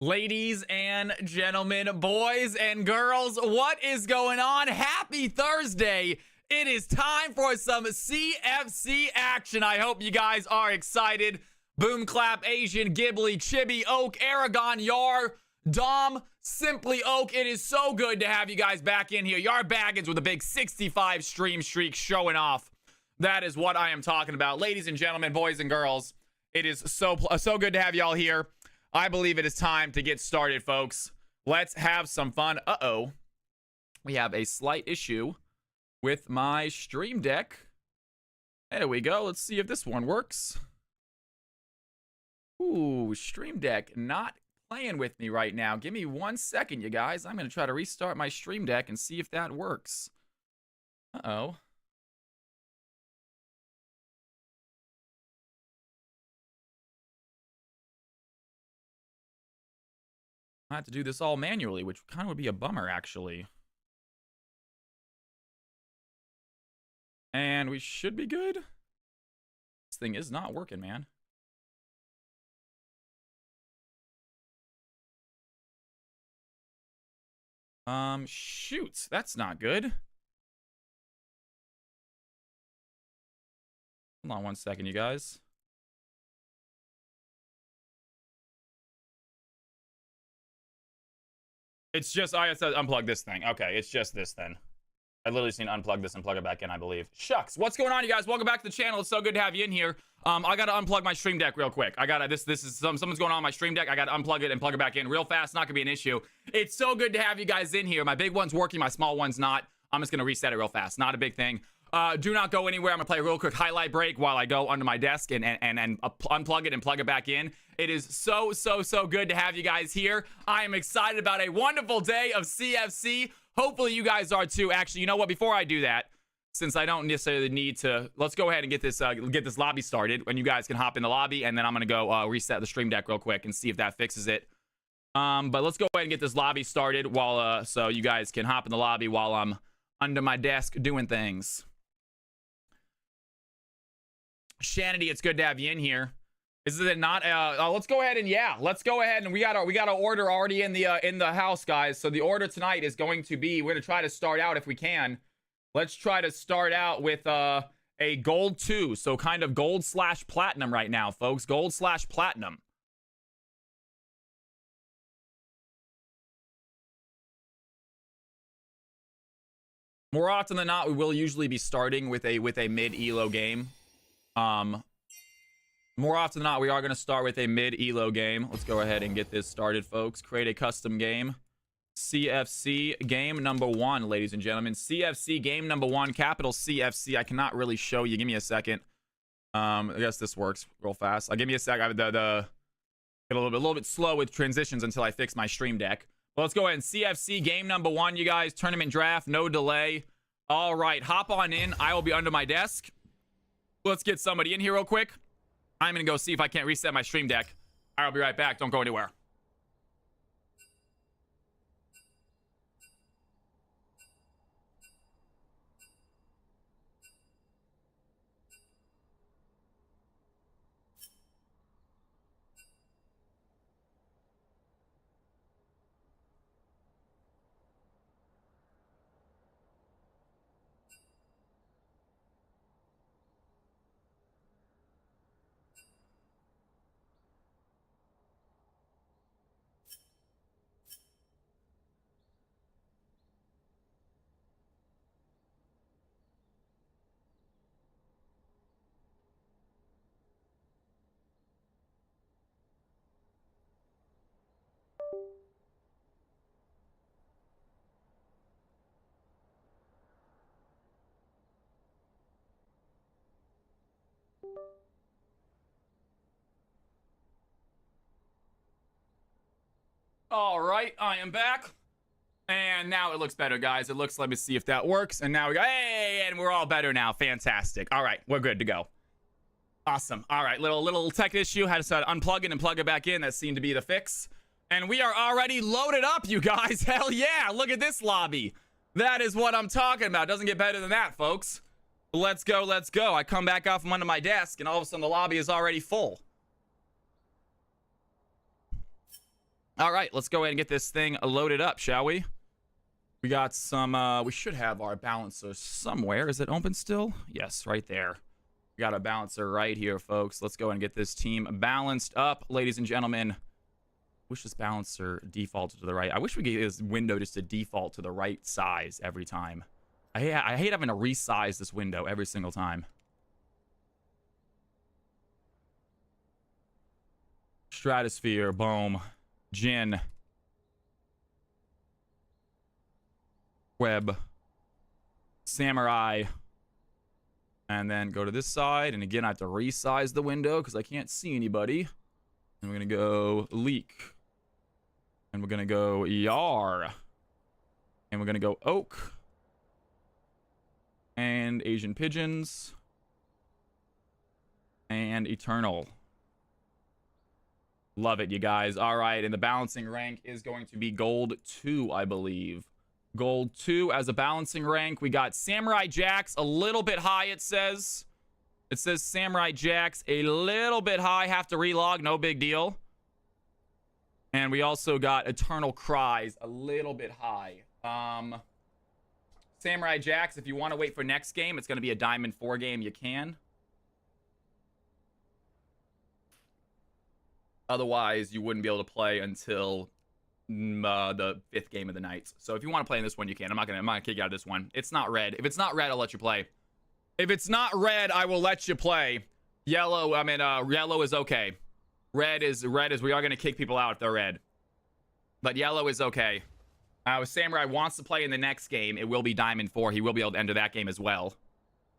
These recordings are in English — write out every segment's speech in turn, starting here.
Ladies and gentlemen, boys and girls, what is going on? Happy Thursday. It is time for some CFC action. I hope you guys are excited. Boom, clap, Asian, Ghibli, Chibi, Oak, Aragon, Yar, Dom, Simply Oak. It is so good to have you guys back in here. Yar Baggins with a big 65 stream streak showing off. That is what I am talking about. Ladies and gentlemen, boys and girls, it is so good to have y'all here. I believe it is time to get started, folks. Let's have some fun. Uh-oh. We have a slight issue with my stream deck. There we go. Let's see if this one works. Ooh, stream deck not playing with me right now. Give me 1 second, you guys. I'm going to try to restart my stream deck and see if that works. Uh-oh. I have to do this all manually, which kind of would be a bummer, actually. And we should be good. This thing is not working, man. Shoot, that's not good. Hold on 1 second, you guys. It's just, I said unplug this thing. Okay, it's just this then. I literally just need to unplug this and plug it back in, I believe. Shucks. What's going on, you guys? Welcome back to the channel. It's so good to have you in here. I gotta unplug my stream deck real quick. I gotta, this is something's going on my stream deck. I gotta unplug it and plug it back in real fast. Not gonna be an issue. It's so good to have you guys in here. My big one's working, my small one's not. I'm just gonna reset it real fast. Not a big thing. Do not go anywhere. I'm gonna play a real quick highlight break while I go under my desk and unplug it and plug it back in. It is so good to have you guys here. I am excited about a wonderful day of CFC. Hopefully you guys are too. Actually, you know what? Before I do that, since I don't necessarily need to, let's go ahead and get this lobby started, and you guys can hop in the lobby, and then I'm gonna go reset the stream deck real quick and see if that fixes it. But let's go ahead and get this lobby started while so you guys can hop in the lobby while I'm under my desk doing things. Shanity, it's good to have you in here. Is it not? Let's go ahead and let's go ahead and we got our order already in the house, guys. So the order tonight is going to be, we're gonna try to start out if we can. Let's try to start out with a gold 2, so kind of gold/platinum right now, folks. Gold/platinum. More often than not, we will usually be starting with a mid elo game. More often than not, we are going to start with a mid-elo game. Let's go ahead and get this started, folks. Create a custom game. CFC game number 1, ladies and gentlemen. CFC game number 1, capital CFC. I cannot really show you. Give me a second. I guess this works real fast. Give me a sec. I get a little bit slow with transitions until I fix my stream deck. But let's go ahead and CFC game number 1, you guys. Tournament draft, no delay. All right, hop on in. I will be under my desk. Let's get somebody in here real quick. I'm going to go see if I can't reset my stream deck. I'll be right back. Don't go anywhere. All right, I am back. And now it looks better, guys. It looks, let me see if that works. And now we go, hey, and we're all better now. Fantastic. All right, we're good to go. Awesome. All right, little tech issue. Had to unplug it and plug it back in. That seemed to be the fix. And we are already loaded up, you guys. Hell yeah, look at this lobby. That is what I'm talking about. Doesn't get better than that, folks. Let's go, let's go. I come back out from under my desk, and all of a sudden the lobby is already full. All right, let's go ahead and get this thing loaded up, shall we? We got some, we should have our balancer somewhere. Is it open still? Yes, right there. We got a balancer right here, folks. Let's go ahead and get this team balanced up, ladies and gentlemen. Wish this balancer defaulted to the right. I wish we could get this window just to default to the right size every time. I hate having to resize this window every single time. Stratosphere, boom. Jin. Web. Samurai. And then go to this side. And again, I have to resize the window because I can't see anybody. And we're going to go Leek. And we're going to go Yar. And we're going to go Oak. And Asian Pigeons. And Eternal. Love it, you guys. All right, and the balancing rank is going to be Gold 2, I believe. Gold 2 as a balancing rank. We got Samurai Jax a little bit high, it says. It says Samurai Jax a little bit high. Have to relog, no big deal. And we also got Eternal Cries a little bit high. Samurai Jax, if you want to wait for next game, it's going to be a Diamond 4 game, you can. Otherwise, you wouldn't be able to play until the 5th game of the night. So if you want to play in this one, you can. I'm not gonna kick you out of this one. It's not red. If it's not red, I'll let you play. If it's not red, I will let you play. Yellow, yellow is okay. Red is we are gonna kick people out if they're red. But yellow is okay. If Samurai wants to play in the next game, it will be Diamond 4. He will be able to enter that game as well.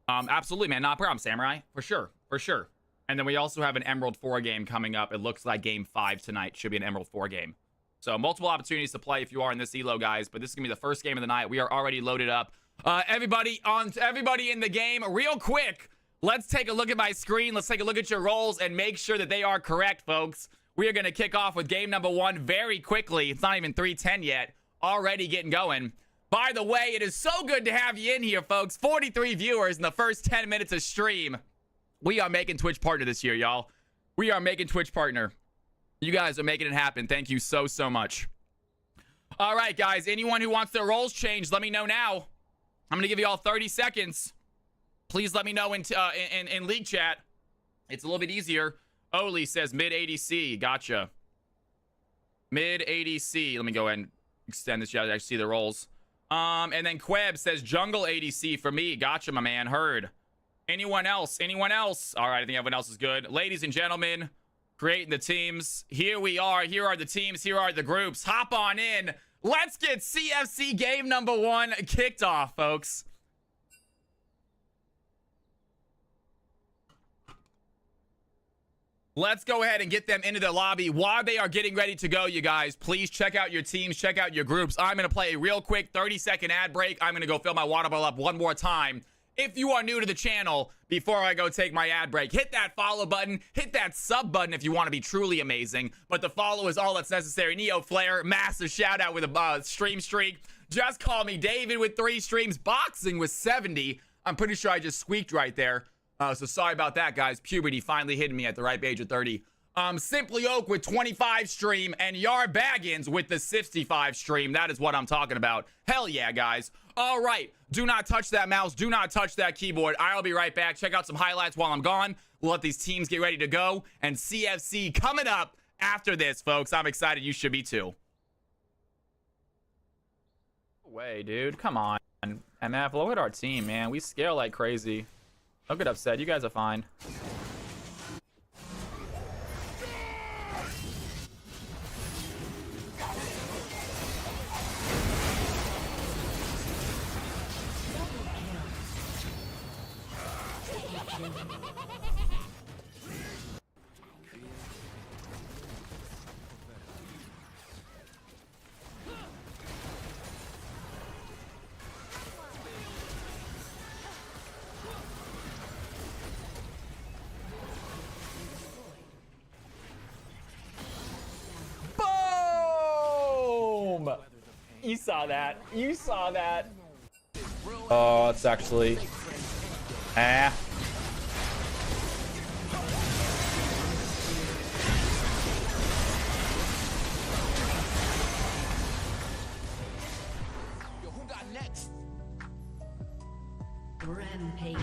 Absolutely, man. Not a problem, Samurai. For sure. For sure. And then we also have an Emerald 4 game coming up. It looks like game 5 tonight should be an Emerald 4 game. So multiple opportunities to play if you are in this elo, guys. But this is going to be the first game of the night. We are already loaded up. Everybody in the game, real quick, let's take a look at my screen. Let's take a look at your roles and make sure that they are correct, folks. We are going to kick off with game number 1 very quickly. It's not even 3:10 yet. Already getting going. By the way, it is so good to have you in here, folks. 43 viewers in the first 10 minutes of stream. We are making Twitch partner this year, y'all. We are making Twitch partner. You guys are making it happen. Thank you so much. All right, guys. Anyone who wants their roles changed, let me know now. I'm going to give you all 30 seconds. Please let me know in league chat. It's a little bit easier. Oli says mid ADC. Gotcha. Mid ADC. Let me go ahead and extend this. You guys actually see the roles. And then Queb says jungle ADC for me. Gotcha, my man. Heard. Anyone else? Anyone else? All right, I think everyone else is good. Ladies and gentlemen, creating the teams. Here we are. Here are the teams. Here are the groups. Hop on in. Let's get CFC game number 1 kicked off, folks. Let's go ahead and get them into the lobby. While they are getting ready to go, you guys, please check out your teams, check out your groups. I'm going to play a real quick 30-second ad break. I'm going to go fill my water bottle up one more time. If you are new to the channel, before I go take my ad break, hit that follow button, hit that sub button if you want to be truly amazing. But the follow is all that's necessary. Neo Flair, massive shout out with a stream streak. Just call me David with 3 streams. Boxing with 70. I'm pretty sure I just squeaked right there. So sorry about that, guys. Puberty finally hitting me at the ripe age of 30. Simply Oak with 25 stream and Yar Baggins with the 65 stream. That is what I'm talking about. Hell yeah, guys. All right. Do not touch that mouse. Do not touch that keyboard. I'll be right back. Check out some highlights while I'm gone. We'll let these teams get ready to go. And CFC coming up after this, folks. I'm excited. You should be too. No way, dude. Come on. MF, look at our team, man. We scale like crazy. Don't get upset. You guys are fine. You saw that. You saw that. Oh, it's actually... Rampage.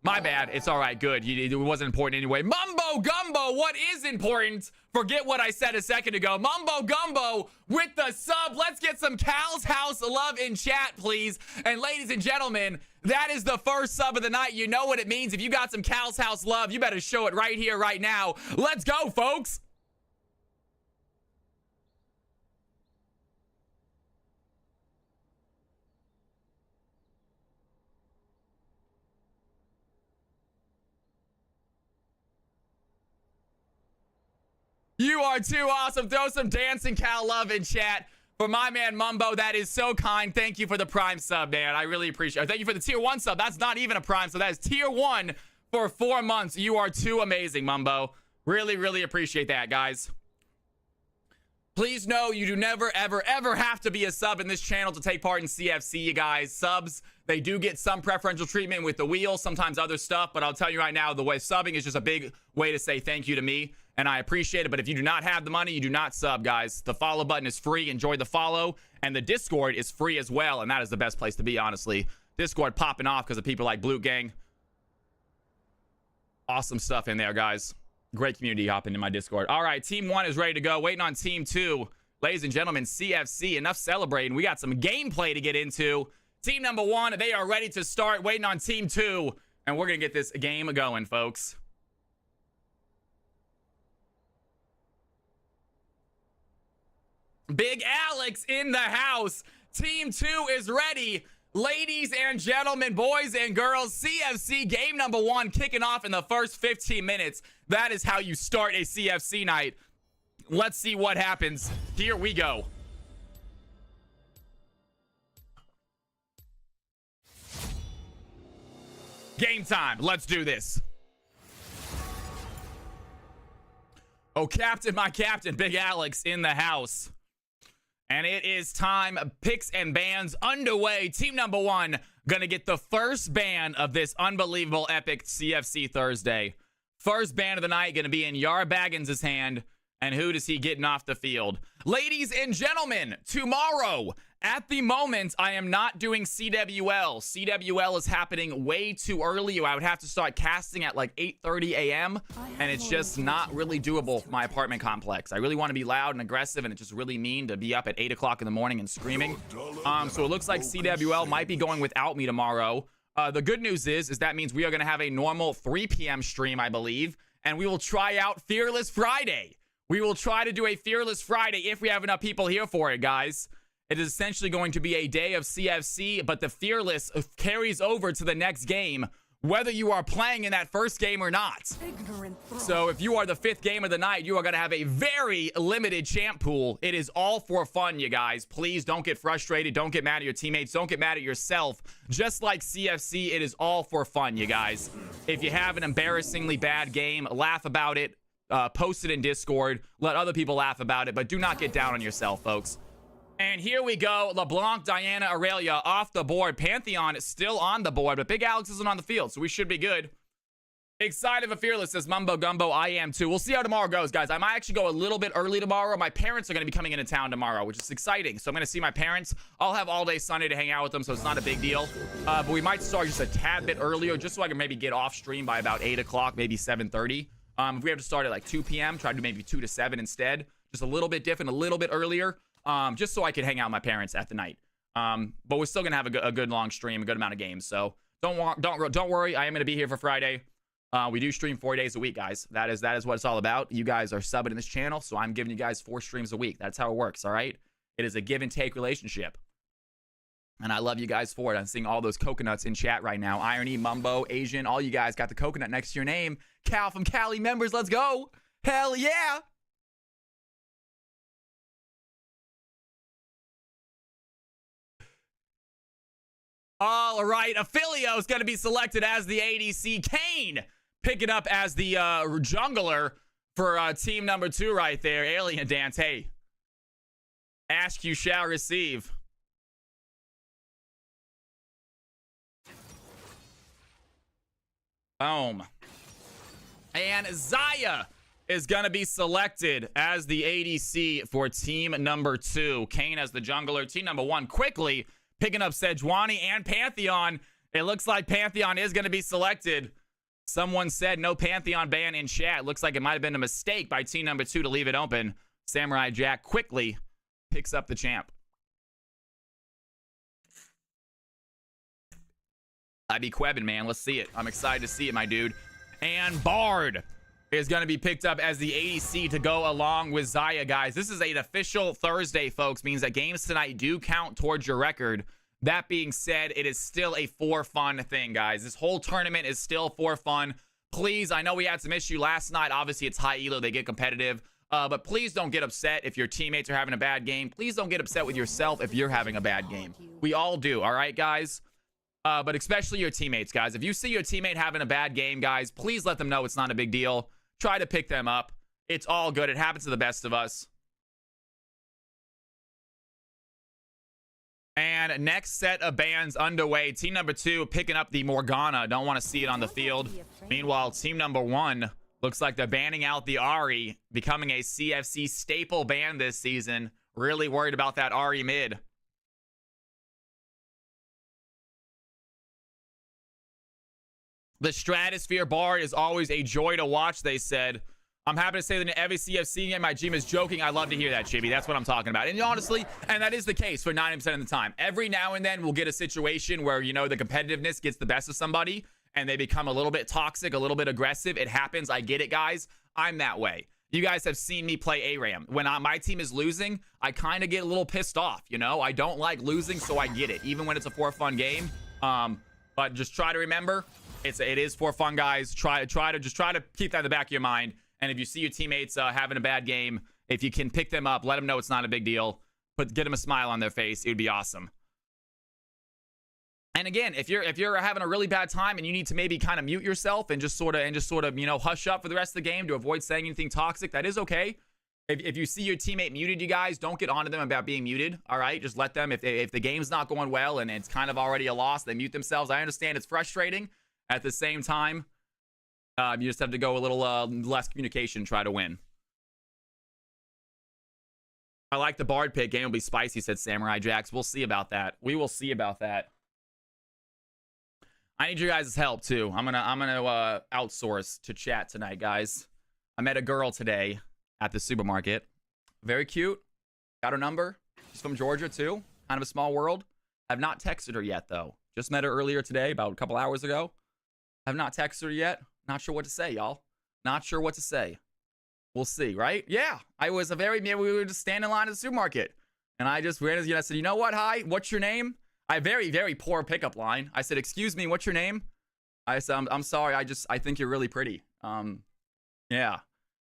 My bad. It's all right. Good. It wasn't important anyway. Mumbo Gumbo, what is important? Forget what I said a second ago. Mumbo Gumbo with the sub. Let's get some Cal's House love in chat, please. And ladies and gentlemen, that is the first sub of the night. You know what it means. If you got some Cal's House love, you better show it right here, right now. Let's go, folks. You are too awesome. Throw some dancing Cal love in chat for my man Mumbo. That is so kind. Thank you for the Prime sub, man. I really appreciate it. Thank you for the tier 1 sub. That's not even a Prime, so that is tier 1 for 4 months. You are too amazing, Mumbo. Really, really appreciate that, guys. Please know you do never, ever, ever have to be a sub in this channel to take part in CFC, you guys. Subs, they do get some preferential treatment with the wheel, sometimes other stuff, but I'll tell you right now, the way subbing is just a big way to say thank you to me, and I appreciate it. But if you do not have the money, you do not sub, guys. The follow button is free. Enjoy the follow, and the Discord is free as well, and that is the best place to be, honestly. Discord popping off because of people like Blue Gang. Awesome stuff in there, guys. Great community hopping in my Discord. All right, Team 1 is ready to go. Waiting on Team 2. Ladies and gentlemen, CFC, enough celebrating. We got some gameplay to get into. Team number 1, they are ready to start. Waiting on Team 2. And we're going to get this game going, folks. Big Alex in the house. Team 2 is ready. Ladies and gentlemen, boys and girls, CFC game number 1 kicking off in the first 15 minutes. That is how you start a CFC night. Let's see what happens. Here we go. Game time. Let's do this. Oh, Captain, my Captain, Big Alex in the house. And it is time. Picks and bans underway. Team number 1 gonna get the first ban of this unbelievable epic CFC Thursday. First ban of the night gonna be in Yar Baggins' hand. And who does he getting off the field? Ladies and gentlemen, tomorrow, at the moment, I am not doing CWL. CWL is happening way too early. I would have to start casting at like 8:30 a.m. And it's just not really doable for my apartment complex. I really want to be loud and aggressive, and it's just really mean to be up at 8 o'clock in the morning and screaming. So it looks like CWL might be going without me tomorrow. The good news is that means we are going to have a normal 3 p.m. stream, I believe. And we will try out Fearless Friday. We will try to do a Fearless Friday if we have enough people here for it, guys. It is essentially going to be a day of CFC, but the Fearless carries over to the next game, whether you are playing in that first game or not. So if you are the 5th game of the night, you are going to have a very limited champ pool. It is all for fun, you guys. Please don't get frustrated. Don't get mad at your teammates. Don't get mad at yourself. Just like CFC, it is all for fun, you guys. If you have an embarrassingly bad game, laugh about it. Post it in Discord. Let other people laugh about it, but do not get down on yourself, folks. And here we go. LeBlanc, Diana, Aurelia off the board. Pantheon is still on the board, but Big Alex isn't on the field, so we should be good. Excited for Fearless, says Mumbo Gumbo. I am too. We'll see how tomorrow goes, guys. I might actually go a little bit early tomorrow. My parents are going to be coming into town tomorrow, which is exciting. So I'm going to see my parents. I'll have all day Sunday to hang out with them, so it's not a big deal. But we might start just a tad bit earlier, just so I can maybe get off stream by about 8 o'clock, maybe 7:30. If we have to start at like 2 p.m., try to do maybe 2 to 7 instead. Just a little bit different, a little bit earlier, just so I could hang out with my parents at the night. But we're still going to have a good long stream, a good amount of games. So don't worry. I am going to be here for Friday. We do stream 4 days a week, guys. That is what it's all about. You guys are subbing in this channel, so I'm giving you guys 4 streams a week. That's how it works, all right? It is a give and take relationship. And I love you guys for it. I'm seeing all those coconuts in chat right now. Irony, Mumbo, Asian, all you guys got the coconut next to your name. Cal from Cali members, let's go. Hell yeah. All right, Affilio is going to be selected as the ADC. Kane picking up as the jungler for team number 2 right there. Alien Dance. Hey, ask you shall receive. Boom. And Xayah is going to be selected as the ADC for team number 2. Kane as the jungler. Team number 1 quickly picking up Sejuani and Pantheon. It looks like Pantheon is going to be selected. Someone said no Pantheon ban in chat. Looks like it might have been a mistake by team number 2 to leave it open. Samurai Jack quickly picks up the champ. I be Quebbin, man. Let's see it. I'm excited to see it, my dude. And Bard is going to be picked up as the ADC to go along with Xayah, guys. This is an official Thursday, folks. Means that games tonight do count towards your record. That being said, it is still a for fun thing, guys. This whole tournament is still for fun. Please, I know we had some issue last night. Obviously, it's high elo. They get competitive. But please don't get upset if your teammates are having a bad game. Please don't get upset with yourself if you're having a bad game. We all do, all right, guys? But especially your teammates, guys. If you see your teammate having a bad game, guys, please let them know it's not a big deal. Try to pick them up. It's all good. It happens to the best of us. And next set of bans underway. Team number 2 picking up the Morgana. Don't want to see it on the field. Meanwhile, team number 1 looks like they're banning out the Ahri, becoming a CFC staple ban this season. Really worried about that Ahri mid. The Stratosphere Bard is always a joy to watch, they said. I'm happy to say that in every CFC game, my GM is joking. I love to hear that, Chibi. That's what I'm talking about. And honestly, and that is the case for 90% of the time. Every now and then, we'll get a situation where, you know, the competitiveness gets the best of somebody and they become a little bit toxic, a little bit aggressive. It happens. I get it, guys. I'm that way. You guys have seen me play ARAM. When my team is losing, I kind of get a little pissed off, you know? I don't like losing, so I get it, even when it's a for-fun game. But just try to remember, it is for fun, guys. Try to keep that in the back of your mind. And if you see your teammates having a bad game, if you can pick them up, let them know it's not a big deal. But get them a smile on their face. It would be awesome. And again, if you're having a really bad time and you need to maybe kind of mute yourself and just sort of you know, hush up for the rest of the game to avoid saying anything toxic, that is okay. If you see your teammate muted, you guys, don't get onto them about being muted. All right, just let them. If the game's not going well and it's kind of already a loss, they mute themselves. I understand it's frustrating. At the same time, you just have to go a little less communication, try to win. I like the Bard pick. Game will be spicy, said Samurai Jax. We'll see about that. We will see about that. I need your guys' help too. I'm gonna outsource to chat tonight, guys. I met a girl today at the supermarket. Very cute. Got her number. She's from Georgia too. Kind of a small world. I've not texted her yet though. Just met her earlier today, about a couple hours ago. I've not texted her yet. Not sure what to say, y'all. Not sure what to say. We'll see, right? Yeah. We were just standing in line at the supermarket. And I just ran, I said, you know what? Hi, what's your name? I very, very poor pickup line. I said, excuse me, what's your name? I said, I'm sorry. I think you're really pretty. Yeah.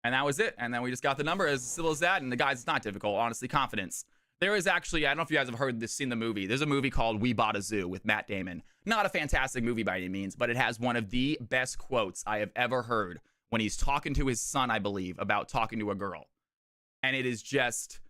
And that was it. And then we just got the number, as simple as that. And the guys, it's not difficult, honestly, confidence. There is actually, I don't know if you guys have heard this, seen the movie. There's a movie called We Bought a Zoo with Matt Damon. Not a fantastic movie by any means, but it has one of the best quotes I have ever heard when he's talking to his son, I believe, about talking to a girl. And it is just,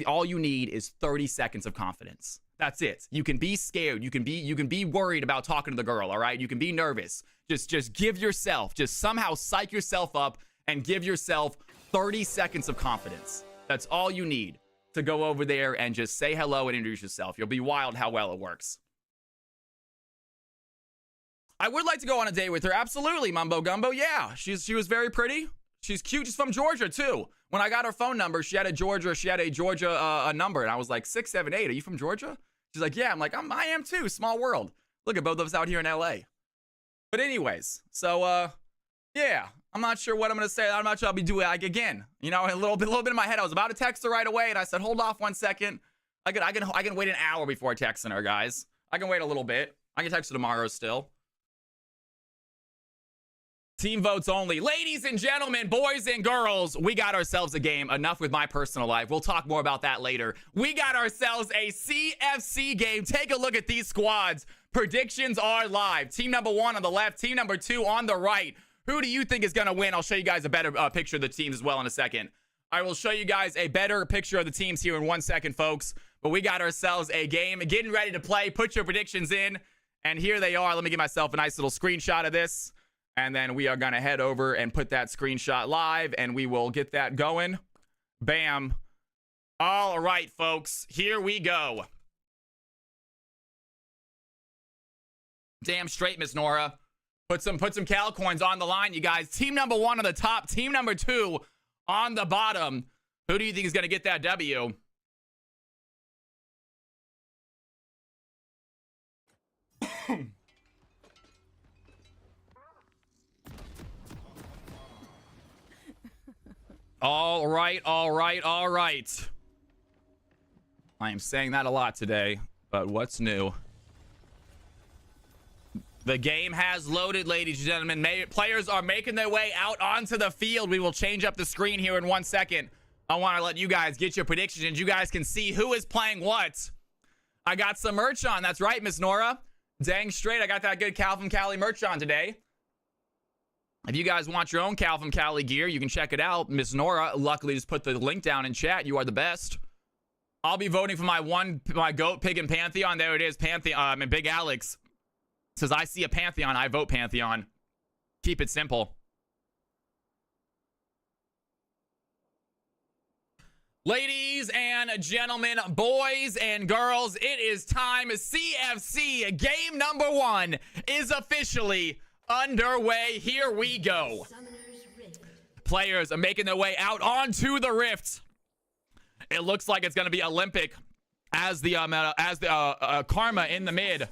all you need is 30 seconds of confidence. That's it. You can be scared. You can be worried about talking to the girl, all right? You can be nervous. Just give yourself, just somehow psych yourself up and give yourself 30 seconds of confidence. That's all you need to go over there and just say hello and introduce yourself. You'll be wild how well it works. I would like to go on a date with her. Absolutely, Mumbo Gumbo. Yeah, she was very pretty. She's cute. She's from Georgia too. When I got her phone number, she had a Georgia number, and I was like 678. Are you from Georgia? She's like, yeah. I'm like, I am too. Small world. Look at both of us out here in LA. But anyways, so yeah, I'm not sure what I'm gonna say. I'm not sure I'll be doing like again. You know, a little bit in my head. I was about to text her right away, and I said, hold off 1 second. I can wait an hour before texting her, guys. I can wait a little bit. I can text her tomorrow still. Team votes only. Ladies and gentlemen, boys and girls, we got ourselves a game. Enough with my personal life. We'll talk more about that later. We got ourselves a CFC game. Take a look at these squads. Predictions are live. Team number 1 on the left. Team number 2 on the right. Who do you think is going to win? I'll show you guys a better picture of the teams as well in a second. I will show you guys a better picture of the teams here in 1 second, folks. But we got ourselves a game. Getting ready to play. Put your predictions in. And here they are. Let me give myself a nice little screenshot of this. And then we are going to head over and put that screenshot live. And we will get that going. Bam. All right, folks. Here we go. Damn straight, Miss Nora. Put some Cal coins on the line, you guys. Team number 1 on the top. Team number 2 on the bottom. Who do you think is going to get that W? All right. I am saying that a lot today, but what's new? The game has loaded, ladies and gentlemen. Players are making their way out onto the field. We will change up the screen here in 1 second. I want to let you guys get your predictions, and you guys can see who is playing what. I got some merch on. That's right, Miss Nora. Dang straight, I got that good Cal from Cali merch on today. If you guys want your own Cal from Cali gear, you can check it out. Miss Nora, luckily, just put the link down in chat. You are the best. I'll be voting for my GOAT pig and Pantheon. There it is, Pantheon. And Big Alex says, I see a Pantheon, I vote Pantheon. Keep it simple. Ladies and gentlemen, boys and girls, it is time. CFC game number 1 is officially underway. Here we go. Players are making their way out onto the rift. It looks like it's going to be Olympic as the Karma in the mid.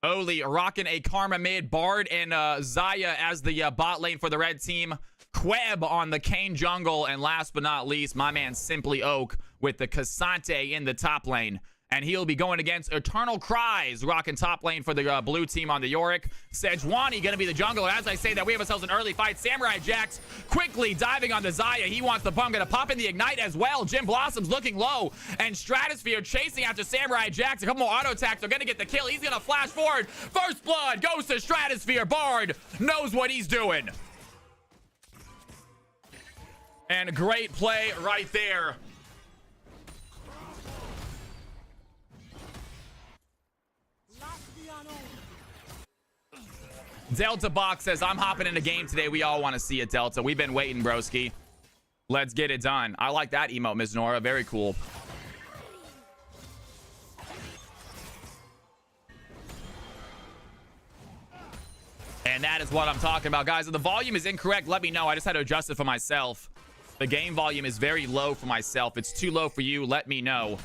Oli rocking a Karma mid. Bard and Zaya as the bot lane for the red team. Queb on the Kane jungle. And last but not least, my man Simply Oak with the Cassante in the top lane. And he'll be going against Eternal Cries, rocking top lane for the blue team on the Yorick. Sejuani going to be the jungler. As I say that, we have ourselves an early fight. Samurai Jax quickly diving on the Zaya. He wants the bump. Going to pop in the Ignite as well. Jim Blossom's looking low. And Stratosphere chasing after Samurai Jax. A couple more auto attacks. They're going to get the kill. He's going to flash forward. First blood goes to Stratosphere. Bard knows what he's doing. And great play right there. Delta Box says, I'm hopping in a game today. We all want to see it, Delta. We've been waiting, broski. Let's get it done. I like that emote, Ms. Nora. Very cool. And that is what I'm talking about. Guys, if the volume is incorrect, let me know. I just had to adjust it for myself. The game volume is very low for myself. It's too low for you. Let me know.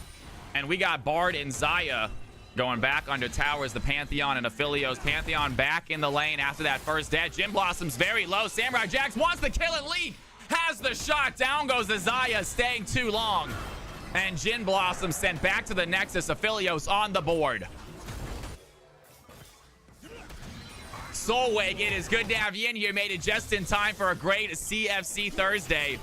And we got Bard and Zaya going back under towers, the Pantheon and Aphelios. Pantheon back in the lane after that first dead. Jim Blossom's very low. Samurai Jax wants the kill and leak. Has the shot. Down goes the Zaya, staying too long. And Jim Blossom sent back to the Nexus. Aphelios on the board. Solweg, it is good to have you in here. Made it just in time for a great CFC Thursday.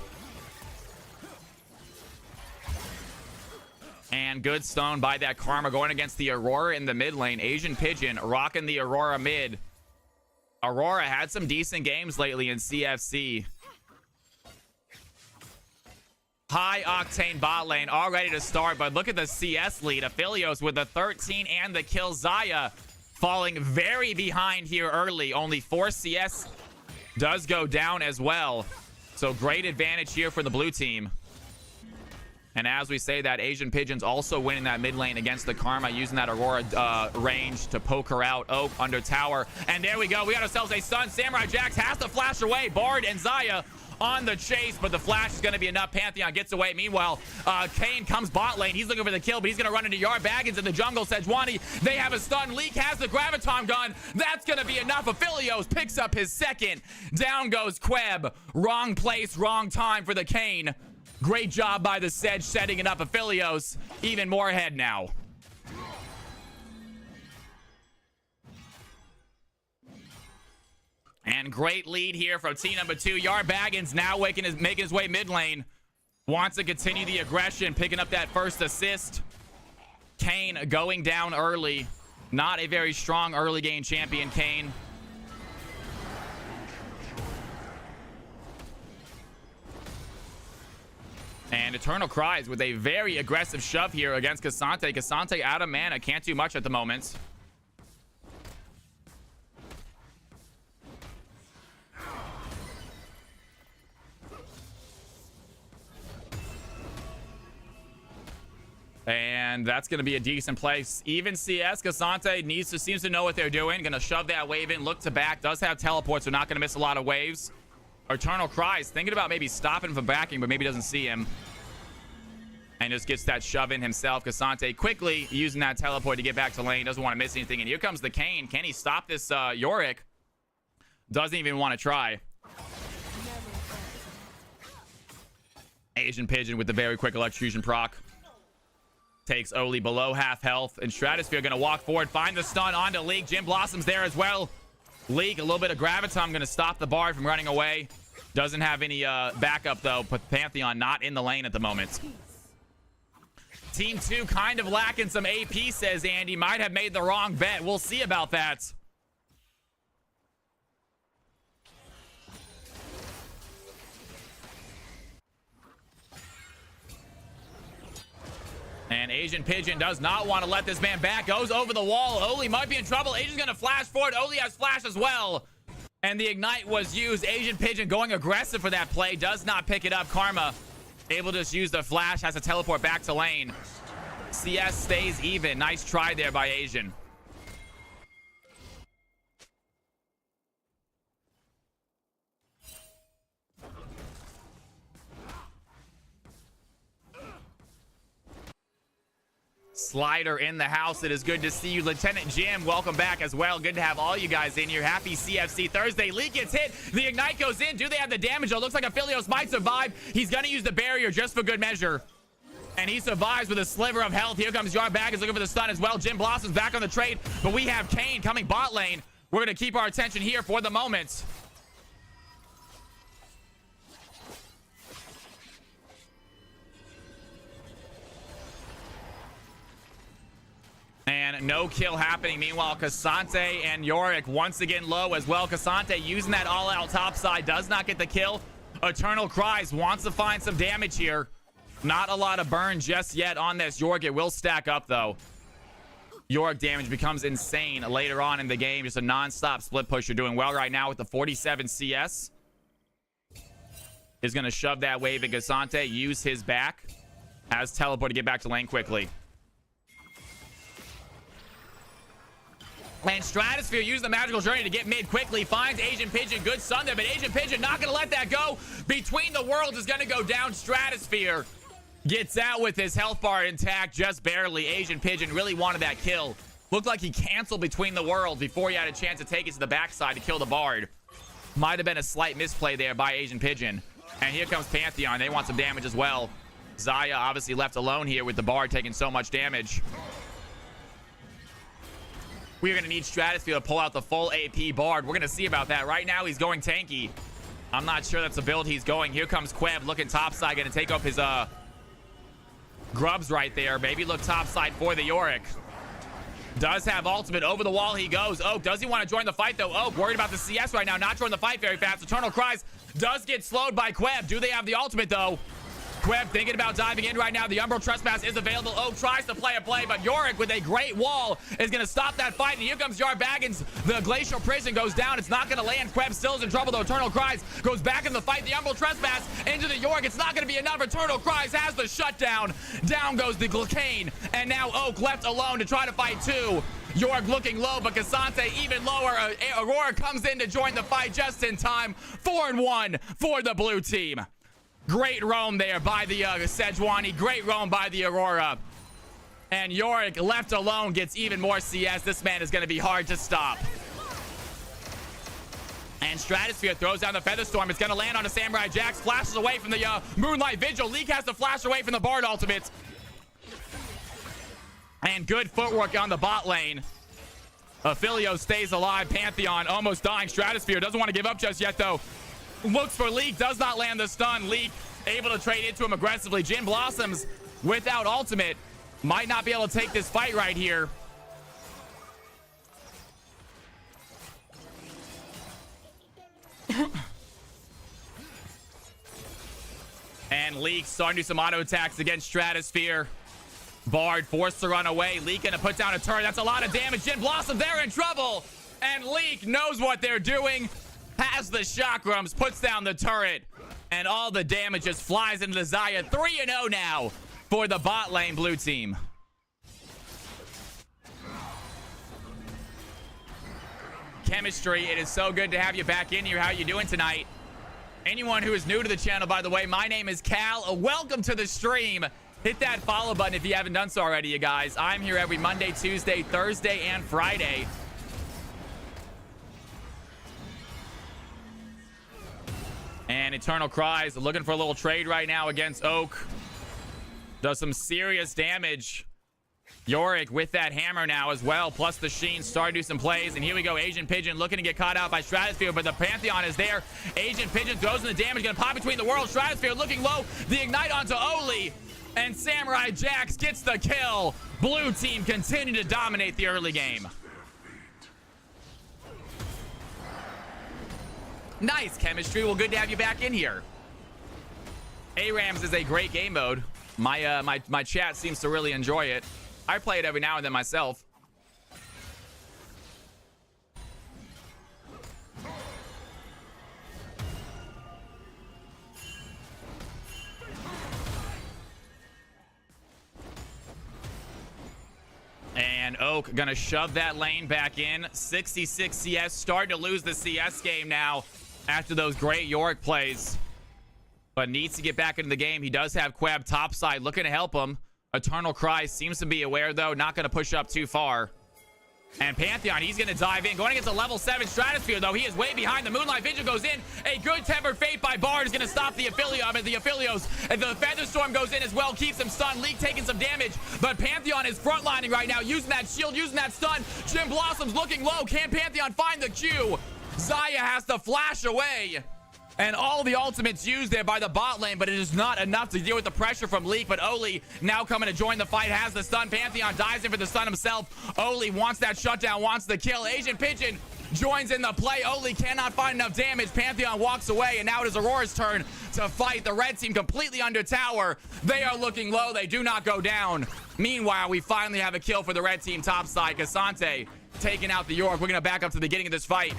And good stone by that Karma going against the Aurora in the mid lane. Asian Pigeon rocking the Aurora mid. Aurora had some decent games lately in CFC. High octane bot lane all ready to start, but look at the CS lead. Aphelios with the 13 and the kill. Zaya falling very behind here early. Only 4 CS does go down as well. So great advantage here for the blue team. And as we say that, Asian Pigeon's also winning that mid lane against the Karma, using that Aurora range to poke her out. Oak under tower. And there we go. We got ourselves a stun. Samurai Jax has to flash away. Bard and Zaya on the chase, but the flash is going to be enough. Pantheon gets away. Meanwhile, Kane comes bot lane. He's looking for the kill, but he's going to run into Yard. Baggins in the jungle. Sejuani, they have a stun. Leak has the Graviton gun. That's going to be enough. Aphelios picks up his second. Down goes Queb. Wrong place, wrong time for the Kane. Great job by the Sedge setting it up. Aphelios even more ahead now. And great lead here from team number 2. Yard Baggins now making his way mid lane. Wants to continue the aggression, picking up that first assist. Kane going down early. Not a very strong early game champion, Kane. And Eternal Cries with a very aggressive shove here against Cassante. Cassante out of mana, can't do much at the moment. And that's going to be a decent place. Even CS, Cassante seems to know what they're doing. Going to shove that wave in, look to back. Does have teleport, so not going to miss a lot of waves. Eternal Cries thinking about maybe stopping from backing, but maybe doesn't see him. And just gets that shove in himself. Cassante quickly using that teleport to get back to lane. Doesn't want to miss anything. And here comes the Kane. Can he stop this Yorick? Doesn't even want to try. Asian Pigeon with the very quick electrocution proc. Takes Oli below half health. And Stratosphere going to walk forward. Find the stun onto Leek. Jim Blossom's there as well. Leek, a little bit of Graviton. Going to stop the Bard from running away. Doesn't have any backup, though. But Pantheon not in the lane at the moment. Team 2 kind of lacking some AP, says Andy. Might have made the wrong bet. We'll see about that. And Asian Pigeon does not want to let this man back. Goes over the wall. Oli might be in trouble. Asian's going to flash forward. Oli has flash as well. And the Ignite was used. Asian Pigeon going aggressive for that play. Does not pick it up. Karma able to just use the flash. Has to teleport back to lane. CS stays even. Nice try there by Asian. Slider in the house. It is good to see you. Lieutenant Jim, welcome back as well. Good to have all you guys in here. Happy CFC Thursday. Leak gets hit. The Ignite goes in. Do they have the damage? It looks like Aphelios might survive. He's going to use the barrier just for good measure. And he survives with a sliver of health. Here comes Yard Bag is looking for the stun as well. Jim Blossom's back on the trade. But we have Kane coming bot lane. We're going to keep our attention here for the moment. And no kill happening. Meanwhile, Cassante and Yorick once again low as well. Cassante using that all-out top side. Does not get the kill. Eternal Cries wants to find some damage here. Not a lot of burn just yet on this Yorick. It will stack up, though. Yorick damage becomes insane later on in the game. Just a non-stop split push. You're doing well right now with the 47 CS. Is going to shove that wave at Cassante. Use his back. Has teleport to get back to lane quickly. And Stratosphere used the magical journey to get mid quickly. Finds Asian Pigeon. Good stun there, but Asian Pigeon not going to let that go. Between the Worlds is going to go down. Stratosphere gets out with his health bar intact, just barely. Asian Pigeon really wanted that kill. Looked like he canceled Between the Worlds before he had a chance to take it to the backside to kill the Bard. Might have been a slight misplay there by Asian Pigeon. And here comes Pantheon. They want some damage as well. Xayah obviously left alone here with the Bard taking so much damage. We're going to need Stratosphere to pull out the full AP Bard. We're going to see about that. Right now, he's going tanky. I'm not sure that's the build he's going. Here comes Queb looking topside. Going to take up his grubs right there. Maybe look topside for the Yorick. Does have ultimate. Over the wall he goes. Oak, does he want to join the fight, though? Oak, worried about the CS right now. Not joining the fight very fast. Eternal Cries does get slowed by Queb. Do they have the ultimate, though? Queb thinking about diving in right now. The Umbral Trespass is available. Oak tries to play a play, but Yorick with a great wall is going to stop that fight. And here comes Yard Baggins. The Glacial Prison goes down. It's not going to land. Queb still is in trouble, though. Eternal Cries goes back in the fight. The Umbral Trespass into the Yorick. It's not going to be enough. Eternal Cries has the shutdown. Down goes the Kane. And now Oak left alone to try to fight two. Yorick looking low, but Cassante even lower. Aurora comes in to join the fight just in time. 4-1 for the blue team. Great roam there by the Sejuani. Great roam by the Aurora. And Yorick left alone gets even more CS. This man is going to be hard to stop. And Stratosphere throws down the Featherstorm. It's going to land on a Samurai Jax. Flashes away from the Moonlight Vigil. Leek has to flash away from the Bard ultimate. And good footwork on the bot lane. Aphilio stays alive. Pantheon almost dying. Stratosphere doesn't want to give up just yet, though. Looks for Leak. Does not land the stun. Leak able to trade into him aggressively. Jin Blossoms without ultimate. Might not be able to take this fight right here. And Leak starting to do some auto attacks against Stratosphere. Bard forced to run away. Leak gonna put down a turret. That's a lot of damage. Jin Blossom, they're in trouble. And Leak knows what they're doing. Has the chakrams, puts down the turret. And all the damage just flies into the Xayah. 3-0 now for the bot lane blue team. Chemistry, it is so good to have you back in here. How you doing tonight? Anyone who is new to the channel, by the way, my name is Cal. Welcome to the stream. Hit that follow button if you haven't done so already, you guys. I'm here every Monday, Tuesday, Thursday, and Friday. And Eternal Cries looking for a little trade right now against Oak. Does some serious damage. Yorick with that hammer now as well, plus the Sheen starting to do some plays. And here we go, Agent Pigeon looking to get caught out by Stratosphere, but the Pantheon is there. Agent Pigeon throws in the damage, gonna pop between the worlds. Stratosphere looking low, the Ignite onto Oli, and Samurai Jax gets the kill. Blue team continue to dominate the early game. Nice chemistry. Well, good to have you back in here. ARAMs is a great game mode. My chat seems to really enjoy it. I play it every now and then myself. And Oak gonna shove that lane back in. 66 CS, starting to lose the CS game now after those great Yorick plays. But needs to get back into the game. He does have Queb topside looking to help him. Eternal Cry seems to be aware, though. Not going to push up too far. And Pantheon, he's going to dive in. Going against a level 7 Stratosphere, though. He is way behind. The Moonlight Vigil goes in. A good Tempered Fate by Bard is going to stop the Aphelios. And the Featherstorm goes in as well. Keeps him stunned. Leak taking some damage. But Pantheon is frontlining right now. Using that shield, using that stun. Jin Blossom's looking low. Can Pantheon find the Q? Xayah has to flash away. And all the ultimates used there by the bot lane, but it is not enough to deal with the pressure from Leak. But Oli now coming to join the fight, has the stun. Pantheon dives in for the stun himself. Oli wants that shutdown, wants the kill. Agent Pigeon joins in the play. Oli cannot find enough damage. Pantheon walks away, and now it is Aurora's turn to fight. The red team completely under tower. They are looking low. They do not go down. Meanwhile, we finally have a kill for the red team topside. Cassante taking out the Yorick. We're going to back up to the beginning of this fight.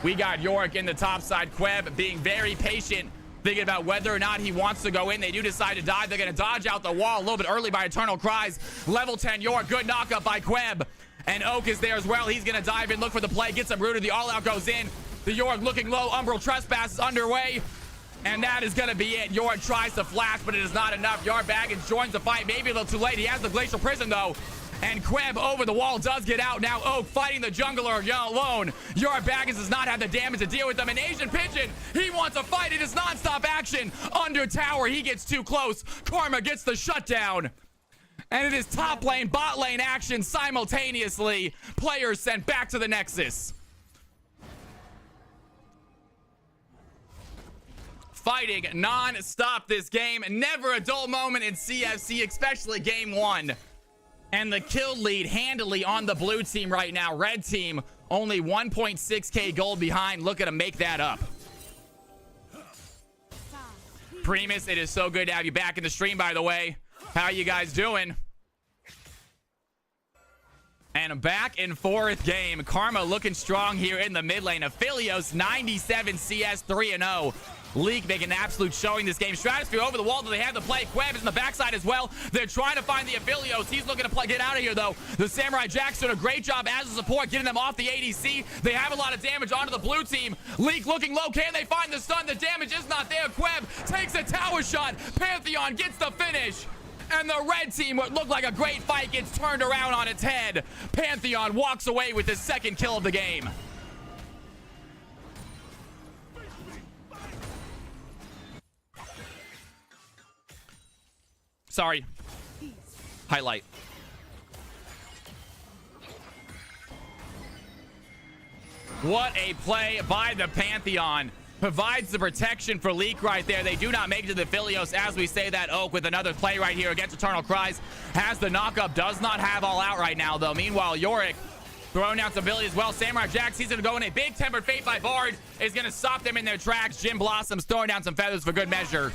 We got Yorick in the top side. Queb being very patient, thinking about whether or not he wants to go in. They do decide to dive. They're going to dodge out the wall a little bit early by Eternal Cries. Level 10 Yorick. Good knockup by Queb. And Oak is there as well. He's going to dive in, look for the play, gets him rooted. The all-out goes in. The Yorick looking low. Umbral Trespass is underway. And that is going to be it. Yorick tries to flash, but it is not enough. Yard Baggins joins the fight. Maybe a little too late. He has the Glacial Prison, though. And Queb over the wall does get out. Now Oak fighting the jungler alone. Yard Baggins does not have the damage to deal with them. And Asian Pigeon, he wants a fight. It is non-stop action. Under tower, he gets too close. Karma gets the shutdown. And it is top lane, bot lane action simultaneously. Players sent back to the Nexus. Fighting non-stop this game. Never a dull moment in CFC, especially game one. And the kill lead handily on the blue team right now. Red team only 1.6k gold behind. Looking to make that up. Primus, it is so good to have you back in the stream, by the way. How you guys doing? And back in fourth game. Karma looking strong here in the mid lane. Aphelios 97 CS 3-0. Leak making an absolute showing this game. Stratosphere over the wall. Do they have the play? Queb is in the backside as well. They're trying to find the Aphelios. He's looking to get out of here, though. The Samurai Jax doing a great job as a support, getting them off the ADC. They have a lot of damage onto the blue team. Leak looking low. Can they find the stun? The damage is not there. Queb takes a tower shot. Pantheon gets the finish. And the red team, what looked like a great fight, gets turned around on its head. Pantheon walks away with the second kill of the game. Sorry. What a play by the Pantheon. Provides the protection for Leak right there. They do not make it to the Philios as we say that. Oak with another play right here against Eternal Cries. Has the knockup. Does not have all out right now, though. Meanwhile, Yorick throwing down some ability as well. Samurai Jax, he's going to go in a big Tempered Fate by Bard. Is going to stop them in their tracks. Jim Blossoms throwing down some feathers for good measure.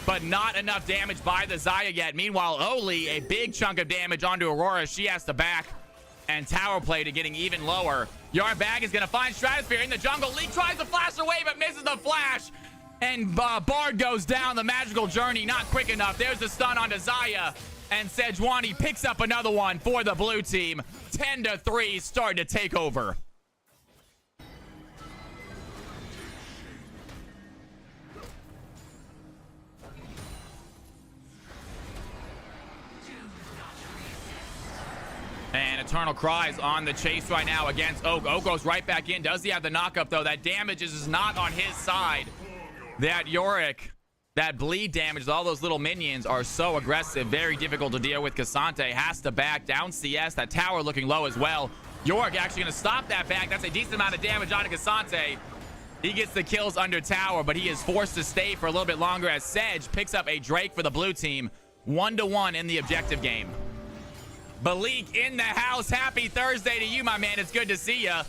But not enough damage by the Xayah yet. Meanwhile, Oli, a big chunk of damage onto Aurora. She has to back. And tower play to getting even lower. Yarbag is going to find Stratosphere in the jungle. Leak tries to flash away, but misses the flash. And Bard goes down. The magical journey not quick enough. There's the stun onto Xayah. And Sejuani picks up another one for the blue team. 10-3, starting to take over. And Eternal Cries on the chase right now against Oak. Oak goes right back in. Does he have the knockup, though? That damage is not on his side. That Yorick, that bleed damage, all those little minions are so aggressive. Very difficult to deal with. Cassante has to back down CS. That tower looking low as well. Yorick actually going to stop that back. That's a decent amount of damage onto Cassante. He gets the kills under tower, but he is forced to stay for a little bit longer as Sedge picks up a Drake for the blue team. 1-1 in the objective game. Balik in the house. Happy Thursday to you, my man. It's good to see ya.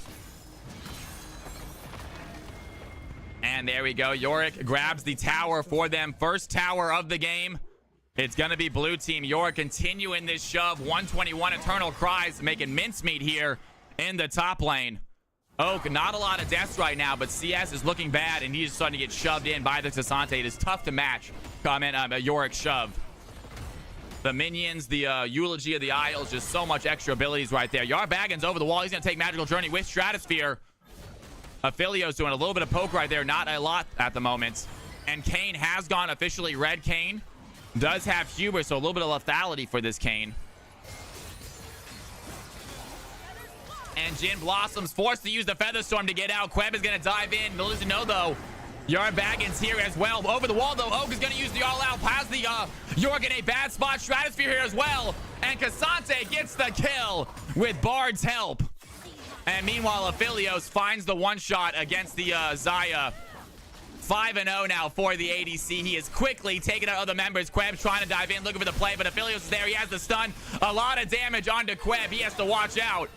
And there we go. Yorick grabs the tower for them. First tower of the game. It's going to be blue team. Yorick continuing this shove. 121 Eternal Cries making mincemeat here in the top lane. Oak, not a lot of deaths right now, but CS is looking bad, and he's starting to get shoved in by the Cassante. It is tough to match. Comment on a Yorick shove. The minions, the Eulogy of the Isles, just so much extra abilities right there. Yarbaggins over the wall. He's going to take Magical Journey with Stratosphere. Aphilio's doing a little bit of poke right there. Not a lot at the moment. And Kayn has gone officially red. Kayn does have Hubris, so a little bit of lethality for this Kayn. And Jin Blossom's forced to use the Feather Storm to get out. Queb is going to dive in. Little does he know, though, Yarbaggins here as well. Over the wall, though. Oak is going to use the all-out. Has the York in a bad spot. Stratosphere here as well. And Cassante gets the kill with Bard's help. And meanwhile, Aphelios finds the one-shot against the Xayah. 5-0 now for the ADC. He is quickly taking out other members. Queb's trying to dive in, looking for the play, but Aphelios is there. He has the stun. A lot of damage onto Queb. He has to watch out.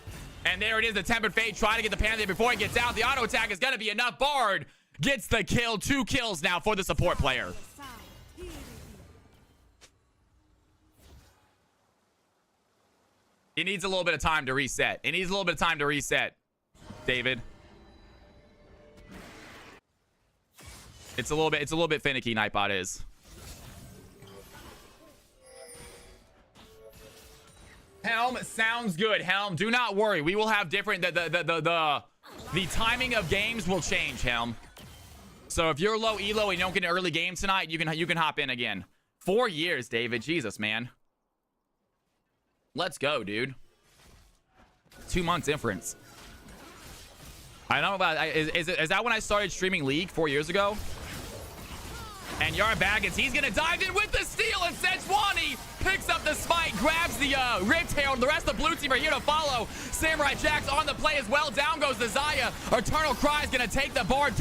And there it is, the Tempered Fate trying to get the Panther before he gets out. The auto attack is going to be enough. Bard gets the kill. 2 kills now for the support player. It needs a little bit of time to reset. It needs a little bit of time to reset, David. It's a little bit finicky, Nightbot is. Helm sounds good. Helm, do not worry. We will have different the timing of games will change, Helm. So if you're low elo and you don't get an early game tonight, you can hop in again. 4 years, David. Jesus, man. Let's go, dude. 2 months difference. I don't know about is that when I started streaming League 4 years ago? And Yarbaggins, he's gonna dive in with the steal, and Sejuani picks up the smite, grabs the Rift Herald. The rest of the blue team are here to follow. Samurai Jax on the play as well. Down goes the Xayah. Eternal Cries gonna take the Bard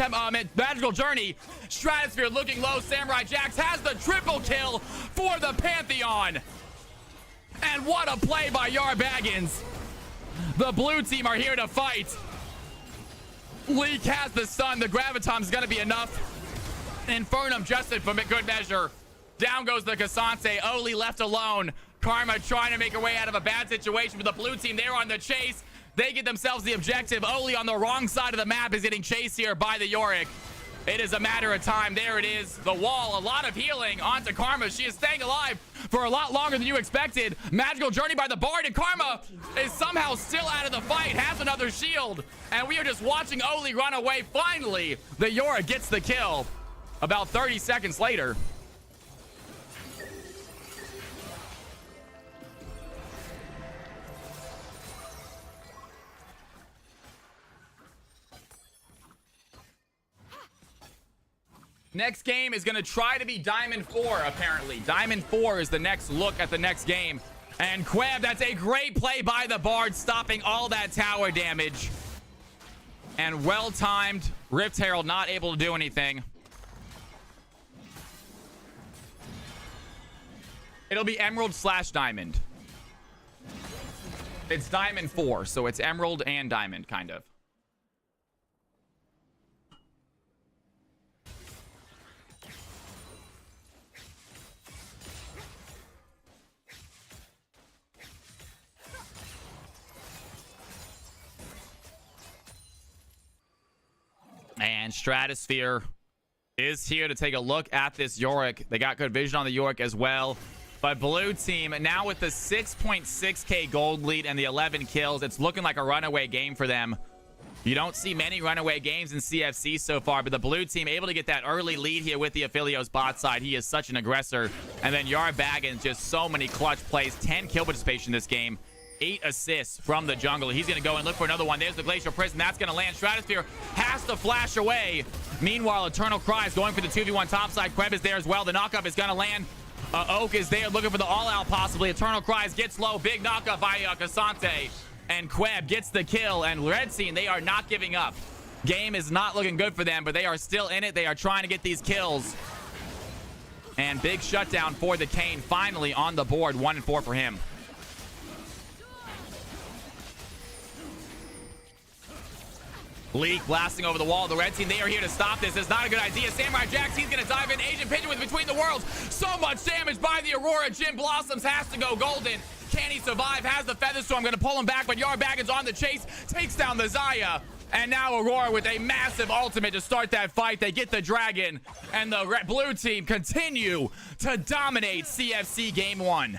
Magical Journey. Stratosphere looking low. Samurai Jax has the triple kill for the Pantheon. And what a play by Yarbaggins. The blue team are here to fight. Leak has the stun. The Gravitom's gonna be enough. Infernum just for good measure. Down goes the Cassante. Oli left alone. Karma trying to make her way out of a bad situation for the blue team. They're on the chase. They get themselves the objective. Oli on the wrong side of the map is getting chased here by the Yorick. It is a matter of time. There it is. The wall. A lot of healing onto Karma. She is staying alive for a lot longer than you expected. Magical Journey by the Bard, and Karma is somehow still out of the fight. Has another shield. And we are just watching Oli run away. Finally, the Yorick gets the kill. About 30 seconds later. Next game is going to try to be Diamond 4, apparently. Diamond 4 is the next look at the next game. And Queb, that's a great play by the Bard, stopping all that tower damage. And well-timed. Rift Herald not able to do anything. It'll be Emerald / Diamond. It's Diamond 4, so it's Emerald and Diamond, kind of. And Stratosphere is here to take a look at this Yorick. They got good vision on the Yorick as well. But blue team, now with the 6.6k gold lead and the 11 kills, it's looking like a runaway game for them. You don't see many runaway games in CFC so far, but the blue team able to get that early lead here with the Aphelios bot side. He is such an aggressor. And then Baggins, just so many clutch plays. 10 kill participation this game. 8 assists from the jungle. He's going to go and look for another one. There's the Glacial Prison. That's going to land. Stratosphere has to flash away. Meanwhile, Eternal Cry is going for the 2v1 topside. Queb is there as well. The knockup is going to land. Oak is there looking for the all-out possibly. Eternal Cries gets low. Big knockup by Cassante. And Queb gets the kill. And Red Team, they are not giving up. Game is not looking good for them, but they are still in it. They are trying to get these kills. And big shutdown for the Kane. Finally on the board. 1-4 for him. Leak blasting over the wall. The red team, they are here to stop this. It's not a good idea. Samurai Jax, he's going to dive in. Asian Pigeon with Between the Worlds. So much damage by the Aurora. Jim Blossoms has to go golden. Can he survive? Has the Feather Storm. Going to pull him back, but Baggins on the chase. Takes down the Xayah. And now Aurora with a massive ultimate to start that fight. They get the dragon. And the blue team continue to dominate CFC Game 1.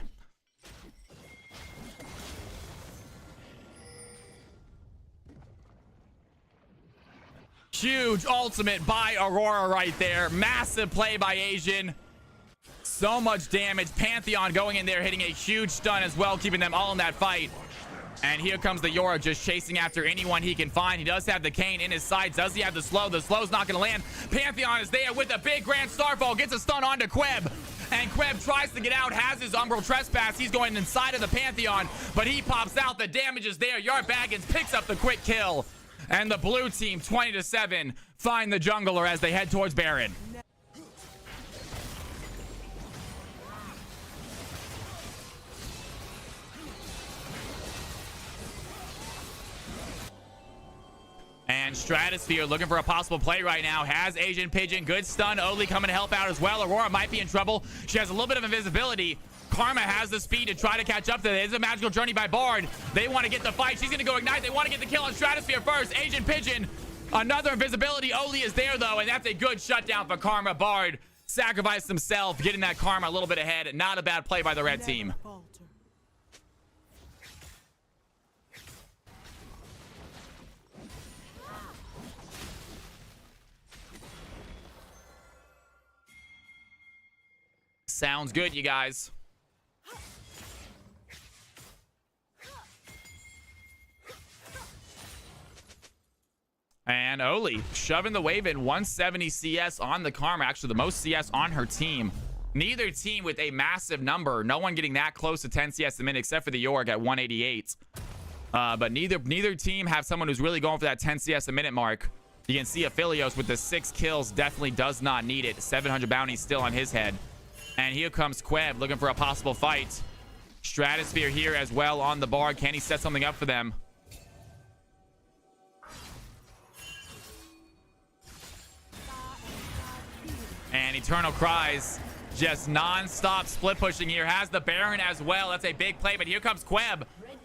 Huge ultimate by Aurora right there. Massive play by Asian. So much damage. Pantheon going in there, hitting a huge stun as well, keeping them all in that fight. And here comes the Yora just chasing after anyone he can find. He does have the Kane in his sights. Does he have the slow? The slow's not going to land. Pantheon is there with a big Grand Starfall. Gets a stun onto Queb. And Queb tries to get out, has his Umbral Trespass. He's going inside of the Pantheon, but he pops out. The damage is there. Baggins picks up the quick kill. And the blue team, 20-7, find the jungler as they head towards Baron. And Stratosphere looking for a possible play right now. Has Asian Pigeon. Good stun. Oli coming to help out as well. Aurora might be in trouble. She has a little bit of invisibility. Karma has the speed to try to catch up to it. It's a magical journey by Bard. They want to get the fight. She's going to go ignite. They want to get the kill on Stratosphere first. Asian Pigeon. Another invisibility. Oli is there, though, and that's a good shutdown for Karma. Bard sacrificed himself, getting that Karma a little bit ahead. Not a bad play by the red team. Sounds good, you guys. And Oli shoving the wave in. 170 CS on the Karma. Actually, the most CS on her team. Neither team with a massive number. No one getting that close to 10 CS a minute except for the York at 188. But neither team have someone who's really going for that 10 CS a minute mark. You can see Aphelios with the 6 kills definitely does not need it. 700 bounties still on his head. And here comes Queb looking for a possible fight. Stratosphere here as well on the bar. Can he set something up for them? And Eternal Cries just non-stop split pushing here. Has the Baron as well. That's a big play, but here comes Queb.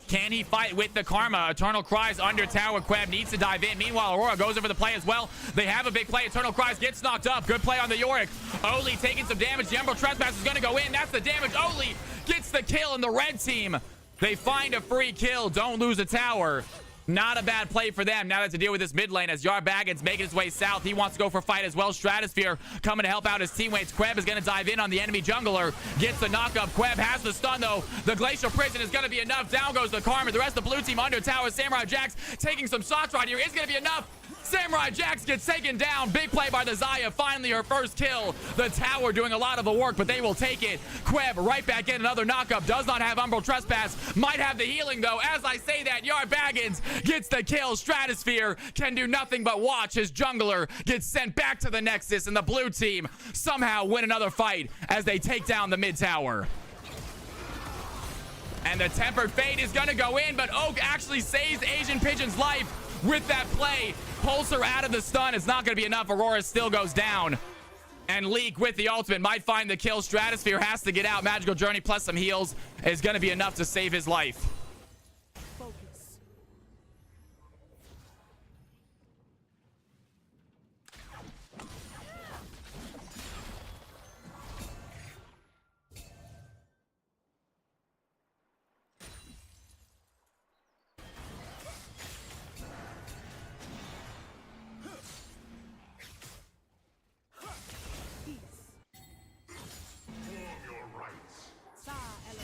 Can he fight with the Karma? Eternal Cries under tower. Queb needs to dive in. Meanwhile, Aurora goes over the play as well. They have a big play. Eternal Cries gets knocked up. Good play on the Yorick. Oli taking some damage. The Emerald Trespass is going to go in. That's the damage. Oli gets the kill in the red team. They find a free kill. Don't lose a tower. Not a bad play for them. Now they have to deal with this mid lane as Baggins making his way south. He wants to go for fight as well. Stratosphere coming to help out his teammates. Queb is going to dive in on the enemy jungler. Gets the knockup. Queb has the stun, though. The Glacial Prison is going to be enough. Down goes the Karma. The rest of the blue team under tower. Samurai Jax taking some shots right here. Is going to be enough. Samurai Jax gets taken down. Big play by the Xayah. Finally, her first kill. The tower doing a lot of the work, but they will take it. Queb right back in. Another knockup. Does not have Umbral Trespass. Might have the healing, though. As I say that, Yard Baggins gets the kill. Stratosphere can do nothing but watch. His jungler gets sent back to the Nexus, and the blue team somehow win another fight as they take down the mid tower. And the Tempered Fate is going to go in, but Oak actually saves Asian Pigeon's life with that play. Pulls her out of the stun. It's not going to be enough. Aurora still goes down. And Leak with the ultimate might find the kill. Stratosphere has to get out. Magical Journey plus some heals is going to be enough to save his life.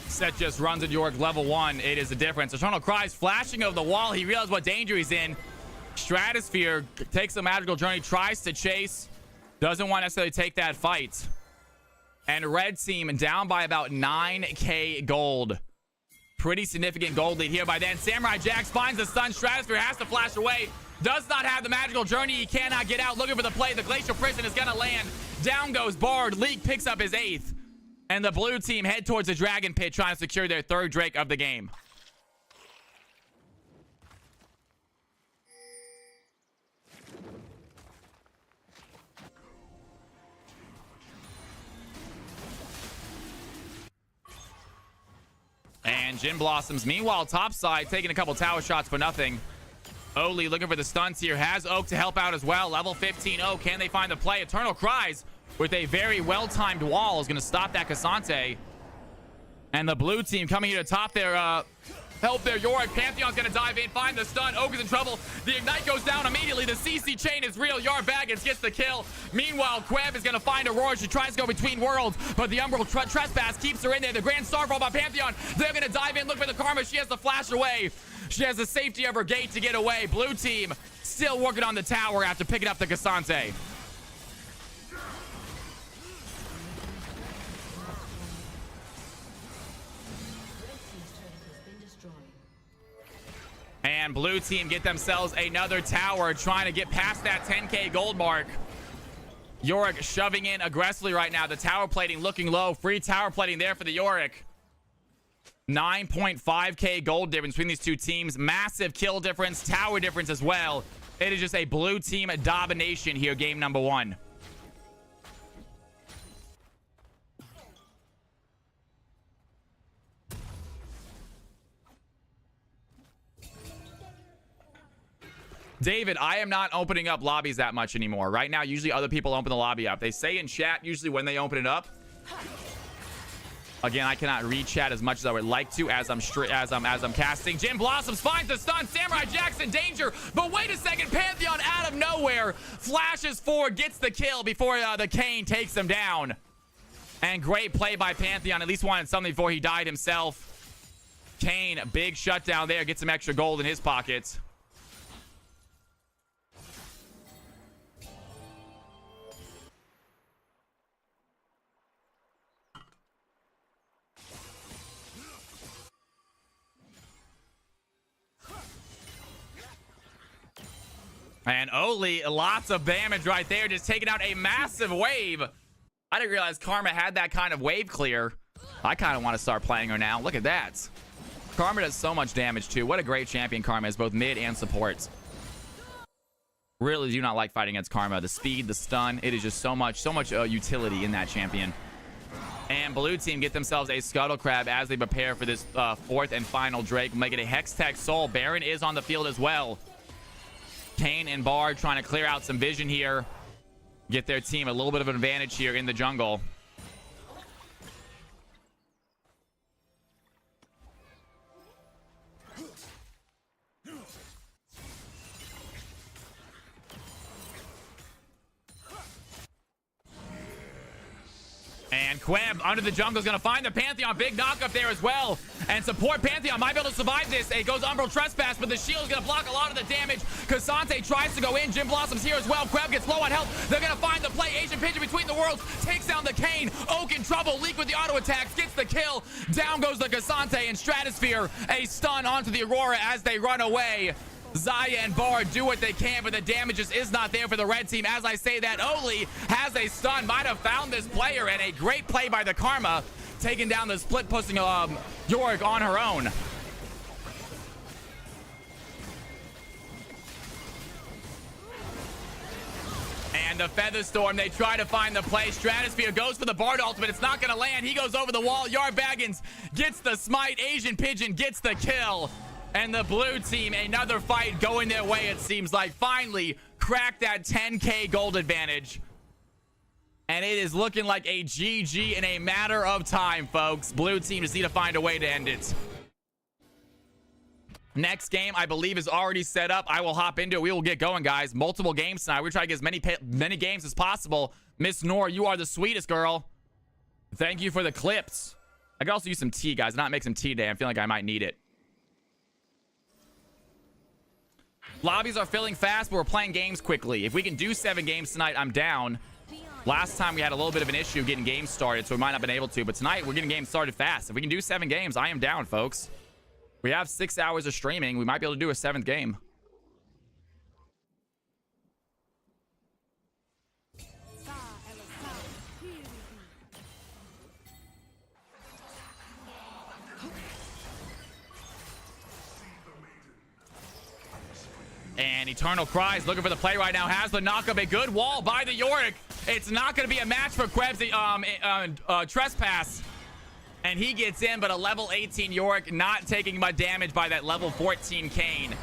Set just runs at York level 1. It is the difference. Eternal Cries flashing over the wall. He realized what danger he's in. Stratosphere takes a Magical Journey, tries to chase. Doesn't want to necessarily take that fight. And Red Team down by about 9k gold. Pretty significant gold lead here by then. Samurai Jax finds the stun. Stratosphere has to flash away. Does not have the Magical Journey. He cannot get out. Looking for the play. The Glacial Prison is going to land. Down goes Bard. Leak picks up his 8th. And the blue team head towards the Dragon Pit, trying to secure their 3rd Drake of the game. And Jin Blossoms, meanwhile, topside, taking a couple tower shots for nothing. Oli looking for the stunts here. Has Oak to help out as well. Level 15 Oak. Can they find the play? Eternal Cries with a very well-timed wall is going to stop that Cassante. And the blue team coming here to top their help their Yorick. Pantheon's going to dive in, find the stun. Oak is in trouble. The Ignite goes down immediately. The CC chain is real. Yard Baggins gets the kill. Meanwhile, Queb is going to find Aurora. She tries to go between worlds, but the Umbral Trespass keeps her in there. The Grand Starfall by Pantheon. They're going to dive in, look for the Karma. She has to flash away. She has the safety of her gate to get away. Blue team still working on the tower after picking up the Cassante. And blue team get themselves another tower, trying to get past that 10k gold mark. Yorick shoving in aggressively right now. The tower plating looking low. Free tower plating there for the Yorick. 9.5k gold difference between these two teams. Massive kill difference, tower difference as well. It is just a blue team domination here, game number 1. David, I am not opening up lobbies that much anymore. Right now, usually other people open the lobby up. They say in chat usually when they open it up. Again, I cannot read chat as much as I would like to as I'm casting. Jin Blossoms finds the stun. Samurai Jax in danger. But wait a second, Pantheon out of nowhere flashes forward, gets the kill before the Kane takes him down. And great play by Pantheon. At least wanted something before he died himself. Kane, big shutdown there, gets some extra gold in his pockets. And Oli, lots of damage right there, just taking out a massive wave. I didn't realize Karma had that kind of wave clear. I kind of want to start playing her now. Look at that. Karma does so much damage too. What a great champion Karma is, both mid and support. Really do not like fighting against Karma. The speed, the stun, it is just so much utility in that champion. And blue team get themselves a Scuttle Crab as they prepare for this 4th and final Drake. Make it a Hextech Soul. Baron is on the field as well. Kane and Bard trying to clear out some vision here. Get their team a little bit of an advantage here in the jungle. And Queb under the jungle is going to find the Pantheon. Big knock up there as well. And support Pantheon might be able to survive this. It goes Umbral Trespass, but the shield is going to block a lot of the damage. Cassante tries to go in. Jim Blossom's here as well. Queb gets low on health. They're going to find the play. Asian Pigeon between the worlds takes down the Kane. Oak in trouble. Leak with the auto attacks. Gets the kill. Down goes the Cassante, and Stratosphere a stun onto the Aurora as they run away. Zaya and Bard do what they can, but the damage just is not there for the red team. As I say that, Oli has a stun, might have found this player, and a great play by the Karma, taking down the split, pushing Yorick on her own. And the Featherstorm, they try to find the play. Stratosphere goes for the Bard ultimate. It's not going to land. He goes over the wall. Yard Baggins gets the smite. Asian Pigeon gets the kill. And the blue team, another fight going their way, it seems like. Finally cracked that 10K gold advantage. And it is looking like a GG in a matter of time, folks. Blue team just need to find a way to end it. Next game, I believe, is already set up. I will hop into it. We will get going, guys. Multiple games tonight. We're trying to get as many games as possible. Miss Nora, you are the sweetest girl. Thank you for the clips. I could also use some tea, guys. Not make some tea today. I feel like I might need it. Lobbies are filling fast, but we're playing games quickly. If we can do 7 games tonight, I'm down. Last time we had a little bit of an issue getting games started, so we might not have been able to. But tonight, we're getting games started fast. If we can do 7 games, I am down, folks. We have 6 hours of streaming. We might be able to do a 7th game. And Eternal Cries looking for the play right now. Has the knock up. A good wall by the Yorick. It's not going to be a match for Queb's Trespass. And he gets in, but a level 18 Yorick not taking much damage by that level 14 Kane.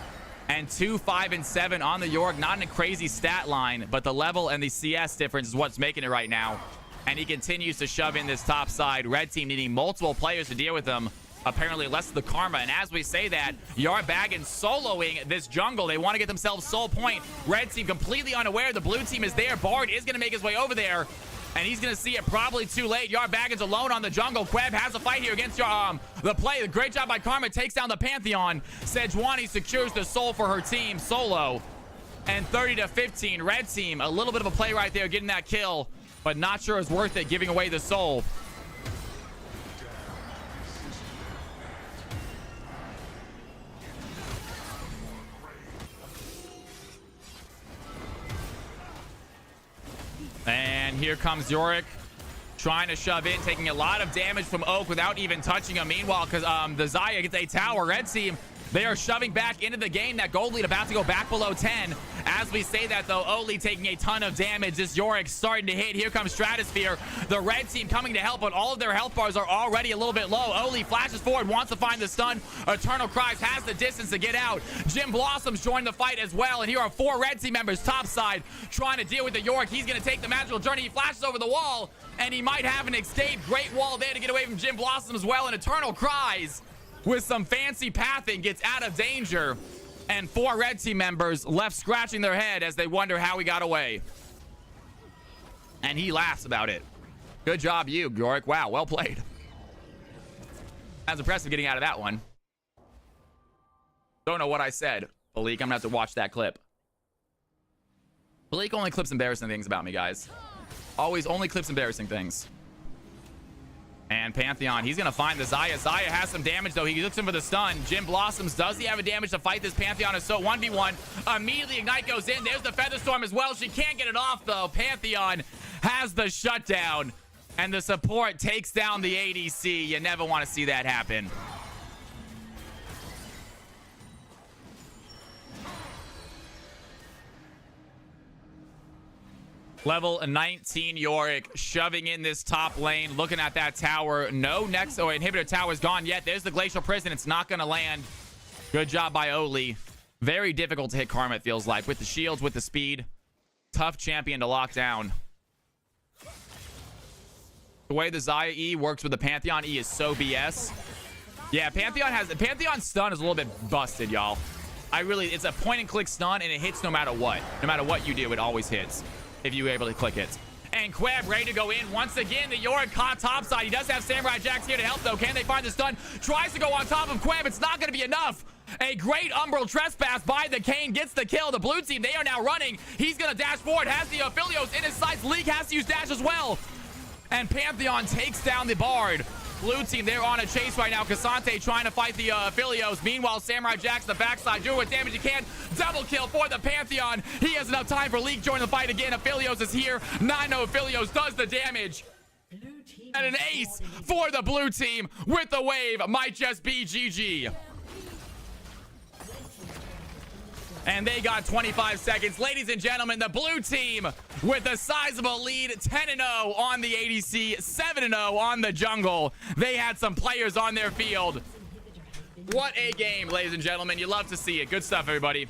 And 2, 5, and 7 on the Yorick. Not in a crazy stat line, but the level and the CS difference is what's making it right now. And he continues to shove in this top side. Red team needing multiple players to deal with him. Apparently less the Karma. And as we say that, Yard Baggins soloing this jungle. They want to get themselves soul point. Red team completely unaware. The blue team is there. Bard is going to make his way over there. And he's going to see it probably too late. Yard Baggins alone on the jungle. Queb has a fight here against the play. Great job by Karma. Takes down the Pantheon. Sejuani secures the soul for her team solo. And 30-15. Red team, a little bit of a play right there, getting that kill. But not sure it's worth it, giving away the soul. And here comes Yorick trying to shove in, taking a lot of damage from Oak without even touching him. Meanwhile, because the Zaya gets a tower. Red team, they are shoving back into the game. That gold lead about to go back below 10. As we say that, though, Oli taking a ton of damage. This Yorick starting to hit. Here comes Stratosphere. The red team coming to help, but all of their health bars are already a little bit low. Oli flashes forward, wants to find the stun. Eternal Cries has the distance to get out. Jim Blossoms joined the fight as well, and here are 4 red team members topside trying to deal with the Yorick. He's going to take the magical journey. He flashes over the wall, and he might have an escape. Great wall there to get away from Jim Blossom as well, and Eternal Cries with some fancy pathing gets out of danger. And 4 red team members left scratching their head as they wonder how he got away. And he laughs about it. Good job, you, Yorick. Wow, well played. That's impressive getting out of that one. Don't know what I said, Malik. I'm gonna have to watch that clip. Malik only clips embarrassing things about me, guys. Always only clips embarrassing things. And Pantheon, he's going to find the Zaya. Zaya has some damage, though. He looks in for the stun. Jim Blossoms, does he have a damage to fight this Pantheon? Is so 1v1. Immediately, Ignite goes in. There's the Featherstorm as well. She can't get it off, though. Pantheon has the shutdown. And the support takes down the ADC. You never want to see that happen. Level 19 Yorick shoving in this top lane, looking at that tower. No next inhibitor tower is gone yet. There's the Glacial Prison. It's not going to land. Good job by Oli. Very difficult to hit Karma, it feels like, with the shields, with the speed. Tough champion to lock down. The way the Zaya E works with the Pantheon E is so BS. Yeah, Pantheon stun is a little bit busted, y'all. It's a point and click stun, and it hits no matter what. No matter what you do, it always hits if you're able to click it. And Queb ready to go in once again. The Yorick caught topside. He does have Samurai Jacks here to help, though. Can they find the stun? Tries to go on top of Queb. It's not going to be enough. A great Umbral trespass by the Kane gets the kill. The blue team, they are now running. He's going to dash forward. Has the Aphelios in his sights. League has to use dash as well. And Pantheon takes down the Bard. Blue team, they're on a chase right now. Cassante trying to fight the Aphelios. Meanwhile, Samurai Jack's the backside, doing what damage he can. Double kill for the Pantheon. He has enough time for League join the fight again. Aphelios is here. 9-0 Aphelios does the damage. And an ace for the blue team with the wave. Might just be GG. And they got 25 seconds. Ladies and gentlemen, the blue team with a sizable lead, 10-0 on the ADC, 7-0 on the jungle. They had some players on their field. What a game, ladies and gentlemen. You love to see it. Good stuff, everybody.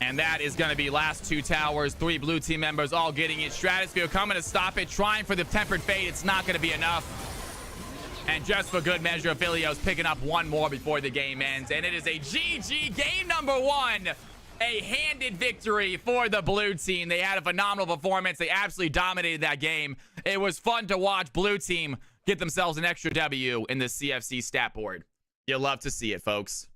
And that is going to be last two towers. 3 blue team members all getting it. Stratosphere coming to stop it. Trying for the tempered fate. It's not going to be enough. And just for good measure, Aphelios picking up one more before the game ends. And it is a GG game number 1. A handed victory for the blue team. They had a phenomenal performance. They absolutely dominated that game. It was fun to watch blue team get themselves an extra W in the CFC stat board. You love to see it, folks.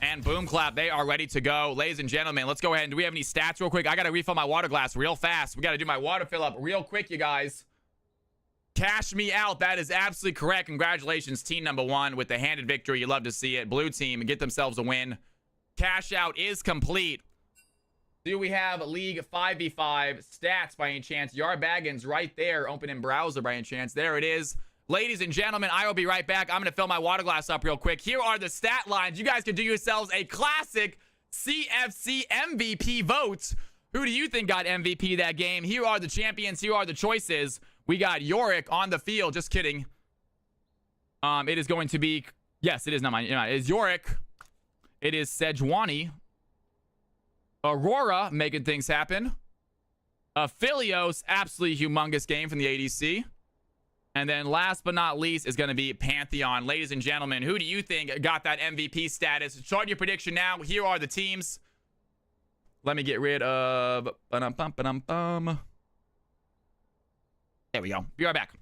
And boom clap, they are ready to go. Ladies and gentlemen, let's go ahead. Do we have any stats real quick? I got to refill my water glass real fast. We got to do my water fill up real quick, you guys. Cash me out. That is absolutely correct. Congratulations, team number 1 with the handed victory. You love to see it. Blue team get themselves a win. Cash out is complete. Do we have League 5v5 stats by any chance? Yar Baggins right there. Open in browser by any chance. There it is. Ladies and gentlemen, I will be right back. I'm going to fill my water glass up real quick. Here are the stat lines. You guys can do yourselves a classic CFC MVP vote. Who do you think got MVP that game? Here are the champions. Here are the choices. We got Yorick on the field. Just kidding. It is going to be... Yes, it is not mine. It is Yorick. It is Sejuani. Aurora making things happen. Aphelios, absolutely humongous game from the ADC. And then last but not least is going to be Pantheon. Ladies and gentlemen, who do you think got that MVP status? Start your prediction now. Here are the teams. Let me get rid of... There we go. Be right back.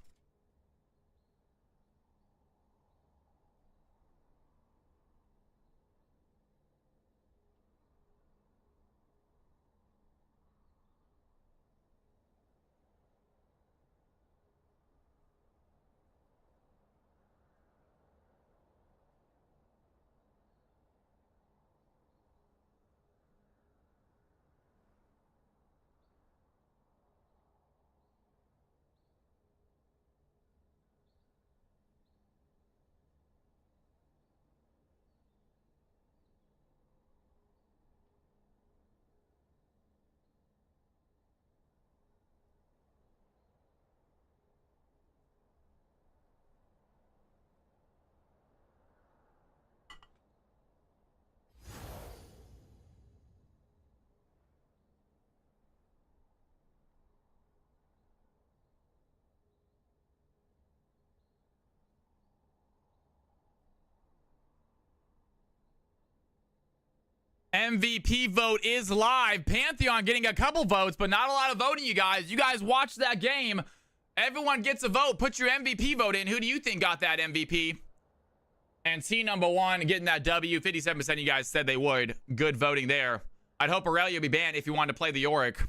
MVP vote is live. Pantheon getting a couple votes, but not a lot of voting, you guys. You guys watched that game. Everyone gets a vote. Put your MVP vote in. Who do you think got that MVP? And team number 1 getting that W. 57% of you guys said they would. Good voting there. I'd hope Aurelio be banned if you wanted to play the Yorick.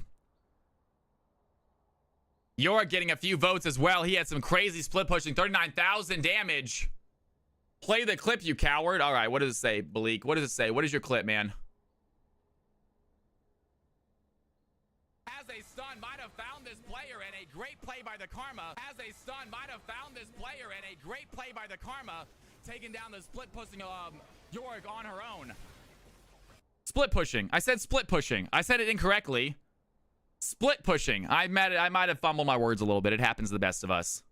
Yorick getting a few votes as well. He had some crazy split pushing. 39,000 damage. Play the clip, you coward. All right, what does it say, Bleak? What does it say? What is your clip, man? As a stun, might have found this player and a great play by the Karma. As a stun, might have found this player and a great play by the Karma. Taking down the split pushing Yorick on her own. Split pushing. I said split pushing. I said it incorrectly. Split pushing. I might have fumbled my words a little bit. It happens to the best of us.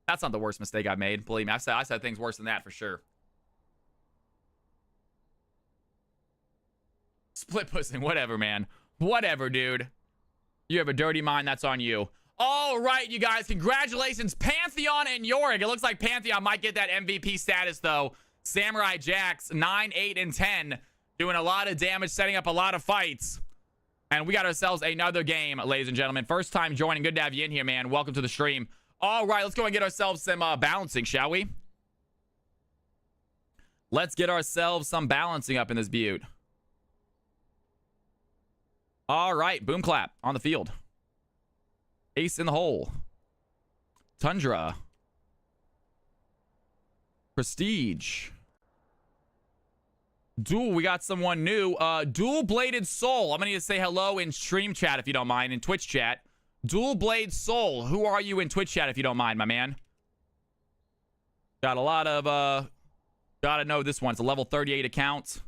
That's not the worst mistake I've made. Believe me, I said things worse than that for sure. Split pushing. Whatever, man. Whatever, dude. You have a dirty mind. That's on you. All right, you guys. Congratulations, Pantheon and Yorick. It looks like Pantheon might get that MVP status, though. Samurai Jacks, 9, 8, and 10. Doing a lot of damage, setting up a lot of fights. And we got ourselves another game, ladies and gentlemen. First time joining. Good to have you in here, man. Welcome to the stream. All right, let's go and get ourselves some balancing, shall we? Let's get ourselves some balancing up in this butte. All right, boom clap on the field. Ace in the hole. Tundra. Prestige. Duel, we got someone new. Dual Bladed Soul. I'm gonna need to say hello in stream chat if you don't mind, in Twitch chat. Dual Blade Soul. Who are you in Twitch chat if you don't mind, my man? Got a lot of gotta know this one. It's a level 38 account.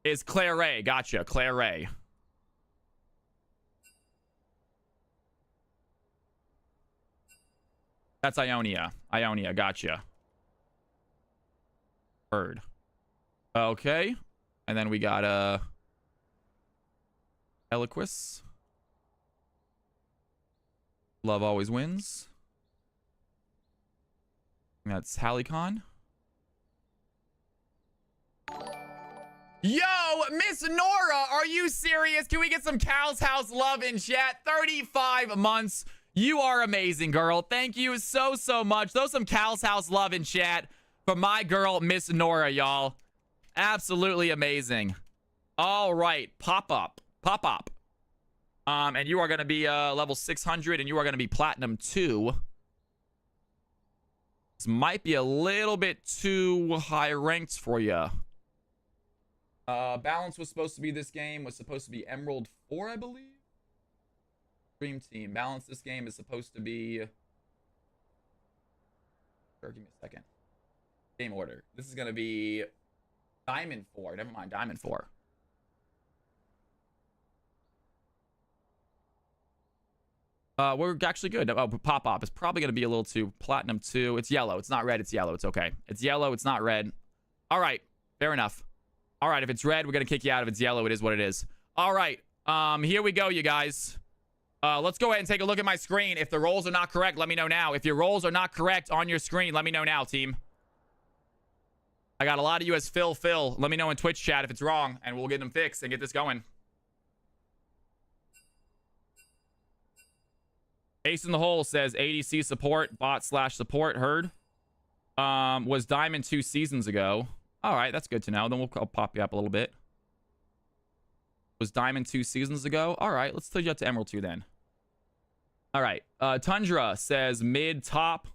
Is Claire Ray. Gotcha. Claire Ray. That's Ionia. Ionia, gotcha. Heard. Okay. And then we got Eloquist. Love always wins. That's Halicon. Yo, Miss Nora, are you serious? Can we get some Cal's House love in chat? 35 months. You are amazing, girl. Thank you so much. Throw some Cal's House love in chat for my girl, Miss Nora, y'all. Absolutely amazing. All right, pop up. And you are going to be level 600, and you are going to be Platinum 2. This might be a little bit too high ranked for you. Balance was supposed to be this game. Was supposed to be Emerald 4, I believe. Dream Team. Balance this game is supposed to be... Sure, give me a second. Game order. This is going to be Diamond 4. Never mind, Diamond 4. We're actually good. Oh, Pop-Up is probably going to be a little too Platinum 2. It's yellow. It's not red. It's yellow. It's okay. It's yellow. It's not red. All right. Fair enough. All right. If it's red, we're going to kick you out. If it's yellow, it is what it is. All right. Here we go, you guys. Let's go ahead and take a look at my screen. If the rolls are not correct, let me know now. If your rolls are not correct on your screen, let me know now, team. I got a lot of you as Phil. Let me know in Twitch chat if it's wrong, and we'll get them fixed and get this going. Ace in the Hole says ADC support, bot/support, heard. Was Diamond 2 seasons ago. All right, that's good to know. Then I'll pop you up a little bit. Was Diamond 2 seasons ago. All right, let's take you up to Emerald 2 then. All right, Tundra says mid-top.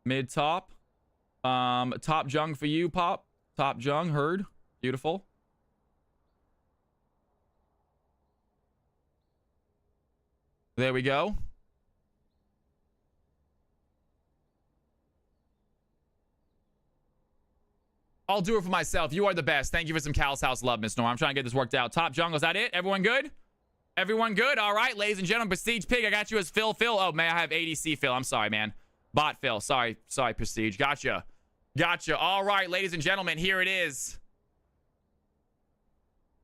Mid-top. Top Jung for you, Pop. Top Jung, heard. Beautiful. There we go. I'll do it for myself. You are the best. Thank you for some Cal's House love, Miss Nora. I'm trying to get this worked out. Top Jungle, is that it? Everyone good? Everyone good? All right, ladies and gentlemen. Prestige Pig, I got you as Phil. Oh, may I have ADC Phil? I'm sorry, man. Bot Phil. Sorry, Prestige. Gotcha. All right, ladies and gentlemen, here it is.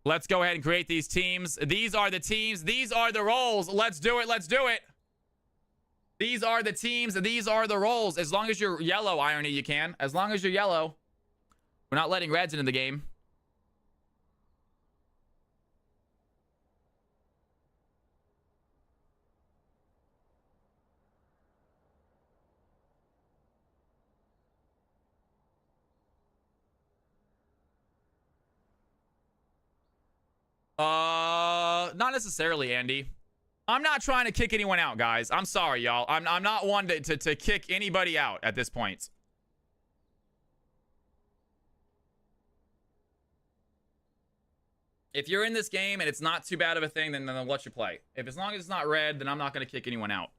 Let's go ahead and create these teams. These are the teams. These are the roles. Let's do it. These are the teams. These are the roles. As long as you're yellow, Irony, you can. As long as you're yellow. We're not letting reds into the game. Not necessarily, Andy. I'm not trying to kick anyone out, guys. I'm sorry, y'all. I'm not one to kick anybody out at this point. If you're in this game and it's not too bad of a thing, then I'll let you play. If as long as it's not red, then I'm not going to kick anyone out.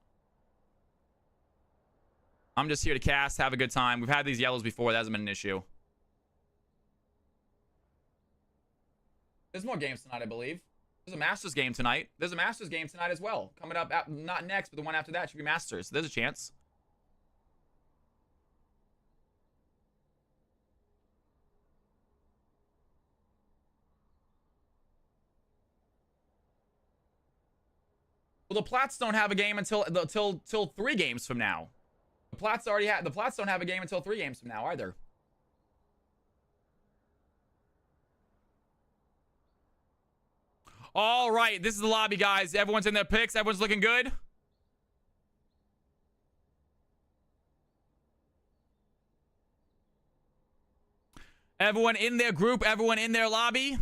I'm just here to cast, have a good time. We've had these yellows before. That hasn't been an issue. There's more games tonight, I believe. There's a Masters game tonight. There's a Masters game tonight as well. Coming up, not next, but the one after that should be Masters. There's a chance. Well, the Plats don't have a game until 3 games from now. The Plats don't have a game until 3 games from now either. All right, this is the lobby, guys. Everyone's in their picks. Everyone's looking good. Everyone in their group, everyone in their lobby.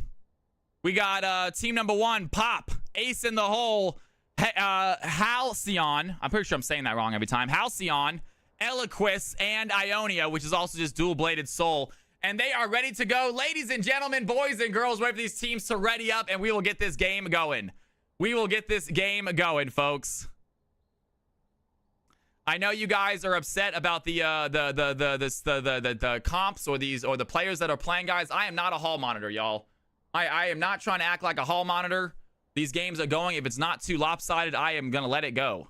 We got team number 1, Pop, Ace in the Hole, Halcyon. I'm pretty sure I'm saying that wrong every time. Halcyon, Eloquist, and Ionia, which is also just dual-bladed soul. And they are ready to go. Ladies and gentlemen, boys and girls, wait for these teams to ready up, and we will get this game going. We will get this game going, folks. I know you guys are upset about the comps or the players that are playing, guys. I am not a hall monitor, y'all. I am not trying to act like a hall monitor. These games are going. If it's not too lopsided, I am gonna let it go.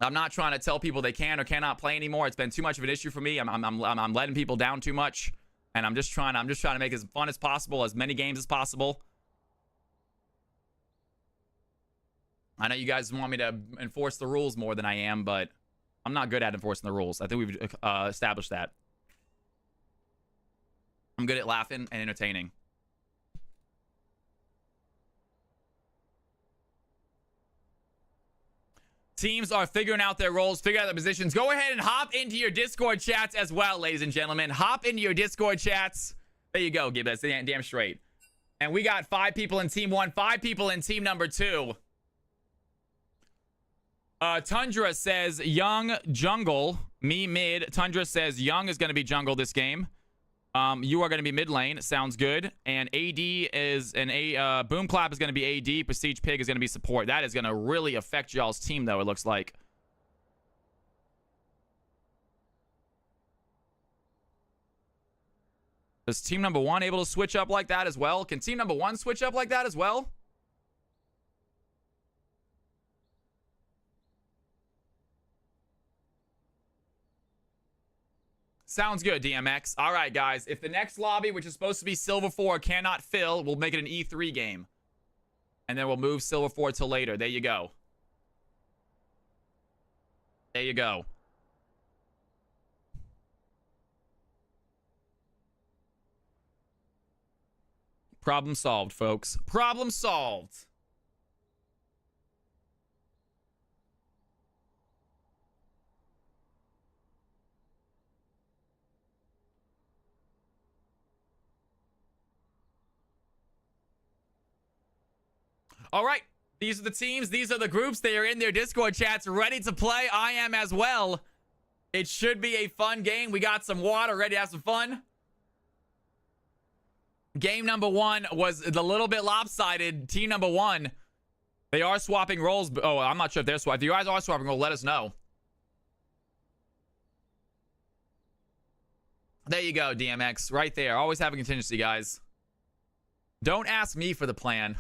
I'm not trying to tell people they can or cannot play anymore. It's been too much of an issue for me. I'm letting people down too much, and I'm just trying to make it as fun as possible, as many games as possible. I know you guys want me to enforce the rules more than I am, but I'm not good at enforcing the rules. I think we've established that. I'm good at laughing and entertaining. Teams are figuring out their roles, figuring out their positions. Go ahead and hop into your Discord chats as well, ladies and gentlemen. Hop into your Discord chats. There you go, Gib. That's damn straight. And we got 5 people in team 1, 5 people in team number 2. Tundra says Young Jungle. Me mid. Tundra says Young is going to be jungle this game. You are going to be mid lane. Sounds good. And AD is Boom Clap is going to be AD. Prestige Pig is going to be support. That is going to really affect y'all's team, though, it looks like. Is team number 1 able to switch up like that as well? Can team number 1 switch up like that as well? Sounds good, DMX. All right, guys. If the next lobby, which is supposed to be Silver 4, cannot fill, we'll make it an E3 game. And then we'll move Silver 4 till later. There you go. There you go. Problem solved, folks. Problem solved. All right, these are the teams. These are the groups. They are in their Discord chats ready to play. I am as well. It should be a fun game. We got some water, ready to have some fun. Game number 1 was a little bit lopsided. Team number 1, they are swapping roles. Oh, I'm not sure if they're swapping. If you guys are swapping roles, let us know. There you go, DMX. Right there. Always have a contingency, guys. Don't ask me for the plan.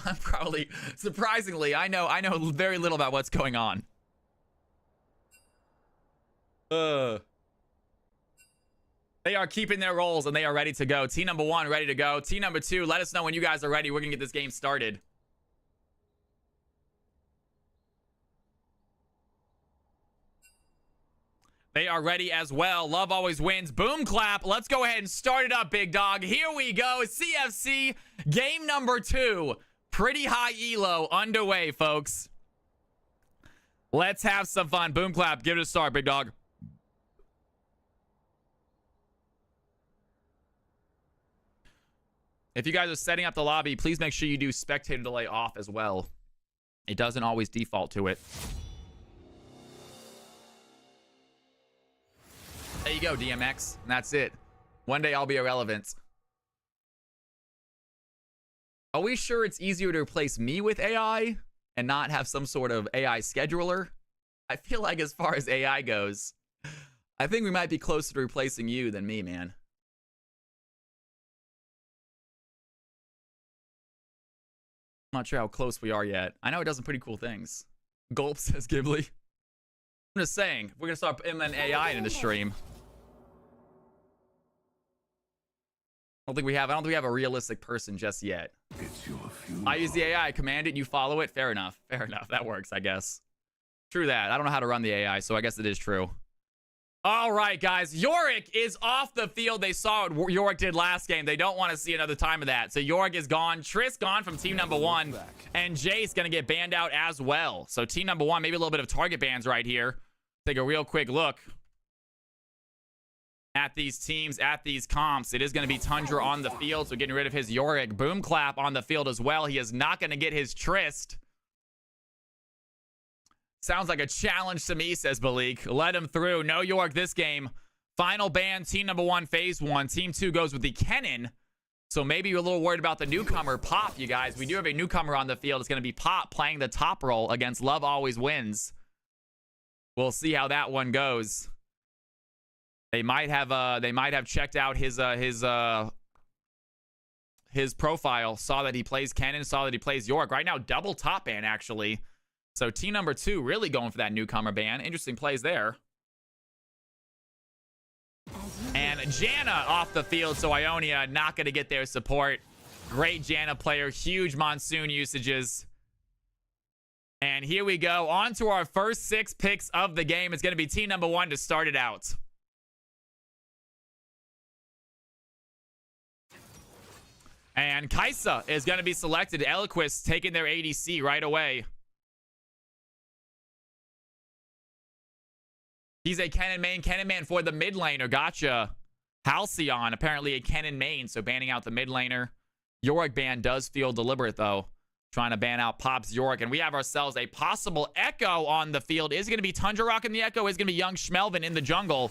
I'm probably, surprisingly, I know very little about what's going on. They are keeping their roles and they are ready to go. Team number 1 ready to go. Team number 2, let us know when you guys are ready. We're gonna get this game started. They are ready as well. Love always wins. Boom Clap. Let's go ahead and start it up, big dog. Here we go. CFC game number 2. Pretty high elo underway, folks. Let's have some fun. Boom Clap. Give it a start, big dog. If you guys are setting up the lobby, please make sure you do spectator delay off as well. It doesn't always default to it. There you go, DMX. And that's it. One day I'll be irrelevant. Are we sure it's easier to replace me with AI and not have some sort of AI scheduler? I feel like as far as AI goes, I think we might be closer to replacing you than me, man. I'm not sure how close we are yet. I know it does some pretty cool things. Gulp, says Ghibli. I'm just saying, we're gonna start implementing AI into the stream. I don't think we have a realistic person just yet. I use the AI, command it, you follow it. Fair enough. Fair enough. That works, I guess. True that. I don't know how to run the AI, so I guess it is true. All right, guys. Yorick is off the field. They saw what Yorick did last game. They don't want to see another time of that. So Yorick is gone. Triss gone from team number 1. And Jace going to get banned out as well. So team number 1, maybe a little bit of target bans right here. Take a real quick look at these teams, at these comps. It is going to be Tundra on the field, so getting rid of his Yorick. Boom Clap on the field as well. He is not going to get his Trist. Sounds like a challenge to me, says Balik. Let him through. No York this game. Final ban, team number 1, phase 1. Team 2 goes with the Kennen. So maybe you're a little worried about the newcomer, Pop, you guys. We do have a newcomer on the field. It's going to be Pop playing the top role against Love Always Wins. We'll see how that one goes. They might have checked out his profile, saw that he plays Kennen, saw that he plays York. Right now, double top ban, actually. So team number 2 really going for that newcomer ban. Interesting plays there. And Janna off the field, so Ionia not going to get their support. Great Janna player, huge Monsoon usages. And here we go. On to our first 6 picks of the game. It's going to be team number 1 to start it out. And Kaisa is going to be selected. Eliquis taking their ADC right away. He's a Kennen main for the mid laner. Gotcha. Halcyon, apparently a Kennen main, so banning out the mid laner. Yorick ban does feel deliberate, though. Trying to ban out Pop's Yorick. And we have ourselves a possible Echo on the field. Is it going to be Tundra rocking the Echo? Is it going to be young Schmelvin in the jungle?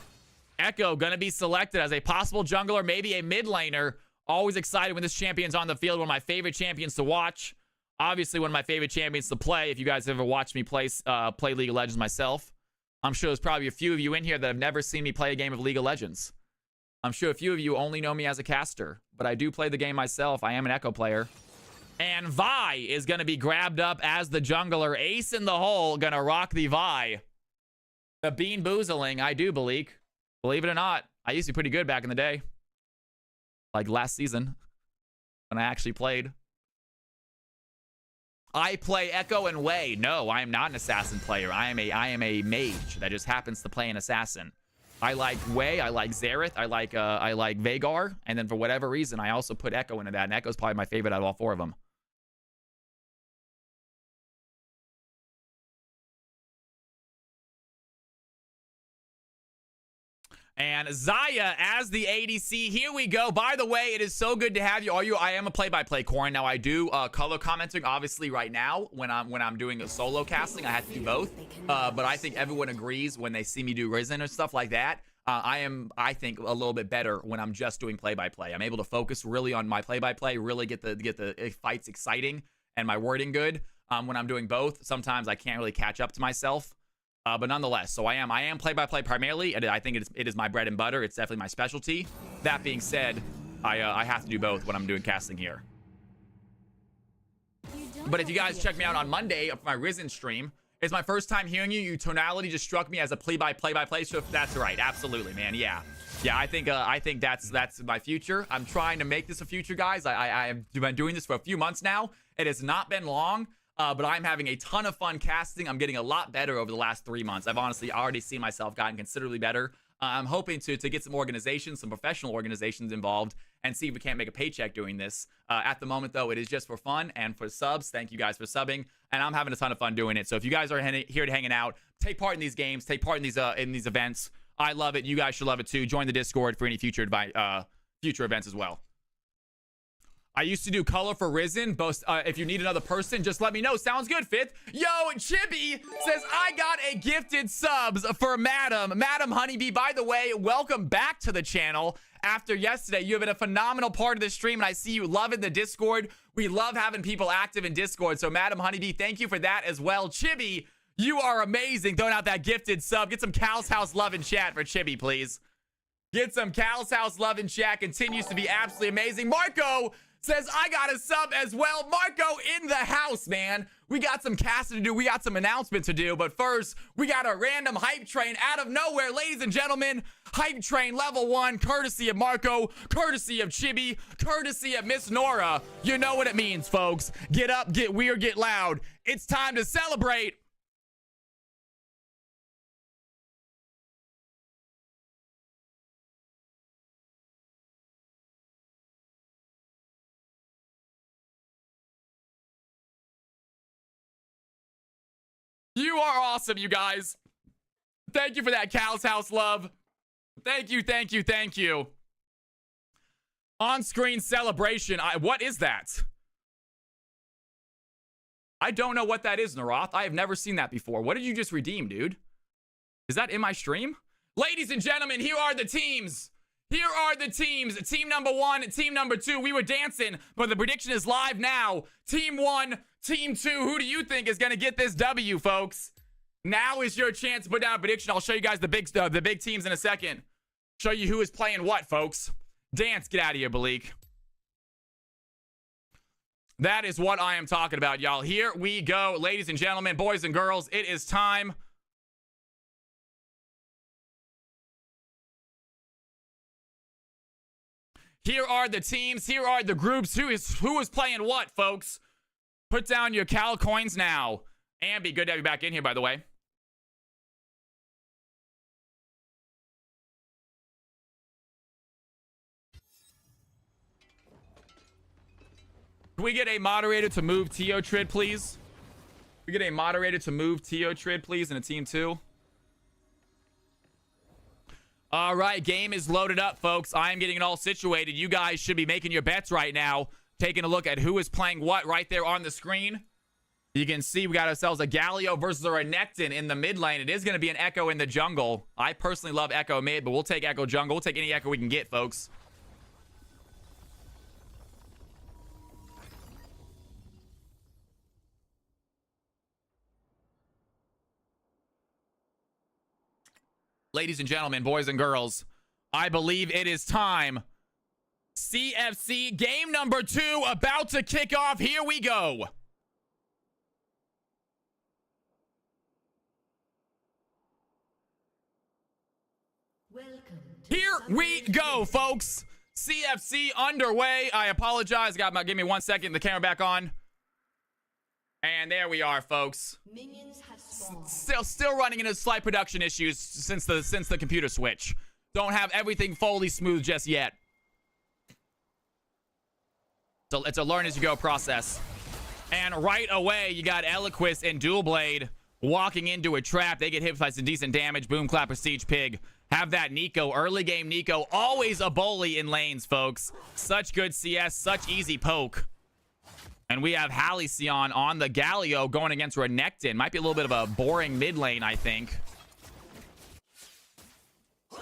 Echo going to be selected as a possible jungler, maybe a mid laner. Always excited when this champion's on the field. One of my favorite champions to watch. Obviously, one of my favorite champions to play. If you guys ever watched me play League of Legends myself, I'm sure there's probably a few of you in here that have never seen me play a game of League of Legends. I'm sure a few of you only know me as a caster, but I do play the game myself. I am an Echo player. And Vi is going to be grabbed up as the jungler. Ace in the hole, going to rock the Vi. The Bean Boozling, I do, Balik. Believe it or not, I used to be pretty good back in the day. Like last season, when I actually played. I play Echo and Wei. No, I am not an assassin player. I am a mage that just happens to play an assassin. I like Wei, I like Xerath, I like Veigar, and then for whatever reason, I also put Echo into that, and Echo's probably my favorite out of all 4 of them. And Zaya as the ADC. Here we go. By the way, it is so good to have you. I am a play-by-play, Corin. Now, I do color commenting, obviously, right now. When I'm doing a solo casting, I have to do both. But I think everyone agrees when they see me do Risen or stuff like that. I think, a little bit better when I'm just doing play-by-play. I'm able to focus really on my play-by-play, really get the fights exciting and my wording good. When I'm doing both, sometimes I can't really catch up to myself. But nonetheless, so I am play-by-play primarily, and I think it is my bread and butter. It's definitely my specialty. That being said, I have to do both when I'm doing casting here. But if you guys check me out on Monday for my Risen stream, it's my first time hearing you. Your tonality just struck me as a play-by-play. So that's right, absolutely, man. Yeah. I think that's my future. I'm trying to make this a future, guys. I have been doing this for a few months now. It has not been long. But I'm having a ton of fun casting. I'm getting a lot better over the last 3 months. I've honestly already seen myself gotten considerably better. I'm hoping to get some organizations, some professional organizations involved and see if we can't make a paycheck doing this. At the moment, though, it is just for fun and for subs. Thank you guys for subbing. And I'm having a ton of fun doing it. So if you guys are here to hanging out, take part in these games, take part in these events. I love it. You guys should love it too. Join the Discord for any future events as well. I used to do color for Risen. If you need another person, just let me know. Sounds good, Fifth. Yo, Chibi says, I got a gifted subs for Madam Honeybee. By the way, welcome back to the channel. After yesterday, you have been a phenomenal part of the stream, and I see you loving the Discord. We love having people active in Discord. So, Madam Honeybee, thank you for that as well. Chibi, you are amazing. Throwing out that gifted sub. Get some Cal's House love in chat for Chibi, please. Get some Cal's House love in chat. Continues to be absolutely amazing. Marco says, I got a sub as well. Marco in the house, man. We got some casting to do. We got some announcement to do. But first, we got a random hype train out of nowhere. Ladies and gentlemen, hype train level 1, courtesy of Marco, courtesy of Chibi, courtesy of Miss Nora. You know what it means, folks. Get up, get weird, get loud. It's time to celebrate. You are awesome, you guys. Thank you for that Cal's House love. Thank you, thank you, thank you. On-screen celebration. What is that? I don't know what that is, Naroth. I have never seen that before. What did you just redeem, dude? Is that in my stream? Ladies and gentlemen, here are the teams. Here are the teams. Team number 1 and team number 2. We were dancing, but the prediction is live now. Team 1, team 2. Who do you think is going to get this W, folks? Now is your chance to put down a prediction. I'll show you guys the big teams in a second. Show you who is playing what, folks. Dance. Get out of here, Malik. That is what I am talking about, y'all. Here we go, ladies and gentlemen, boys and girls. It is time. Here are the teams. Here are the groups. Who is playing what, folks? Put down your Cal coins now. Ambi, good to have you back in here, by the way. Can we get a moderator to move Teotrid, please? Can we get a moderator to move Teotrid, please, in a team 2? All right, game is loaded up, folks. I am getting it all situated. You guys should be making your bets right now. Taking a look at who is playing what right there on the screen. You can see we got ourselves a Galio versus a Renekton in the mid lane. It is going to be an Echo in the jungle. I personally love Echo mid, but we'll take Echo jungle. We'll take any Echo we can get, folks. Ladies and gentlemen, boys and girls, I believe it is time. CFC game number 2 about to kick off. Here we go. Here we go, folks. CFC underway. I apologize. Give me 1 second. The camera back on. And there we are, folks. Minions have still running into slight production issues since the computer switch. Don't have everything fully smooth just yet. So it's a learn as you go process. And right away, you got Eloquist and Dual Blade walking into a trap. They get hit by some decent damage. Boom, clap, Prestige Pig. Have that Nico. Early game Nico. Always a bully in lanes, folks. Such good CS. Such easy poke. And we have Halcyon on the Galio going against Renekton. Might be a little bit of a boring mid lane, I think.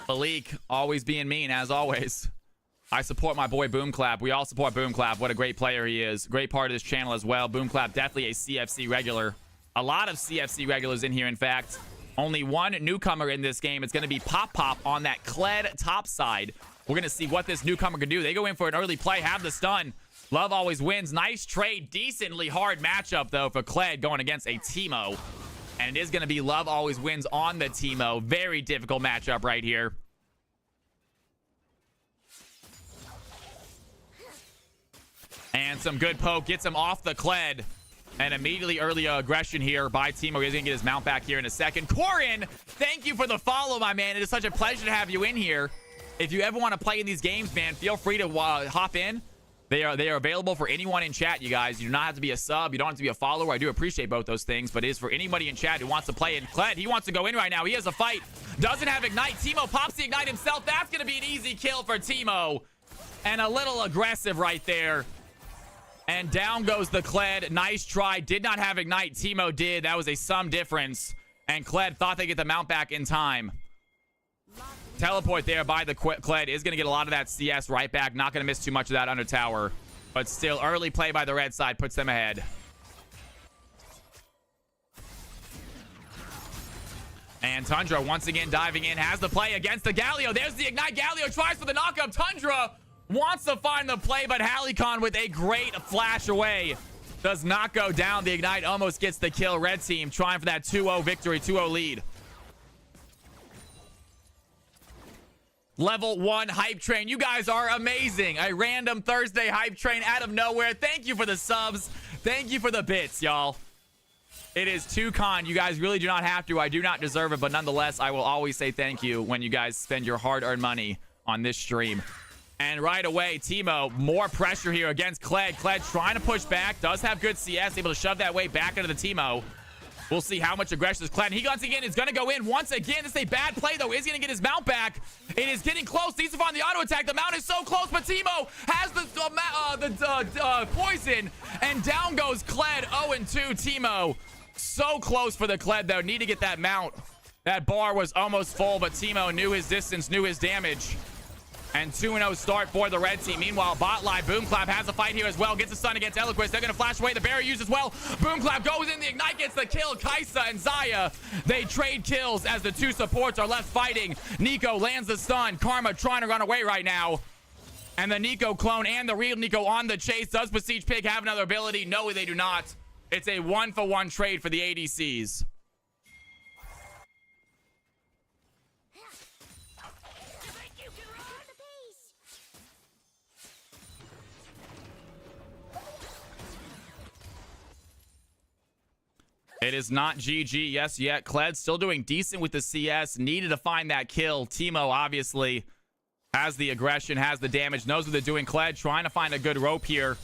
Malik, always being mean, as always. I support my boy Boomclap. We all support Boomclap. What a great player he is. Great part of this channel as well. Boomclap, definitely a CFC regular. A lot of CFC regulars in here, in fact. Only one newcomer in this game. It's going to be Pop Pop on that Kled top side. We're going to see what this newcomer can do. They go in for an early play, have the stun. Love always wins. Nice trade. Decently hard matchup, though, for Kled going against a Teemo. And it is going to be Love always wins on the Teemo. Very difficult matchup right here. And some good poke. Gets him off the Kled. And immediately early aggression here by Teemo. He's going to get his mount back here in a second. Corin, thank you for the follow, my man. It is such a pleasure to have you in here. If you ever want to play in these games, man, feel free to hop in. They are available for anyone in chat, you guys. You do not have to be a sub. You don't have to be a follower. I do appreciate both those things, but it is for anybody in chat who wants to play. And Kled, he wants to go in right now. He has a fight. Doesn't have Ignite. Teemo pops the Ignite himself. That's going to be an easy kill for Teemo. And a little aggressive right there. And down goes the Kled. Nice try. Did not have Ignite. Teemo did. That was a some difference. And Kled thought they'd get the mount back in time. Teleport there by the Kled is going to get a lot of that CS right back. Not going to miss too much of that under tower. But still, early play by the red side puts them ahead. And Tundra once again diving in. Has the play against the Galio. There's the Ignite. Galio tries for the knockup. Tundra wants to find the play, but Halicon with a great flash away. Does not go down. The Ignite almost gets the kill. Red team trying for that 2-0 victory, 2-0 lead. Level 1 hype train. You guys are amazing. A random Thursday hype train out of nowhere. Thank you for the subs. Thank you for the bits, y'all. It is too kind. You guys really do not have to. I do not deserve it, but nonetheless, I will always say thank you when you guys spend your hard-earned money on this stream. And right away, Teemo, more pressure here against Kled. Kled trying to push back. Does have good CS. Able to shove that way back into the Teemo. We'll see how much aggression is Kled. He once again is going to go in once again. This is a bad play, though. Is going to get his mount back. It is getting close. Needs to find the auto attack. The mount is so close, but Teemo has the poison, and down goes Kled. 0-2. Teemo so close for the Kled, though. Need to get that mount. That bar was almost full, but Teemo knew his distance, knew his damage. And 2-0 start for the red team. Meanwhile, bot line, Boomclap has a fight here as well. Gets a stun against Eloquist. They're going to flash away. The barrier used as well. Boomclap goes in. The Ignite gets the kill. Kaisa and Zaya, they trade kills as the two supports are left fighting. Nico lands the stun. Karma trying to run away right now. And the Nico clone and the real Nico on the chase. Does Besiege Pig have another ability? No, they do not. It's a 1-for-1 trade for the ADCs. It is not GG yes yet. Kled still doing decent with the CS. Needed to find that kill. Teemo obviously has the aggression, has the damage, knows what they're doing. Kled trying to find a good rope here.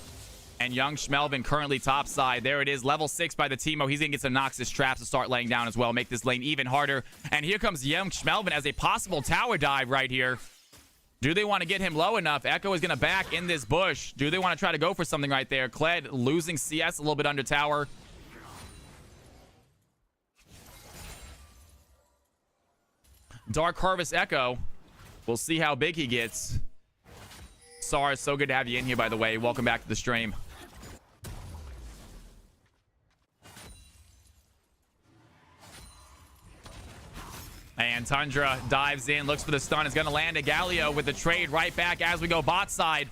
And young Schmelvin currently topside. There it is. Level 6 by the Teemo. He's going to get some Noxus traps to start laying down as well. Make this lane even harder. And here comes young Schmelvin as a possible tower dive right here. Do they want to get him low enough? Echo is going to back in this bush. Do they want to try to go for something right there? Kled losing CS a little bit under tower. Dark Harvest Echo. We'll see how big he gets. Sar, so good to have you in here, by the way. Welcome back to the stream. And Tundra dives in, looks for the stun. Is going to land a Galio with the trade right back as we go bot side.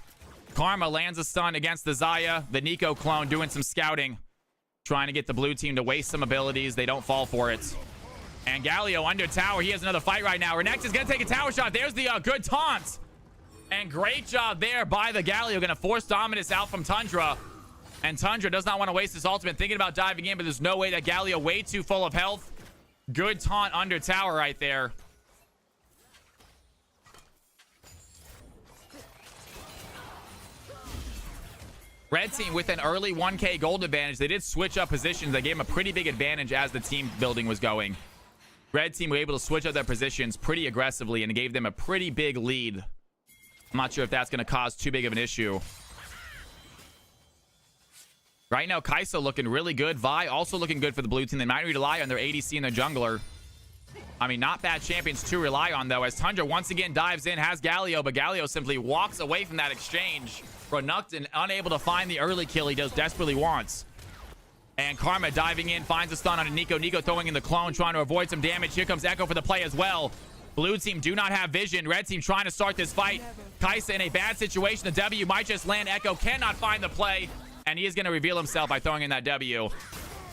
Karma lands a stun against the Zaya. The Nico clone doing some scouting. Trying to get the blue team to waste some abilities. They don't fall for it. And Galio under tower. He has another fight right now. Renex is going to take a tower shot. There's the good taunt. And great job there by the Galio. Going to force Dominus out from Tundra. And Tundra does not want to waste his ultimate. Thinking about diving in, but there's no way that Galio way too full of health. Good taunt under tower right there. Red team with an early 1K gold advantage. They did switch up positions. They gave him a pretty big advantage as the team building was going. Red team were able to switch up their positions pretty aggressively and gave them a pretty big lead. I'm not sure if that's going to cause too big of an issue. Right now, Kaisa looking really good. Vi also looking good for the blue team. They might rely on their ADC and their jungler. I mean, not bad champions to rely on, though, as Tundra once again dives in, has Galio, but Galio simply walks away from that exchange. Renuctant unable to find the early kill he desperately wants. And Karma diving in, finds a stun on a Nico. Nico throwing in the clone, trying to avoid some damage. Here comes Echo for the play as well. Blue team do not have vision. Red team trying to start this fight. Kaisa in a bad situation. The W might just land. Echo cannot find the play. And he is going to reveal himself by throwing in that W.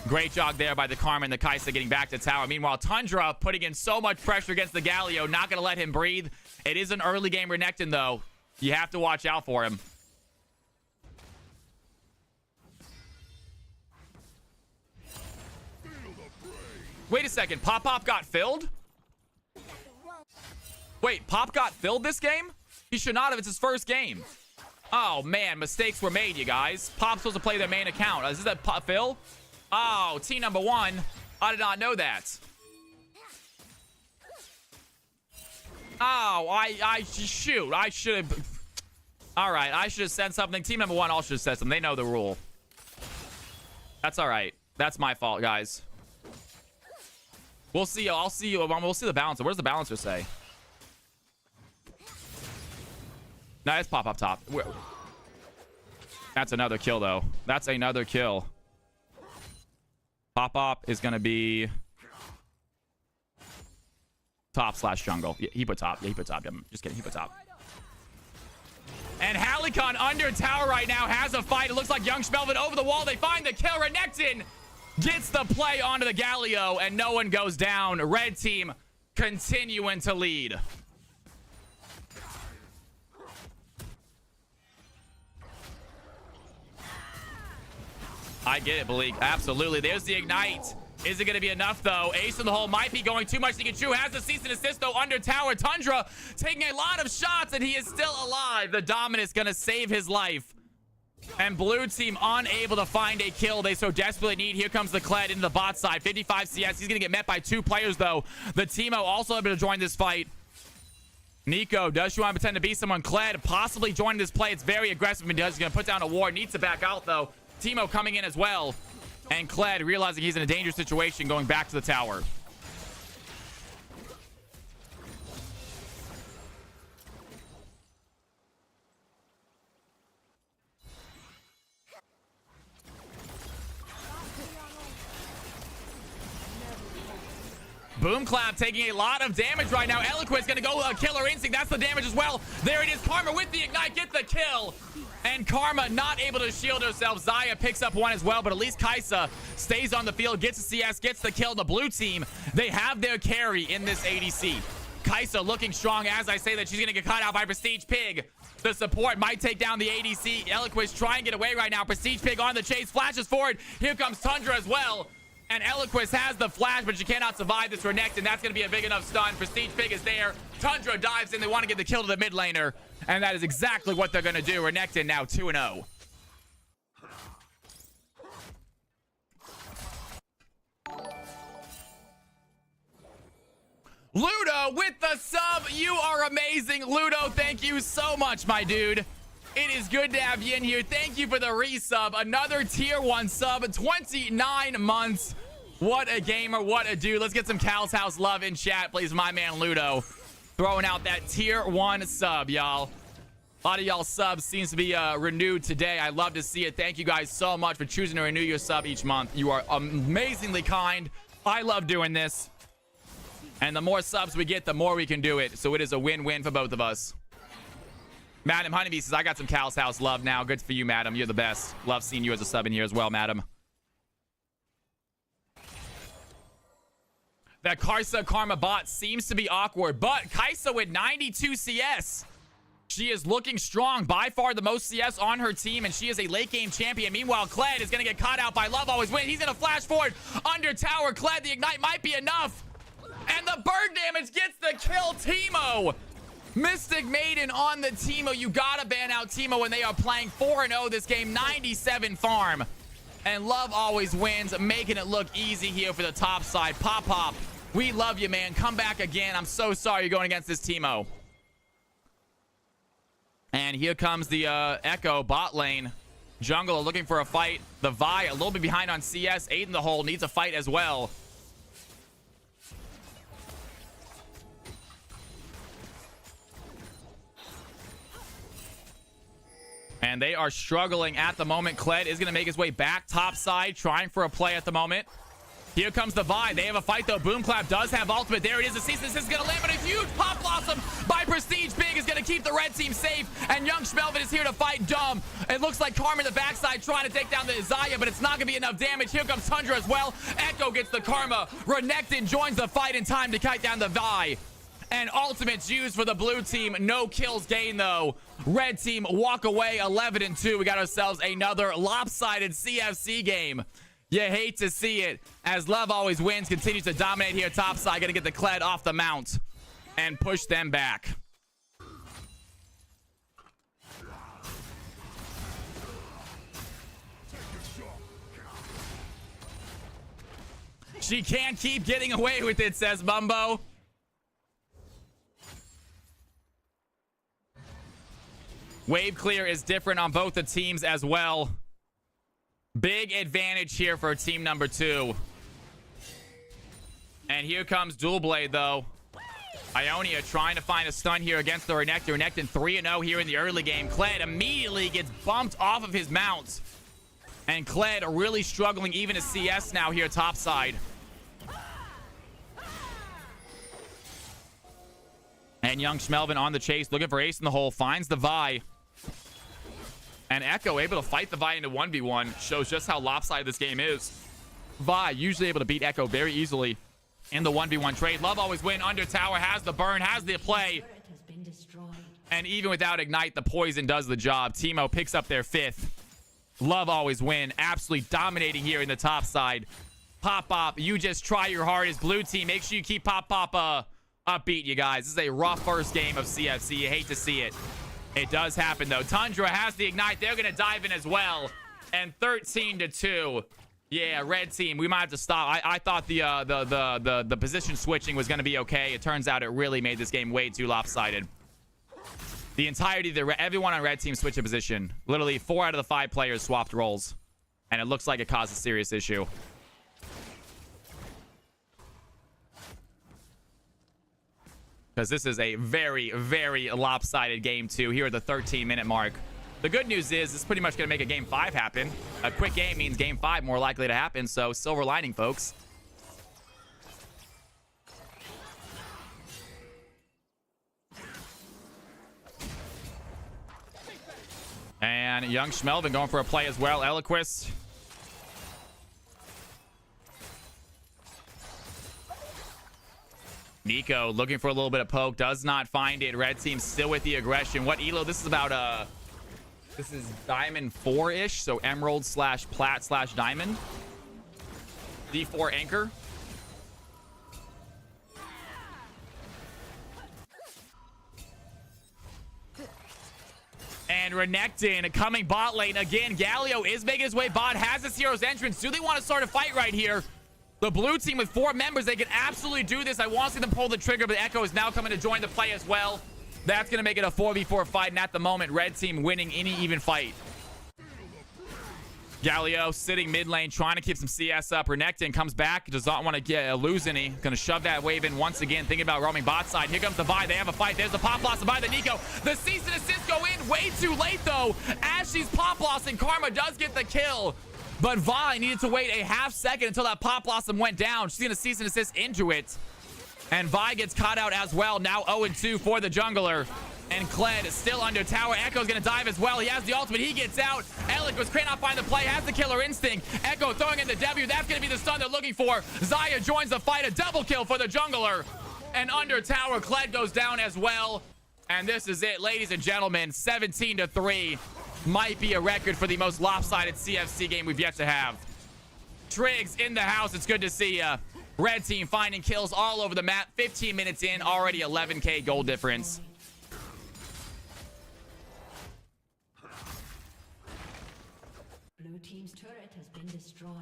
Great job there by the Karma and the Kaisa getting back to tower. Meanwhile, Tundra putting in so much pressure against the Galio. Not going to let him breathe. It is an early game Renekton, though. You have to watch out for him. Wait a second. Pop got filled? Wait, Pop got filled this game? He should not have. It's his first game. Oh, man. Mistakes were made, you guys. Pop's supposed to play their main account. Is this that Pop Phil? Oh, team number 1. I did not know that. Oh, shoot. I should have. All right. I should have said something. Team number 1 all should have said something. They know the rule. That's all right. That's my fault, guys. We'll see you. I'll see you. We'll see the balancer. What does the balancer say? No, it's Pop up top. That's another kill, though. That's another kill. Pop is going to be top/jungle. Yeah, he put top. Yeah, he put top. I'm just kidding. He put top. And Halicon under tower right now has a fight. It looks like young Schmelvin over the wall. They find the kill. Renekton gets the play onto the Galio, and no one goes down. Red team continuing to lead. I get it, Malik. Absolutely. There's the Ignite. Is it going to be enough, though? Ace in the hole might be going too much to get true. Has the cease and assist, though, under tower. Tundra taking a lot of shots, and he is still alive. The Dominus going to save his life. And blue team unable to find a kill they so desperately need. Here comes the Kled into the bot side. 55 CS. He's going to get met by 2 players, though. The Teemo also able to join this fight. Nico, does she want to pretend to be someone? Kled possibly joining this play. It's very aggressive. He's going to put down a ward. Needs to back out, though. Teemo coming in as well. And Kled realizing he's in a dangerous situation, going back to the tower. Boom Clap taking a lot of damage right now. Eloquent's gonna go Killer Instinct. That's the damage as well. There it is. Karma with the Ignite. Get the kill. And Karma not able to shield herself. Xayah picks up one as well, but at least Kai'Sa stays on the field, gets the CS, gets the kill. The blue team, they have their carry in this ADC. Kai'Sa looking strong as I say that she's gonna get caught out by Prestige Pig. The support might take down the ADC. Eloquent's trying to get away right now. Prestige Pig on the chase, flashes forward. Here comes Tundra as well. And Eloquist has the flash, but she cannot survive this Renekton. That's going to be a big enough stun. Prestige Pig is there. Tundra dives in. They want to get the kill to the mid laner. And that is exactly what they're going to do. Renekton now 2-0. Ludo with the sub. You are amazing. Ludo, thank you so much, my dude. It is good to have you in here. Thank you for the resub. Another tier 1 sub. 29 months. What a gamer. What a dude. Let's get some Cal's House love in chat, please. My man Ludo throwing out that tier 1 sub, y'all. A lot of y'all subs seems to be renewed today. I love to see it. Thank you guys so much for choosing to renew your sub each month. You are amazingly kind. I love doing this. And the more subs we get, the more we can do it. So it is a win-win for both of us. Madam Honeybee says, I got some Cal's House love now. Good for you, madam. You're the best. Love seeing you as a sub in here as well, madam. That Kai'Sa Karma bot seems to be awkward, but Kai'Sa with 92 CS. She is looking strong. By far the most CS on her team, and she is a late game champion. Meanwhile, Kled is going to get caught out by Love Always Win. He's going to flash forward under tower. Kled, the Ignite might be enough. And the bird damage gets the kill. Teemo. Mystic Maiden on the Teemo. You gotta ban out Teemo when they are playing 4-0 this game. 97 farm. And Love Always Wins, making it look easy here for the top side. Pop, we love you, man. Come back again. I'm so sorry you're going against this Teemo. And here comes the Echo bot lane. Jungle looking for a fight. The Vi a little bit behind on CS. 8 in the hole, needs a fight as well. And they are struggling at the moment. Kled is going to make his way back top side, trying for a play at the moment. Here comes the Vi. They have a fight, though. Boom Clap does have ultimate. There it is. The season is going to land, but a huge pop blossom by Prestige Big is going to keep the red team safe. And Young Schmelvin is here to fight Dumb. It looks like Karma in the backside trying to take down the Xayah, but it's not going to be enough damage. Here comes Tundra as well. Echo gets the Karma. Renekton joins the fight in time to kite down the Vi. And ultimates used for the blue team. No kills gained, though. Red team walk away 11-2. We got ourselves another lopsided CFC game. You hate to see it, as Love Always Wins continues to dominate here topside. Gonna get the Kled off the mount and push them back. She can't keep getting away with it, says Mumbo. Wave clear is different on both the teams as well. Big advantage here for team number 2. And here comes Dual Blade, though. Ionia trying to find a stun here against the Renekton. Renekton 3-0 here in the early game. Kled immediately gets bumped off of his mount. And Kled really struggling even to CS now here topside. And Young Schmelvin on the chase, looking for ace in the hole. Finds the Vi. And Echo able to fight the Vi into 1v1. Shows just how lopsided this game is. Vi usually able to beat Echo very easily in the 1v1 trade. Love Always Win under tower. Has the burn. Has the play. And even without Ignite, the poison does the job. Teemo picks up their 5th. Love Always Win. Absolutely dominating here in the top side. Pop, you just try your hardest. Blue team, make sure you keep Pop upbeat, you guys. This is a rough first game of CFC. You hate to see it. It does happen, though. Tundra has the ignite. They're going to dive in as well. And 13-2. Yeah, red team, we might have to stop. I thought the position switching was going to be okay. It turns out it really made this game way too lopsided. The entirety of everyone on red team switched a position. Literally 4 out of the 5 players swapped roles. And it looks like it caused a serious issue. Because this is a very, very lopsided game 2 here at the 13-minute mark. The good news is it's pretty much going to make a game 5 happen. A quick game means game 5 more likely to happen. So silver lining, folks. And young Schmelvin going for a play as well. Eliquis. Nico looking for a little bit of poke. Does not find it. Red team still with the aggression. What elo? This is about this is Diamond 4-ish, so Emerald / Plat / Diamond. D4 Anchor. And Renekton coming bot lane again. Galio is making his way bot, has this hero's entrance. Do they want to start a fight right here? The blue team with 4 members, they can absolutely do this. I want to see them pull the trigger, but Echo is now coming to join the play as well. That's going to make it a 4v4 fight, and at the moment, red team winning any even fight. Galio sitting mid lane, trying to keep some CS up. Renekton comes back, does not want to lose any. Going to shove that wave in once again, thinking about roaming bot side. Here comes the Vi. They have a fight. There's the pop loss by the Nico. The cease and assist go in way too late, though. As she's pop lossing, Karma does get the kill. But Vi needed to wait a half second until that pop blossom went down. She's going to cease and assist into it. And Vi gets caught out as well. Now 0-2 for the jungler. And Kled is still under tower. Echo's going to dive as well. He has the ultimate. He gets out. Eliquis cannot find the play. Has the killer instinct. Echo throwing in the W. That's going to be the stun they're looking for. Xayah joins the fight. A double kill for the jungler. And under tower, Kled goes down as well. And this is it, ladies and gentlemen. 17-3. Might be a record for the most lopsided CFC game we've yet to have. Triggs in the house. It's good to see ya. Red team finding kills all over the map. 15 minutes in, already 11k goal difference. Blue team's turret has been destroyed.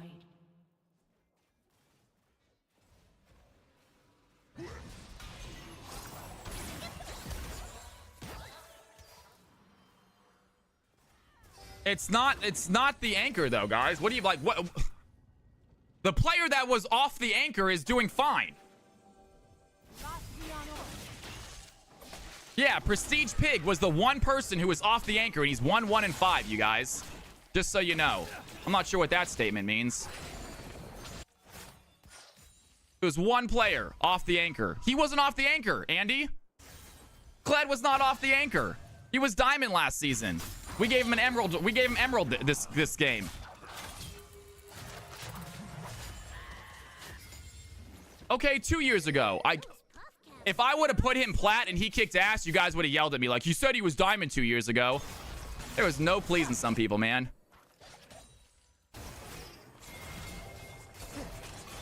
It's not the anchor though, guys. What do you like? What? The player that was off the anchor is doing fine. Yeah, Prestige Pig was the one person who was off the anchor, and he's 1-1-5, you guys. Just so you know. I'm not sure what that statement means. It was one player off the anchor. He wasn't off the anchor, Andy. Kled was not off the anchor. He was Diamond last season. We gave him an Emerald. We gave him Emerald this game. Okay, 2 years ago. If I would have put him plat and he kicked ass, you guys would have yelled at me like, you said he was Diamond 2 years ago. There was no pleasing some people, man.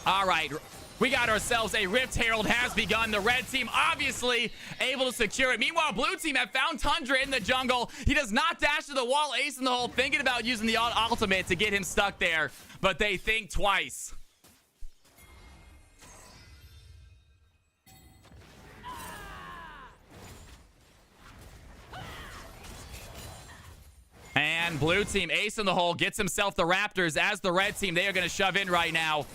All right. We got ourselves a Rift Herald has begun. The red team obviously able to secure it. Meanwhile, blue team have found Tundra in the jungle. He does not dash to the wall, ace in the hole, thinking about using the ultimate to get him stuck there. But they think twice. And blue team ace in the hole, gets himself the Raptors. As the red team, they are going to shove in right now.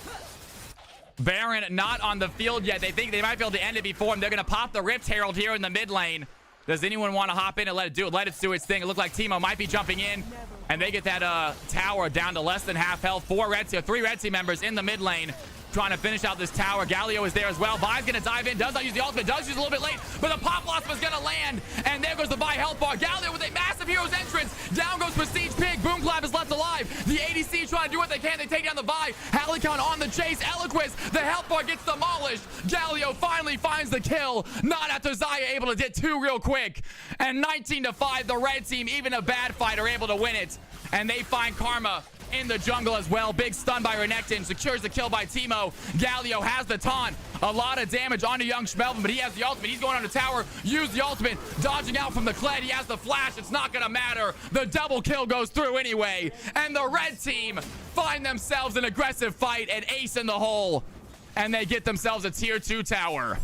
Baron not on the field yet. They think they might be able to end it before him. They're going to pop the Rift Herald here in the mid lane. Does anyone want to hop in and let it do its thing? It looked like Teemo might be jumping in. And they get that tower down to less than half health. 3 red team members in the mid lane trying to finish out this tower. Galio is there as well. Vi's going to dive in. Does not use the ultimate. Does use a little bit late. But the pop loss was going to land. And there goes the Vi health bar. Galio with a massive hero's entrance. Down goes Prestige Pig. Boom Clap is left alive. The ADC trying to do what they can. They take down the Vi. Halicon on the chase. Eliquis. The health bar gets demolished. Galio finally finds the kill. Not after Xayah able to get 2 real quick. And 19-5. The red team, even a bad fight, are able to win it. And they find Karma in the jungle as well. Big stun by Renekton, secures the kill by Teemo. Galio has the taunt. A lot of damage onto young Schmelvin, but he has the ultimate. He's going on the tower. Use the ultimate. Dodging out from the Kled. He has the flash. It's not going to matter. The double kill goes through anyway. And the red team find themselves an aggressive fight and ace in the hole. And they get themselves a tier 2 tower.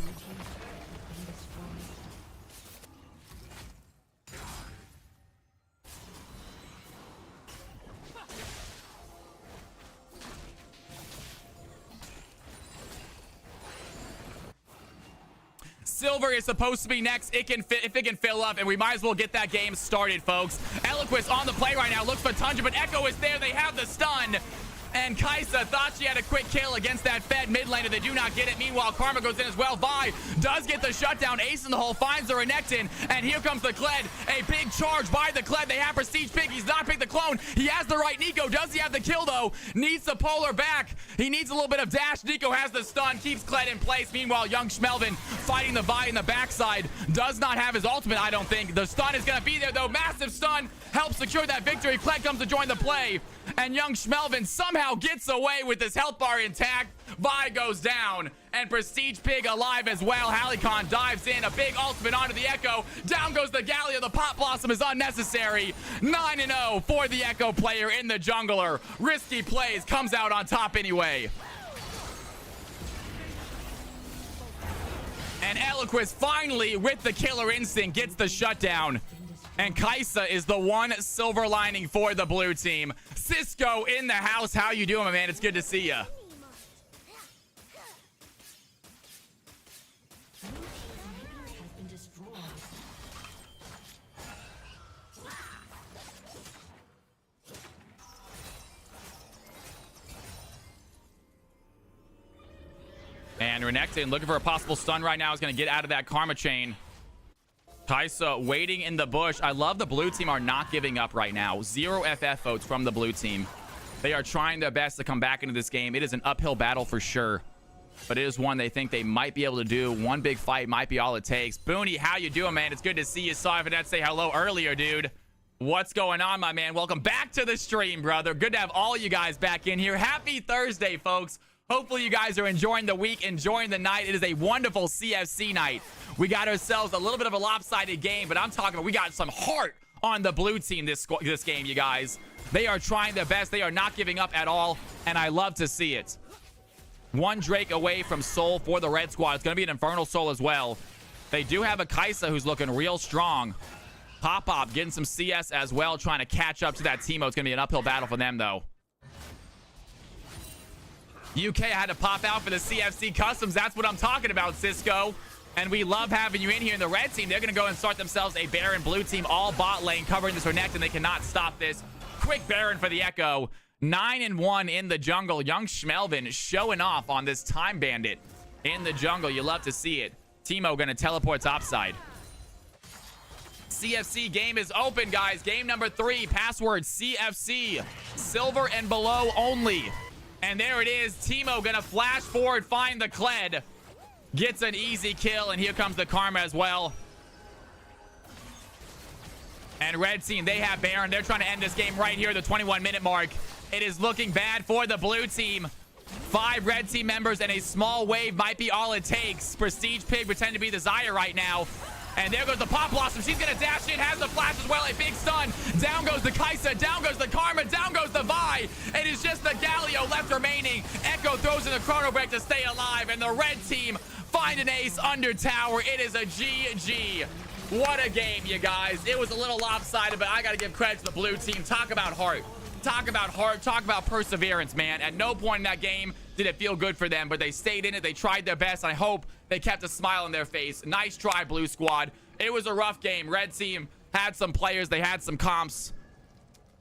Silver is supposed to be next. If it can fill up, and we might as well get that game started, folks. Eloquist on the play right now. Looks for Tundra, but Echo is there. They have the stun. And Kaisa thought she had a quick kill against that Fed mid laner. They do not get it. Meanwhile, Karma goes in as well. Vi does get the shutdown. Ace in the hole finds the Renekton. And here comes the Kled. A big charge by the Kled. They have Prestige Pig. He's not picked the clone. He has the right Nico. Does he have the kill, though? Needs the polar back. He needs a little bit of dash. Nico has the stun. Keeps Kled in place. Meanwhile, young Schmelvin fighting the Vi in the backside. Does not have his ultimate, I don't think. The stun is going to be there, though. Massive stun helps secure that victory. Kled comes to join the play. And young Schmelvin somehow gets away with his health bar intact. Vi goes down. And Prestige Pig alive as well. Halicon dives in. A big ultimate onto the Echo. Down goes the Galio. The Pop Blossom is unnecessary. 9-0 for the Echo player in the jungler. Risky plays. Comes out on top anyway. And Eloquist finally, with the killer instinct, gets the shutdown. And Kaisa is the one silver lining for the blue team. Cisco in the house. How you doing, my man? It's good to see ya. And Renekton looking for a possible stun right now. Is going to get out of that Karma chain. Kaisa waiting in the bush. I love the blue team are not giving up right now. 0 FF votes from the blue team. They are trying their best to come back into this game. It is an uphill battle for sure, but it is one they think they might be able to do. One big fight might be all it takes. Booney, how you doing, man? It's good to see you. Saw Evanet say hello earlier, dude. What's going on, my man? Welcome back to the stream, brother. Good to have all you guys back in here. Happy Thursday, folks. Hopefully you guys are enjoying the week, enjoying the night. It is a wonderful CFC night. We got ourselves a little bit of a lopsided game, but I'm talking about we got some heart on the blue team this game, you guys. They are trying their best. They are not giving up at all, and I love to see it. One Drake away from Soul for the red squad. It's going to be an Infernal Soul as well. They do have a Kaisa who's looking real strong. Pop-Pop getting some CS as well, trying to catch up to that Teemo. It's going to be an uphill battle for them, though. UK had to pop out for the CFC Customs. That's what I'm talking about, Cisco. And we love having you in here in the red team. They're going to go and start themselves a Baron blue team, all bot lane, covering this Renekton. They cannot stop this. Quick Baron for the Echo. 9-1 in the jungle. Young Schmelvin showing off on this Time Bandit in the jungle. You love to see it. Teemo going to teleport topside. CFC game is open, guys. Game number 3. Password CFC. Silver and below only. And there it is. Teemo gonna flash forward, find the Kled. Gets an easy kill, and here comes the Karma as well. And red team, they have Baron. They're trying to end this game right here at the 21-minute mark. It is looking bad for the blue team. 5 red team members and a small wave might be all it takes. Prestige Pig pretending to be the Xayah right now. And there goes the Pop Blossom. She's going to dash in, has the flash as well. A big stun. Down goes the Kaisa. Down goes the Karma. Down goes the Vi. It is just the Galio left remaining. Echo throws in the Chrono Break to stay alive. And the red team find an ace under tower. It is a GG. What a game, you guys. It was a little lopsided, but I got to give credit to the blue team. Talk about heart. Talk about heart. Talk about perseverance, man. At no point in that game did it feel good for them, but they stayed in it. They tried their best. I hope they kept a smile on their face. Nice try, blue squad. It was a rough game. Red team had some players. They had some comps.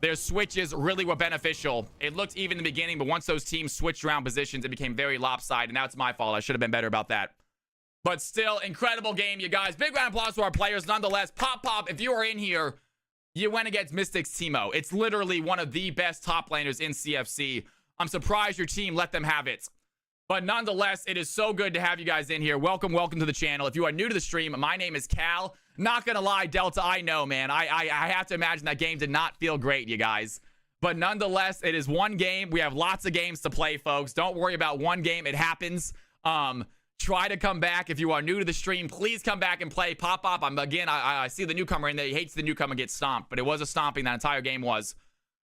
Their switches really were beneficial. It looked even in the beginning, but once those teams switched around positions, it became very lopsided. And now it's my fault. I should have been better about that. But still, incredible game, you guys. Big round of applause to our players nonetheless. Pop, if you are in here, you went against Mystic's Teemo. It's literally one of the best top laners in CFC. I'm surprised your team let them have it. But nonetheless, it is so good to have you guys in here. Welcome to the channel. If you are new to the stream, my name is Cal. Not gonna lie, Delta, I know, man. I have to imagine that game did not feel great, you guys. But nonetheless, it is one game. We have lots of games to play, folks. Don't worry about one game. It happens. Try to come back. If you are new to the stream, please come back and play. Pop up. I see the newcomer in there. He hates the newcomer gets stomped, but it was a stomping. That entire game was.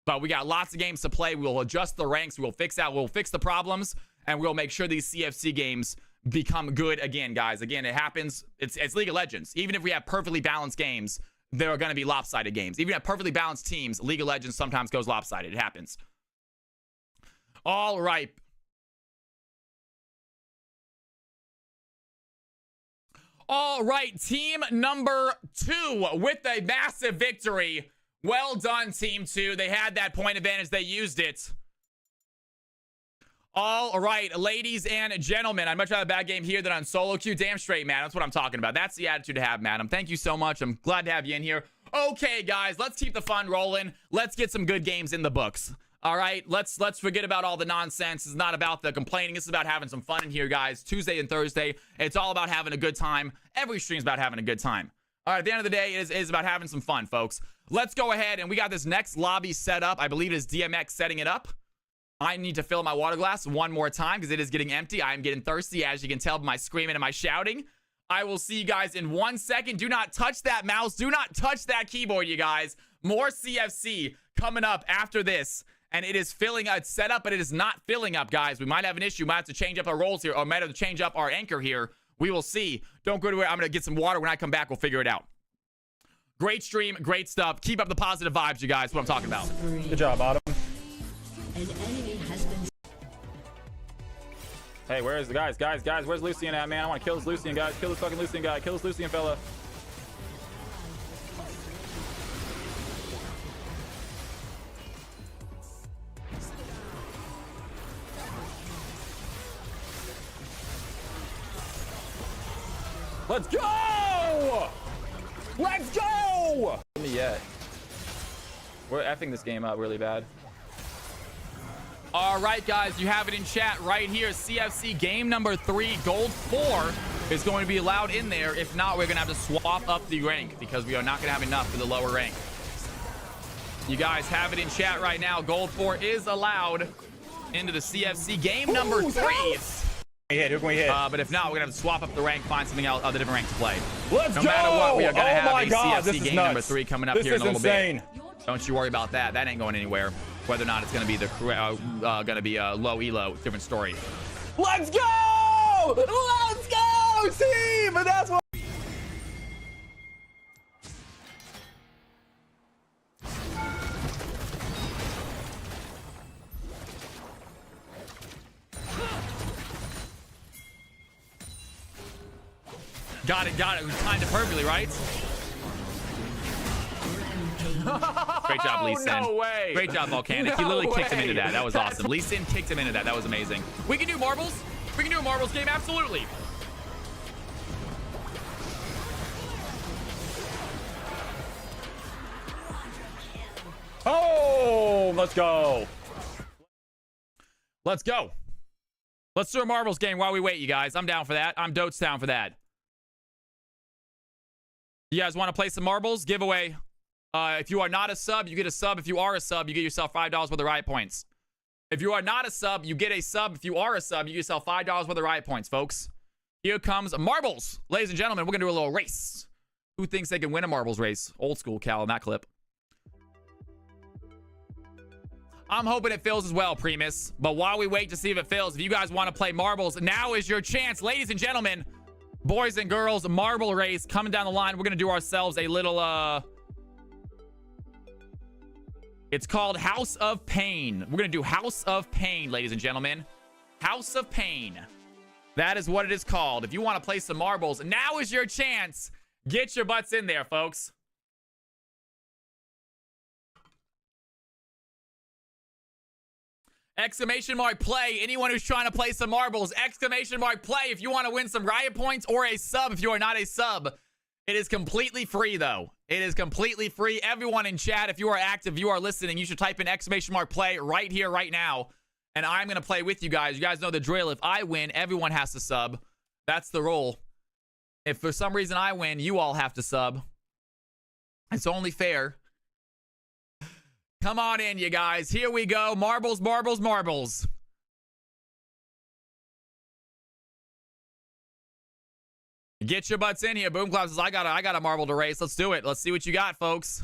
But we got lots of games to play. We'll adjust the ranks. We'll fix the problems, and we'll make sure these CFC games become good again, guys. Again, it happens. It's League of Legends. Even if we have perfectly balanced games, there are going to be lopsided games. Even at perfectly balanced teams, League of Legends sometimes goes lopsided. It happens. All right. All right, team number 2 with a massive victory. Well done, team 2. They had that point advantage. They used it. All right, ladies and gentlemen, I'd much rather have a bad game here than on solo queue. Damn straight, man. That's what I'm talking about. That's the attitude to have, madam. Thank you so much. I'm glad to have you in here. Okay, guys, let's keep the fun rolling. Let's get some good games in the books. All right, let's forget about all the nonsense. It's not about the complaining. It's about having some fun in here, guys. Tuesday and Thursday, it's all about having a good time. Every stream is about having a good time. All right, at the end of the day, it is about having some fun, folks. Let's go ahead, and we got this next lobby set up. I believe it is DMX setting it up. I need to fill my water glass one more time because it is getting empty. I am getting thirsty, as you can tell by my screaming and my shouting. I will see you guys in 1 second. Do not touch that mouse. Do not touch that keyboard, you guys. More CFC coming up after this. And it is filling up. It's set up, but it is not filling up, guys. We might have an issue. Might have to change up our roles here, or might have to change up our anchor here. We will see. Don't go to where I'm going to get some water. When I come back, we'll figure it out. Great stream. Great stuff. Keep up the positive vibes, you guys. What I'm talking about. Good job, Autumn. An enemy has been. Hey, where's the guys? Guys, where's Lucian at, man? I want to kill this Lucian, guys. Kill this fucking Lucian guy. Kill this Lucian fella. Let's go! Let's go! Yet. We're effing this game up really bad. All right, guys, you have it in chat right here. CFC game number 3, gold 4 is going to be allowed in there. If not, we're going to have to swap up the rank because we are not going to have enough for the lower rank. You guys have it in chat right now. Gold 4 is allowed into the CFC game number 3. But if not, we're gonna have to swap up the rank, find something else, other different rank to play. Let's no go! matter what, we are gonna have a God, CFC game number 3 coming up here in a little bit. Don't you worry about that. That ain't going anywhere. Whether or not it's gonna be low elo, different story. Let's go! Let's go, team! And that's what. Got it. We timed it perfectly, right? Great job, Lee Sin. No way. Great job, Volcanic. He literally kicked him into that. That was awesome. Lee Sin kicked him into that. That was amazing. We can do marbles. We can do a marbles game, absolutely. Oh, let's go. Let's go. Let's do a marbles game while we wait, you guys. I'm down for that. I'm dotes down for that. You guys want to play some marbles? Giveaway. If you are not a sub, you get a sub. If you are a sub, you get yourself $5 worth of riot points. If you are not a sub, you get a sub. If you are a sub, you get yourself $5 worth of riot points, folks. Here comes marbles. Ladies and gentlemen, we're going to do a little race. Who thinks they can win a marbles race? Old school Cal in that clip. I'm hoping it fills as well, Primus. But while we wait to see if it fills, if you guys want to play marbles, now is your chance. Ladies and gentlemen, boys and girls, marble race coming down the line. We're going to do ourselves a little, it's called House of Pain. We're going to do House of Pain, ladies and gentlemen. House of Pain. That is what it is called. If you want to play some marbles, now is your chance. Get your butts in there, folks. Exclamation mark play. Anyone who's trying to play some marbles, exclamation mark play if you want to win some riot points or a sub if you are not a sub. It is completely free, though. It is completely free. Everyone in chat, if you are active, you are listening, you should type in exclamation mark play right here, right now. And I'm going to play with you guys. You guys know the drill. If I win, everyone has to sub. That's the rule. If for some reason I win, you all have to sub. It's only fair. Come on in, you guys. Here we go. Marbles, marbles, marbles. Get your butts in here. Boom Clap says, I got a marble to race. Let's do it. Let's see what you got, folks.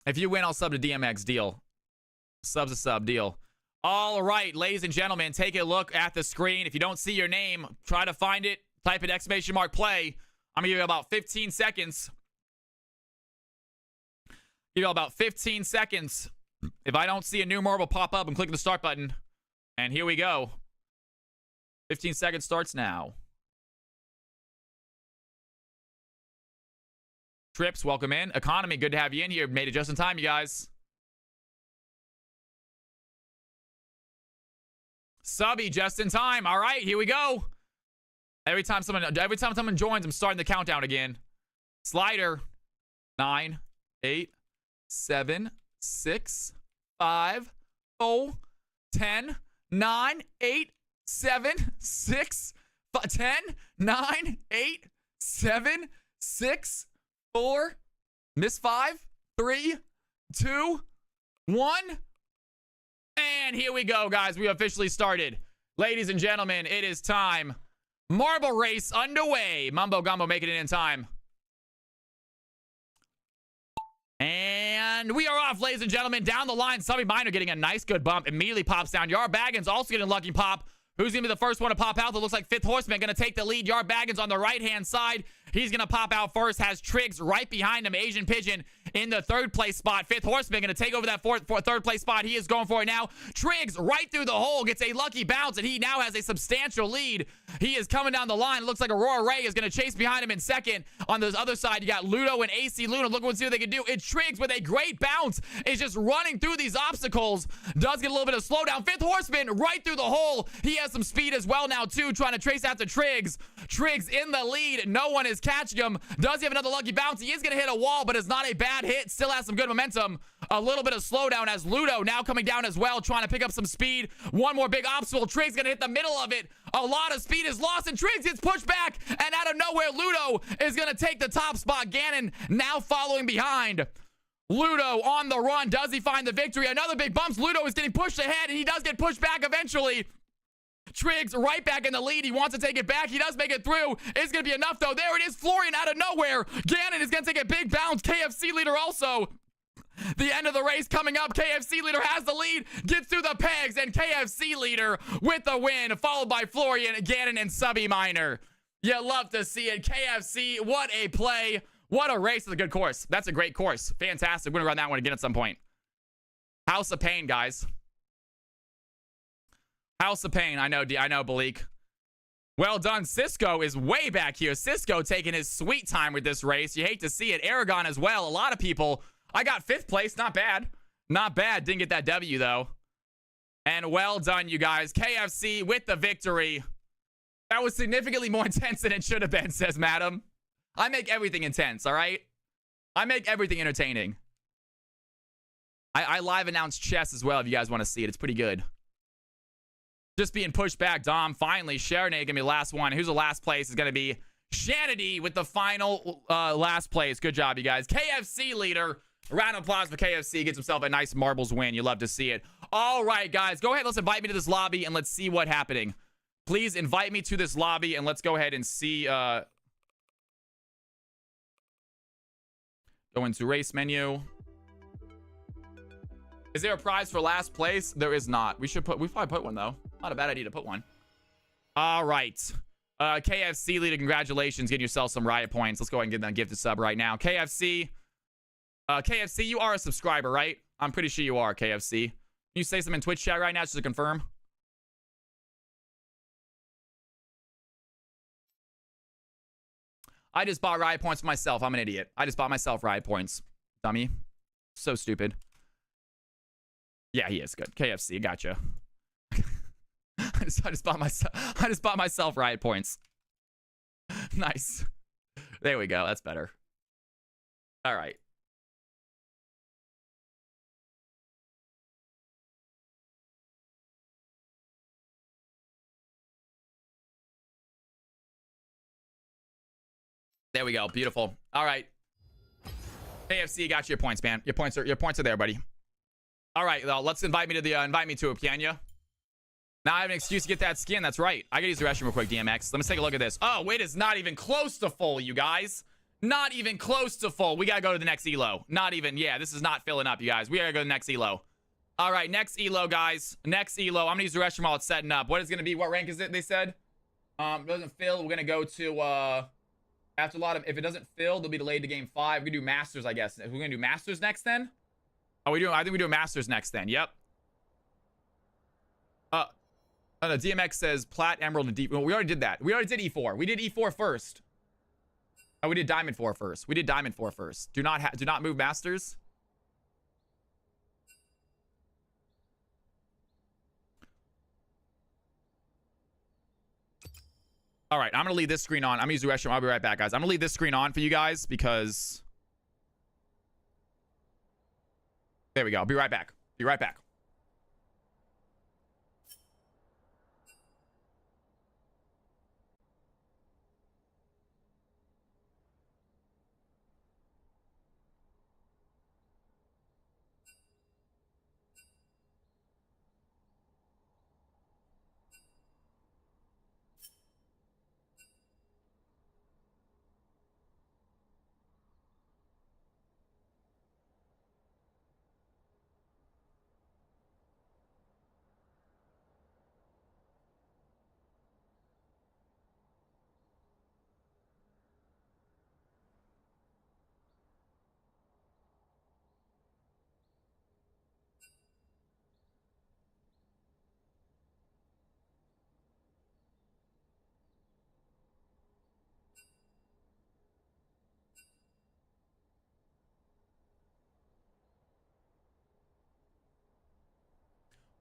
If you win, I'll sub to DMX. Deal. Sub's a sub. Deal. All right, ladies and gentlemen, take a look at the screen. If you don't see your name, try to find it. Type in !play. I'm going to give you about 15 seconds. Give you about 15 seconds. If I don't see a new marble pop up, I'm clicking the start button. And here we go. 15 seconds starts now. Trips, welcome in. Economy, good to have you in here. Made it just in time, you guys. Subby, just in time. All right, here we go. Every time someone joins, I'm starting the countdown again. Slider. 9, 8, 7, 6, 5, 4, 10, 9, 8, 7, 6, 5, 10, 9, 8, 7, 6, 4, miss 5, 3, 2, 1. And here we go, guys. We officially started. Ladies and gentlemen, it is time. Marble race underway. Mumbo Gumbo making it in time. And we are off, ladies and gentlemen. Down the line, Subby Minor getting a nice good bump. Immediately pops down. Yar Baggins also getting a lucky pop. Who's going to be the first one to pop out? It looks like Fifth Horseman going to take the lead. Yar Baggins on the right-hand side. He's going to pop out first. Has Triggs right behind him. Asian Pigeon in the third place spot. Fifth Horseman going to take over that third place spot. He is going for it now. Triggs right through the hole. Gets a lucky bounce, and he now has a substantial lead. He is coming down the line. Looks like Aurora Ray is going to chase behind him in second. On the other side, you got Ludo and AC Luna. Look what they can do. It's Triggs with a great bounce. Is just running through these obstacles. Does get a little bit of slowdown. Fifth Horseman right through the hole. He has some speed as well now, too, trying to trace after Triggs. Triggs in the lead. No one is catching him. Does he have another lucky bounce? He is going to hit a wall, but it's not a bad hit. Still has some good momentum. A little bit of slowdown as Ludo now coming down as well, trying to pick up some speed. One more big obstacle. Triggs going to hit the middle of it. A lot of speed is lost, and Triggs gets pushed back, and out of nowhere, Ludo is going to take the top spot. Gannon now following behind. Ludo on the run. Does he find the victory? Another big bumps. Ludo is getting pushed ahead, and he does get pushed back eventually. Triggs right back in the lead. He wants to take it back. He does make it through. It's going to be enough, though. There it is. Florian out of nowhere. Gannon is going to take a big bounce. KFC leader also. The end of the race coming up. KFC leader has the lead. Gets through the pegs. And KFC leader with the win. Followed by Florian, Gannon, and Subby Minor. You love to see it. KFC, what a play. What a race. It's a good course. That's a great course. Fantastic. We're going to run that one again at some point. House of Pain, guys. House of Pain. I know, Bleak. Well done. Cisco is way back here. Cisco taking his sweet time with this race. You hate to see it. Aragon as well. A lot of people. I got 5th place. Not bad. Not bad. Didn't get that W, though. And well done, you guys. KFC with the victory. That was significantly more intense than it should have been, says Madam. I make everything intense, all right? I make everything entertaining. I live announce chess as well if you guys want to see it. It's pretty good. Just being pushed back. Dom, finally. Sharonay going to be the last one. Who's the last place is going to be Shanity with the final last place. Good job, you guys. KFC leader. A round of applause for KFC. Gets himself a nice marbles win. You love to see it. All right, guys. Go ahead. Let's invite me to this lobby and let's see what's happening. Please invite me to this lobby and let's go ahead and see. Go into race menu. Is there a prize for last place? There is not. We probably put one, though. Not a bad idea to put one. All right. KFC leader, congratulations. Get yourself some riot points. Let's go ahead and give them a gifted sub right now. KFC. KFC, you are a subscriber, right? I'm pretty sure you are, KFC. Can you say something in Twitch chat right now just to confirm? I just bought riot points for myself. I'm an idiot. I just bought myself riot points. Dummy. So stupid. Yeah, he is good. KFC, gotcha. I just bought myself riot points. Nice. There we go. That's better. All right. There we go. Beautiful. All right. AFC got you your points, man. Your points are there, buddy. All right, well, let's invite me to it, can you? Now I have an excuse to get that skin. That's right. I gotta use the restroom real quick, DMX. Let me take a look at this. Oh, wait, it's not even close to full, you guys. Not even close to full. We gotta go to the next elo. Not even. Yeah, this is not filling up, you guys. We gotta go to the next elo. All right, next elo, guys. Next elo. I'm gonna use the restroom while it's setting up. What is gonna be? What rank is it? They said. It doesn't fill. We're gonna go to after a lot of. If it doesn't fill, they'll be delayed to game 5. We do Masters, I guess. We're gonna do Masters next then. Oh, we do. I think we do Masters next then. Yep. Oh, no, DMX says Plat, Emerald, and Deep. Well, we already did that. We already did E4. We did E4 first. Oh, we did Diamond 4 first. We did Diamond 4 first. Do not move Masters. All right, I'm gonna leave this screen on. I'm gonna use the restroom. I'll be right back, guys. I'm gonna leave this screen on for you guys because there we go. I'll be right back. Be right back.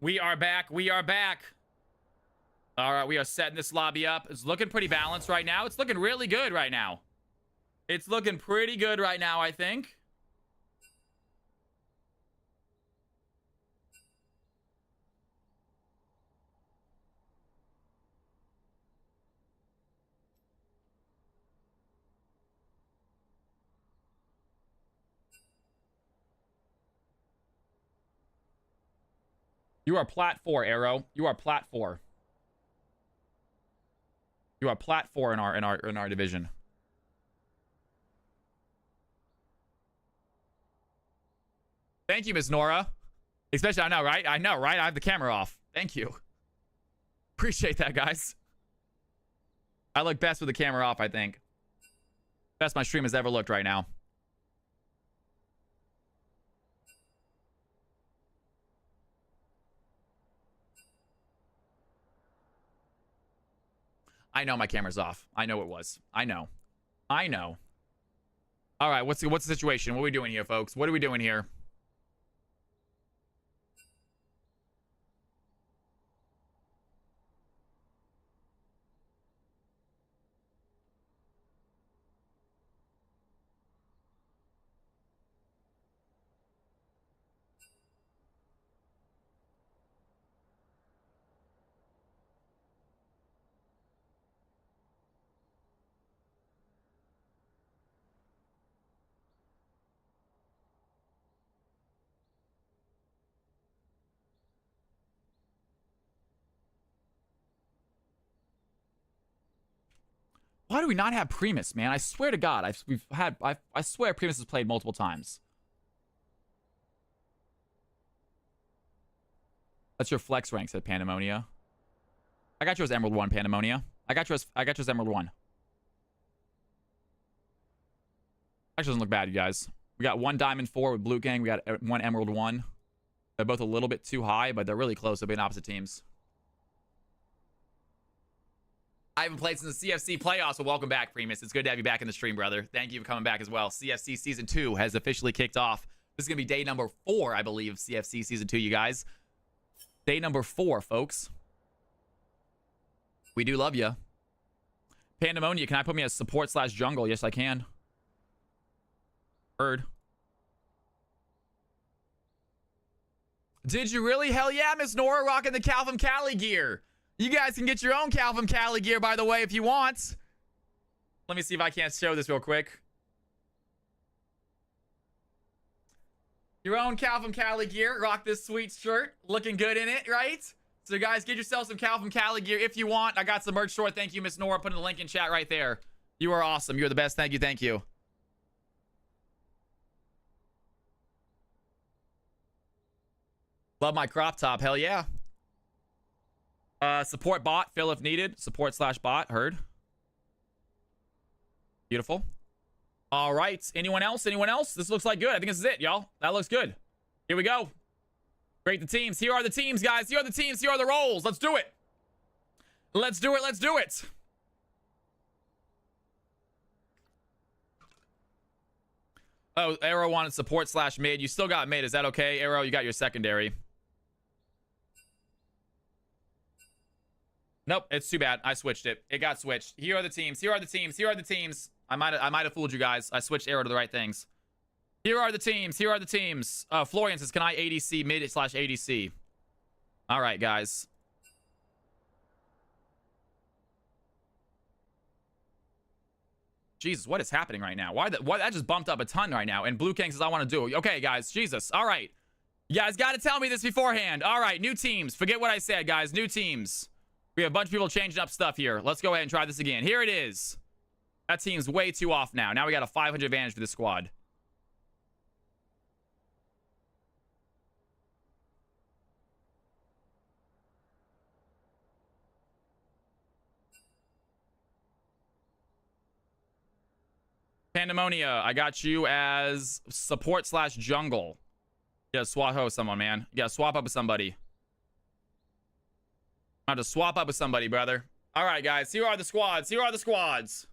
We are back. We are back. All right, we are setting this lobby up. It's looking pretty balanced right now. It's looking really good right now. It's looking pretty good right now, I think. You are plat 4, Arrow. You are plat 4. You are plat 4 in our division. Thank you, Miss Nora. Especially, I know, right? I know, right? I have the camera off. Thank you. Appreciate that, guys. I look best with the camera off, I think. Best my stream has ever looked right now. I know my camera's off. I know it was. I know. I know. All right, what's the situation? What are we doing here, folks? What are we doing here? Why do we not have Primus, man? I swear to God, I swear Primus has played multiple times. That's your flex rank, said Pandemonia. I got you as Emerald 1, Pandemonia. I got you as Emerald 1. Actually doesn't look bad, you guys. We got 1 Diamond 4 with Blue Gang. We got 1 Emerald 1. They're both a little bit too high, but they're really close. They'll be in opposite teams. I haven't played since the CFC playoffs, so welcome back, Primus. It's good to have you back in the stream, brother. Thank you for coming back as well. CFC Season 2 has officially kicked off. This is going to be day number 4, I believe, of CFC Season 2, you guys. Day number 4, folks. We do love you. Pandemonia, can I put me as support/jungle? Yes, I can. Heard. Did you really? Hell yeah, Miss Nora, rocking the Calvin Cali gear. You guys can get your own Calvin Cali gear, by the way, if you want. Let me see if I can't show this real quick. Your own Calvin Cali gear. Rock this sweet shirt. Looking good in it, right? So, guys, get yourself some Calvin Cali gear if you want. I got some merch store. Thank you, Miss Nora. Putting the link in chat right there. You are awesome. You're the best. Thank you. Thank you. Love my crop top. Hell yeah. Support bot. Fill if needed. Support/bot. Heard. Beautiful. All right. Anyone else? Anyone else? This looks like good. I think this is it, y'all. That looks good. Here we go. Great the teams. Here are the teams, guys. Here are the teams. Here are the roles. Let's do it. Let's do it. Let's do it. Oh, Arrow wanted support/mid. You still got mid. Is that okay, Arrow? You got your secondary. Nope, it's too bad. I switched it. It got switched. Here are the teams. Here are the teams. Here are the teams. I might have fooled you guys. I switched Arrow to the right things. Here are the teams. Here are the teams. Florian says, can I ADC mid/ADC? All right, guys. Jesus, what is happening right now? Why that just bumped up a ton right now? And Blue King says, I want to do it. Okay, guys. Jesus. All right. You guys got to tell me this beforehand. All right, new teams. Forget what I said, guys. New teams. We have a bunch of people changing up stuff here. Let's go ahead and try this again. Here it is. That team's way too off now. Now we got a 500 advantage for this squad. Pandemonia, I got you as support/jungle. You gotta swap up with someone, man. You gotta swap up with somebody. I have to swap up with somebody, brother. All right, guys. Here are the squads. Here are the squads.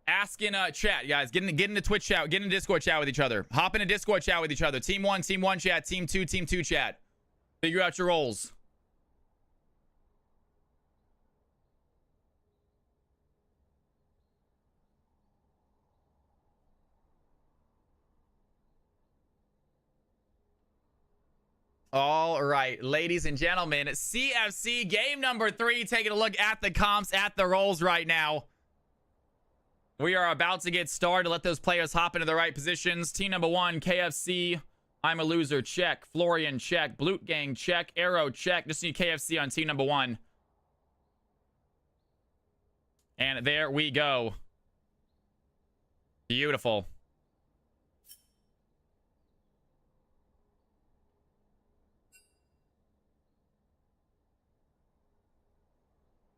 Ask in chat, guys. Get in the Twitch chat. Get in the Discord chat with each other. Hop in a Discord chat with each other. Team 1 chat. Team 2 chat. Figure out your roles. All right, ladies and gentlemen, CFC game number 3. Taking a look at the comps, at the roles right now. We are about to get started. Let those players hop into the right positions. Team number 1, KFC. I'm a loser. Check. Florian, check. Blute Gang, check. Arrow, check. Just need KFC on team number 1. And there we go. Beautiful.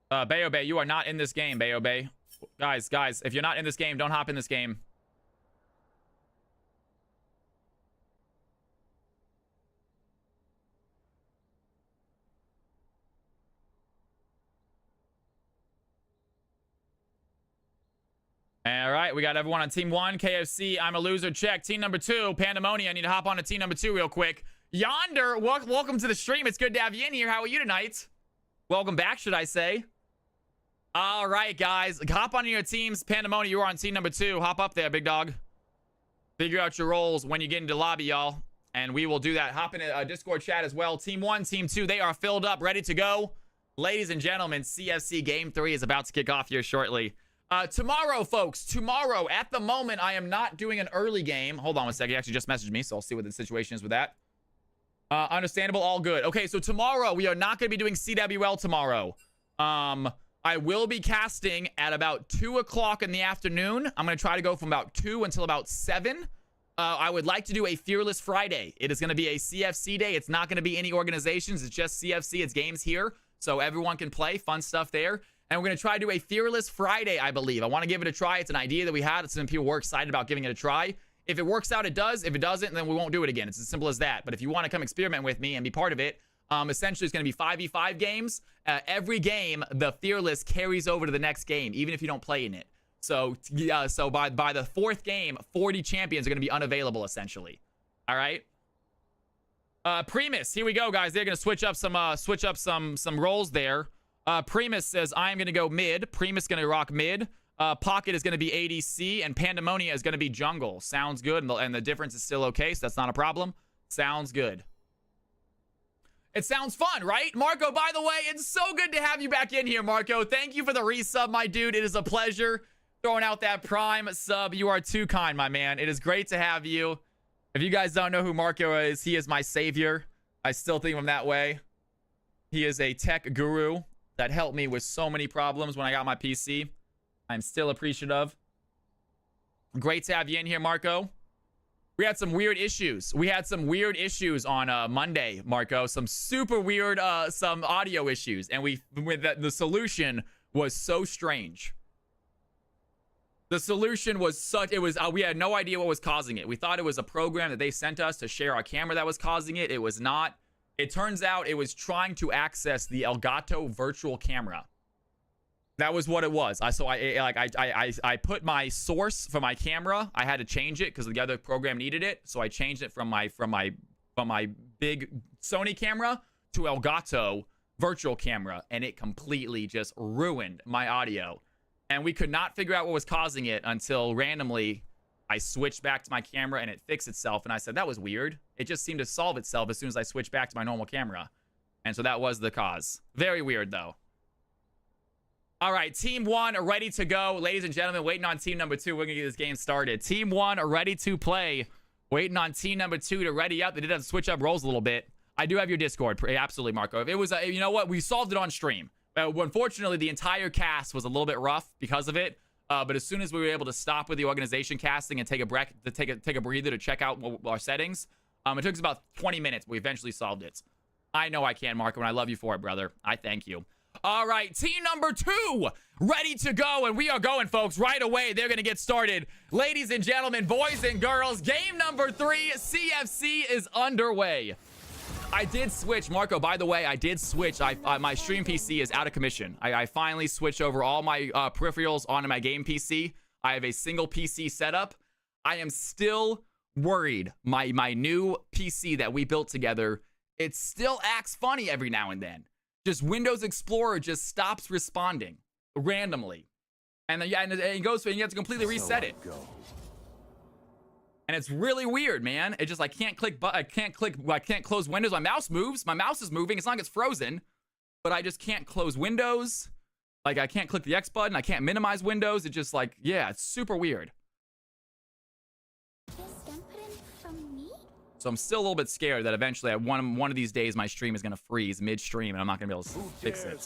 Bayo Bay, you are not in this game, Bayo Bay. Guys, if you're not in this game, don't hop in this game. All right, we got everyone on team 1, KFC. I'm a loser. Check. Team number 2, Pandemonia. I need to hop on to team number 2 real quick. Yonder, welcome to the stream. It's good to have you in here. How are you tonight? Welcome back, should I say? All right, guys. Hop on your teams. Pandemonia, you are on team number 2. Hop up there, big dog. Figure out your roles when you get into lobby, y'all. And we will do that. Hop in a Discord chat as well. Team 1, team 2, they are filled up, ready to go. Ladies and gentlemen, CFC Game 3 is about to kick off here shortly. Tomorrow, folks, tomorrow, at the moment, I am not doing an early game. Hold on one second. He actually just messaged me, so I'll see what the situation is with that. Understandable, all good. Okay, so tomorrow, we are not going to be doing CWL tomorrow. I will be casting at about 2 o'clock in the afternoon. I'm going to try to go from about 2 until about 7. I would like to do a Fearless Friday. It is going to be a CFC day. It's not going to be any organizations. It's just CFC. It's games here, so everyone can play. Fun stuff there. And we're going to try to do a Fearless Friday, I believe. I want to give it a try. It's an idea that we had. Some people were excited about giving it a try. If it works out, it does. If it doesn't, then we won't do it again. It's as simple as that. But if you want to come experiment with me and be part of it, essentially it's going to be 5v5 games. Every game, the Fearless carries over to the next game, even if you don't play in it. So by the 4th game, 40 champions are going to be unavailable, essentially. All right? Primus, here we go, guys. They're going to switch up some roles there. Primus says, I'm going to go mid. Primus going to rock mid. Pocket is going to be ADC, and Pandemonia is going to be jungle. Sounds good, and the difference is still okay, so that's not a problem. Sounds good. It sounds fun, right? Marco, by the way, it's so good to have you back in here, Marco. Thank you for the resub, my dude. It is a pleasure throwing out that Prime sub. You are too kind, my man. It is great to have you. If you guys don't know who Marco is, he is my savior. I still think of him that way. He is a tech guru that helped me with so many problems when I got my PC. I'm still appreciative. Great to have you in here, Marco. We had some weird issues. We had some weird issues on Monday, Marco. Some super weird, some audio issues. And the solution was so strange. The solution was we had no idea what was causing it. We thought it was a program that they sent us to share our camera that was causing it. It was not. It turns out it was trying to access the Elgato virtual camera. That was what it was. I put my source for my camera. I had to change it because the other program needed it. So I changed it from my big Sony camera to Elgato virtual camera, and it completely just ruined my audio. And we could not figure out what was causing it until randomly I switched back to my camera and it fixed itself. And I said, that was weird. It just seemed to solve itself as soon as I switched back to my normal camera. And so that was the cause. Very weird, though. All right, Team 1 are ready to go. Ladies and gentlemen, waiting on Team number 2. We're going to get this game started. Team 1 are ready to play. Waiting on Team number 2 to ready up. They did have to switch up roles a little bit. I do have your Discord. Absolutely, Marco. If it was, you know what? We solved it on stream. Unfortunately, the entire cast was a little bit rough because of it. But as soon as we were able to stop with the organization casting and take a break, to take a breather to check out our settings, it took us about 20 minutes. But we eventually solved it. I know I can, Marco, and I love you for it, brother. I thank you. All right, team number 2, ready to go, and we are going, folks, right away. They're going to get started. Ladies and gentlemen, boys and girls, game number 3, CFC is underway. I did switch, Marco, by the way, I did switch. My stream PC is out of commission. I finally switched over all my peripherals onto my game PC. I have a single PC setup. I am still worried. My new PC that we built together, it still acts funny every now and then. Just Windows Explorer just stops responding randomly. And then, yeah, and it goes, and you have to completely reset it. And it's really weird, man. It just, I can't close Windows. My mouse moves. My mouse is moving. It's not like it's frozen, but I just can't close Windows. Like, I can't click the X button. I can't minimize Windows. It just, like, yeah, it's super weird. So I'm still a little bit scared that eventually one of these days my stream is going to freeze midstream and I'm not going to be able to fix it.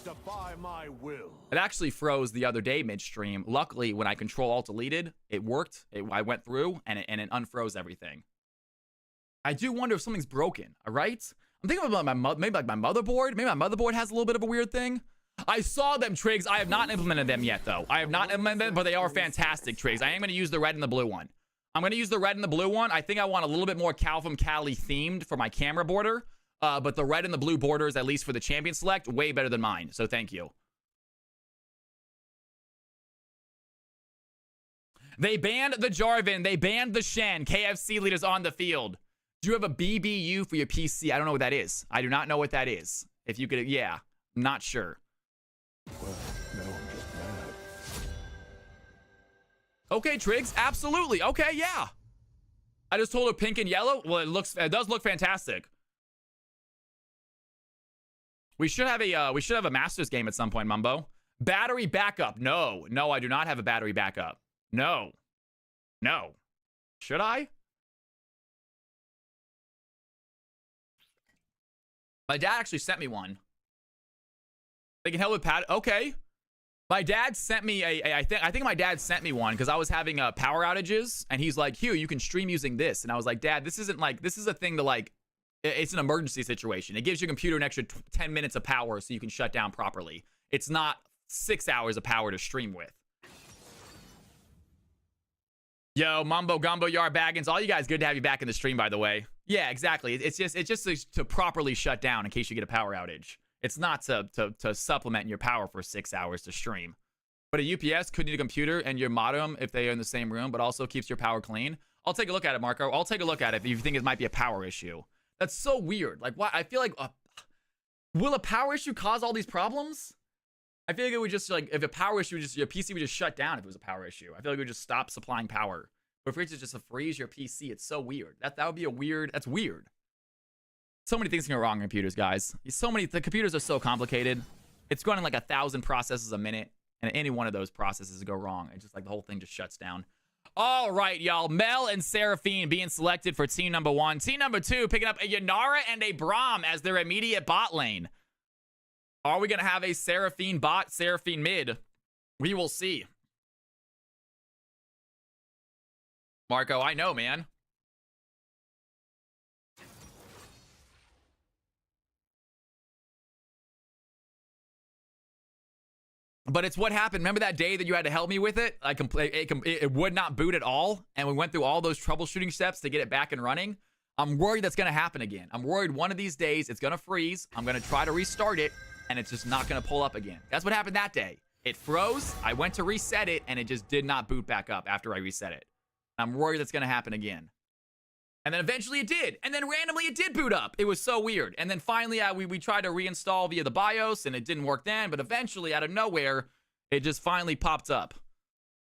It actually froze the other day midstream. Luckily, when I Control-Alt-Deleted, it worked. I went through and it unfroze everything. I do wonder if something's broken, all right? I'm thinking about maybe like my motherboard. Maybe my motherboard has a little bit of a weird thing. I saw them, Triggs. I have not implemented them yet, though. I have not implemented them, but they are fantastic, Triggs. I am going to use the red and the blue one. I'm going to use the red and the blue one. I think I want a little bit more Calvin Cali themed for my camera border. But the red and the blue borders, at least for the champion select, way better than mine. So thank you. They banned the Jarvan. They banned the Shen. KFC leaders on the field. Do you have a BBU for your PC? I don't know what that is. I do not know what that is. If you could, yeah, I'm not sure. Well, no, I'm just mad. Okay, Triggs, absolutely. Okay, yeah. I just told her pink and yellow. Well, it does look fantastic. We should have a Masters game at some point, Mumbo. Battery backup. No, I do not have a battery backup. No. Should I? My dad actually sent me one. They can help with pad. Okay. My dad sent me I think my dad sent me one because I was having power outages, and he's like, Hugh, you can stream using this. And I was like, Dad, this is a thing to, like, it's an emergency situation. It gives your computer an extra 10 minutes of power so you can shut down properly. It's not 6 hours of power to stream with. Yo, Mumbo Gumbo, Yar Baggins, all you guys, good to have you back in the stream, by the way. Yeah, exactly. It's just to properly shut down in case you get a power outage. It's not to supplement your power for 6 hours to stream. But a UPS could need a computer and your modem if they are in the same room, but also keeps your power clean. I'll take a look at it, Marco. I'll take a look at it if you think it might be a power issue. That's so weird. Like, why? I feel like, will a power issue cause all these problems? I feel like it would just, like, if a power issue, your PC would just shut down if it was a power issue. I feel like it would just stop supplying power. But if it's just to freeze your PC, it's so weird. That would be a weird, that's weird. So many things can go wrong in computers, guys. The computers are so complicated. It's running like 1,000 processes a minute, and any one of those processes go wrong. It's just like the whole thing just shuts down. All right, y'all. Mel and Seraphine being selected for team number 1. Team number 2 picking up a Yanara and a Braum as their immediate bot lane. Are we going to have a Seraphine bot, Seraphine mid? We will see. Marco, I know, man. But it's what happened. Remember that day that you had to help me with it? It would not boot at all. And we went through all those troubleshooting steps to get it back and running. I'm worried that's going to happen again. I'm worried one of these days it's going to freeze. I'm going to try to restart it, and it's just not going to pull up again. That's what happened that day. It froze. I went to reset it, and it just did not boot back up after I reset it. I'm worried that's going to happen again. And then eventually it did. And then randomly it did boot up. It was so weird. And then finally we tried to reinstall via the BIOS and it didn't work then. But eventually out of nowhere, it just finally popped up.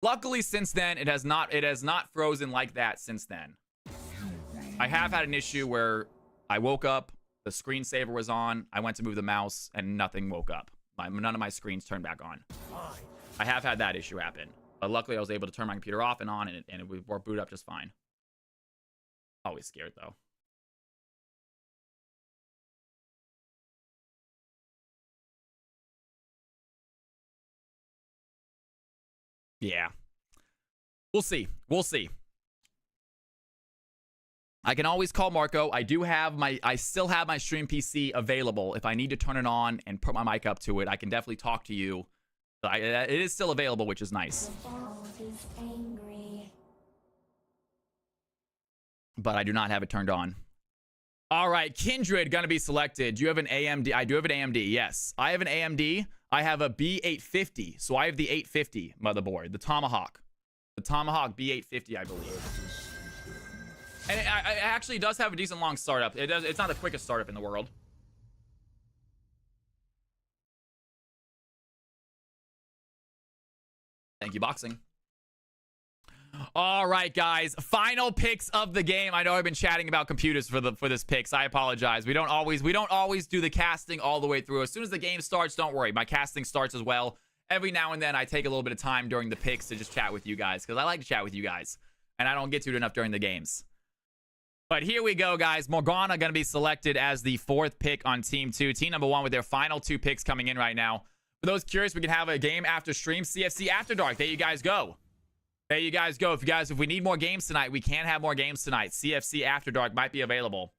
Luckily since then, it has not frozen like that since then. I have had an issue where I woke up, the screensaver was on, I went to move the mouse and nothing woke up. None of my screens turned back on. I have had that issue happen. But luckily I was able to turn my computer off and on and it would boot up just fine. Always scared though. Yeah. We'll see. We'll see. I can always call Marco. I still have my stream PC available. If I need to turn it on and put my mic up to it, I can definitely talk to you. It is still available, which is nice. But I do not have it turned on. All right, Kindred gonna be selected. Do you have an AMD? I do have an AMD, yes. I have an AMD. I have a B850. So I have the 850 motherboard, the Tomahawk. The Tomahawk B850, I believe. And it actually does have a decent long startup. It's not the quickest startup in the world. Thank you, boxing. All right, guys. Final picks of the game. I know I've been chatting about computers for this picks. I apologize. We don't always do the casting all the way through. As soon as the game starts, don't worry. My casting starts as well. Every now and then, I take a little bit of time during the picks to just chat with you guys because I like to chat with you guys, and I don't get to it enough during the games. But here we go, guys. Morgana going to be selected as the 4th pick on Team 2. Team number 1 with their final 2 picks coming in right now. For those curious, we can have a game after stream, CFC After Dark. There you guys go. There you guys go. If we need more games tonight, we can have more games tonight. CFC After Dark might be available.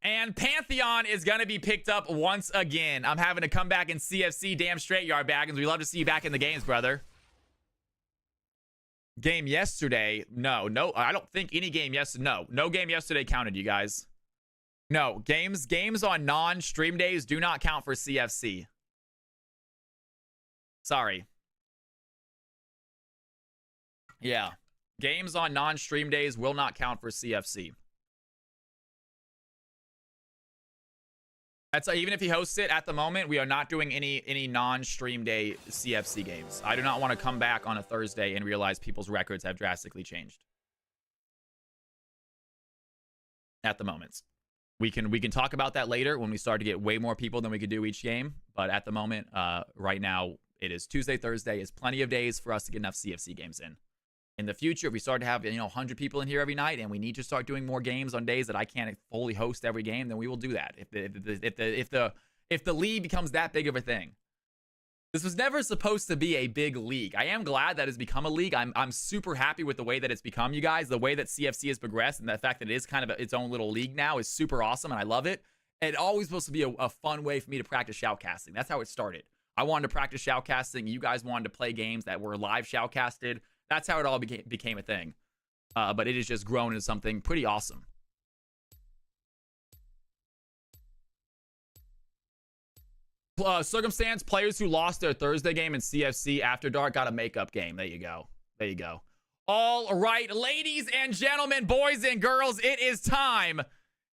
And Pantheon is going to be picked up once again. I'm having to come back in CFC. Damn straight, Yard Baggins. We love to see you back in the games, brother. Game yesterday. No, I don't think any game yesterday. No game yesterday counted, you guys. No, games on non-stream days do not count for CFC. Sorry. Yeah. Games on non-stream days will not count for CFC. That's even if he hosts it at the moment, we are not doing any non-stream day CFC games. I do not want to come back on a Thursday and realize people's records have drastically changed. At the moment. We can talk about that later when we start to get way more people than we could do each game. But at the moment, right now, it is Tuesday, Thursday is plenty of days for us to get enough CFC games in. In the future, if we start to have 100 people in here every night and we need to start doing more games on days that I can't fully host every game, then we will do that. If the league becomes that big of a thing. This was never supposed to be a big league. I am glad that it's become a league. I'm super happy with the way that it's become, you guys. The way that CFC has progressed and the fact that it is kind of its own little league now is super awesome, and I love it. And it always supposed to be a fun way for me to practice shoutcasting. That's how it started. I wanted to practice shoutcasting. You guys wanted to play games that were live shoutcasted. That's how it all became a thing. But it has just grown into something pretty awesome. Circumstance, players who lost their Thursday game in CFC After Dark got a makeup game. There you go. There you go. All right, ladies and gentlemen, boys and girls, it is time.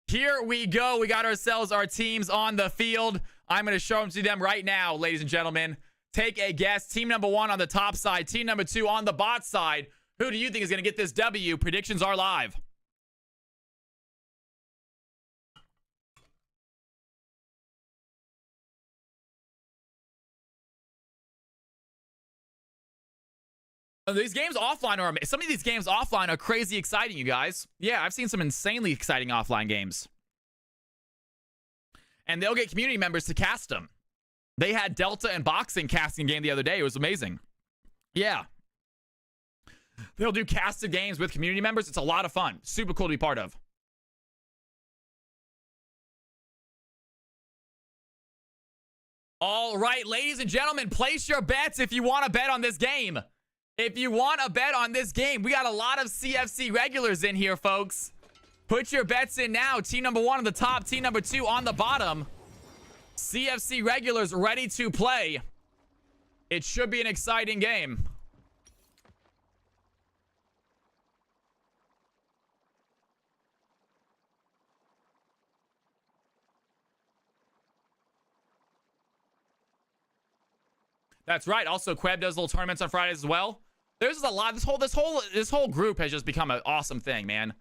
Here we go. We got ourselves our teams on the field. I'm going to show them to them right now, ladies and gentlemen. Take a guess. Team number 1 on the top side. Team number 2 on the bot side. Who do you think is going to get this W? Predictions are live. These games offline are, some of these games offline are crazy exciting, you guys. Yeah, I've seen some insanely exciting offline games. And they'll get community members to cast them. They had Delta and Boxing casting a game the other day. It was amazing. Yeah. They'll do casted games with community members. It's a lot of fun. Super cool to be part of. All right, ladies and gentlemen, place your bets if you want to bet on this game. If you want to bet on this game, we got a lot of CFC regulars in here, folks. Put your bets in now. Team number 1 on the top, team number 2 on the bottom. CFC regulars ready to play. It should be an exciting game. That's right. Also, Queb does little tournaments on Fridays as well. There's a lot. This whole group has just become an awesome thing, man.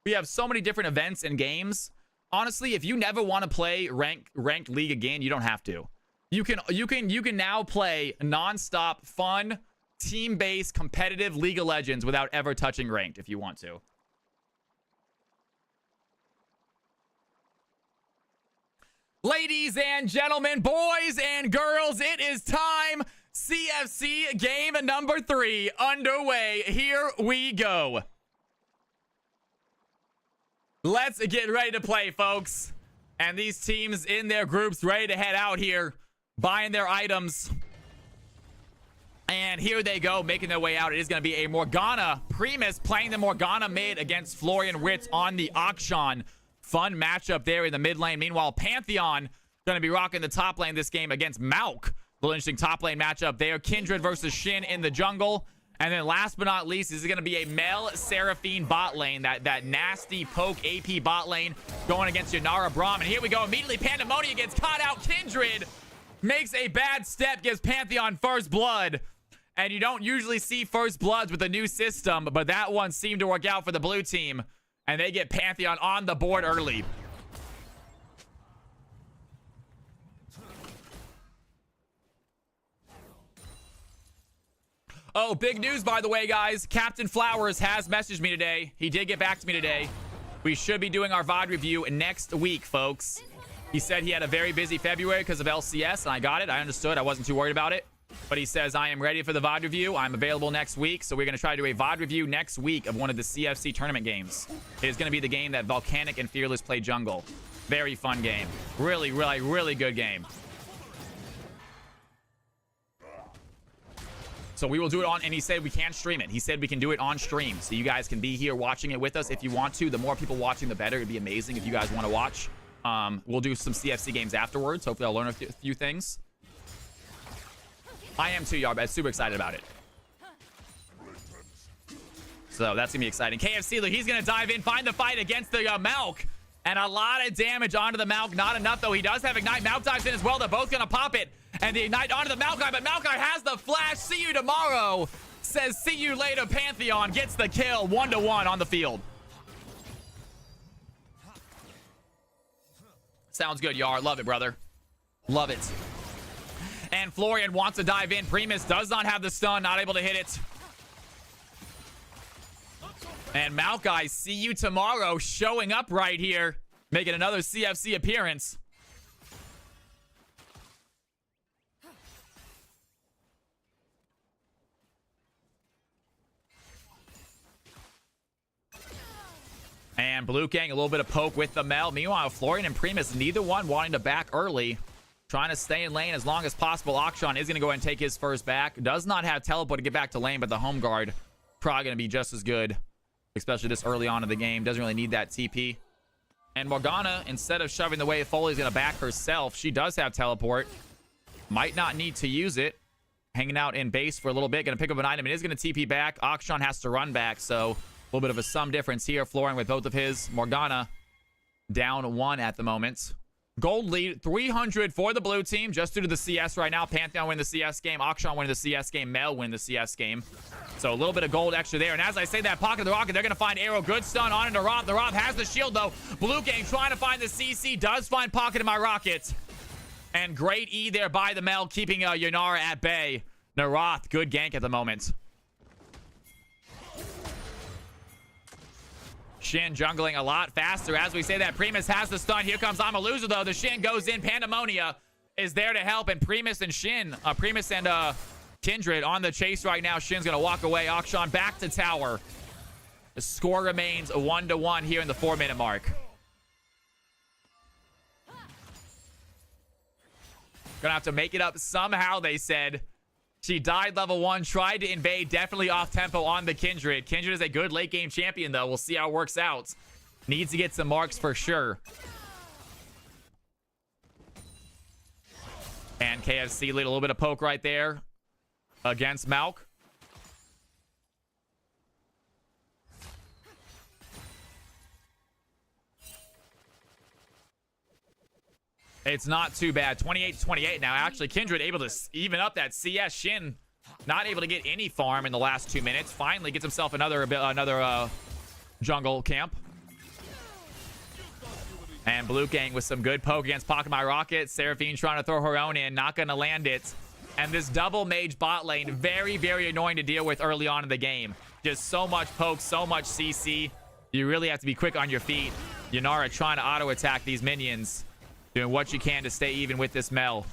We have so many different events and games. Honestly, if you never want to play ranked league again, you don't have to. You can now play nonstop, fun, team-based, competitive League of Legends without ever touching ranked if you want to. Ladies and gentlemen, boys and girls, it is time. CFC game number 3 underway. Here we go. Let's get ready to play, folks. And these teams in their groups ready to head out here, buying their items. And here they go, making their way out. It is going to be a Morgana. Primus playing the Morgana mid against Florian Ritz on the Akshan. Fun matchup there in the mid lane. Meanwhile, Pantheon going to be rocking the top lane this game against Mauk. A little interesting top lane matchup there. Kindred versus Shin in the jungle. And then last but not least, this is going to be a Mel Seraphine bot lane. That nasty poke AP bot lane going against Yanara Braum. And here we go. Immediately, Pandemonium gets caught out. Kindred makes a bad step, gives Pantheon first blood. And you don't usually see first bloods with the new system, but that one seemed to work out for the blue team. And they get Pantheon on the board early. Oh, big news, by the way, guys. Captain Flowers has messaged me today. He did get back to me today. We should be doing our VOD review next week, folks. He said he had a very busy February because of LCS, and I got it. I understood. I wasn't too worried about it. But he says, I am ready for the VOD review. I'm available next week. So we're going to try to do a VOD review next week of one of the CFC tournament games. It is going to be the game that Volcanic and Fearless play jungle. Very fun game. Really, really, really good game. So we will do it on, and he said we can stream it. He said we can do it on stream. So you guys can be here watching it with us if you want to. The more people watching, the better. It'd be amazing if you guys want to watch. We'll do some CFC games afterwards. Hopefully I'll learn a few things. I am too, Yarbad. Super excited about it. So that's going to be exciting. KFC, look, he's going to dive in, find the fight against the Malk. And a lot of damage onto the Malk. Not enough, though. He does have Ignite. Malk dives in as well. They're both going to pop it. And the Ignite onto the Malkai. But Malkai has the flash. See you tomorrow. Says, see you later, Pantheon. Gets the kill. 1-1 on the field. Sounds good, Yar. Love it, brother. Love it. And Florian wants to dive in. Primus does not have the stun. Not able to hit it. And Malkai, see you tomorrow, showing up right here, making another CFC appearance. And Blue Gang, a little bit of poke with the Mel. Meanwhile, Florian and Primus, neither one wanting to back early. Trying to stay in lane as long as possible. Akshan is going to go ahead and take his first back. Does not have teleport to get back to lane, but the home guard probably going to be just as good. Especially this early on in the game. Doesn't really need that TP. And Morgana, instead of shoving the wave, Foley's going to back herself. She does have teleport. Might not need to use it. Hanging out in base for a little bit. Going to pick up an item. It is going to TP back. Akshan has to run back. So a little bit of a sum difference here. Flooring with both of his. Morgana down 1 at the moment. Gold lead, 300 for the blue team, just due to the CS right now. Pantheon win the CS game. Akshan win the CS game. Mel win the CS game. So a little bit of gold extra there. And as I say that, pocket of the rocket, they're going to find Arrow. Good stun on into Roth. The Roth has the shield, though. Blue Gang trying to find the CC. Does find pocket of my rocket. And great E there by the Mel, keeping Yanara at bay. Narath, good gank at the moment. Shin jungling a lot faster. As we say that, Primus has the stun. Here comes Amaluza, though. The Shin goes in. Pandemonia is there to help, and Primus and Kindred on the chase right now. Shin's going to walk away. Akshan back to tower. The score remains 1-1 here in the 4-minute mark. Gonna have to make it up somehow, they said. She died level 1, tried to invade, definitely off tempo on the Kindred. Kindred is a good late game champion, though. We'll see how it works out. Needs to get some marks for sure. And KFC lead a little bit of poke right there against Malk. It's not too bad. 28-28 now. Actually, Kindred able to even up that CS. Shin not able to get any farm in the last 2 minutes. Finally gets himself another jungle camp. And Blue Gang with some good poke against Pocket My Rocket. Seraphine trying to throw her own in. Not going to land it. And this double mage bot lane, very, very annoying to deal with early on in the game. Just so much poke, so much CC. You really have to be quick on your feet. Yanara trying to auto-attack these minions. Doing what you can to stay even with this Mel.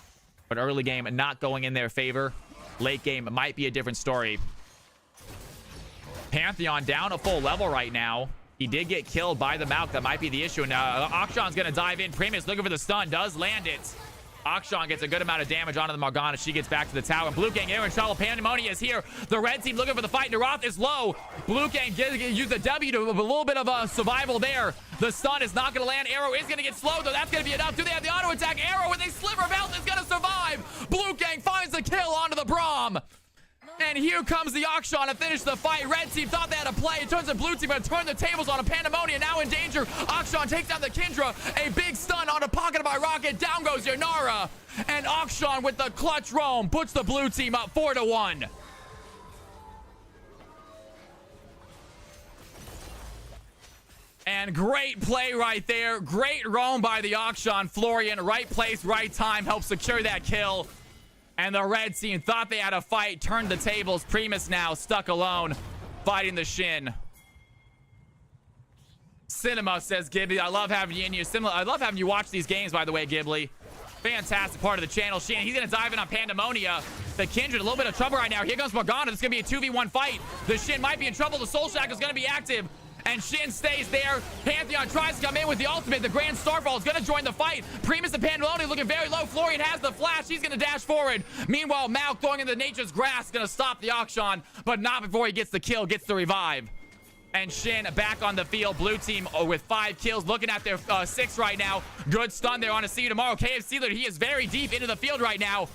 But early game not going in their favor. Late game might be a different story. Pantheon down a full level right now. He did get killed by the Malk. That might be the issue. Now, Akshan's going to dive in. Primus looking for the stun. Does land it. Akshan gets a good amount of damage onto the Morgana. She gets back to the tower. And Blue Gang, Aaron Trouble, Pandemonia is here. The red team looking for the fight. Naroth is low. Blue Gang use the W to a little bit of survival there. The stun is not going to land. Arrow is going to get slowed, though. That's going to be enough. Do they have the auto attack? Arrow with a sliver of health is going to survive. Blue Gang finds the kill onto the Braum. And here comes the Akshan to finish the fight. Red team thought they had a play. It turns to blue team, but turn the tables on a Pandemonia. Now in danger. Akshan takes down the Kindra. A big stun on a Pocket by Rocket. Down goes Yanara. And Akshan with the clutch roam puts the blue team up 4-1. And great play right there. Great roam by the Akshan. Florian, right place, right time, helps secure that kill. And the red team thought they had a fight, turned the tables. Primus now stuck alone, fighting the Shin. Cinema says Ghibli, I love having you in here. I love having you watch these games, by the way, Ghibli. Fantastic part of the channel. Shin, he's going to dive in on Pandemonia. The Kindred, a little bit of trouble right now. Here comes Morgana. This is going to be a 2v1 fight. The Shin might be in trouble. The Soul Shack is going to be active. And Shin stays there. Pantheon tries to come in with the ultimate. The Grand Starfall is going to join the fight. Primus and Pandemonia looking very low. Florian has the flash. He's going to dash forward. Meanwhile, Malk throwing into nature's grass is going to stop the Akshan, but not before he gets the kill, gets the revive. And Shin back on the field. Blue team with 5 kills, looking at their 6 right now. Good stun there on a See You Tomorrow. KFC Sealer, he is very deep into the field right now.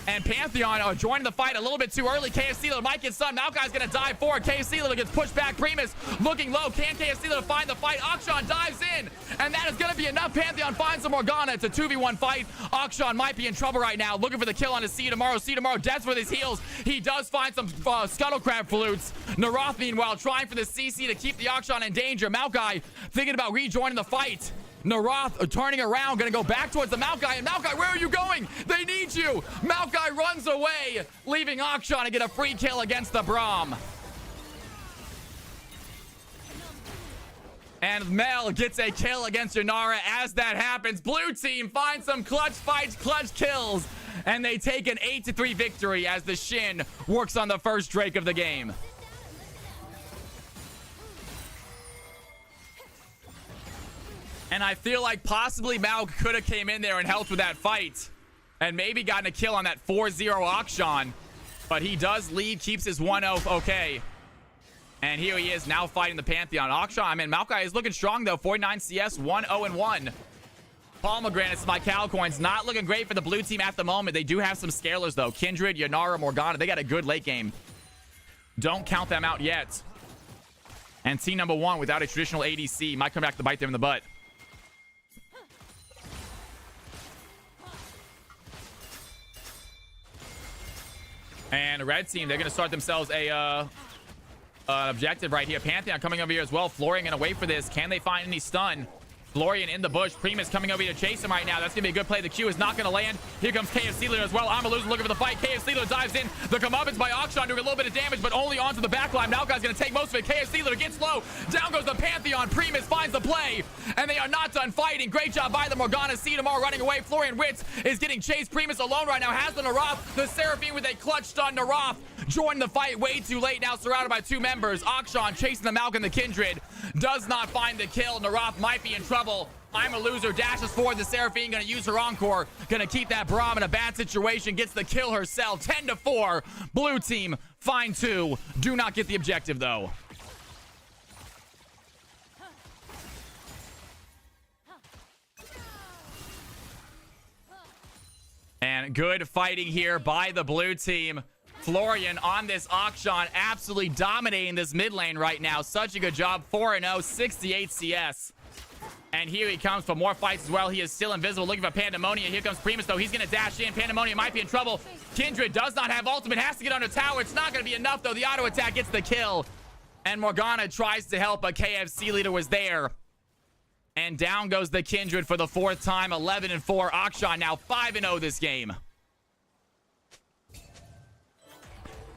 And Pantheon joining the fight a little bit too early. KFC Sealer might get stunned. Malkai's going to dive forward. KFC Sealer gets pushed back. Primus looking low. Can KFC Sealer find the fight? Akshan dives in. And that is going to be enough. Pantheon finds the Morgana. It's a 2v1 fight. Akshan might be in trouble right now. Looking for the kill on his See You Tomorrow. See You Tomorrow deads with his heals. He does find some Scuttle Crab flutes. Naroth, meanwhile, trying for the CC to keep the Akshan in danger. Malkai thinking about rejoining the fight. Naroth turning around, gonna go back towards the Malkai. And Malkai, where are you going? They need you. Malkai runs away, leaving Akshan to get a free kill against the Braum. And Mel gets a kill against Yanara. As that happens, blue team finds some clutch fights, clutch kills, and they take an 8-3 victory as the Shin works on the first Drake of the game. And I feel like possibly Malk could have came in there and helped with that fight and maybe gotten a kill on that 4-0 Akshan. But he does lead, keeps his 1-0 okay. And here he is now fighting the Pantheon. Akshan, I mean, Malkai is looking strong though. 49 CS, 1-0-1. Pomegranates, my Cal coins, not looking great for the blue team at the moment. They do have some scalers though. Kindred, Yanara, Morgana, they got a good late game. Don't count them out yet. And team number 1 without a traditional ADC might come back to bite them in the butt. And red team, they're going to start themselves a objective right here. Pantheon coming over here as well. Florian going to wait for this. Can they find any stun? Florian in the bush. Primus coming over to chase him right now. That's going to be a good play. The Q is not going to land. Here comes KFC Leader as well. Amaluza looking for the fight. KFC Leader dives in. The comeuppance by Akshan doing a little bit of damage, but only onto the back line. Malkai's going to take most of it. KFC Leader gets low. Down goes the Pantheon. Primus finds the play, and they are not done fighting. Great job by the Morgana. Cedamar running away. Florian Witz is getting chased. Primus alone right now has the Narath. The Seraphine with a clutch stun. Narath joined the fight way too late. Now surrounded by two members. Akshan chasing the Malk and the Kindred. Does not find the kill. Narath might be in trouble. I'm a loser. Dashes forward. The Seraphine going to use her encore. Going to keep that Braum in a bad situation. Gets the kill herself. 10-4. Blue team. Fine 2. Do not get the objective, though. And good fighting here by the blue team. Florian on this Akshan absolutely dominating this mid lane right now. Such a good job. 4-0. 68 CS. And here he comes for more fights as well. He is still invisible, looking for Pandemonia. Here comes Primus, though. He's going to dash in. Pandemonia might be in trouble. Kindred does not have ultimate. Has to get under tower. It's not going to be enough, though. The auto attack gets the kill. And Morgana tries to help, but KFC Leader was there. And down goes the Kindred for the 4th time. 11-4. Akshan now 5-0 this game.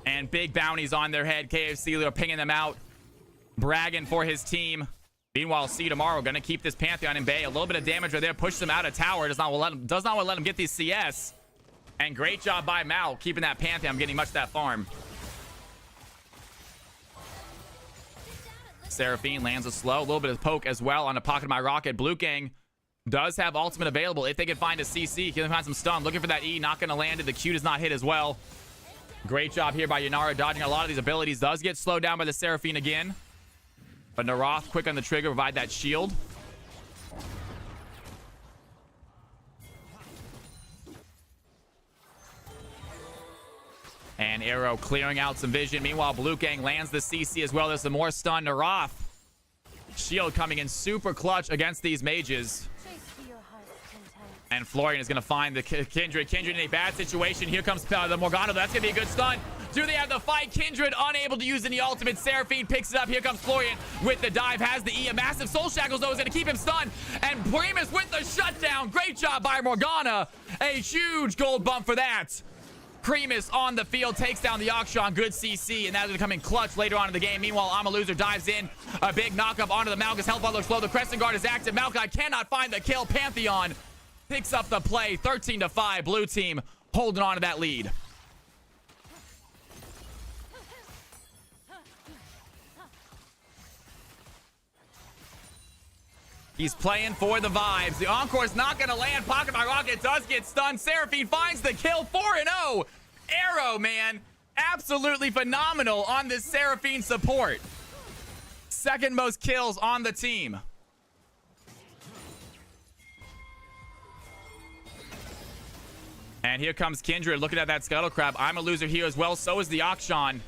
And big bounties on their head. KFC Leader pinging them out. Bragging for his team. Meanwhile, C tomorrow going to keep this Pantheon in bay. A little bit of damage right there. Pushes him out of tower. Does not want to let him get these CS. And great job by Mal keeping that Pantheon, getting much of that farm. Seraphine lands a slow. A little bit of poke as well on a pocket of my rocket. Blue Gang does have ultimate available. If they can find a CC, can they find some stun? Looking for that E. Not going to land it. The Q does not hit as well. Great job here by Yanara, dodging a lot of these abilities. Does get slowed down by the Seraphine again. But Narath quick on the trigger, provide that shield. And Arrow clearing out some vision. Meanwhile, Blue Gang lands the CC as well. There's some more stun. Narath. Shield coming in super clutch against these mages. And Florian is going to find the Kindred. Kindred in a bad situation. Here comes the Morgana. That's going to be a good stun. Do they have the fight? Kindred unable to use any ultimate. Seraphine picks it up. Here comes Florian with the dive. Has the E. A massive soul shackles, though, is going to keep him stunned. And Primus with the shutdown. Great job by Morgana. A huge gold bump for that. Primus on the field takes down the Akshan. Good CC, and that's going to come in clutch later on in the game. Meanwhile, Amaluza dives in. A big knockup onto the Malgus. Health bar looks low. The Crescent Guard is active. Malkai cannot find the kill. Pantheon picks up the play. 13-5. Blue team holding on to that lead. He's playing for the vibes. The Encore's not going to land. Pocket by Rocket does get stunned. Seraphine finds the kill. 4-0. Arrow, man. Absolutely phenomenal on this Seraphine support. Second most kills on the team. And here comes Kindred looking at that Scuttle Crab. I'm a loser here as well. So is the Akshan.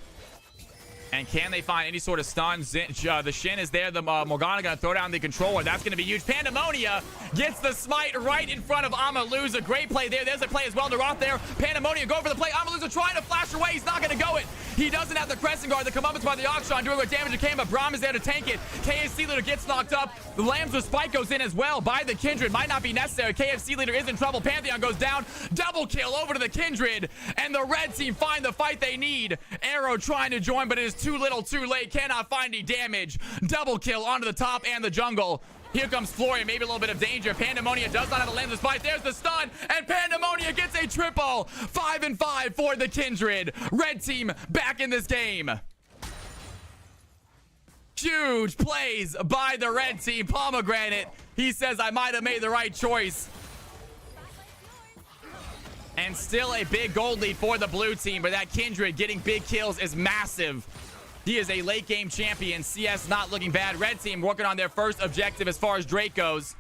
And can they find any sort of stun? The Shin is there. The Morgana going to throw down the controller. That's going to be huge. Pandemonia gets the smite right in front of Amaluza. Great play there. There's a play as well. Narath there. Pandemonia go for the play. Amaluza trying to flash away. He's not going to go it. He doesn't have the Crescent Guard. The comeuppance by the Akshan doing what damage it came, but Braum is there to tank it. KFC Leader gets knocked up. The Lambs with Spike goes in as well by the Kindred. Might not be necessary. KFC Leader is in trouble. Pantheon goes down. Double kill over to the Kindred. And the red team find the fight they need. Arrow trying to join, but it is too little too late. Cannot find any damage. Double kill onto the top and the jungle. Here comes Florian, maybe a little bit of danger. Pandemonia does not have the land of spite. There's the stun, and Pandemonia gets a triple. 5-5 for the Kindred. Red team back in this game. Huge plays by the red team. Pomegranate, he says, I might have made the right choice. And still a big gold lead for the blue team, but that Kindred getting big kills is massive. He is a late game champion. CS not looking bad. Red team working on their first objective as far as Drake goes.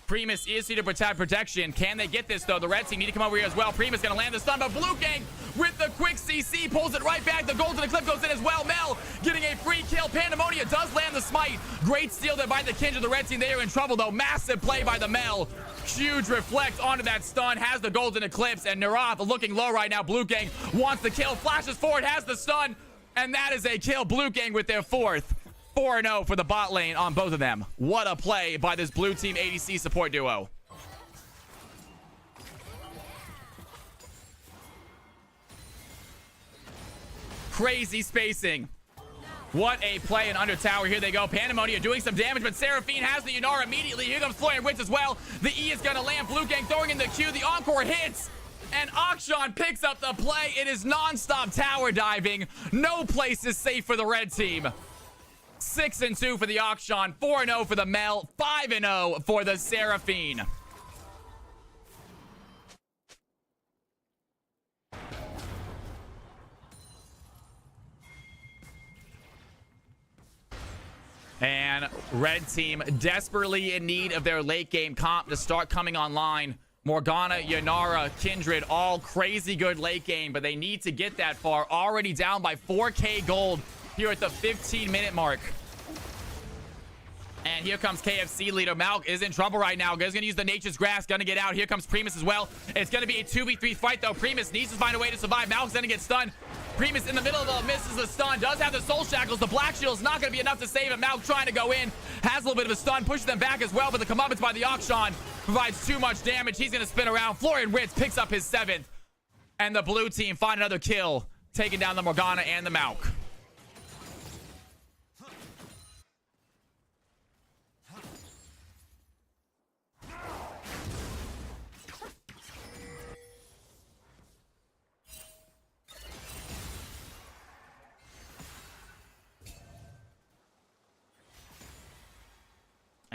Primus is here to protect protection. Can they get this, though? The red team need to come over here as well. Primus going to land the stun, but Blue Gang with the quick CC pulls it right back. The gold to the clip goes in as well. Mel getting a free kill. Pandemonia does land the smite. Great steal there by the Kindred. The red team, they are in trouble, though. Massive play by the Mel. Huge reflect onto that stun. Has the golden eclipse, and Narath looking low right now. Blue Gang wants the kill. Flashes forward, has the stun. And that is a kill. Blue Gang with their 4th. 4-0 for the bot lane on both of them. What a play by this blue team ADC support duo. Crazy spacing. What a play in under tower. Here they go. Pandemonia doing some damage, but Seraphine has the Yunara immediately. Here comes Florian Witz as well. The E is going to land. Blue Gang throwing in the Q. The Encore hits. And Akshan picks up the play. It is non-stop tower diving. No place is safe for the red team. 6-2 for the Akshan. 4-0 for the Mel. 5-0 for the Seraphine. And red team desperately in need of their late game comp to start coming online. Morgana, Yunara, Kindred, all crazy good late game, but they need to get that far. Already down by 4K gold here at the 15-minute mark. And here comes KFC leader. Malk is in trouble right now. He's going to use the Nature's Grass. Going to get out. Here comes Primus as well. It's going to be a 2v3 fight, though. Primus needs to find a way to survive. Malk's going to get stunned. Primus in the middle of the misses the stun. Does have the Soul Shackles. The Black Shield's not going to be enough to save him. Malk trying to go in. Has a little bit of a stun. Pushes them back as well, but the comeuppance by the Akshan provides too much damage. He's going to spin around. Florian Ritz picks up his 7th. And the blue team find another kill, taking down the Morgana and the Malk.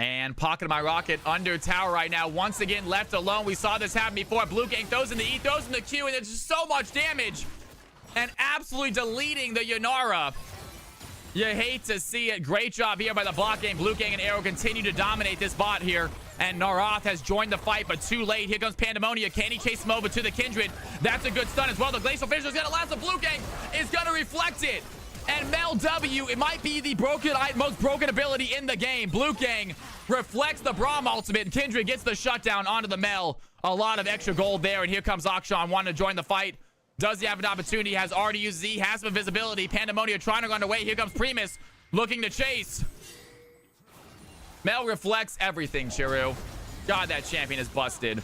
And pocketing my rocket under tower right now. Once again, left alone. We saw this happen before. Blue Gang throws in the E, throws in the Q, and there's just so much damage. And absolutely deleting the Yunara. You hate to see it. Great job here by the bot game. Blue Gang and Arrow continue to dominate this bot here. And Narath has joined the fight, but too late. Here comes Pandemonia. Can he chase him over to the Kindred? That's a good stun as well. The Glacial Fissure is going to last. The Blue Gang is going to reflect it. And Mel W, it might be the most broken ability in the game. Blue Gang reflects the Braum ultimate, and Kindred gets the shutdown onto the Mel. A lot of extra gold there, and here comes Akshan wanting to join the fight. Does he have an opportunity? Has already used Z, has some visibility. Pandemonia trying to run away. Here comes Primus looking to chase. Mel reflects everything, Chiru. God, that champion is busted.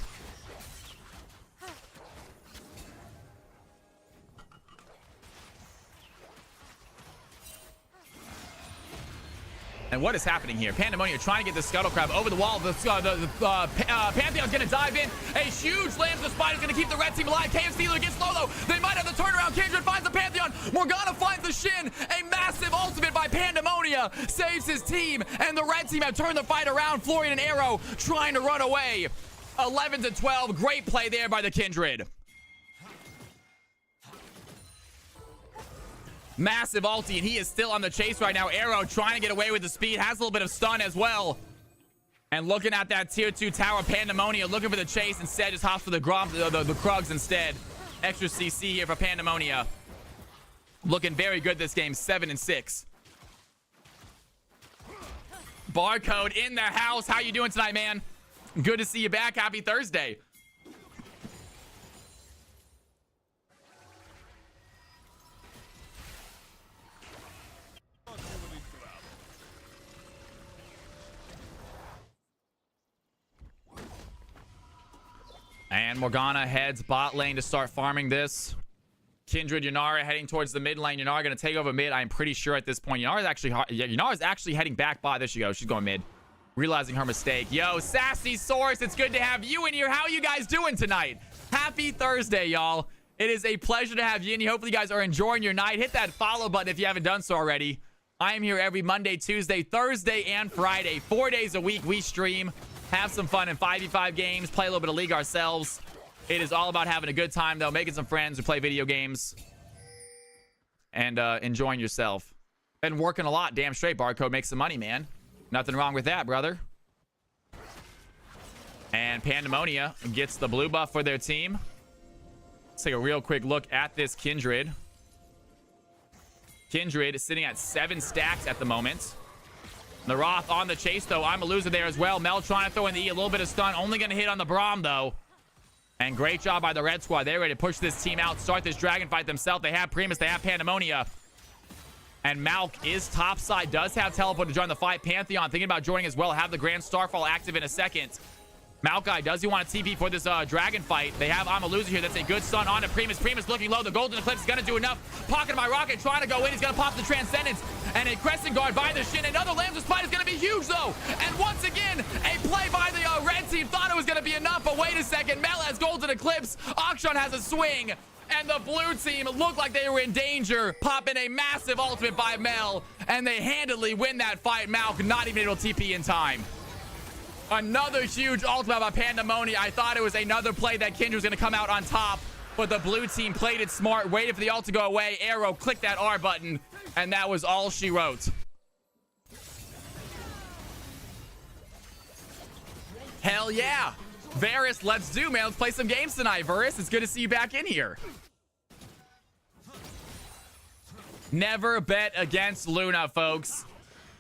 And what is happening here? Pandemonia trying to get the Scuttle Crab over the wall. The Pantheon's going to dive in. A huge Lambs the Spider's going to keep the red team alive. KFC Stealer gets low, though. They might have the turnaround. Kindred finds the Pantheon. Morgana finds the Shin. A massive ultimate by Pandemonia saves his team. And the red team have turned the fight around. Florian and Arrow trying to run away. 11-12. Great play there by the Kindred. Massive ulti, and he is still on the chase right now. Arrow trying to get away with the speed. Has a little bit of stun as well. And looking at that tier 2 tower, Pandemonia looking for the chase. Instead, just hops for the Krugs instead. Extra CC here for Pandemonia. Looking very good this game. 7-6. Barcode in the house. How you doing tonight, man? Good to see you back. Happy Thursday. And Morgana heads bot lane to start farming this. Kindred, Yunara heading towards the mid lane. Yunara going to take over mid, I'm pretty sure at this point. Yunara's actually heading back bot. There she goes. She's going mid. Realizing her mistake. Yo, Sassy Source, it's good to have you in here. How are you guys doing tonight? Happy Thursday, y'all. It is a pleasure to have you in here. Hopefully you guys are enjoying your night. Hit that follow button if you haven't done so already. I am here every Monday, Tuesday, Thursday, and Friday. 4 days a week we stream. Have some fun in 5v5 games, play a little bit of League ourselves. It is all about having a good time, though, making some friends who play video games, and enjoying yourself. Been working a lot, damn straight. Barcode makes some money, man. Nothing wrong with that, brother. And Pandemonia gets the blue buff for their team. Let's take a real quick look at this Kindred. Kindred is sitting at 7 stacks at the moment. Narath on the chase, though. I'm a loser there as well. Mel trying to throw in the E. A little bit of stun. Only going to hit on the Braum, though. And great job by the red squad. They're ready to push this team out, start this dragon fight themselves. They have Primus. They have Pandemonia. And Malk is topside, does have teleport to join the fight. Pantheon thinking about joining as well. Have the Grand Starfall active in a second. Maokai, does he want a TP for this dragon fight? They have Amaluza here. That's a good stun on to Primus. Primus looking low. The Golden Eclipse is going to do enough. Pocket my rocket, trying to go in. He's going to pop the Transcendence. And a Crescent Guard by the Shin. Another Lamb's fight is going to be huge, though. And once again, a play by the red team. Thought it was going to be enough, but wait a second. Mel has Golden Eclipse. Akshan has a swing. And the blue team looked like they were in danger. Pop in a massive ultimate by Mel. And they handily win that fight. Malk not even able to TP in time. Another huge ultimate by Pandemonium. I thought it was another play that Kindred was going to come out on top. But the blue team played it smart. Waited for the ult to go away. Arrow clicked that R button. And that was all she wrote. Hell yeah. Varus, let's do, man. Let's play some games tonight, Varus. It's good to see you back in here. Never bet against Luna, folks.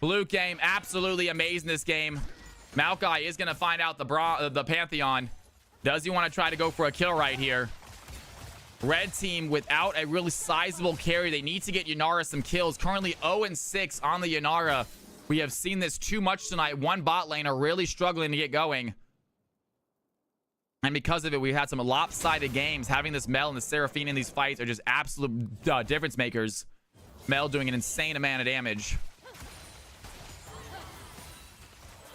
Blue game, absolutely amazing this game. Maokai is going to find out the Pantheon. Does he want to try to go for a kill right here? Red team without a really sizable carry. They need to get Yanara some kills. Currently 0-6 on the Yanara. We have seen this too much tonight. One bot laner really struggling to get going. And because of it, we've had some lopsided games. Having this Mel and the Seraphine in these fights are just absolute difference makers. Mel doing an insane amount of damage.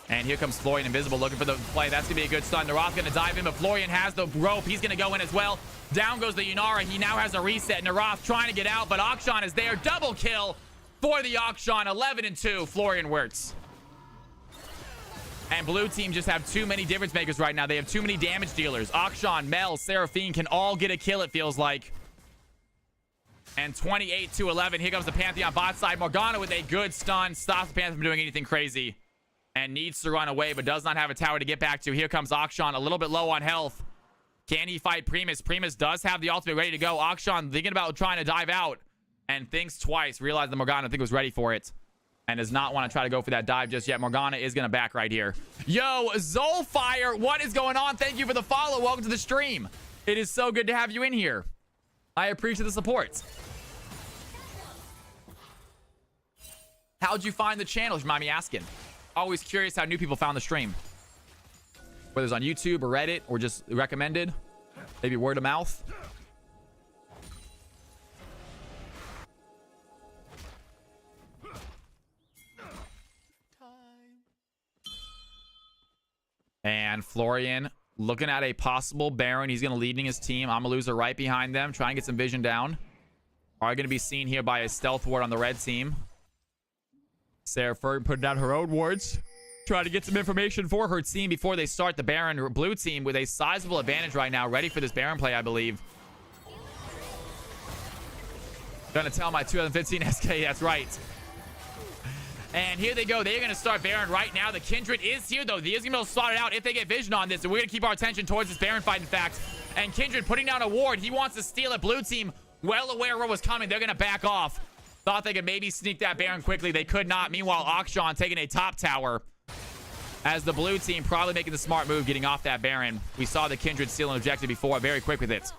And here comes Florian Invisible looking for the play. That's going to be a good stun. Naroth's going to dive in, but Florian has the rope. He's going to go in as well. Down goes the Yanara. He now has a reset. Naroth trying to get out, but Akshan is there. Double kill for the Akshan. 11-2. Florian works. And blue team just have too many difference makers right now. They have too many damage dealers. Akshan, Mel, Seraphine can all get a kill, it feels like. And 28-11. Here comes the Pantheon bot side. Morgana with a good stun. Stops the Pantheon from doing anything crazy. And needs to run away, but does not have a tower to get back to. Here comes Akshan, a little bit low on health. Can he fight Primus? Primus does have the ultimate ready to go. Akshan thinking about trying to dive out. And thinks twice. Realized the Morgana, I think, was ready for it. And does not want to try to go for that dive just yet. Morgana is going to back right here. Yo, Zolfire, what is going on? Thank you for the follow. Welcome to the stream. It is so good to have you in here. I appreciate the support. How'd you find the channel? If you mind me asking. Always curious how new people found the stream. Whether it's on YouTube or Reddit or just recommended. Maybe word of mouth. And Florian looking at a possible Baron. He's going to leading his team. Amaluza right behind them. Trying to get some vision down. Are going to be seen here by a stealth ward on the red team. Sarah Ferg putting down her own wards. Trying to get some information for her team before they start the Baron. Blue team with a sizable advantage right now. Ready for this Baron play, I believe. Gonna tell my 2015 SK, that's right. And here they go. They're going to start Baron right now. The Kindred is here, though. The is going to be able to spot it out if they get vision on this. And we're going to keep our attention towards this Baron fight, in fact. And Kindred putting down a ward. He wants to steal it. Blue team, well aware what was coming. They're going to back off. Thought they could maybe sneak that Baron quickly. They could not. Meanwhile, Akshan taking a top tower. As the blue team probably making the smart move, getting off that Baron. We saw the Kindred steal an objective before. Very quick with it.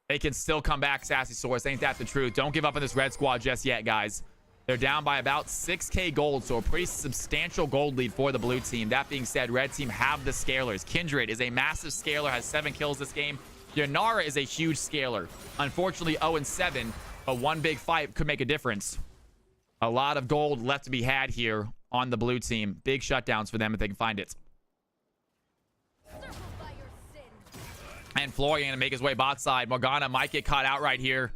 They can still come back, Sassy Source. Ain't that the truth? Don't give up on this red squad just yet, guys. They're down by about 6k gold, so a pretty substantial gold lead for the blue team. That being said, red team have the scalers. Kindred is a massive scaler, has 7 kills this game. Yanara is a huge scaler. Unfortunately, 0-7, but one big fight could make a difference. A lot of gold left to be had here on the blue team. Big shutdowns for them if they can find it. And Florian to make his way bot side. Morgana might get caught out right here.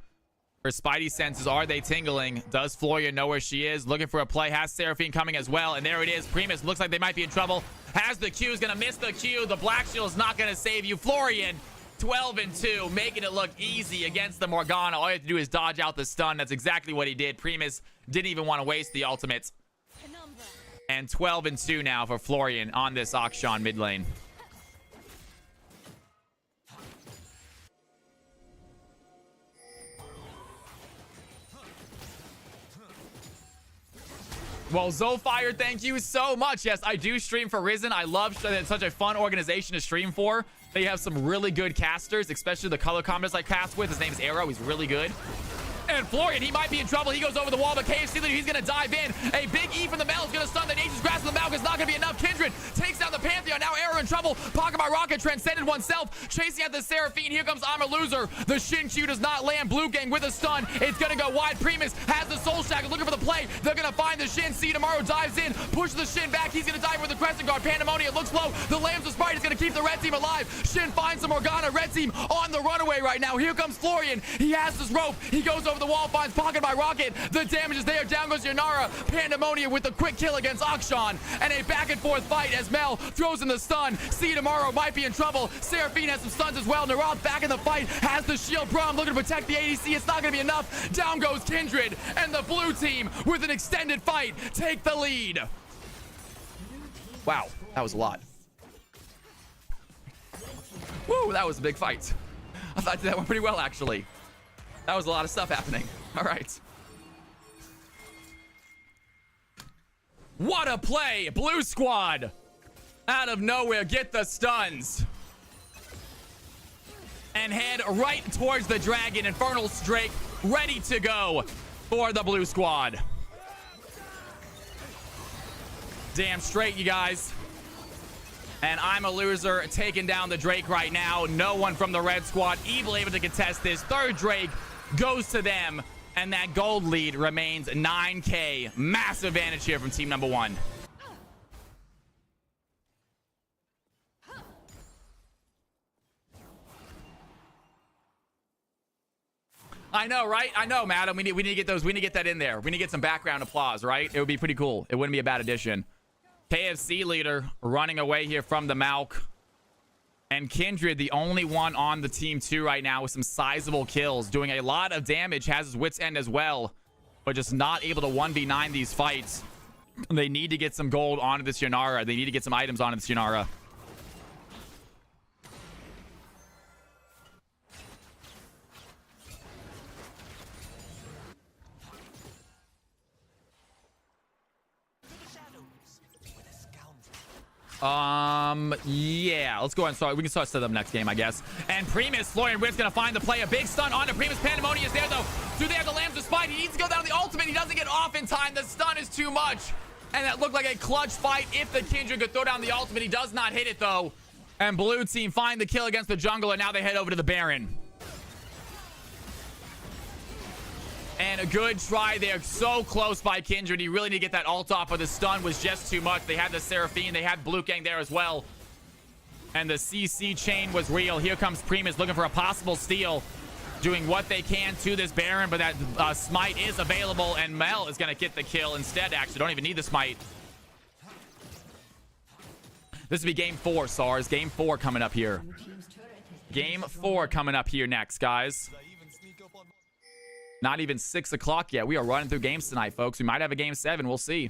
Her spidey senses, are they tingling? Does Florian know where she is? Looking for a play. Has Seraphine coming as well. And there it is. Primus looks like they might be in trouble. Has the Q. Is going to miss the Q. The Black Shield is not going to save you. Florian, 12-2. Making it look easy against the Morgana. All you have to do is dodge out the stun. That's exactly what he did. Primus didn't even want to waste the ultimate. And 12-2 now for Florian on this Akshan mid lane. Well, Zofire, thank you so much. Yes, I do stream for Risen. I love that it's such a fun organization to stream for. They have some really good casters, especially the color combos I cast with. His name is Arrow. He's really good. And Florian, he might be in trouble. He goes over the wall, but KFC leader, he's going to dive in. A big E from the Mel is going to stun the Nature's Grasp of the Malk. It's not going to be enough. Kindred takes down the Pantheon. Now Arrow in trouble. Pocket by Rocket transcended oneself. Chasing at the Seraphine. Here comes I'm a Loser. The Shin Q does not land. Blue Gang with a stun. It's going to go wide. Primus has the Soul Shackle looking for the play. They're going to find the Shin. See Tomorrow dives in. Pushes the Shin back. He's going to dive with the Crescent Guard. Pandemonium looks low. The Lambs of Sprite is going to keep the red team alive. Shin finds some Morgana. Red team on the runaway right now. Here comes Florian. He has this rope. He goes over the wall. Finds Pocket by Rocket. The damage is there. Down goes Yanara. Pandemonium with the quick kill against Akshan. And a back and forth fight as Mel throws in the stun. See Tomorrow might be in trouble. Seraphine has some stuns as well. Narath back in the fight. Has the shield. Braum looking to protect the ADC. It's not going to be enough. Down goes Kindred. And the blue team with an extended fight take the lead. Wow. That was a lot. Woo, that was a big fight. I thought that went pretty well, actually. That was a lot of stuff happening. All right. What a play. Blue squad. Out of nowhere, get the stuns. And head right towards the dragon. Infernal Drake ready to go for the blue squad. Damn straight, you guys. And I'm a Loser taking down the Drake right now. No one from the red squad even able to contest this. Third Drake goes to them. And that gold lead remains 9K. Massive advantage here from team number 1. I know, right? I know, madam. We need to get those. We need to get that in there. We need to get some background applause, right? It would be pretty cool. It wouldn't be a bad addition. KFC leader running away here from the Malk. And Kindred, the only one on the team 2 right now with some sizable kills. Doing a lot of damage. Has his wits end as well. But just not able to 1v9 these fights. They need to get some gold onto this Yanara. They need to get some items onto this Yanara. Yeah, let's go ahead and start. We can start set up next game, I guess. And Primus, Florian Witt's gonna find the play. A big stun onto Primus. Pandemonium is there, though. Do they have the Lambs of Spite? He needs to go down the ultimate. He doesn't get off in time. The stun is too much. And that looked like a clutch fight if the Kindred could throw down the ultimate. He does not hit it, though. And blue team find the kill against the jungle, and now they head over to the Baron. And a good try there. So close by Kindred. He really need to get that ult off, but the stun was just too much. They had the Seraphine. They had Blue Gang there as well. And the CC chain was real. Here comes Primus looking for a possible steal. Doing what they can to this Baron, but that smite is available. And Mel is going to get the kill instead, actually. Don't even need the smite. This will be game 4, SARS. Game 4 coming up here. Game 4 coming up here next, guys. Not even 6 o'clock yet. We are running through games tonight, folks. We might have a game 7. We'll see.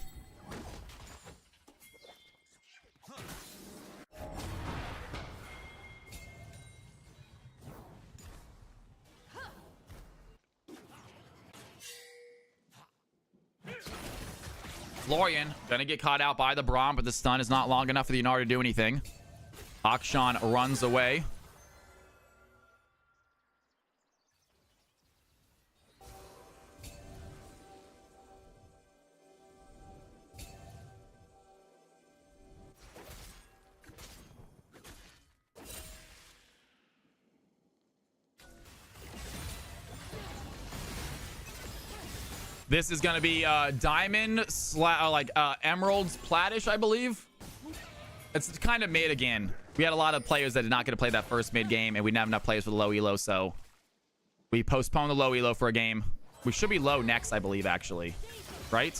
Florian gonna get caught out by the Braum, but the stun is not long enough for the Yanara to do anything. Akshan runs away. This is going to be diamond emeralds platish, I believe. It's kind of mid again. We had a lot of players that did not get to play that first mid game, and we didn't have enough players for the low elo, so we postponed the low elo for a game. We should be low next, I believe, actually. Right?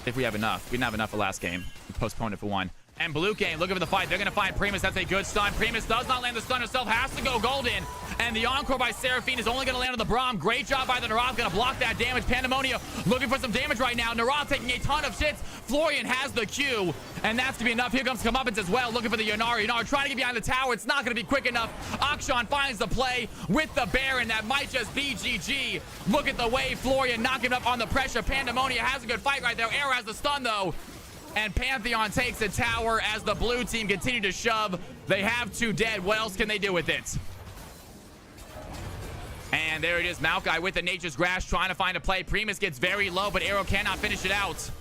If we have enough. We didn't have enough for last game. We postponed it for one. And Blue Game looking for the fight. They're going to find Primus. That's a good stun. Primus does not land the stun herself. Has to go golden. And the encore by Seraphine is only going to land on the Braum. Great job by the Narath. Going to block that damage. Pandemonium looking for some damage right now. Narath taking a ton of shits. Florian has the Q. And that's to be enough. Here comes Comeuppance as well. Looking for the Yanara. Yanara trying to get behind the tower. It's not going to be quick enough. Akshan finds the play with the Baron. That might just be GG. Look at the way Florian knocking up on the pressure. Pandemonium has a good fight right there. Arrow has the stun though. And Pantheon takes the tower as the blue team continue to shove. They have 2 dead. What else can they do with it? And And there it is. Maokai with the Nature's Grasp trying to find a play. Primus gets very low, but Arrow cannot finish it out.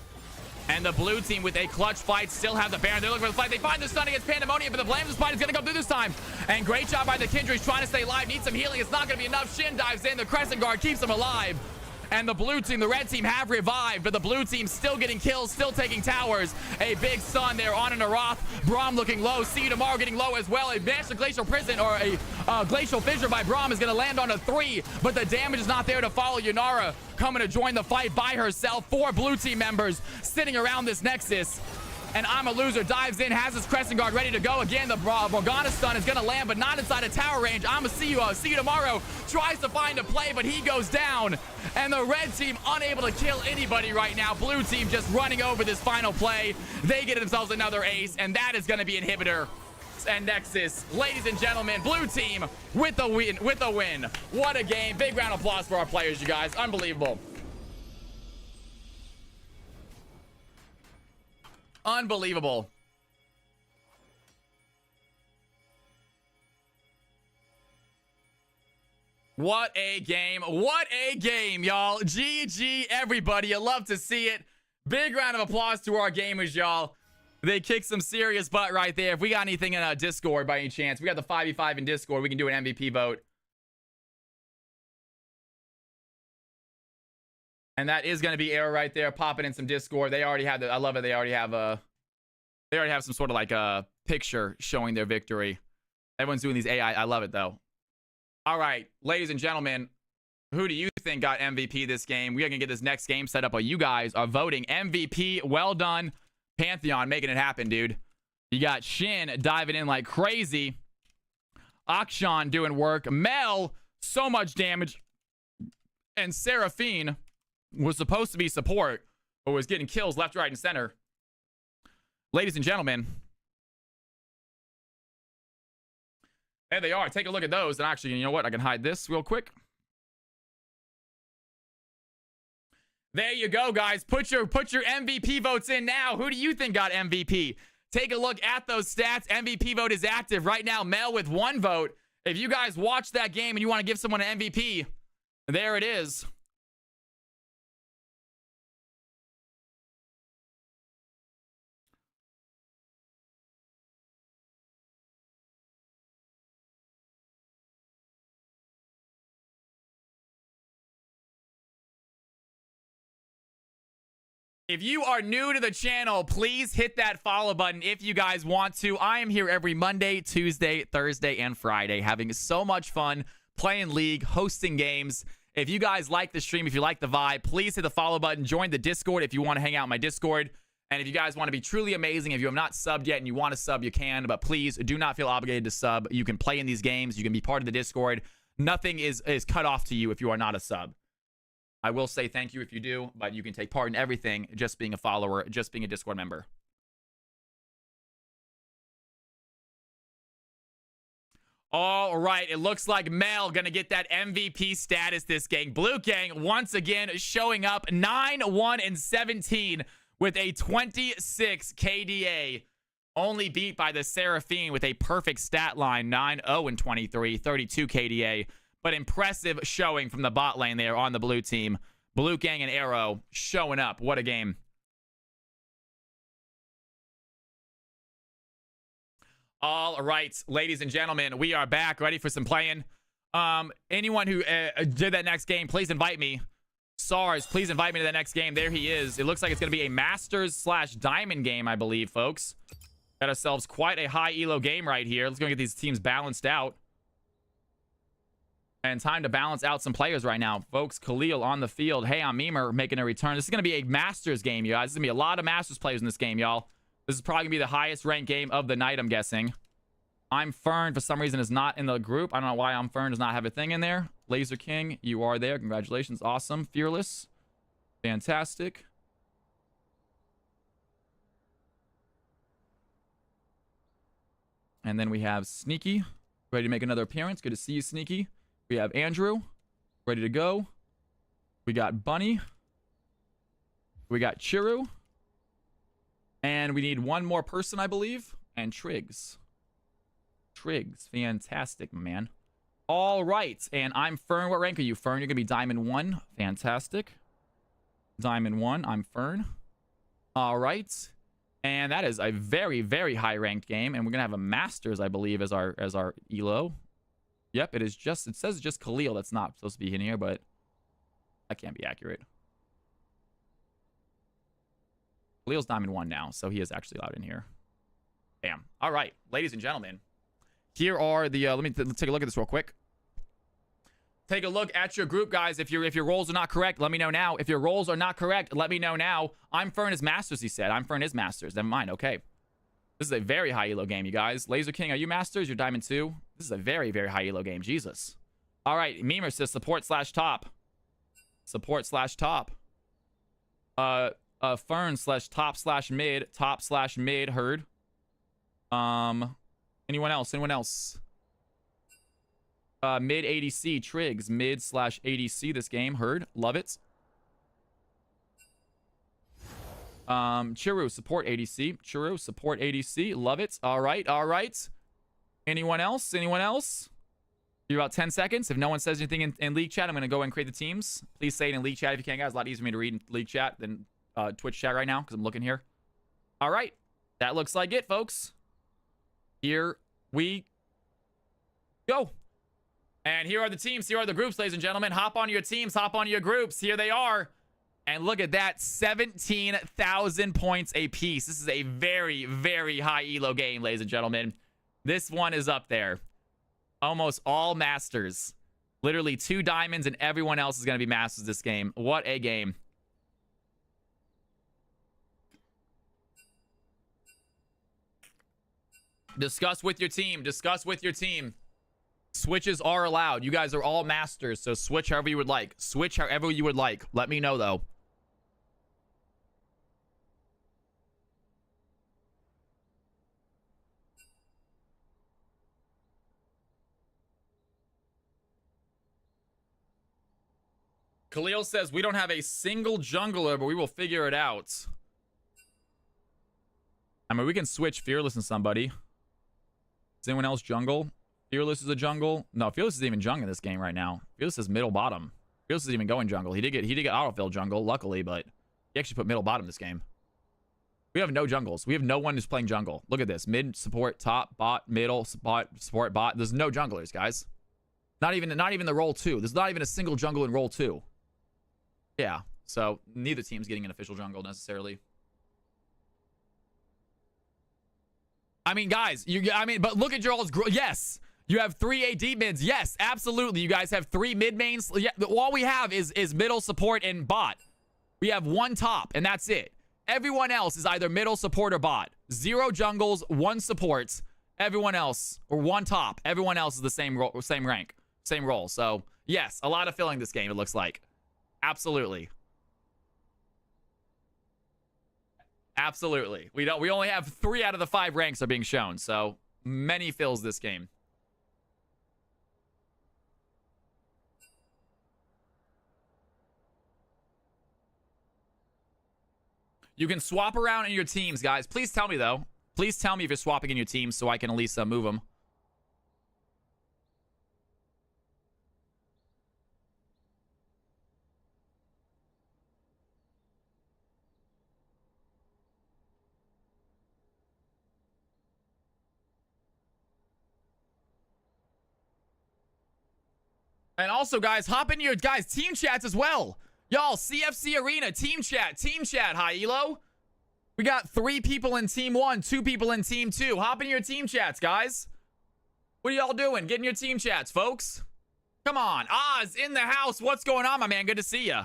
And the blue team with a clutch fight still have the Baron. They're looking for the fight. They find the stun against Pandemonium, but the Flames Spot is going to come through this time. And great job by the Kindred trying to stay alive. Needs some healing. It's not going to be enough. Shin dives in. The Crescent Guard keeps them alive. And the blue team, the red team have revived, but the blue team still getting kills, still taking towers. A big stun there on an Arath. Braum looking low. See you tomorrow getting low as well. A massive glacial prison or a glacial fissure by Braum is going to land on a 3, but the damage is not there to follow. Yunara coming to join the fight by herself. 4 blue team members sitting around this Nexus. And I'm a Loser dives in, has his Crescent Guard ready to go. Again, the Morgana stun is going to land, but not inside a tower range. I'm a see you tomorrow. Tries to find a play, but he goes down. And the red team unable to kill anybody right now. Blue team just running over this final play. They get themselves another ace, and that is going to be Inhibitor and Nexus. Ladies and gentlemen, blue team with the win. What a game. Big round of applause for our players, you guys. Unbelievable. Unbelievable. What a game. What a game, y'all. GG, everybody. You love to see it. Big round of applause to our gamers, y'all. They kicked some serious butt right there. If we got anything in Discord by any chance, we got the 5v5 in Discord. We can do an MVP vote. And that is going to be Arrow right there, popping in some Discord. They already have I love it. They already have some sort of like a picture showing their victory. Everyone's doing these AI. I love it though. All right, ladies and gentlemen, who do you think got MVP this game? We are going to get this next game set up while you guys are voting MVP. Well done, Pantheon, making it happen, dude. You got Shin diving in like crazy. Akshan doing work. Mel, so much damage. And Seraphine was supposed to be support, but was getting kills left, right, and center. Ladies and gentlemen, there they are. Take a look at those. And actually, you know what? I can hide this real quick. There you go, guys. Put your MVP votes in now. Who do you think got MVP? Take a look at those stats. MVP vote is active right now. Mel with 1 vote. If you guys watch that game and you want to give someone an MVP, there it is. If you are new to the channel, please hit that follow button if you guys want to. I am here every Monday, Tuesday, Thursday, and Friday having so much fun playing League, hosting games. If you guys like the stream, if you like the vibe, please hit the follow button. Join the Discord if you want to hang out in my Discord. And if you guys want to be truly amazing, if you have not subbed yet and you want to sub, you can. But please do not feel obligated to sub. You can play in these games. You can be part of the Discord. Nothing is cut off to you if you are not a sub. I will say thank you if you do, but you can take part in everything, just being a follower, just being a Discord member. All right, it looks like Mel gonna get that MVP status this game. Blue Gang once again showing up 9-1-17 with a 26 KDA. Only beat by the Seraphine with a perfect stat line, 9-0-23, 32 KDA. But impressive showing from the bot lane there on the blue team. Blue Gang and Arrow showing up. What a game. All right, ladies and gentlemen, we are back, ready for some playing. Anyone who did that next game, please invite me. SARS, please invite me to the next game. There he is. It looks like it's going to be a Masters/Diamond game, I believe, folks. Got ourselves quite a high elo game right here. Let's go get these teams balanced out. And time to balance out some players right now. Folks, Khalil on the field. Hey, I'm Memer making a return. This is going to be a Masters game, you guys. This is going to be a lot of Masters players in this game, y'all. This is probably going to be the highest ranked game of the night, I'm guessing. I'm Fern, for some reason, is not in the group. I don't know why I'm Fern does not have a thing in there. Laser King, you are there. Congratulations. Awesome. Fearless. Fantastic. And then we have Sneaky, ready to make another appearance. Good to see you, Sneaky. We have Andrew, ready to go. We got Bunny. We got Chiru. And we need one more person, I believe. And Triggs. Triggs. Fantastic, man. All right. And I'm Fern. What rank are you, Fern? You're going to be Diamond 1. Fantastic. Diamond 1. I'm Fern. All right. And that is a very, very high ranked game. And we're going to have a Masters, I believe, as our elo. Yep, it is just, it says just Khalil. That's not supposed to be in here, but that can't be accurate. Khalil's Diamond 1 now, so he is actually allowed in here. Bam. All right, ladies and gentlemen. Here are the, let me take a look at this real quick. Take a look at your group, guys. If your roles are not correct, let me know now. If your roles are not correct, let me know now. I'm Fern is Masters, he said. I'm Fern is Masters. Never mind, okay. This is a very high elo game, you guys. Laser King, are you Masters? You're Diamond 2. This is a very, very high elo game. Jesus. All right, Memer says support/top. Support/top. Fern/top/mid. Top/mid, heard. Anyone else? Anyone else? Mid ADC, Triggs. Mid/ADC this game, heard. Love it. Chiru, support ADC. Chiru, support ADC. Love it. All right, all right. Anyone else? Anyone else? You're about 10 seconds. If no one says anything in League Chat, I'm going to go and create the teams. Please say it in League Chat if you can, guys. A lot easier for me to read in League Chat than Twitch Chat right now because I'm looking here. All right. That looks like it, folks. Here we go. And here are the teams. Here are the groups, ladies and gentlemen. Hop on your teams. Hop on your groups. Here they are. And look at that, 17,000 points apiece. This is a very, very high elo game, ladies and gentlemen. This one is up there. Almost all Masters. Literally 2 diamonds, and everyone else is going to be Masters this game. What a game. Discuss with your team. Discuss with your team. Switches are allowed. You guys are all Masters, so switch however you would like. Switch however you would like. Let me know, though. Khalil says, we don't have a single jungler, but we will figure it out. I mean, we can switch Fearless and somebody. Is anyone else jungle? Fearless is a jungle. No, Fearless is even jungle in this game right now. Fearless is middle bottom. Fearless is even going jungle. He did get autofill jungle, luckily, but he actually put middle bottom this game. We have no jungles. We have no one who's playing jungle. Look at this. Mid, support, top, bot, middle, support, bot. There's no junglers, guys. Not even the role 2. There's not even a single jungle in role 2. Yeah, so neither team's getting an official jungle necessarily. I mean, guys, but look at your all's yes. You have 3 AD mids. Yes, absolutely. You guys have 3 mid mains. Yeah, all we have is middle, support, and bot. We have 1 top, and that's it. Everyone else is either middle, support, or bot. 0 jungles, 1 supports. Everyone else, or 1 top. Everyone else is the same rank, same role. So yes, a lot of filling this game. It looks like. Absolutely. Absolutely. We only have 3 out of the 5 ranks are being shown, so many fills this game. You can swap around in your teams, guys. Please tell me, though. Please tell me if you're swapping in your teams so I can at least move them. And also, guys, hop into your team chats as well. Y'all, CFC Arena, team chat, high elo. We got 3 people in team 1, 2 people in team 2. Hop in your team chats, guys. What are y'all doing? Get in your team chats, folks. Come on. Oz in the house. What's going on, my man? Good to see ya.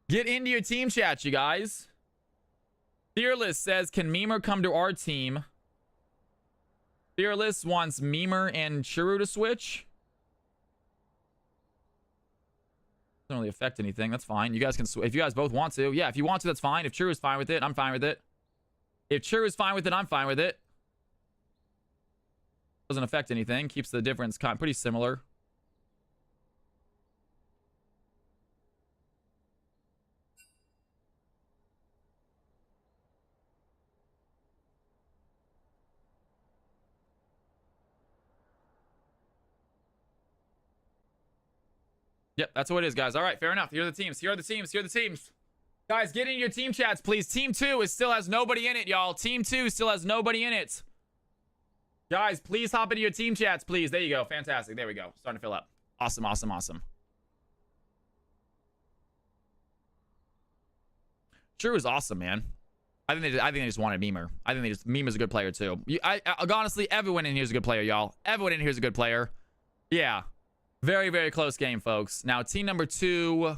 Get into your team chats, you guys. Fearless says, can Memer come to our team? Fearless wants Memer and Chiru to switch. Doesn't really affect anything. That's fine. You guys can switch. If you guys both want to. Yeah, if you want to, that's fine. If Chiru's fine with it, I'm fine with it. If Chiru's fine with it, I'm fine with it. Doesn't affect anything. Keeps the difference kind of pretty similar. Yep, that's what it is, guys. All right, fair enough. Here are the teams. Here are the teams. Here are the teams. Guys, get in your team chats, please. Team 2 still has nobody in it, y'all. Team 2 still has nobody in it. Guys, please hop into your team chats, please. There you go. Fantastic. There we go. Starting to fill up. Awesome, awesome, awesome. True is awesome, man. I think they just wanted Memer. I think Memer's a good player too. Honestly, everyone in here is a good player, y'all. Everyone in here is a good player. Yeah. Very, very close game, folks. Now, team number 2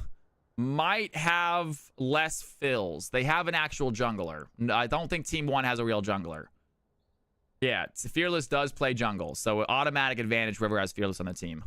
might have less fills. They have an actual jungler. I don't think team 1 has a real jungler. Yeah, Fearless does play jungle, so automatic advantage whoever has Fearless on the team.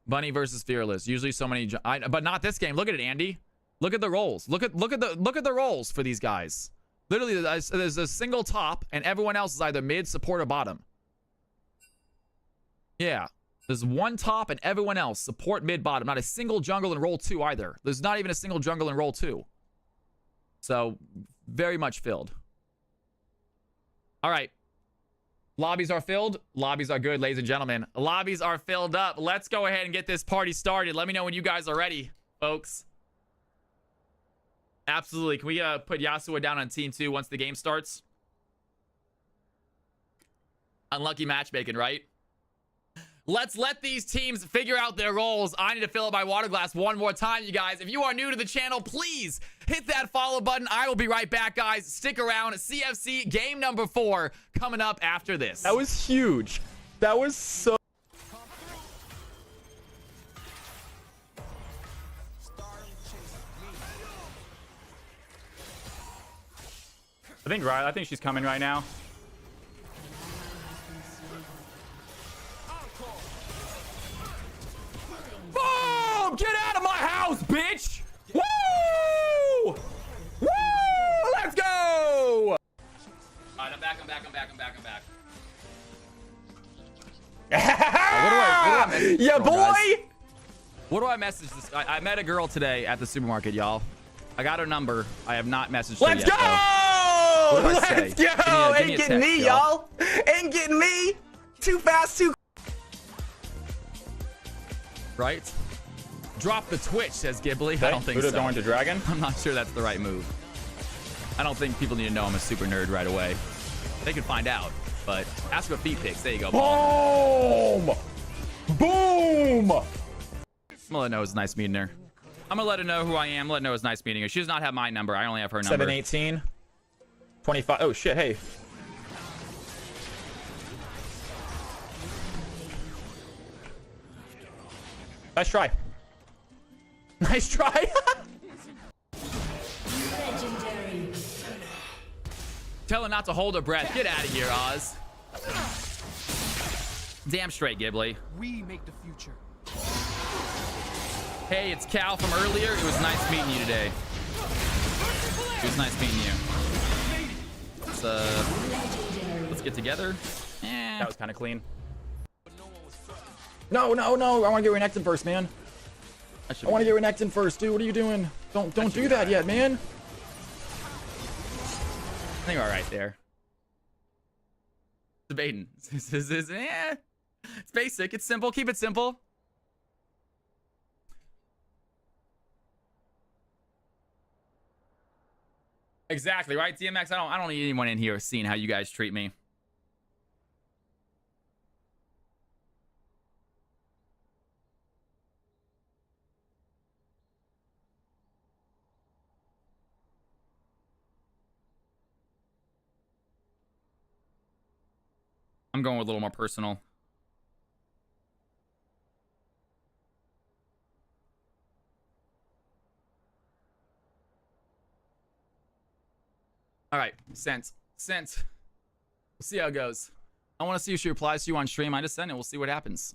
Bunny versus Fearless. Usually so many, but not this game. Look at it, Andy. Look at the roles. Look at the roles for these guys. Literally, there's a single top, and everyone else is either mid, support, or bottom. Yeah. There's one top, and everyone else support, mid, bottom. Not a single jungle in role 2 either. There's not even a single jungle in role 2. So, very much filled. All right. Lobbies are filled. Lobbies are good, ladies and gentlemen. Lobbies are filled up. Let's go ahead and get this party started. Let me know when you guys are ready, folks. Absolutely. Can we put Yasuo down on team 2 once the game starts? Unlucky matchmaking, right? Let's let these teams figure out their roles. I need to fill up my water glass one more time, you guys. If you are new to the channel, please hit that follow button. I will be right back, guys. Stick around. CFC game number 4 coming up after this. That was huge. That was so... I think she's coming right now. Boom! Get out of my house, bitch! Woo! Woo! Let's go! All right, I'm back. What do I message Yeah, this girl, boy! guys? What do I message this? I met a girl today at the supermarket, y'all. I got her number. I have not messaged her yet. Let's go! What do I Let's say? go! Give me a Ain't getting text, me, y'all. Ain't getting me. Too fast, too... Right? Drop the Twitch, says Ghibli. I don't think so. going to Dragon? I'm not sure that's the right move. I don't think people need to know I'm a super nerd right away. They can find out, but ask for feet pics. There you go. Boom! Boom! I'm gonna let her know it's nice meeting her. I'm gonna let her know who I am. Let her know it's nice meeting her. She does not have my number. I only have her number. 718. 25. Oh, shit. Hey. Nice try. Nice try. Legendary. Tell her not to hold her breath. Get out of here, Oz. Damn straight, Ghibli. We make the future. Hey, it's Cal from earlier. It was nice meeting you today. It was nice meeting you. Let's get together. That was kind of clean. No. I want to get Renekton first, man. I want to get Renekton first, dude. What are you doing? Don't do that yet, man. I think we're all right there. Debating. It's basic. It's simple. Keep it simple. Exactly, right? DMX, I don't need anyone in here seeing how you guys treat me. I'm going with a little more personal. All right, sent. We'll see how it goes. I want to see if she replies to you on stream. I just sent it. We'll see what happens.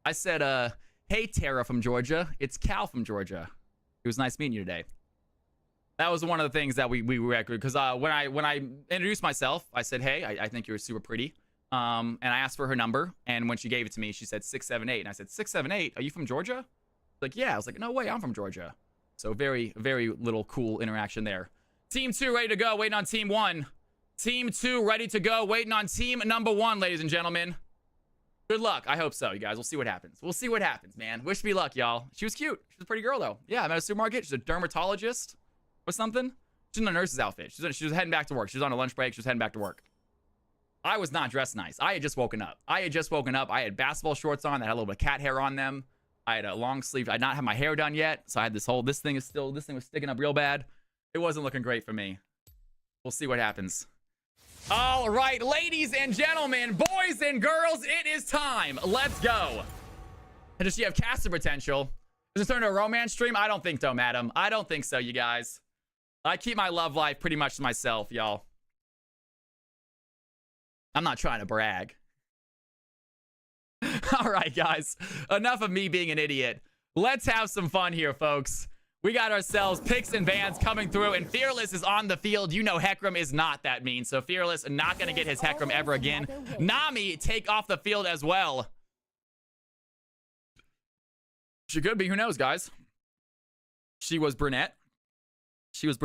I said, hey, Tara from Georgia. It's Cal from Georgia. It was nice meeting you today. That was one of the things that we record because when I introduced myself, I said, hey, I think you're super pretty. And I asked for her number, and when she gave it to me, she said 678, and I said 678. Are you from Georgia? Like, yeah. I was like, no way, I'm from Georgia. So very, very little cool interaction there. Team 2 ready to go. Waiting on Team 1. Team 2 ready to go. Waiting on team number 1, ladies and gentlemen. Good luck. I hope so, you guys. We'll see what happens. We'll see what happens, man. Wish me luck, y'all. She was cute. She's a pretty girl, though. Yeah, I'm at a supermarket. She's a dermatologist or something. She's in a nurse's outfit. She was heading back to work. She was on a lunch break. She was heading back to work. I was not dressed nice. I had just woken up. I had basketball shorts on that had a little bit of cat hair on them. I had a long sleeve. I did not have my hair done yet. So I had this thing was sticking up real bad. It wasn't looking great for me. We'll see what happens. All right, ladies and gentlemen, boys and girls, it is time. Let's go. And does she have caster potential? Does it turn into a romance stream? I don't think so, madam. I don't think so, you guys. I keep my love life pretty much to myself, y'all. I'm not trying to brag. All right, guys. Enough of me being an idiot. Let's have some fun here, folks. We got ourselves picks and bans coming through, and Fearless is on the field. You know Hecarim is not that mean, so Fearless not going to get his Hecarim ever again. Nami take off the field as well. She could be. Who knows, guys? She was brunette. She was a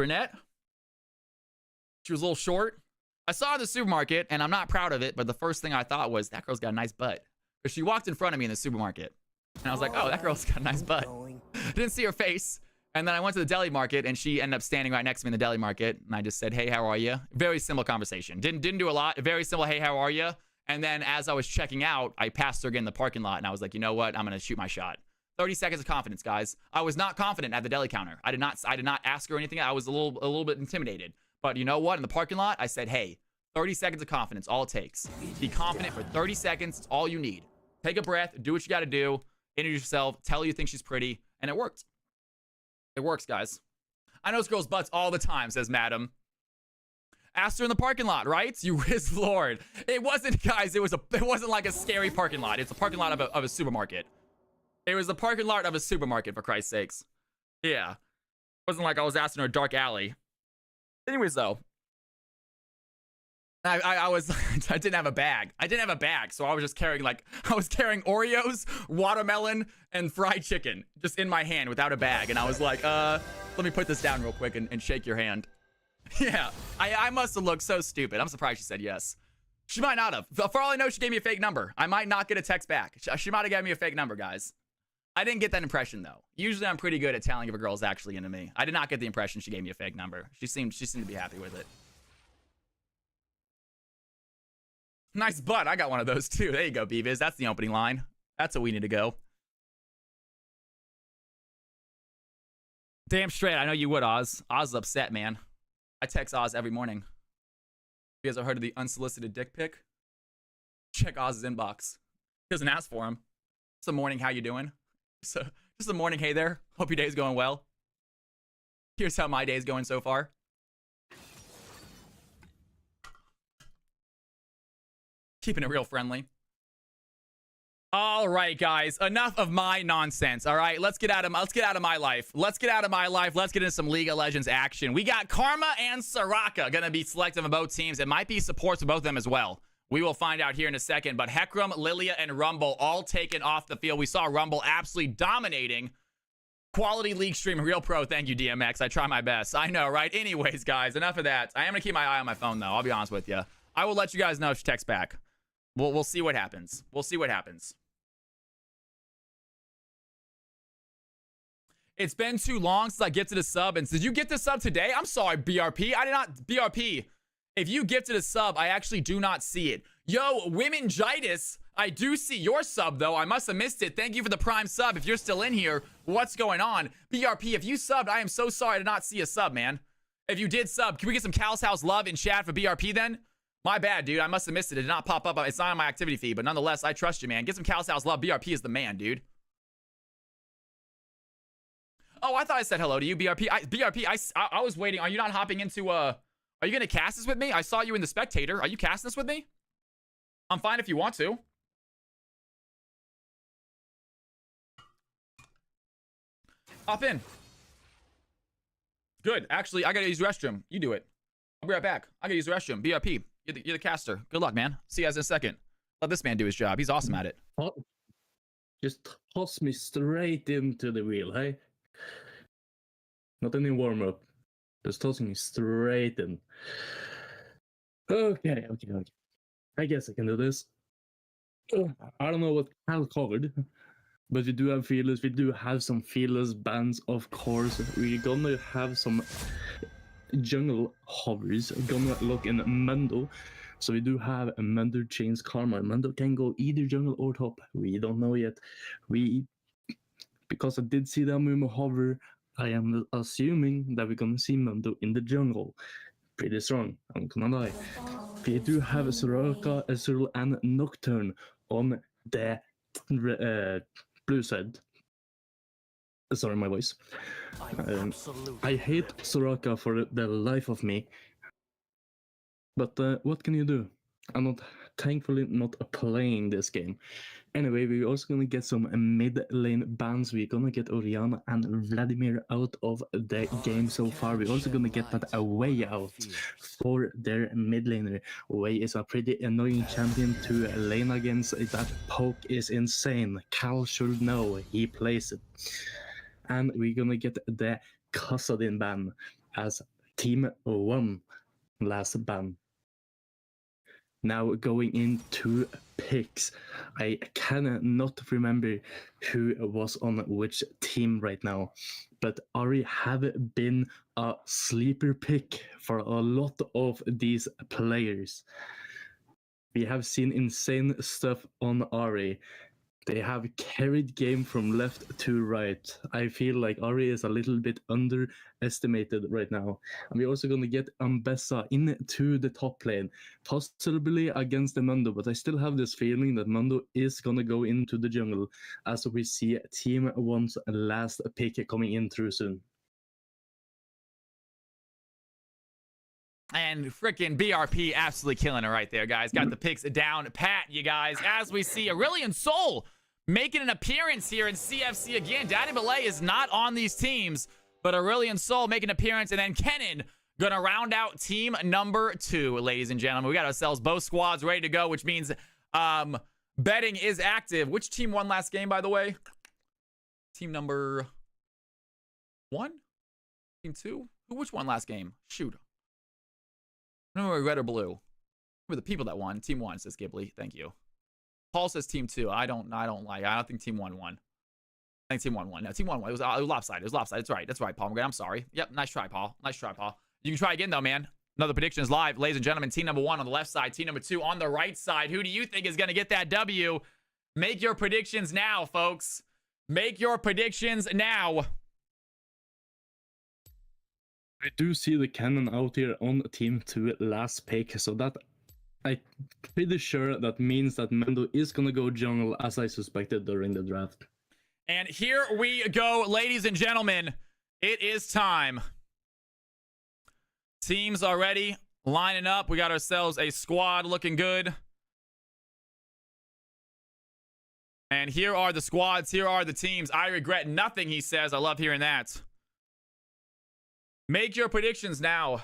little short. I saw her in the supermarket, and I'm not proud of it, but the first thing I thought was, that girl's got a nice butt. Because she walked in front of me in the supermarket. And I was like, oh, that girl's got a nice butt. Didn't see her face. And then I went to the deli market, and she ended up standing right next to me in the deli market. And I just said, hey, how are you? Very simple conversation. Didn't do a lot. Very simple, hey, how are you? And then as I was checking out, I passed her again in the parking lot, and I was like, you know what? I'm going to shoot my shot. 30 seconds of confidence, guys. I was not confident at the deli counter. I did not ask her anything. I was a little bit intimidated. But you know what? In the parking lot, I said, hey, 30 seconds of confidence, all it takes. Be confident for 30 seconds. It's all you need. Take a breath. Do what you got to do. Introduce yourself. Tell her you think she's pretty. And it worked. It works, guys. I know this girl's butts all the time, says Madam. Asked her in the parking lot, right? You whiz lord. It wasn't, guys. It wasn't like a scary parking lot. It's a parking lot of a supermarket. It was the parking lot of a supermarket, for Christ's sakes. Yeah. It wasn't like I was asking her a dark alley. Anyways, though. I didn't have a bag. So I was just carrying Oreos, watermelon, and fried chicken just in my hand without a bag. And I was like, let me put this down real quick and shake your hand. Yeah, I must have looked so stupid. I'm surprised she said yes. She might not have. For all I know, she gave me a fake number. I might not get a text back. She might have given me a fake number, guys. I didn't get that impression, though. Usually I'm pretty good at telling if a girl's actually into me. I did not get the impression she gave me a fake number. She seemed to be happy with it. Nice butt. I got one of those too. There you go, Beavis. That's the opening line. That's what we need to go. Damn straight. I know you would, Oz. Oz is upset, man. I text Oz every morning. You guys have heard of the unsolicited dick pic? Check Oz's inbox. He doesn't ask for him. Just a morning, how you doing? So, just a morning, hey there. Hope your day's going well. Here's how my day's going so far. Keeping it real friendly. All right, guys. Enough of my nonsense. All right, let's get out of my life. Let's get into some League of Legends action. We got Karma and Soraka gonna be selected on both teams. It might be supports for both of them as well. We will find out here in a second. But Hecarim, Lilia, and Rumble all taken off the field. We saw Rumble absolutely dominating. Quality League stream, real pro. Thank you, DMX. I try my best. I know, right? Anyways, guys, enough of that. I am gonna keep my eye on my phone, though. I'll be honest with you. I will let you guys know if she texts back. We'll see what happens. We'll see what happens. It's been too long since I gifted a sub. And did you get the sub today? I'm sorry, BRP. I did not. BRP. If you gifted a sub, I actually do not see it. Yo, Womengitis. I do see your sub, though. I must have missed it. Thank you for the prime sub. If you're still in here, what's going on? BRP, if you subbed, I am so sorry I did not see a sub, man. If you did sub, can we get some Cal's House love in chat for BRP then? My bad, dude. I must have missed it. It did not pop up. It's not on my activity feed, but nonetheless, I trust you, man. Get some Cal's House love. BRP is the man, dude. Oh, I thought I said hello to you, BRP. I was waiting. Are you not hopping into, are you going to cast this with me? I saw you in the spectator. Are you casting this with me? I'm fine if you want to. Hop in. Good. Actually, I got to use the restroom. You do it. I'll be right back. I got to use the restroom. BRP. You're the caster. Good luck, man. See you guys in a second. Let this man do his job. He's awesome at it. Just toss me straight into the wheel, hey? Not any warm-up. Just tossing me straight in. Okay. I guess I can do this. I don't know what Cal covered, but we do have feelers. We do have some feelers bands, of course. We're gonna have some jungle hovers. Gonna look in Mundo. So we do have a Mundo Chains Karma. Mundo can go either jungle or top. We don't know yet. Because I did see the Amumu hover, I am assuming that we're gonna see Mundo in the jungle. Pretty strong, I'm gonna lie. We do have Soraka, Azul, and Nocturne on the blue side. Sorry, my voice. I hate Soraka for the life of me. But what can you do? I'm not, thankfully, not playing this game. Anyway, we're also gonna get some mid lane bans. We're gonna get Oriana and Vladimir out of the game so far. We're also gonna get that Away out for their mid laner. Away is a pretty annoying champion to lane against. That poke is insane. Cal should know, he plays it. And we're gonna get the Kassadin ban as Team 1 last ban. Now going into picks, I cannot remember who was on which team right now, but Ari have been a sleeper pick for a lot of these players. We have seen insane stuff on Ari. They have carried game from left to right. I feel like Ari is a little bit underestimated right now. And we're also going to get Ambessa into the top lane, possibly against the Mundo, but I still have this feeling that Mundo is going to go into the jungle as we see Team 1's last pick coming in through soon. And freaking BRP absolutely killing it right there, guys. Got the picks down pat, you guys. As we see Aurelion Sol making an appearance here in CFC again. Daddy Belay is not on these teams, but Aurelion Sol making an appearance, and then Kennen gonna round out team number 2, ladies and gentlemen. We got ourselves both squads ready to go, which means betting is active. Which team won last game, by the way? Team number 1? Team 2? Which won last game? Shoot. No, red or blue. Who were the people that won? Team 1, says Ghibli. Thank you. Paul says team 2. I don't think team 1 won. I think team 1 won. No, team 1 won. It was lopsided. It was lopsided. That's right, Paul. I'm sorry. Yep, nice try, Paul. Nice try, Paul. You can try again, though, man. Another prediction is live. Ladies and gentlemen, team number 1 on the left side, team number 2 on the right side. Who do you think is going to get that W? Make your predictions now, folks. Make your predictions now. I do see the cannon out here on team 2 last pick, so that I'm pretty sure that means that Mendo is gonna go jungle as I suspected during the draft. And here we go, ladies and gentlemen. It is time. Teams are ready, lining up. We got ourselves a squad looking good. And here are the squads. Here are the teams. I regret nothing, he says. I love hearing that. Make your predictions now.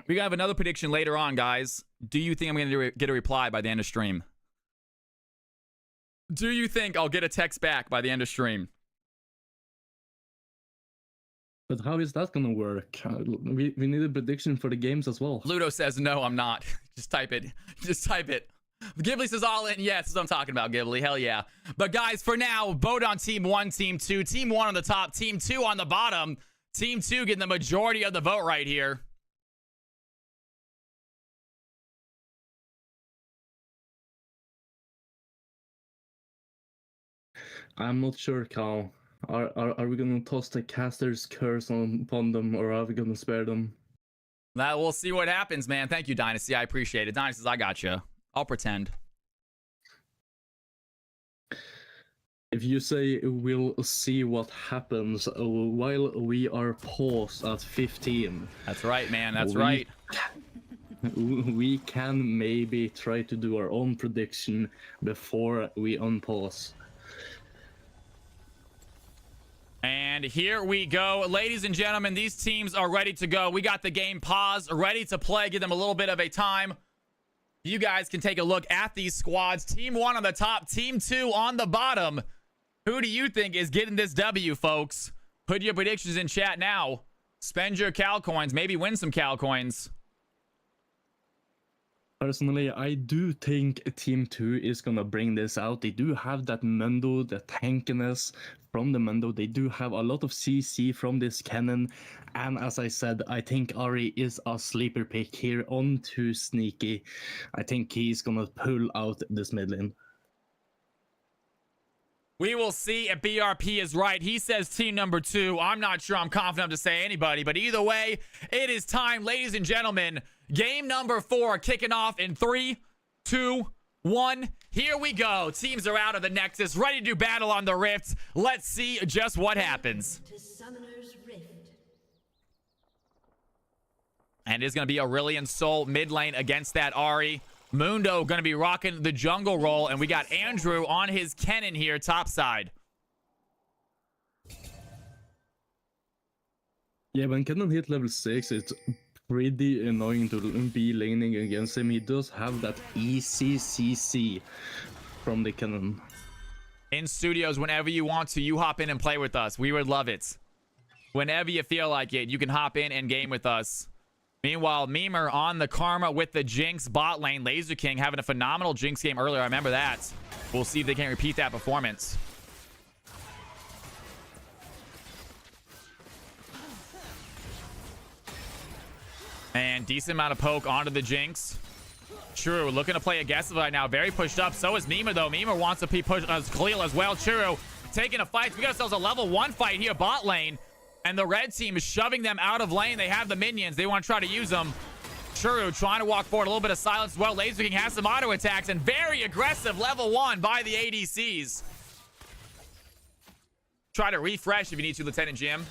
We got to have another prediction later on, guys. Do you think I'm going to get a reply by the end of stream? Do you think I'll get a text back by the end of stream? But how is that going to work? We need a prediction for the games as well. Ludo says, no, I'm not. Just type it. Just type it. Ghibli says all in. Yes, that's what I'm talking about, Ghibli. Hell yeah. But guys, for now, vote on team 1, team 2. Team 1 on the top, team 2 on the bottom. Team 2 getting the majority of the vote right here. I'm not sure, Cal. Are we gonna toss the caster's curse upon them, or are we gonna spare them? That we'll see what happens, man. Thank you, Dynasty. I appreciate it. Dynasty, I got you. I'll pretend. If you say we'll see what happens while we are paused at 15. That's right, man. That's right. We can maybe try to do our own prediction before we unpause. And here we go. Ladies and gentlemen, these teams are ready to go. We got the game paused, ready to play. Give them a little bit of a time. You guys can take a look at these squads. Team 1 on the top, team 2 on the bottom. Who do you think is getting this W, folks? Put your predictions in chat now. Spend your Cal coins. Maybe win some Cal coins. Personally, I do think Team 2 is gonna bring this out. They do have that Mundo, the tankiness from the Mundo. They do have a lot of CC from this cannon. And as I said, I think Ari is a sleeper pick here on to Sneaky. I think he's gonna pull out this mid lane. We will see if BRP is right. He says team number 2. I'm not sure I'm confident enough to say anybody, but either way, it is time, ladies and gentlemen. Game number 4 kicking off in 3, 2, 1. Here we go. Teams are out of the Nexus, ready to do battle on the Rift. Let's see just what happens. To Summoner's Rift. And it's going to be Aurelion Sol mid lane against that Ari. Mundo going to be rocking the jungle role, and we got Andrew on his cannon here topside. Yeah, when cannon hit level 6, it's pretty annoying to be laning against him. He does have that easy CC from the cannon. In studios, whenever you want to, you hop in and play with us. We would love it. Whenever you feel like it, you can hop in and game with us. Meanwhile, Memer on the Karma with the Jinx bot lane. Laser King having a phenomenal Jinx game earlier. I remember that. We'll see if they can repeat that performance. And decent amount of poke onto the Jinx. True, looking to play aggressive right now. Very pushed up. So is Memer, though. Memer wants to be pushed as Khalil as well. True, taking a fight. We got ourselves a level 1 fight here, bot lane. And the red team is shoving them out of lane. They have the minions. They want to try to use them. True, trying to walk forward. A little bit of silence as well. Laser King has some auto attacks. And very aggressive level 1 by the ADCs. Try to refresh if you need to, Lieutenant Jim.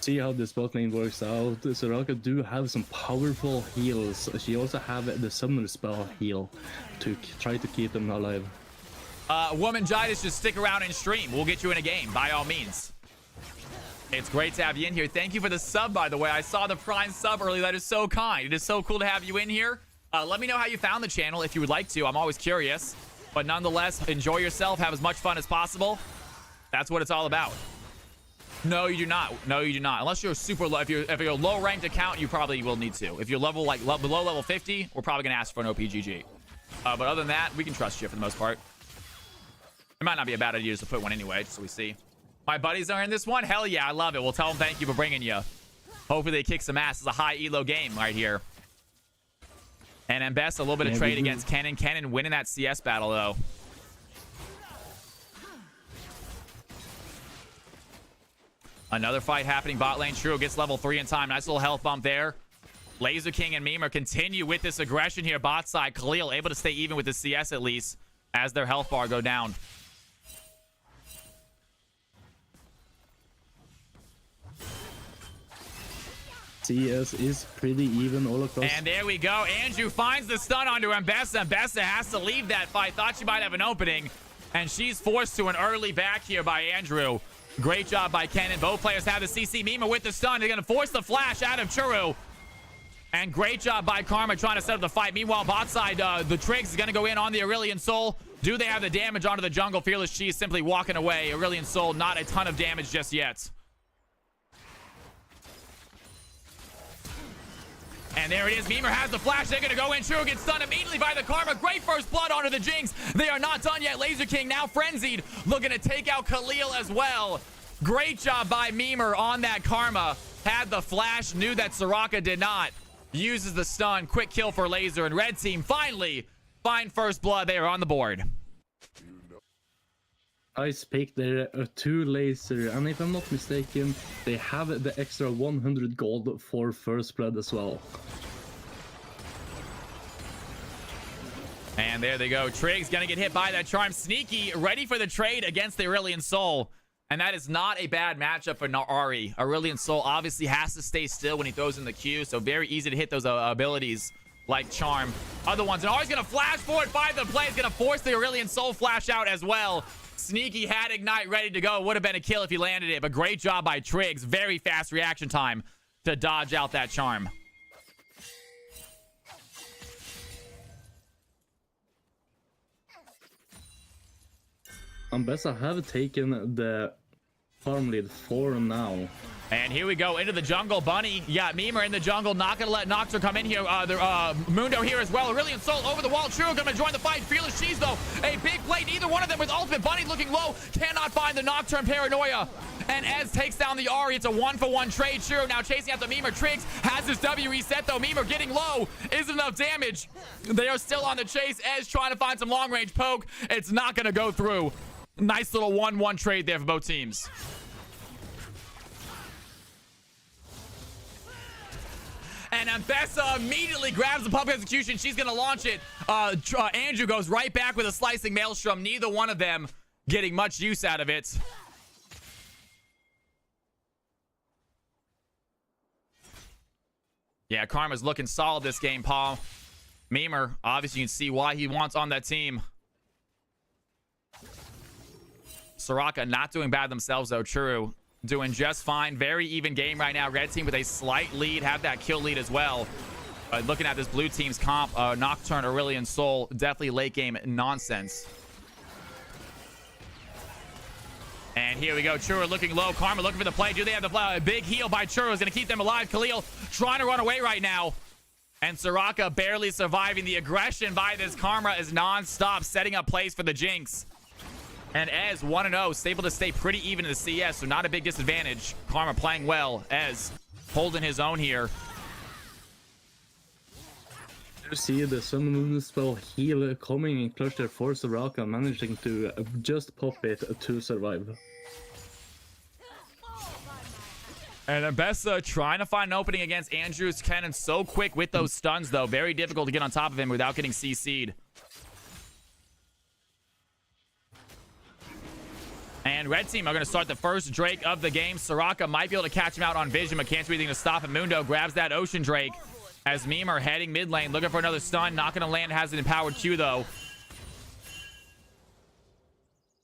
See how this bot lane works out. Soraka do have some powerful heals. She also have the summoner spell heal to try to keep them alive. Woman Jidus, just stick around and stream. We'll get you in a game, by all means. It's great to have you in here. Thank you for the sub, by the way. I saw the Prime sub earlier. That is so kind. It is so cool to have you in here. Let me know how you found the channel if you would like to. I'm always curious. But nonetheless, enjoy yourself. Have as much fun as possible. That's what it's all about. No, you do not. No, you do not. Unless you're super low. If you're a low-ranked account, you probably will need to. If you're level below level 50, we're probably going to ask for an OPGG. But other than that, we can trust you for the most part. It might not be a bad idea just to put one anyway, just so we see. My buddies are in this one? Hell yeah, I love it. We'll tell them thank you for bringing you. Hopefully they kick some ass. It's a high elo game right here. And Mbess, a little bit of trade against Kennen. Kennen winning that CS battle, though. Another fight happening bot lane. True gets level 3 in time. Nice little health bump there. Laser King and Memer continue with this aggression here. Bot side, Khalil able to stay even with the CS at least as their health bar go down. CS is pretty even all across. And there we go. Andrew finds the stun onto Mbessa. Mbessa has to leave that fight. Thought she might have an opening. And she's forced to an early back here by Andrew. Great job by Kennen. Both players have the CC. Memer with the stun. They're going to force the flash out of Churu. And great job by Karma trying to set up the fight. Meanwhile, bot side, the Triggs is going to go in on the Aurelion Sol. Do they have the damage onto the jungle? Fearless Cheese simply walking away. Aurelion Sol, not a ton of damage just yet. And there it is. Memer has the flash. They're going to go in. True gets stunned immediately by the Karma. Great first blood onto the Jinx. They are not done yet. Laser King now frenzied. Looking to take out Khalil as well. Great job by Memer on that Karma. Had the flash. Knew that Soraka did not. Uses the stun. Quick kill for Laser. And red team finally find first blood. They are on the board. Ice pick there, 2 laser, and if I'm not mistaken, they have the extra 100 gold for first blood as well. And there they go. Triggs gonna get hit by that charm. Sneaky ready for the trade against the Aurelion Sol. And that is not a bad matchup for Ari. Aurelion Sol obviously has to stay still when he throws in the Q, so very easy to hit those abilities like charm. Other ones, and Ari's gonna flash forward by the play. Is gonna force the Aurelion Sol flash out as well. Sneaky had Ignite ready to go. Would have been a kill if he landed it, but great job by Triggs. Very fast reaction time to dodge out that charm. Mbessa have taken the farm lead for now. And here we go into the jungle. Bunny, yeah, Memer in the jungle. Not going to let Nocturne come in here. Mundo here as well. Aurelion Sol over the wall. True going to join the fight. Fearless Cheese, though. A big play. Neither one of them with ultimate. Bunny looking low. Cannot find the Nocturne Paranoia. And Ez takes down the Ahri. It's a 1-for-1 trade. True now chasing after Memer. Triggs has his W reset, though. Memer getting low. Isn't enough damage. They are still on the chase. Ez trying to find some long-range poke. It's not going to go through. Nice little 1-1 trade there for both teams. And Ambessa immediately grabs the public execution. She's going to launch it. Andrew goes right back with a slicing maelstrom. Neither one of them getting much use out of it. Yeah, Karma's looking solid this game, Paul. Memer, obviously you can see why he wants on that team. Soraka not doing bad themselves, though. True. Doing just fine. Very even game right now. Red team with a slight lead. Have that kill lead as well. Looking at this blue team's comp, Nocturne, Aurelion Sol, definitely late game nonsense. And here we go. Churro looking low. Karma looking for the play. Do they have the play? A big heal by Churro is going to keep them alive. Khalil trying to run away right now. And Soraka barely surviving. The aggression by this Karma is non-stop, setting up plays for the Jinx. And Ez 1-0, able to stay pretty even in the CS, so not a big disadvantage. Karma playing well. Ez holding his own here. You see the Sun Moon spell heal coming in clutch there for Soraka, managing to just pop it to survive. And Ambessa trying to find an opening against Andrew's Cannon. So quick with those stuns, though. Very difficult to get on top of him without getting CC'd. And red team are going to start the first Drake of the game. Soraka might be able to catch him out on vision, but can't do anything to stop him. Mundo grabs that Ocean Drake as Memer heading mid lane, looking for another stun. Not going to land, has an empowered Q, though.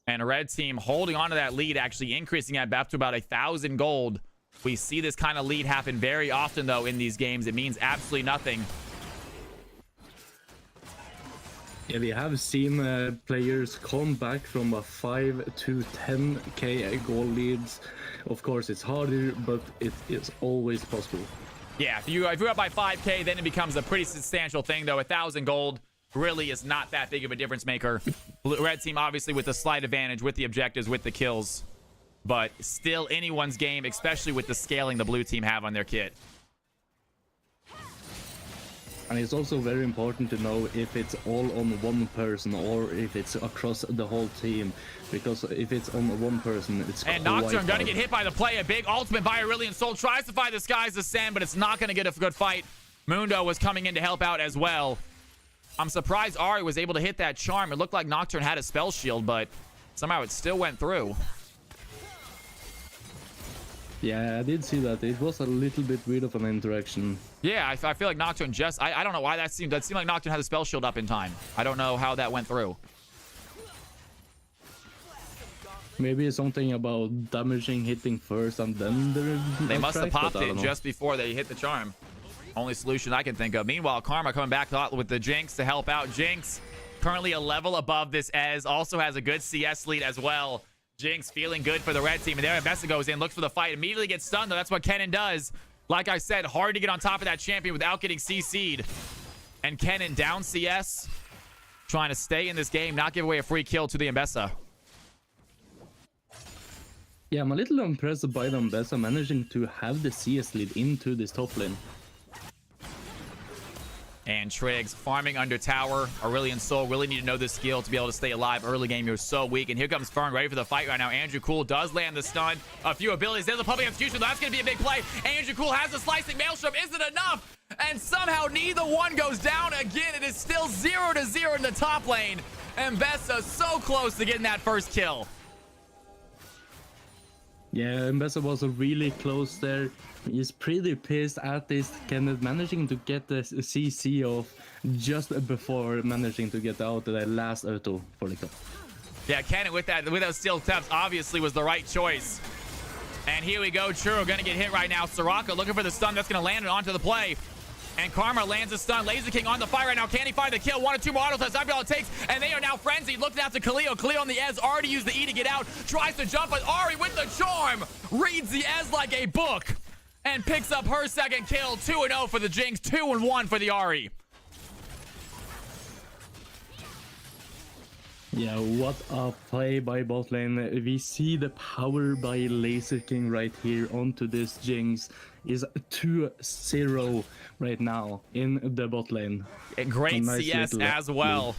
And a red team holding on to that lead, actually increasing that back to about 1,000 gold. We see this kind of lead happen very often, though, in these games. It means absolutely nothing. Yeah, we have seen players come back from a 5 to 10k goal leads. Of course, it's harder, but it is always possible. Yeah, if you're up by 5k, then it becomes a pretty substantial thing, though. 1,000 gold really is not that big of a difference maker. Red team, obviously, with a slight advantage, with the objectives, with the kills. But still anyone's game, especially with the scaling the blue team have on their kit. And it's also very important to know if it's all on one person or if it's across the whole team. Because if it's on one person, it's and Nocturne gonna get hit by the play. A big ultimate by Aurelion Sol. Tries to find the skies ascend, but it's not gonna get a good fight. Mundo was coming in to help out as well. I'm surprised Ahri was able to hit that charm. It looked like Nocturne had a spell shield, but somehow it still went through. Yeah, I did see that. It was a little bit weird of an interaction. Yeah, I feel like Nocturne just... I don't know why that seemed like Nocturne had a spell shield up in time. I don't know how that went through. Maybe something about damaging, hitting first, and then they must have popped it just before they hit the charm. Only solution I can think of. Meanwhile, Karma coming back with the Jinx to help out. Jinx, currently a level above this Ez, also has a good CS lead as well. Jinx feeling good for the red team. And there Ambessa goes in, looks for the fight, immediately gets stunned, though. That's what Kennen does. Like I said, hard to get on top of that champion without getting CC'd. And Kennen down CS, trying to stay in this game, not give away a free kill to the Ambessa. Yeah, I'm a little impressed by the Ambessa managing to have the CS lead into this top lane. And Triggs farming under tower. Aurelion Sol really need to know this skill to be able to stay alive. Early game, you're so weak. And here comes Fern ready for the fight right now. Andrew Cool does land the stun. A few abilities. There's a public execution. That's going to be a big play. Andrew Cool has a slicing maelstrom. Isn't enough. And somehow neither one goes down again. It is still 0-0 in the top lane. And Ambessa so close to getting that first kill. Yeah, Ambessa was really close there. He's pretty pissed at this Kenneth managing to get the CC off just before managing to get out the last auto for the kill. Yeah, Kennen with those steel steps obviously was the right choice. And here we go. Churro gonna get hit right now. Soraka looking for the stun that's gonna land it onto the play. And Karma lands a stun. Laser King on the fire right now. Can he find the kill? 1 or 2 more auto tests. That's all it takes. And they are now frenzied. Looking out to Khalil. Khalil on the Ez. Already used the E to get out. Tries to jump, but Ari with the charm reads the Ez like a book and picks up her second kill. 2-0 for the Jinx. 2-1 for the Ari. Yeah, what a play by bot lane. We see the power by Laser King right here onto this Jinx. Is 2-0 right now in the bot lane. A great nice CS as well.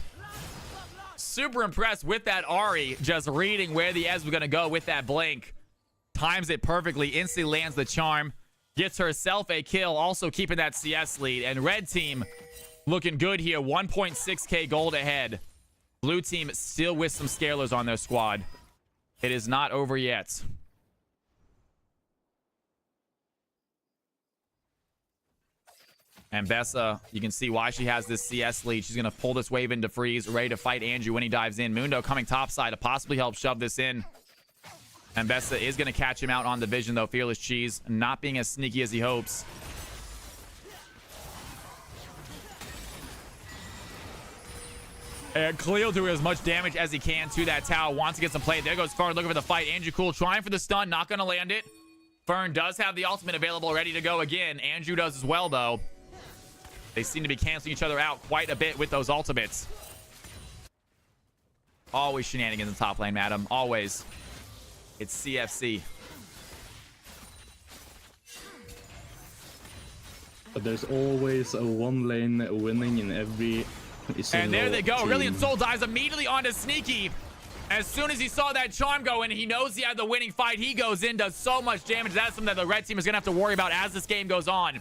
Super impressed with that Ari, just reading where the Ez was going to go with that blink. Times it perfectly, instantly lands the charm, gets herself a kill, also keeping that CS lead. And red team looking good here, 1.6k gold ahead. Blue team still with some scalers on their squad. It is not over yet. And Bessa, you can see why she has this CS lead. She's going to pull this wave into freeze, ready to fight Andrew when he dives in. Mundo coming topside to possibly help shove this in. And Bessa is going to catch him out on the vision, though. Fearless Cheese not being as sneaky as he hopes. And Khalil doing as much damage as he can to that tower. Wants to get some play. There goes Fern looking for the fight. Andrew Cool trying for the stun. Not going to land it. Fern does have the ultimate available, ready to go again. Andrew does as well, though. They seem to be canceling each other out quite a bit with those ultimates. Always shenanigans in top lane, madam. Always. It's CFC. But there's always a one lane winning in every And there they go. team. Brilliant Soul dives immediately onto Sneaky. As soon as he saw that charm go in, he knows he had the winning fight. He goes in, does so much damage. That's something that the red team is going to have to worry about as this game goes on.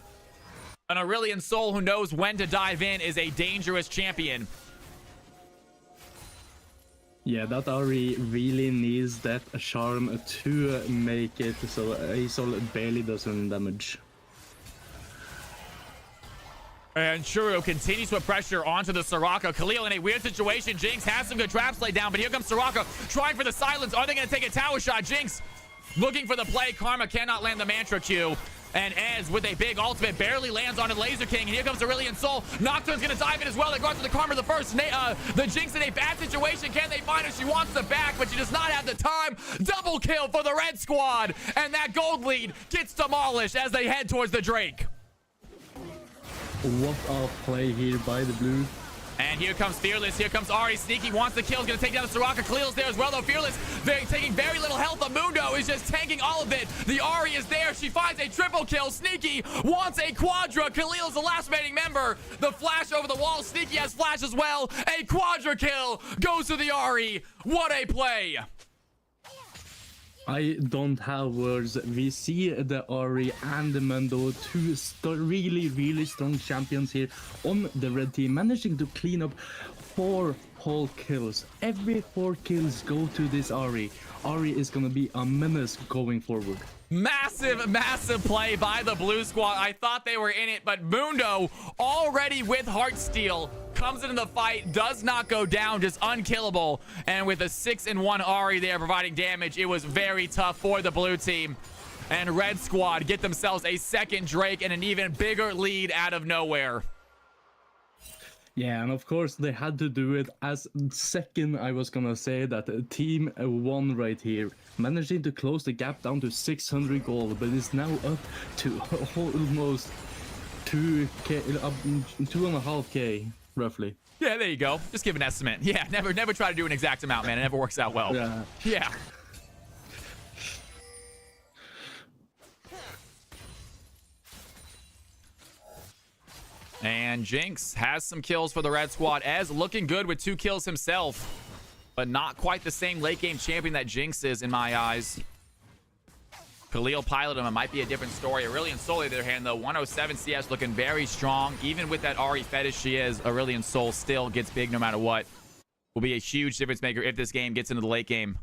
An Aurelion Soul who knows when to dive in is a dangerous champion. Yeah, that Ari really needs that charm to make it so Azol barely does any damage. And Shuro continues to put pressure onto the Soraka. Khalil in a weird situation. Jinx has some good traps laid down, but here comes Soraka trying for the silence. Are they going to take a tower shot? Jinx looking for the play. Karma cannot land the Mantra Q. And Ez with a big ultimate barely lands on a Laser King. And here comes Aurelion Soul. Nocturne's going to dive in as well. They go after the Karma the first. The Jinx in a bad situation. Can they find her? She wants the back, but she does not have the time. Double kill for the red squad. And that gold lead gets demolished as they head towards the Drake. What a play here by the blue. And here comes Fearless. Here comes Ari. Sneaky wants the kill. Is going to take down the Soraka. Khalil's there as well, though. Fearless taking very little health. Mundo is just tanking all of it. The Ari is there. She finds a triple kill. Sneaky wants a quadra. Khalil's the last remaining member. The flash over the wall. Sneaky has flash as well. A quadra kill goes to the Ari. What a play. I don't have words. We see the Ari and the Mundo, two really strong champions here on the red team, managing to clean up 4 whole kills. Every 4 kills go to this Ari. Ari is gonna be a menace going forward. Massive play by the blue squad. I thought they were in it, but Mundo already with Heartsteel comes into the fight, does not go down, just unkillable. And with a 6-1 Ari there providing damage, it was very tough for the blue team. And red squad get themselves a second Drake and an even bigger lead out of nowhere. Yeah, and of course they had to do it as second. I was gonna say that team won right here, managing to close the gap down to 600 gold, but it's now up to almost 2k, 2.5k roughly. Yeah, there you go. Just give an estimate. Yeah, never try to do an exact amount, man. It never works out well. Yeah. And Jinx has some kills for the red squad. Ez looking good with 2 kills himself, but not quite the same late game champion that Jinx is in my eyes. Khalil piloted him. It might be a different story. Aurelion Soul, on the other hand, though, 107 CS looking very strong. Even with that Ari fetish she is, Aurelion Soul still gets big no matter what. Will be a huge difference maker if this game gets into the late game.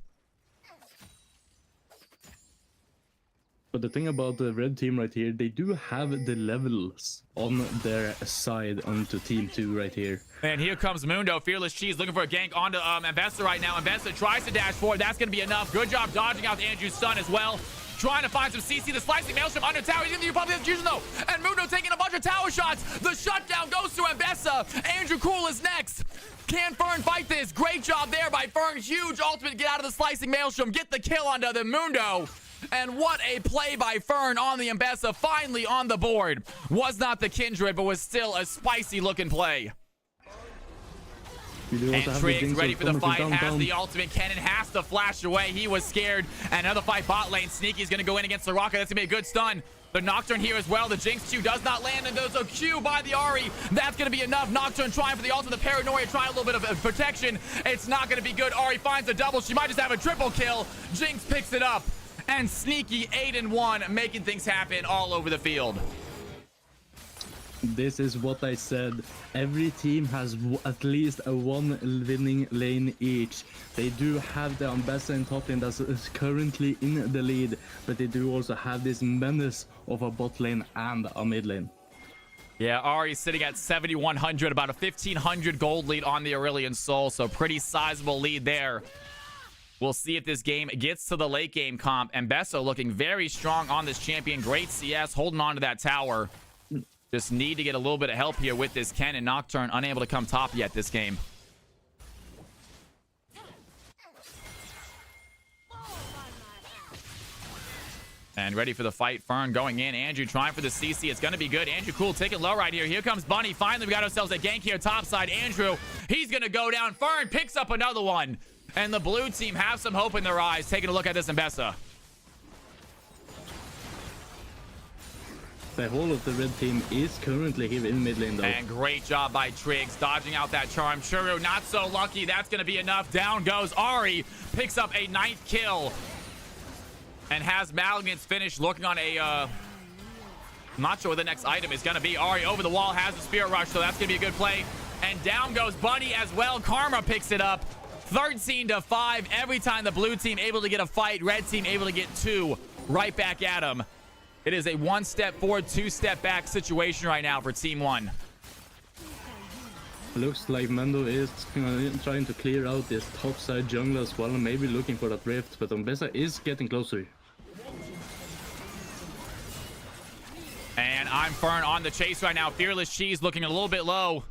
But the thing about the red team right here, they do have the levels on their side onto team 2 right here. And here comes Mundo. Fearless Cheese looking for a gank onto Ambessa right now. Ambessa tries to dash forward. That's going to be enough. Good job dodging out Andrew's stun as well. trying to find some CC. The slicing maelstrom under tower. He's gonna use public execution though. And Mundo taking a bunch of tower shots. The shutdown goes to Mbessa. Andrew Cool is next. Can Fern fight this? Great job there by Fern. Huge ultimate. Get out of the slicing maelstrom. Get the kill onto the Mundo. And what a play by Fern on the Mbessa. Finally on the board. Was not the Kindred, but was still a spicy looking play. And Triggs ready for the fight, has the ultimate. Kennen has to flash away. He was scared. And another fight bot lane. Sneaky's going to go in against the Rocket. That's going to be a good stun. The Nocturne here as well. The Jinx Q does not land, and there's a Q by the Ahri. That's going to be enough. Nocturne trying for the ultimate. The Paranoia trying a little bit of protection. It's not going to be good. Ahri finds a double. She might just have a triple kill. Jinx picks it up. And Sneaky 8-1, making things happen all over the field. This is what I said. Every team has at least a one winning lane each. They do have the Mbessa in top lane that is currently in the lead, but they do also have this menace of a bot lane and a mid lane. Yeah, Ahri sitting at 7,100, about a 1,500 gold lead on the Aurelion Sol, so pretty sizable lead there. We'll see if this game gets to the late game comp. Mbessa looking very strong on this champion. Great CS, holding on to that tower. Just need to get a little bit of help here with this Ken, and Nocturne unable to come top yet this game. And ready for the fight. Fern going in. Andrew trying for the CC. It's going to be good. Andrew Cool taking low right here. Here comes Bunny. Finally, we got ourselves a gank here topside. Andrew, he's going to go down. Fern picks up another one. And the blue team have some hope in their eyes. Taking a look at this Mbessa. The whole of the red team is currently here in mid lane though. And great job by Triggs, dodging out that charm. Churu not so lucky. That's going to be enough. Down goes Ahri. Picks up a 9th kill. And has Malignant's finish, looking on a... I'm not sure what the next item is going to be. Ahri over the wall, has the Spirit Rush, so that's going to be a good play. And down goes Bunny as well. Karma picks it up. 13-5. Every time the blue team able to get a fight, red team able to get 2 right back at him. It is a 1-step forward, 2-step back situation right now for Team 1. Looks like Mando is trying to clear out this topside jungle as well, and maybe looking for that rift, but Mbessa is getting closer. And I'm Fern on the chase right now. Fearless Cheese looking a little bit low.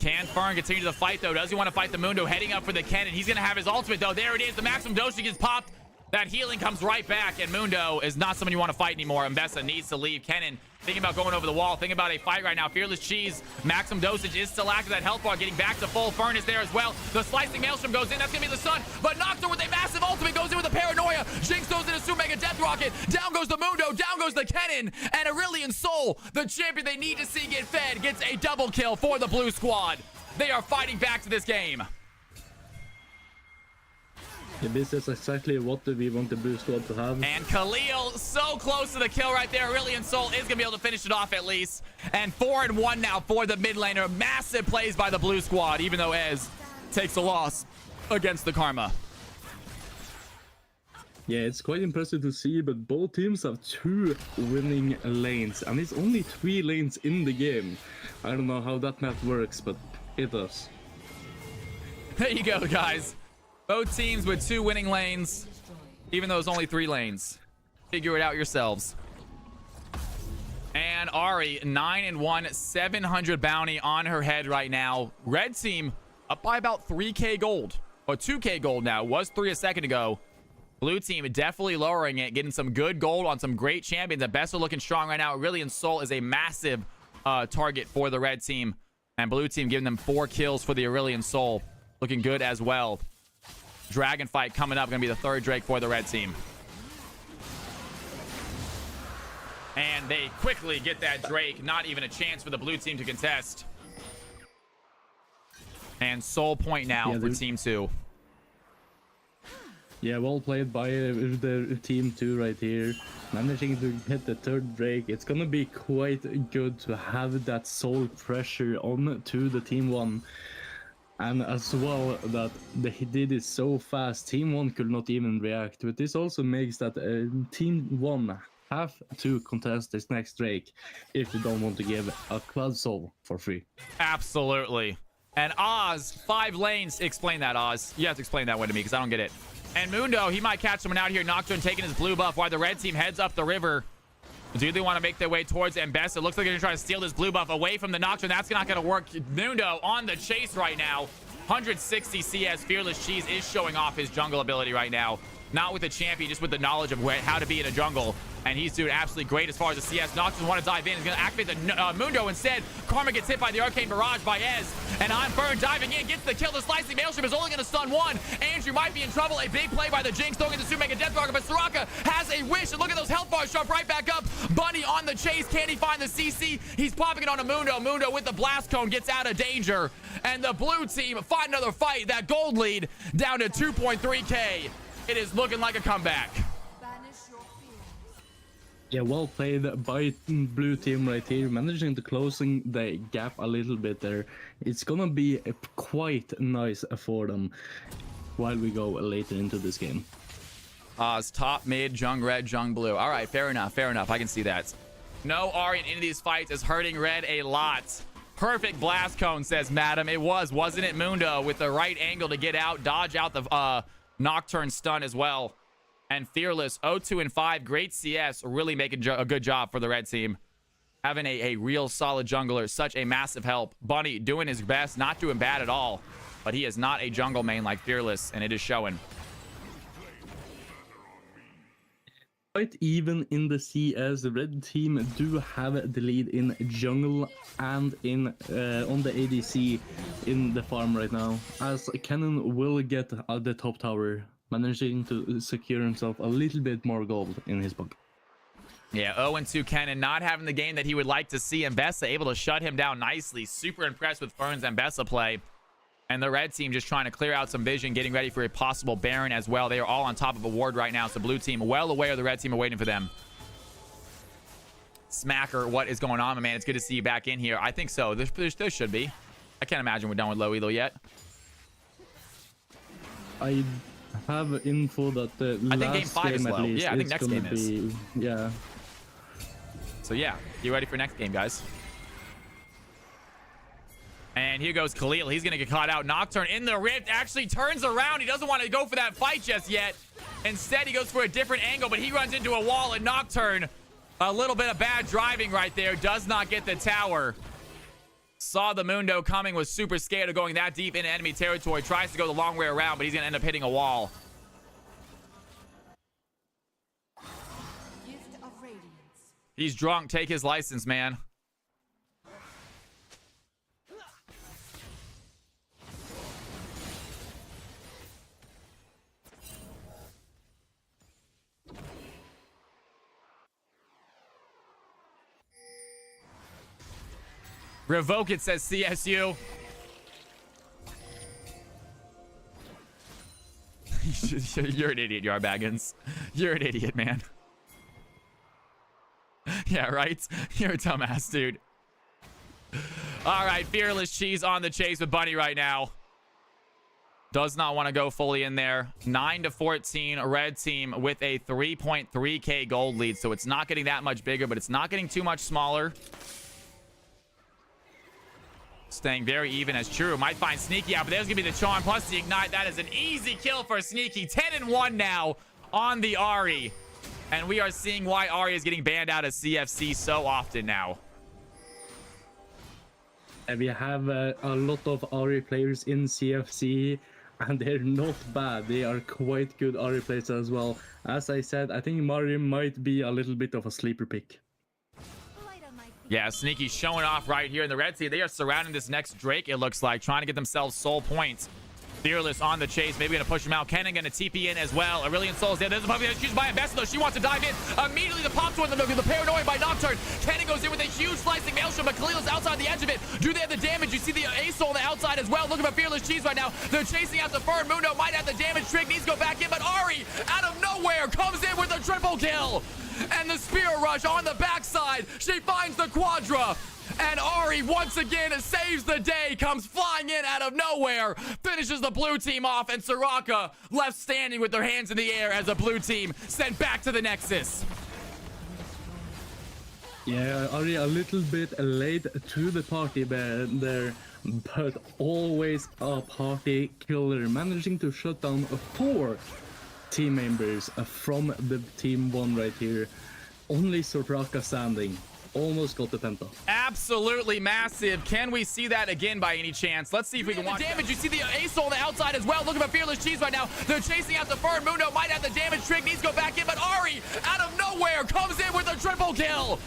Can Fern continue the fight though? Does he want to fight the Mundo? Heading up for the Ken, and he's going to have his ultimate though. There it is. The maximum dosage gets popped. That healing comes right back, and Mundo is not someone you want to fight anymore. Mbessa needs to leave. Kennen thinking about going over the wall, thinking about a fight right now. Fearless Cheese, maximum dosage is still active. That health bar getting back to full. Fern is there as well. The slicing maelstrom goes in. That's going to be the sun. But Nocturne with a massive ultimate goes in with a Paranoia. Jinx goes in a Super Mega Death Rocket. Down goes the Mundo. Down goes the Kennen. And Aurelion Sol, the champion they need to see get fed, gets a double kill for the blue squad. They are fighting back to this game. Yeah, this is exactly what we want the blue squad to have. And Khalil so close to the kill right there. Aurelion Sol is going to be able to finish it off at least. And 4-1 now for the mid laner. Massive plays by the blue squad, even though Ez takes a loss against the Karma. Yeah, it's quite impressive to see, but both teams have 2 winning lanes, and it's only 3 lanes in the game. I don't know how that math works, but it does. There you go, guys. Both teams with 2 winning lanes, even though it's only 3 lanes. Figure it out yourselves. And Ahri, 9-1, 700 bounty on her head right now. Red team up by about 3k gold, or 2k gold now. It was 3 a second ago. Blue team definitely lowering it, getting some good gold on some great champions. And Best are looking strong right now. Aurelion Sol is a massive target for the red team. And blue team giving them 4 kills for the Aurelion Sol. Looking good as well. Dragon fight coming up. Going to be the 3rd Drake for the red team. And they quickly get that Drake. Not even a chance for the blue team to contest. And Soul point now for Team 2. Yeah, well played by the Team 2 right here. Managing to hit the 3rd Drake. It's gonna be quite good to have that soul pressure on to the Team 1. And as well that they did it so fast, Team 1 could not even react. But this also makes that Team 1 have to contest this next Drake if you don't want to give a quad soul for free. Absolutely. And Oz, 5 lanes. Explain that, Oz. You have to explain that one to me because I don't get it. And Mundo, he might catch someone out here. Nocturne taking his blue buff while the red team heads up the river. Do they want to make their way towards Mbessa? It looks like they're going to try to steal this blue buff away from the Nocturne. That's not going to work. Mundo on the chase right now. 160 CS. Fearless Cheese is showing off his jungle ability right now. Not with a champion, just with the knowledge of how to be in a jungle. And he's doing absolutely great as far as the CS. Nocturne want to dive in. He's going to activate the Mundo instead. Karma gets hit by the Arcane Barrage by Ez. And I'm Burn diving in, gets the kill. The Slicing Maelstrom is only going to stun one. Andrew might be in trouble. A big play by the Jinx, throwing in the Super Mega Death Rocket. But Soraka has a wish. And look at those health bars jump right back up. Bunny on the chase. Can he find the CC? He's popping it on a Mundo. Mundo with the Blast Cone gets out of danger. And the blue team fight another fight. That gold lead down to 2.3K. It is looking like a comeback. Yeah, well played by blue team right here, managing to closing the gap a little bit there. It's gonna be quite nice for them while we go later into this game. It's top, mid, jung red, jung blue. All right, fair enough, fair enough. I can see that. No Ahri in any of these fights is hurting red a lot. Perfect blast cone, says Madam. It was, wasn't it, Mundo, with the right angle to get out, dodge out the Nocturne stun as well. And Fearless, 0-2 and 5, great CS, really making a good job for the red team. Having a real solid jungler, such a massive help. Bunny doing his best, not doing bad at all. But he is not a jungle main like Fearless, and it is showing. Quite even in the CS, the red team do have the lead in jungle and in on the ADC in the farm right now, as Cannon will get the top tower, managing to secure himself a little bit more gold in his book. Yeah, 0-2 Cannon, not having the game that he would like to see. Mbessa able to shut him down nicely. Super impressed with Fern's Mbessa play. And the red team just trying to clear out some vision, getting ready for a possible Baron as well. They are all on top of a ward right now, so blue team well aware the red team are waiting for them. Smacker, what is going on, my man? It's good to see you back in here. I think so. There should be. I can't imagine we're done with low elo yet. I have info that the I think last game 5 is game low. at least, Yeah, I think next game is. Yeah. So yeah, get ready for next game, guys. And here goes Khalil. He's going to get caught out. Nocturne in the rift actually turns around. He doesn't want to go for that fight just yet. Instead, he goes for a different angle, but he runs into a wall. And Nocturne, a little bit of bad driving right there, does not get the tower. Saw the Mundo coming, was super scared of going that deep into enemy territory. Tries to go the long way around, but he's going to end up hitting a wall. Gift of Radiance. He's drunk. Take his license, man. Revoke it, says CSU. You're an idiot, Yar Baggins. You're an idiot, man. Yeah, right? You're a dumbass, dude. All right, Fearless Cheese on the chase with Bunny right now. Does not want to go fully in there. 9-14, red team with a 3.3K gold lead. So it's not getting that much bigger, but it's not getting too much smaller. Staying very even as True might find Sneaky out, but there's gonna be the charm plus the ignite. That is an easy kill for Sneaky. 10-1 now on the Ahri, and we are seeing why Ahri is getting banned out of CFC so often now. And we have a lot of Ahri players in CFC, and they're not bad. They are quite good Ahri players as well. As I said, I think Mario might be a little bit of a sleeper pick. Yeah, Sneaky showing off right here in the red team. They are surrounding this next Drake, it looks like, trying to get themselves soul points. Fearless on the chase, maybe gonna push him out. Kennen gonna TP in as well. Aurelion Soul's there. There's a puppy she's by Mbessa though. She wants to dive in. Immediately the pop towards the paranoia by Nocturne. Kennen goes in with a huge slicing maelstrom, but Khalil's outside the edge of it. Do they have the damage? You see the Ace on the outside as well. Looking for Fearless Cheese right now. They're chasing out the Fern. Mundo might have the damage. Trick needs to go back in, but Ahri out of nowhere comes in with a triple kill. And the Spear Rush on the backside. She finds the Quadra. And Ahri once again saves the day, comes flying in out of nowhere, finishes the blue team off, and Soraka left standing with their hands in the air as a blue team sent back to the Nexus. Yeah, Ahri a little bit late to the party there, but always a party killer, managing to shut down 4 team members from the team 1 right here. Only Soraka standing. Almost got the penta. Absolutely massive. Can we see that again by any chance? Let's see if we can watch the damage. You see the ace on the outside as well. Looking for Fearless Cheese right now. They're chasing out the Fern. Mundo might have the damage. Trig needs to go back in, but Ari, out of nowhere, comes in with a triple kill.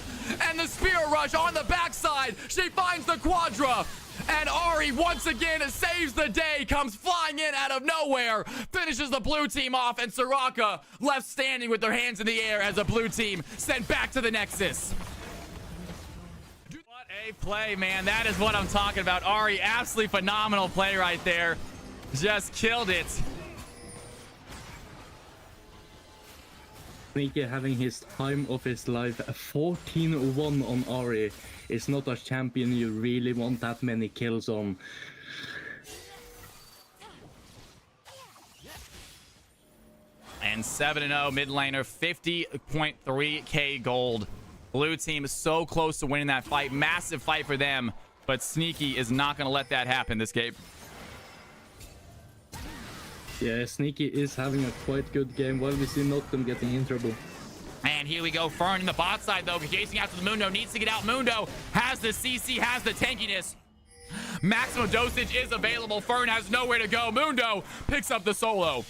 And the Spear Rush on the backside. She finds the Quadra. And Ari, once again, saves the day, comes flying in out of nowhere, finishes the blue team off, and Soraka left standing with their hands in the air as the blue team sent back to the Nexus. What a play, man. That is what I'm talking about. Ari, absolutely phenomenal play right there. Just killed it. Sneaky having his time of his life. 14-1 on Ari. Is not a champion you really want that many kills on. And 7-0 mid laner, 50.3k gold. Blue team is so close to winning that fight. Massive fight for them, but Sneaky is not going to let that happen this game. Yeah, Sneaky is having a quite good game while we see Noctum getting in trouble. And here we go. Fern in the bot side, though, chasing after the Mundo. Needs to get out. Mundo has the CC, has the tankiness. Maximum dosage is available. Fern has nowhere to go. Mundo picks up the solo.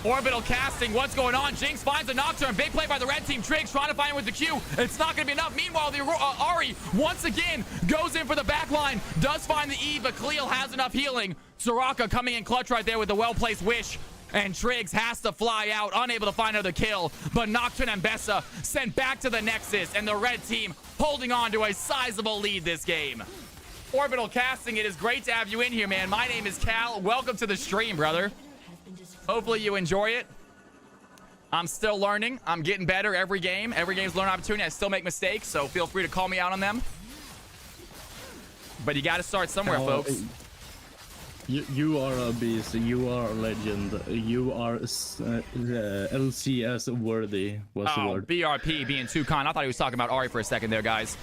Orbital casting. What's going on? Jinx finds a Nocturne. Big play by the red team. Triggs trying to find him with the Q. It's not going to be enough. Meanwhile, the Ari once again goes in for the back line. Does find the Eve, but Khalil has enough healing. Soraka coming in clutch right there with the well-placed wish. And Triggs has to fly out, unable to find another kill. But Nocturne and Bessa sent back to the Nexus. And the red team holding on to a sizable lead this game. Orbital casting. It is great to have you in here, man. My name is Cal. Welcome to the stream, brother. Hopefully you enjoy it. I'm still learning. I'm getting better every game. Every game's a learning opportunity. I still make mistakes, so feel free to call me out on them. But you got to start somewhere, folks. You are a beast. You are a legend. You are LCS worthy. What's the word? BRP being too kind. I thought he was talking about Ari for a second there, guys.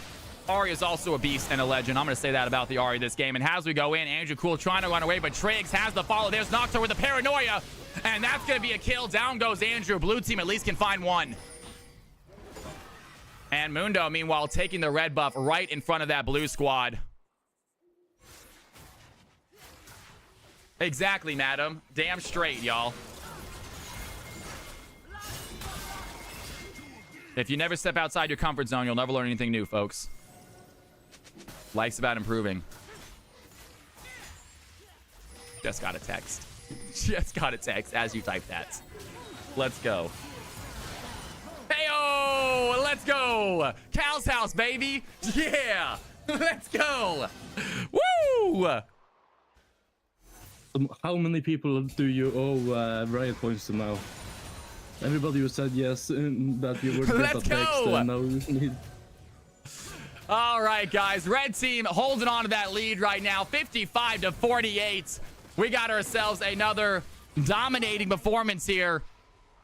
Ari is also a beast and a legend. I'm going to say that about the Ari this game. And as we go in, Andrew Cool trying to run away, but Triggs has the follow. There's Nocturne with the paranoia. And that's going to be a kill. Down goes Andrew. Blue team at least can find one. And Mundo, meanwhile, taking the red buff right in front of that blue squad. Exactly, madam. Damn straight, y'all. If you never step outside your comfort zone, you'll never learn anything new, folks. Life's about improving. Just got a text. Just got a text as you type that. Let's go. Heyo! Let's go! Cal's house, baby! Yeah! Let's go! Woo! How many people do you owe riot points to now? Everybody who said yes that you would get a text and now you need... All right, guys. Red team holding on to that lead right now, 55-48. We got ourselves another dominating performance here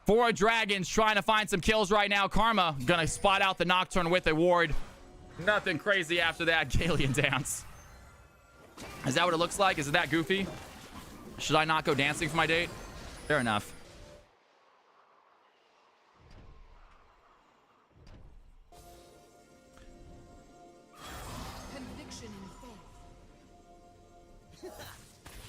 for Dragons, trying to find some kills right now. Karma gonna spot out the Nocturne with a ward. Nothing crazy after that. Galleon dance. Is that what it looks like? Is it that goofy? Should I not go dancing for my date? Fair enough.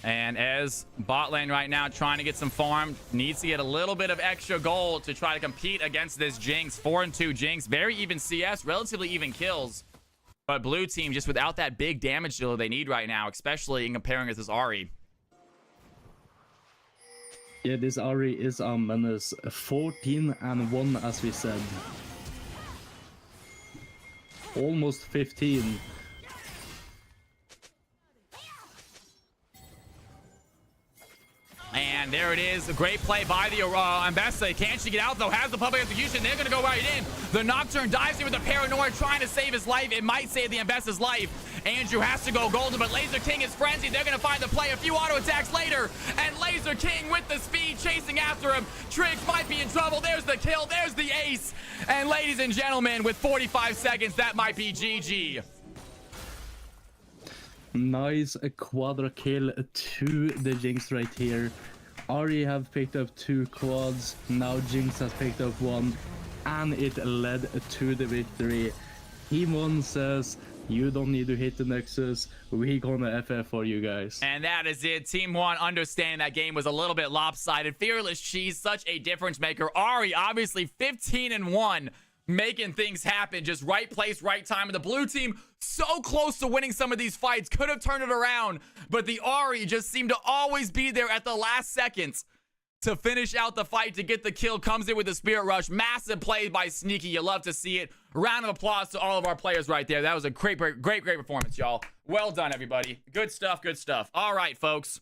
And as bot lane right now trying to get some farm, needs to get a little bit of extra gold to try to compete against this Jinx. 4-2 Jinx, very even CS, relatively even kills. But blue team just without that big damage dealer they need right now, especially in comparing with this Ari. Yeah, this Ari is a menace. 14-1 as we said. Almost 15. And there it is. A great play by the Ambessa. Can't she get out, though? Has the public execution. They're going to go right in. The Nocturne dives in with the paranoia, trying to save his life. It might save the Ambessa's life. Andrew has to go golden, but Laser King is frenzied. They're going to find the play. A few auto attacks later. And Laser King with the speed chasing after him. Triggs might be in trouble. There's the kill. There's the ace. And ladies and gentlemen, with 45 seconds, that might be GG. Nice quadra kill to the Jinx right here. Ari have picked up 2 quads. Now Jinx has picked up 1. And it led to the victory. Team 1 says, you don't need to hit the Nexus. We gonna FF for you guys. And that is it. Team 1 understanding that game was a little bit lopsided. Fearless Cheese, such a difference maker. Ari, obviously 15-1, making things happen. Just right place, right time. And the blue team so close to winning some of these fights. Could have turned it around. But the Ari just seemed to always be there at the last seconds to finish out the fight, to get the kill. Comes in with the Spirit Rush. Massive play by Sneaky. You love to see it. Round of applause to all of our players right there. That was a great performance, y'all. Well done, everybody. Good stuff, good stuff. All right, folks.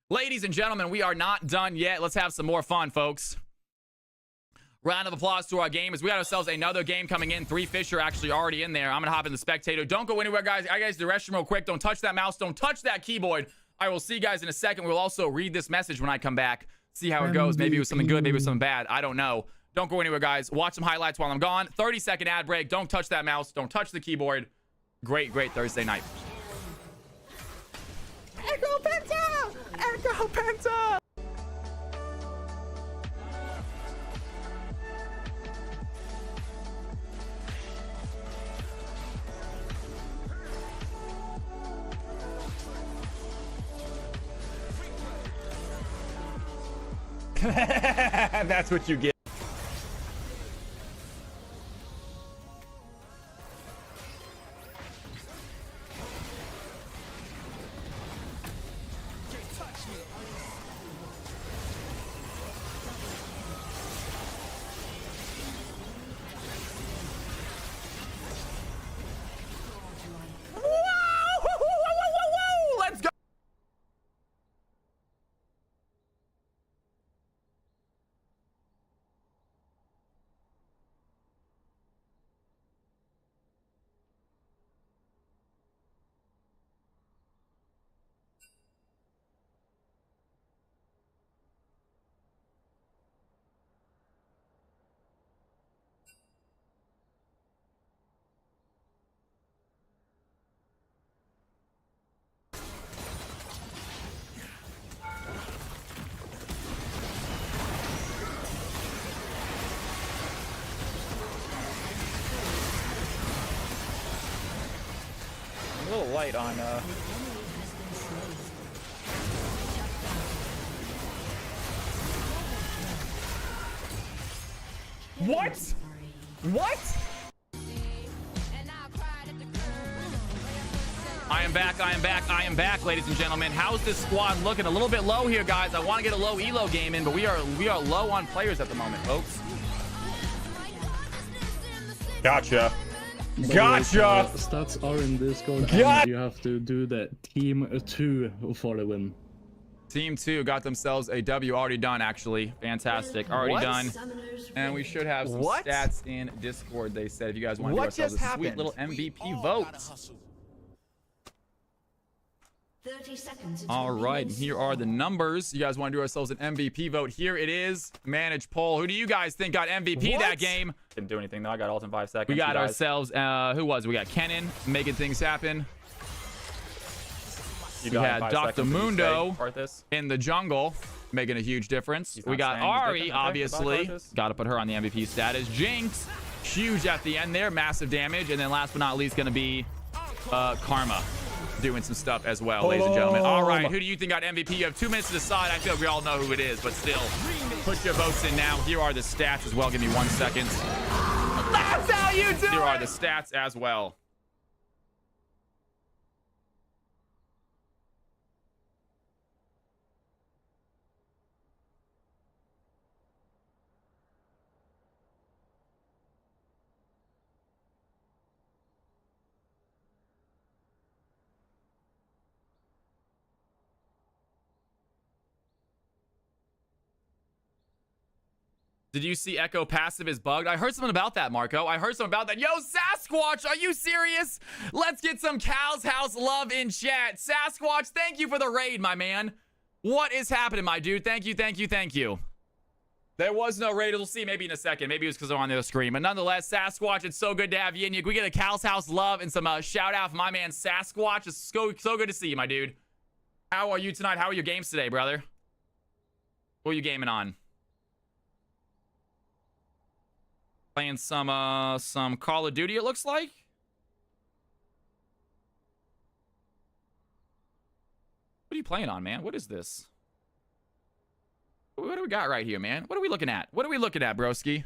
Ladies and gentlemen, we are not done yet. Let's have some more fun, folks. Round of applause to our gamers. We got ourselves another game coming in. 3 fish are actually already in there. I'm going to hop in the spectator. Don't go anywhere, guys. I guys, the restroom real quick. Don't touch that mouse. Don't touch that keyboard. I will see you guys in a second. We'll also read this message when I come back. See how it goes. Maybe it was something good. Maybe it was something bad. I don't know. Don't go anywhere, guys. Watch some highlights while I'm gone. 30-second ad break. Don't touch that mouse. Don't touch the keyboard. Great Thursday night. Echo Penta! Echo Penta! That's what you get. Let's go. A little light on What? What? I am back, ladies and gentlemen. How's this squad looking? A little bit low here, guys. I want to get a low elo game in, but we are low on players at the moment, folks. Gotcha. Gotcha! Stats are in Discord, and you have to do the Team 2 for the win. Team 2 got themselves a W already done, actually. Fantastic. Already done. And we should have some stats in Discord, they said, if you guys want to do ourselves a sweet little MVP vote. 30 seconds. All right, here are the numbers. You guys want to do ourselves an MVP vote? Here it is. Manage poll. Who do you guys think got MVP that game? Didn't do anything though. I got ult in 5 seconds. We got ourselves, who was it? We got Kennen making things happen. We had Dr. Mundo in the jungle making a huge difference. We got Ari, obviously. Got to put her on the MVP status. Jinx, huge at the end there. Massive damage. And then last but not least, going to be Karma doing some stuff as well, ladies and gentlemen. All right, who do you think got MVP? You have 2 minutes to decide. I feel like we all know who it is, but still, put your votes in now. Here are the stats as well. Give me 1 second. That's how you do it! Here are the stats as well. Did you see Echo passive is bugged? I heard something about that, Marco. I heard something about that. Yo, Sasquatch, are you serious? Let's get some Cal's House love in chat. Sasquatch, thank you for the raid, my man. What is happening, my dude? Thank you, thank you, thank you. There was no raid. We'll see maybe in a second. Maybe it was because I'm on the other screen. But nonetheless, Sasquatch, it's so good to have you in. Can we get a Cal's House love and some shout out for my man Sasquatch? It's so good to see you, my dude. How are you tonight? How are your games today, brother? What are you gaming on? Playing some Call of Duty, it looks like. What are you playing on, man? What is this? What do we got right here, man? What are we looking at? What are we looking at, broski?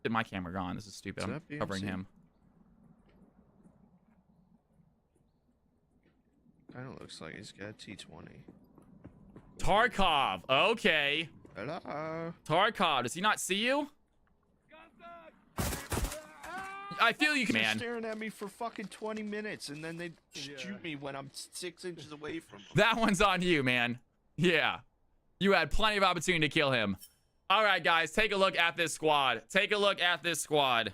Get my camera gone. This is stupid. I'm covering him. Kind of looks like he's got a T20. Tarkov. Okay. Hello. Tarkov. Does he not see you? I feel you, They're man. staring at me for fucking 20 minutes, and then they shoot me when I'm 6 inches away from them. That one's on you, man. Yeah. You had plenty of opportunity to kill him. All right, guys. Take a look at this squad. Take a look at this squad.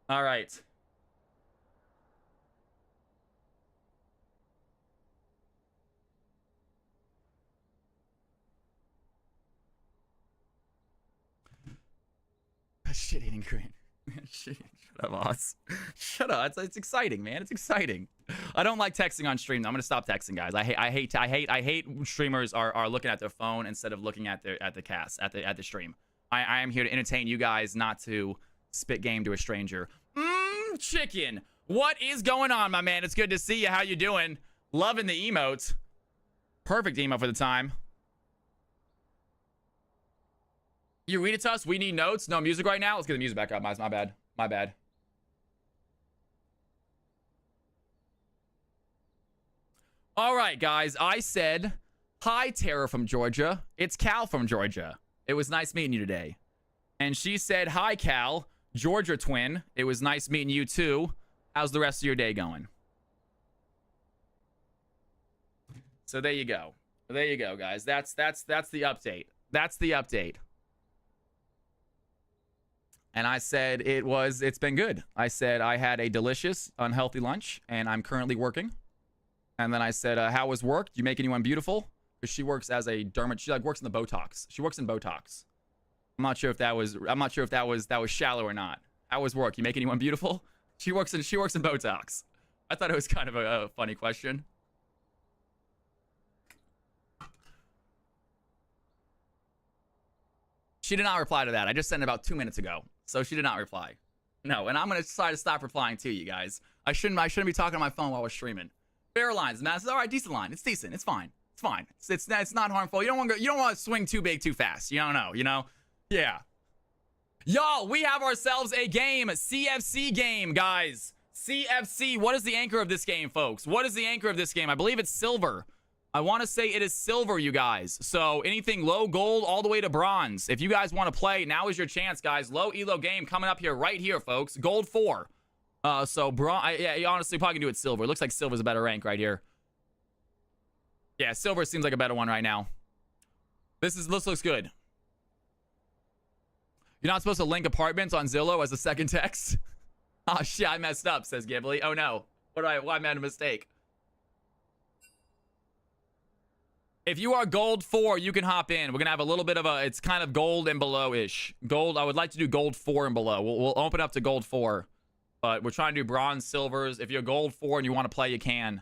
All right. Shit eating green. Shut up, Oz. Shut up. It's exciting, man. It's exciting. I don't like texting on stream. I'm gonna stop texting, guys. I hate streamers are looking at their phone instead of looking at the cast at the stream. I am here to entertain you guys, not to spit game to a stranger. Chicken. What is going on, my man? It's good to see you. How you doing? Loving the emotes. Perfect emote for the time. You read it to us. We need notes. No music right now. Let's get the music back up. My bad. My bad. All right, guys. I said, hi, Tara from Georgia. It's Cal from Georgia. It was nice meeting you today. And she said, hi, Cal. Georgia twin. It was nice meeting you, too. How's the rest of your day going? So there you go. There you go, guys. That's the update. That's the update. And I said it's been good. I said I had a delicious, unhealthy lunch, and I'm currently working. And then I said, how was work? Do you make anyone beautiful? Because she works as a she like works in the Botox. She works in Botox. I'm not sure if that was shallow or not. How was work? You make anyone beautiful? She works in Botox. I thought it was kind of a funny question. She did not reply to that. I just sent it about 2 minutes ago. So she did not reply. No, and I'm gonna try to stop replying to you guys. I shouldn't be talking on my phone while we're streaming. Fair lines, man. It's all right, decent line. It's decent. It's fine. It's fine. It's not harmful. You don't want to swing too big too fast. You don't know. You know. Yeah. Y'all, we have ourselves a game, CFC game, guys. CFC. What is the anchor of this game, folks? What is the anchor of this game? I believe it's silver. I want to say it is silver, you guys. So anything low gold all the way to bronze. If you guys want to play, now is your chance, guys. Low elo game coming up here, right here, folks. Gold 4. So bronze. Yeah, you honestly probably can do it silver. It looks like silver's a better rank right here. Yeah, silver seems like a better one right now. This looks good. You're not supposed to link apartments on Zillow as a second text. Oh shit, I messed up, says Ghibli. Oh no. I made a mistake. If you are gold 4, you can hop in. We're gonna have a little bit of it's kind of gold and below-ish. Gold, I would like to do gold 4 and below. We'll open up to gold 4. But we're trying to do bronze, silvers. If you're gold 4 and you want to play, you can.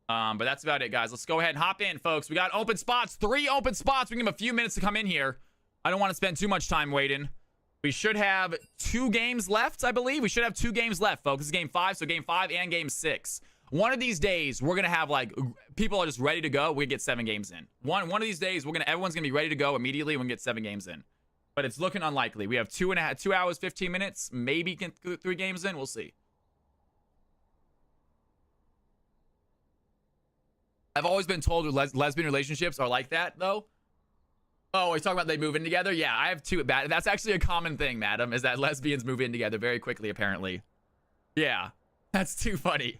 But that's about it, guys. Let's go ahead and hop in, folks. We got open spots. 3 open spots. We can give them a few minutes to come in here. I don't want to spend too much time waiting. We should have 2 games left, I believe. We should have 2 games left, folks. This is game 5, so game 5 and game 6. One of these days, we're gonna have like people are just ready to go. We get 7 games in. One of these days, everyone's gonna be ready to go immediately. We're gonna get 7 games in, but it's looking unlikely. We have 2 hours 15 minutes. Maybe can 3 games in. We'll see. I've always been told lesbian relationships are like that, though. Oh, are you talking about they move in together? Yeah, I have 2. That's actually a common thing, madam, is that lesbians move in together very quickly, apparently. Yeah, that's too funny.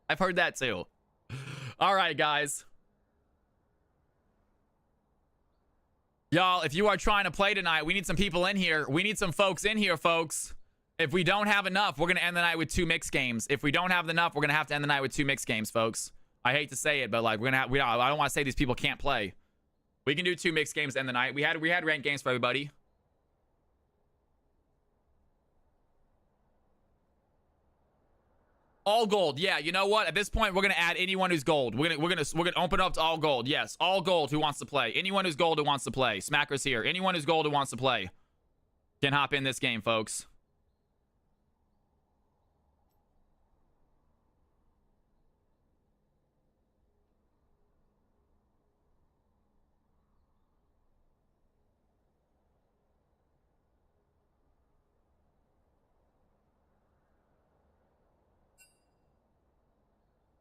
I've heard that, too. All right, guys. Y'all, if you are trying to play tonight, we need some people in here. We need some folks in here, folks. If we don't have enough, we're going to end the night with 2 mixed games. If we don't have enough, we're going to have to end the night with 2 mixed games, folks. I hate to say it, but like I don't want to say these people can't play. We can do 2 mixed games to end the night. We had ranked games for everybody. All gold. Yeah, you know what? At this point, we're gonna add anyone who's gold. We're gonna open up to all gold. Yes, all gold who wants to play. Anyone who's gold who wants to play. Smacker's here. Anyone who's gold who wants to play can hop in this game, folks.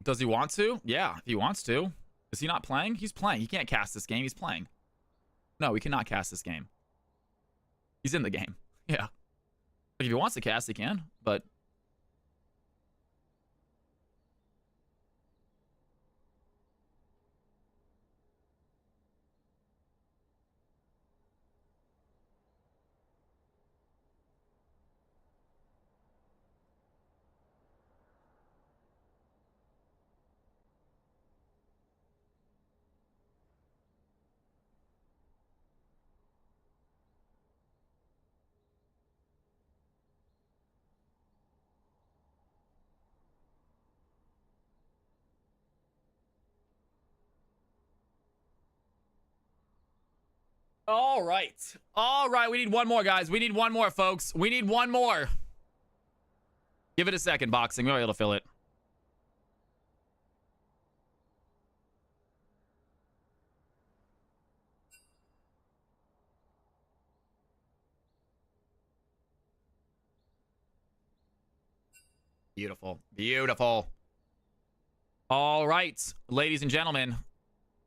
Does he want to? Yeah, if he wants to. Is he not playing? He's playing. He can't cast this game. He's playing. No, he cannot cast this game. He's in the game. Yeah. Like, if he wants to cast, he can, but... All right, we need one more, guys. We need one more, folks. We need one more. Give it a second, boxing. We're able to fill it. Beautiful. Beautiful. All right, ladies and gentlemen.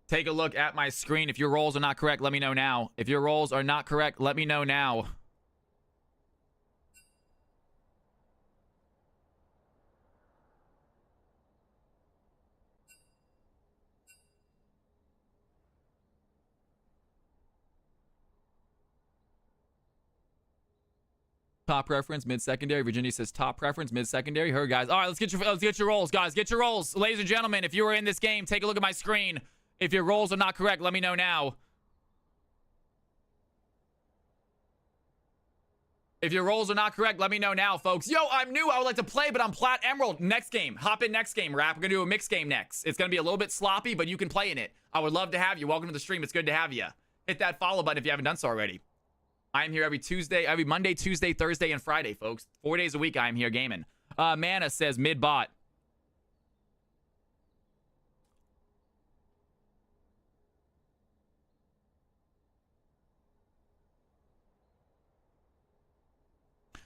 Take a look at my screen. If your rolls are not correct, let me know now. If your rolls are not correct, let me know now. Top preference, mid-secondary. Virginia says top preference, mid-secondary. Heard, guys. All right, let's get your rolls, guys. Get your rolls. Ladies and gentlemen, if you are in this game, take a look at my screen. If your rolls are not correct, let me know now. If your rolls are not correct, let me know now, folks. Yo, I'm new. I would like to play, but I'm Plat Emerald. Next game. Hop in next game, Rap. We're going to do a mixed game next. It's going to be a little bit sloppy, but you can play in it. I would love to have you. Welcome to the stream. It's good to have you. Hit that follow button if you haven't done so already. I am here every Monday, Tuesday, Thursday, and Friday, folks. 4 days a week I am here gaming. Mana says mid-bot.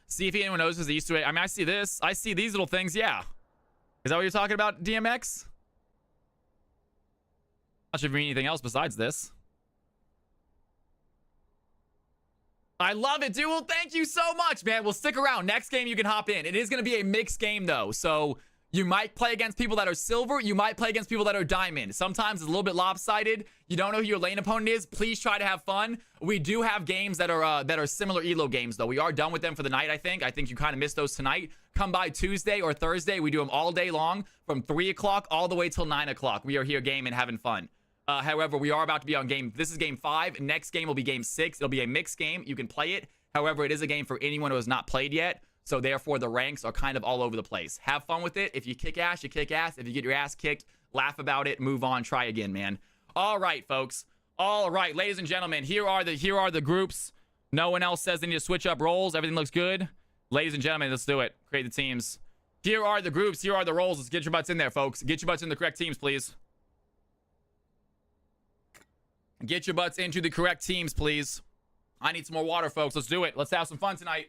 See if anyone knows, because they used to. I mean, I see this. I see these little things. Yeah. Is that what you're talking about, DMX? Not sure if you mean anything else besides this. I love it, dude. Well, thank you so much, man. Well, stick around. Next game, you can hop in. It is going to be a mixed game, though. So you might play against people that are silver. You might play against people that are diamond. Sometimes it's a little bit lopsided. You don't know who your lane opponent is. Please try to have fun. We do have games that are similar elo games, though. We are done with them for the night, I think. I think you kind of missed those tonight. Come by Tuesday or Thursday. We do them all day long from 3 o'clock all the way till 9 o'clock. We are here gaming, having fun. However, we are about to be on game. This is game 5. Next game will be game 6. It'll be a mixed game. You can play it. However, it is a game for anyone who has not played yet. So therefore, the ranks are kind of all over the place. Have fun with it. If you kick ass, you kick ass. If you get your ass kicked, laugh about it. Move on. Try again, man. All right, folks. All right, ladies and gentlemen. Here are the groups. No one else says they need to switch up roles. Everything looks good. Ladies and gentlemen, let's do it. Create the teams. Here are the groups. Here are the roles. Let's get your butts in there, folks. Get your butts in the correct teams, please. Get your butts into the correct teams, please. I need some more water, folks. Let's do it. Let's have some fun tonight.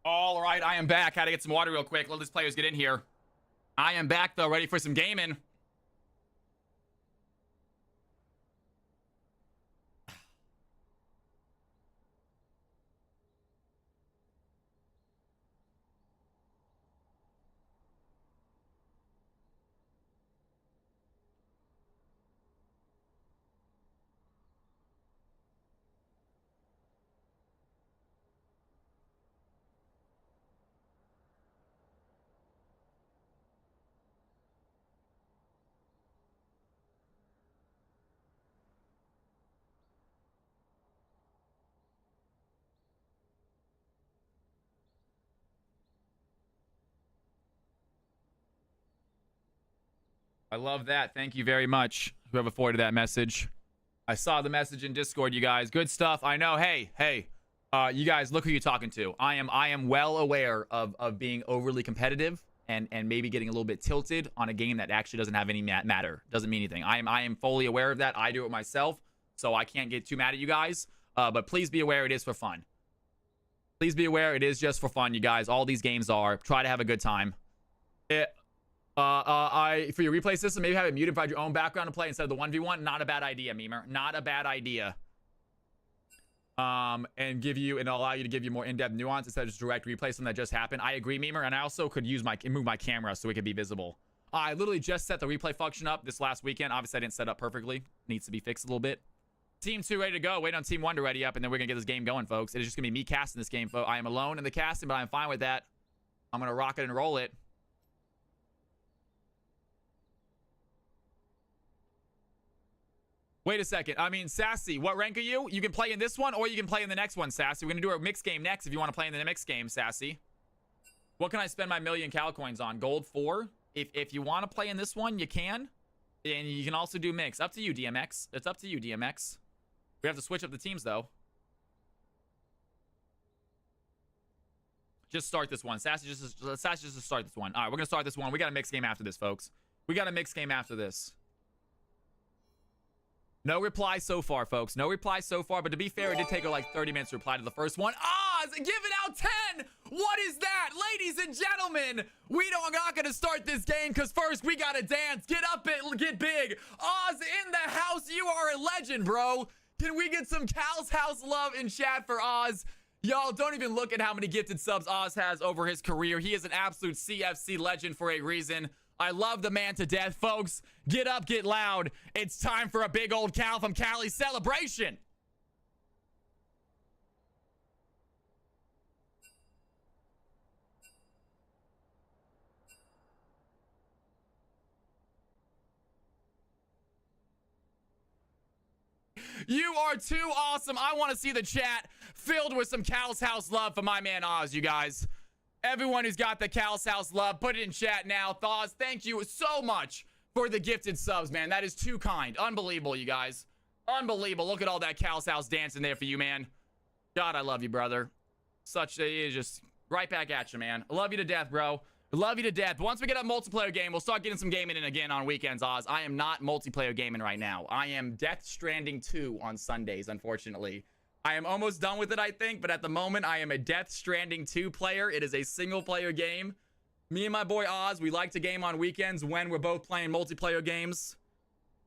All right, I am back. Had to get some water real quick. Let these players get in here. I am back, though, ready for some gaming. I love that. Thank you very much, whoever forwarded that message. I saw the message in Discord, you guys. Good stuff. I know. Hey, you guys, look who you're talking to. I am well aware of being overly competitive and maybe getting a little bit tilted on a game that actually doesn't have any matter. Doesn't mean anything. I am fully aware of that. I do it myself, so I can't get too mad at you guys. But please be aware it is for fun. Please be aware it is just for fun, you guys. All these games are. Try to have a good time. For your replay system, maybe have it muted, provide your own background to play instead of the 1v1. Not a bad idea, Memer. Not a bad idea. And allow you to give you more in-depth nuance instead of just direct replay something that just happened. I agree, Memer, and I also could move my camera so it could be visible. I literally just set the replay function up this last weekend. Obviously, I didn't set up perfectly. Needs to be fixed a little bit. Team 2 ready to go. Wait on Team 1 to ready up, and then we're gonna get this game going, folks. It is just gonna be me casting this game, folks. I am alone in the casting, but I'm fine with that. I'm gonna rock it and roll it. Wait a second. I mean, Sassy, what rank are you? You can play in this one or you can play in the next one, Sassy. We're going to do a mixed game next if you want to play in the mixed game, Sassy. What can I spend my million cal coins on? Gold 4? If you want to play in this one, you can. And you can also do mix. Up to you, DMX. It's up to you, DMX. We have to switch up the teams, though. Just start this one. Sassy, just start this one. All right, we're going to start this one. We got a mixed game after this, folks. We got a mixed game after this. No reply so far, folks. No reply so far. But to be fair, it did take her like 30 minutes to reply to the first one. Oz, give it out 10. What is that? Ladies and gentlemen, we not going to start this game because first we got to dance. Get up and get big. Oz in the house. You are a legend, bro. Can we get some Cal's House love in chat for Oz? Y'all, don't even look at how many gifted subs Oz has over his career. He is an absolute CFC legend for a reason. I love the man to death, folks. Get up, get loud. It's time for a big old Cal from Cali celebration. You are too awesome. I want to see the chat filled with some Cal's House love for my man Oz, you guys. Everyone who's got the Cal's House love, put it in chat now. Thaws, thank you so much for the gifted subs, man. That is too kind. Unbelievable, you guys. Unbelievable. Look at all that Cal's House dancing there for you, man. God, I love you, brother. Just right back at you, man. I love you to death, bro. I love you to death. But once we get a multiplayer game, we'll start getting some gaming in again on weekends, Oz. I am not multiplayer gaming right now. I am Death Stranding 2 on Sundays, unfortunately. I am almost done with it, I think, but at the moment, I am a Death Stranding 2 player. It is a single-player game. Me and my boy Oz, we like to game on weekends when we're both playing multiplayer games.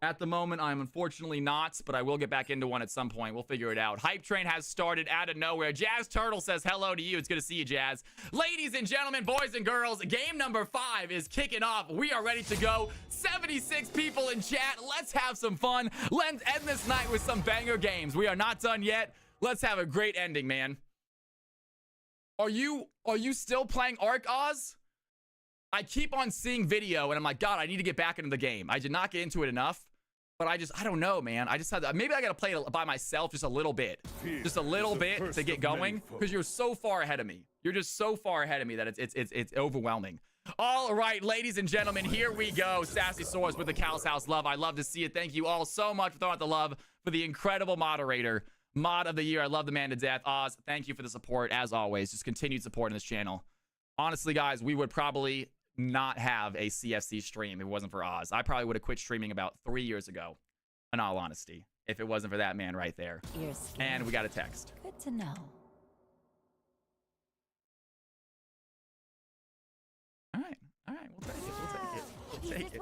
At the moment, I'm unfortunately not, but I will get back into one at some point. We'll figure it out. Hype train has started out of nowhere. Jazz Turtle says hello to you. It's good to see you, Jazz. Ladies and gentlemen, boys and girls, game number 5 is kicking off. We are ready to go. 76 people in chat. Let's have some fun. Let's end this night with some banger games. We are not done yet. Let's have a great ending, man. Are you still playing Ark, Oz? I keep on seeing video, and I'm like, God, I need to get back into the game. I did not get into it enough. But I don't know, man. I just had to, maybe I gotta play it by myself just a little bit to get going, because you're so far ahead of me. You're just so far ahead of me that it's overwhelming. All right, ladies and gentlemen, here we go. Sassy Source with the Cal's House love. I love to see it. Thank you all so much for throwing out the love for the incredible moderator, mod of the year. I love the man to death. Oz, thank you for the support as always. Just continued support in this channel. Honestly, guys, we would probably not have a CFC stream if it wasn't for Oz. I probably would have quit streaming about 3 years ago, in all honesty, if it wasn't for that man right there. And we got a text. Good to know. All right, we'll take it.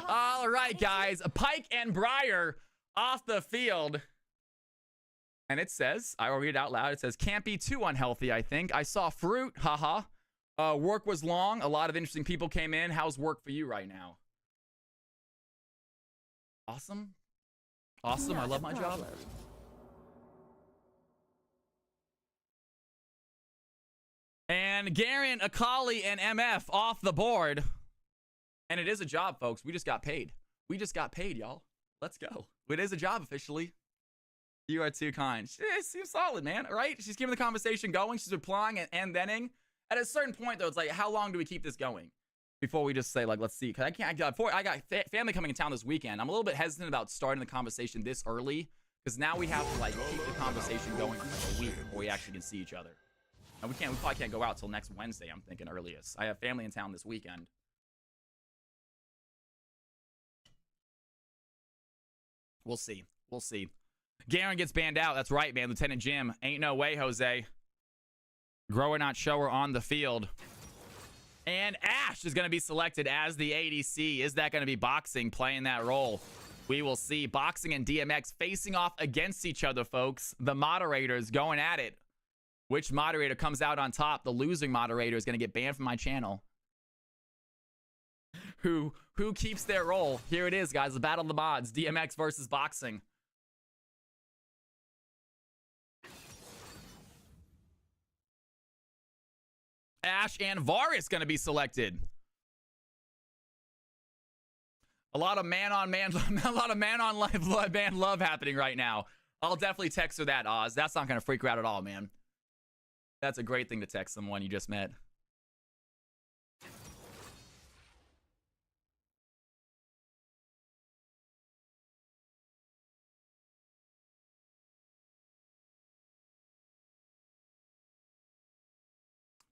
All right, guys, Pike and Briar off the field. And it says, I will read it out loud. It says, can't be too unhealthy, I think. I saw fruit, haha. Work was long. A lot of interesting people came in. How's work for you right now? Awesome. Awesome. I love my job. And Garen, Akali, and MF off the board. And it is a job, folks. We just got paid. We just got paid, y'all. Let's go. It is a job officially. You are too kind. She seems solid, man. All right? She's keeping the conversation going. She's replying and thenning. At a certain point, though, it's like, how long do we keep this going before we just say, like, let's see? Because I got family coming in town this weekend. I'm a little bit hesitant about starting the conversation this early, because now we have to, like, keep the conversation going for like a week before we actually can see each other. And we probably can't go out till next Wednesday, I'm thinking, earliest. I have family in town this weekend. We'll see. We'll see. Garen gets banned out. That's right, man. Lieutenant Jim. Ain't no way, Jose. Grower, not shower on the field. And Ash is going to be selected as the ADC. Is that going to be Boxing playing that role? We will see. Boxing and DMX facing off against each other, folks. The moderators going at it. Which moderator comes out on top? The losing moderator is going to get banned from my channel. Who keeps their role? Here it is, guys. The battle of the mods. DMX versus Boxing. Ash and Varus going to be selected. A lot of man-on-man love happening right now. I'll definitely text her that, Oz. That's not going to freak her out at all, man. That's a great thing to text someone you just met.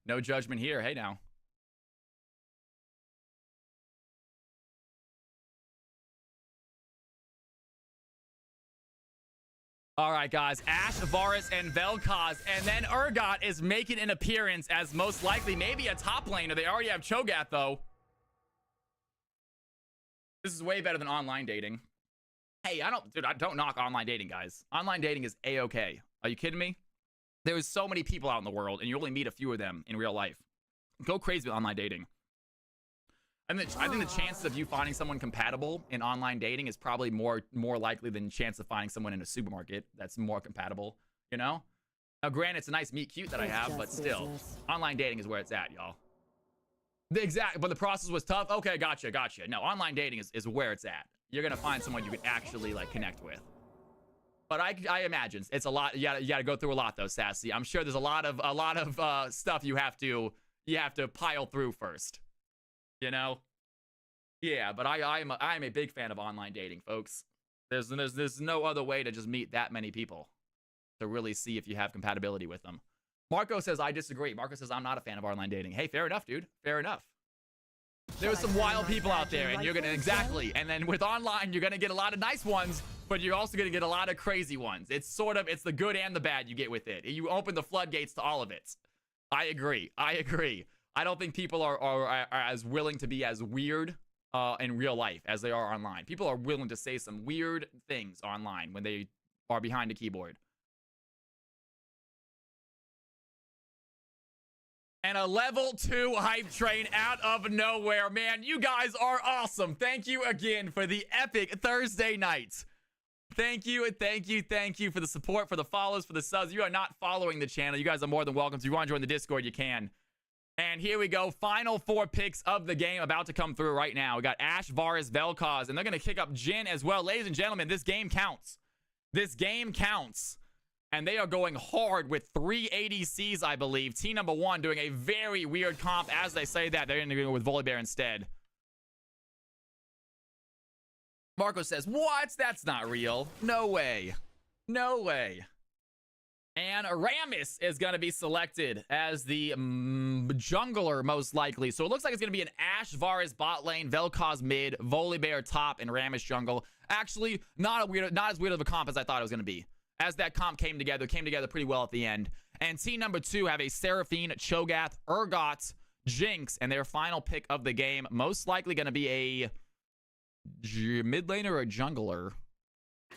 No judgment here. Hey, now. All right, guys. Ash, Varus, and Vel'Koz. And then Urgot is making an appearance as most likely maybe a top laner. They already have Cho'Gath, though. This is way better than online dating. Hey, I don't knock online dating, guys. Online dating is A-okay. Are you kidding me? There's so many people out in the world, and you only meet a few of them in real life. Go crazy with online dating. I think the chance of you finding someone compatible in online dating is probably more likely than the chance of finding someone in a supermarket that's more compatible, you know? Now, granted, it's a nice meet cute that I have, but still, online dating is where it's at, y'all. But the process was tough? Okay, gotcha. No, online dating is where it's at. You're going to find someone you can actually, like, connect with. But I imagine it's a lot. You gotta go through a lot, though, Sassy. I'm sure there's a lot of stuff you have to pile through first. You know? Yeah, but I'm a big fan of online dating, folks. There's no other way to just meet that many people to really see if you have compatibility with them. Marco says I disagree. Marco says I'm not a fan of online dating. Hey, fair enough, dude. Fair enough. There's some wild people out there, and you're gonna And then with online, you're gonna get a lot of nice ones, but you're also gonna get a lot of crazy ones. It's the good and the bad you get with it. You open the floodgates to all of it. I agree. I don't think people are as willing to be as weird in real life as they are online. People are willing to say some weird things online when they are behind a keyboard. And a level 2 hype train out of nowhere. Man, you guys are awesome. Thank you again for the epic Thursday nights. Thank you, thank you, thank you for the support, for the follows, for the subs. If you are not following the channel, you guys are more than welcome. If you want to join the Discord, you can. And here we go. Final 4 picks of the game about to come through right now. We got Ashe, Varus, Vel'Koz, and they're going to kick up Jhin as well. Ladies and gentlemen, this game counts. This game counts. And they are going hard with 3 ADCs, I believe. Team number 1 doing a very weird comp. As they say that, they're going to go with Volibear instead. Marco says, what? That's not real. No way. No way. And Rammus is going to be selected as the jungler, most likely. So it looks like it's going to be an Ashe, Varus bot lane, Vel'Koz mid, Volibear top, and Rammus jungle. Actually, not as weird of a comp as I thought it was going to be. As that comp came together pretty well at the end. And team number 2 have a Seraphine, Cho'Gath, Urgot, Jinx, and their final pick of the game. Most likely going to be a mid laner or a jungler.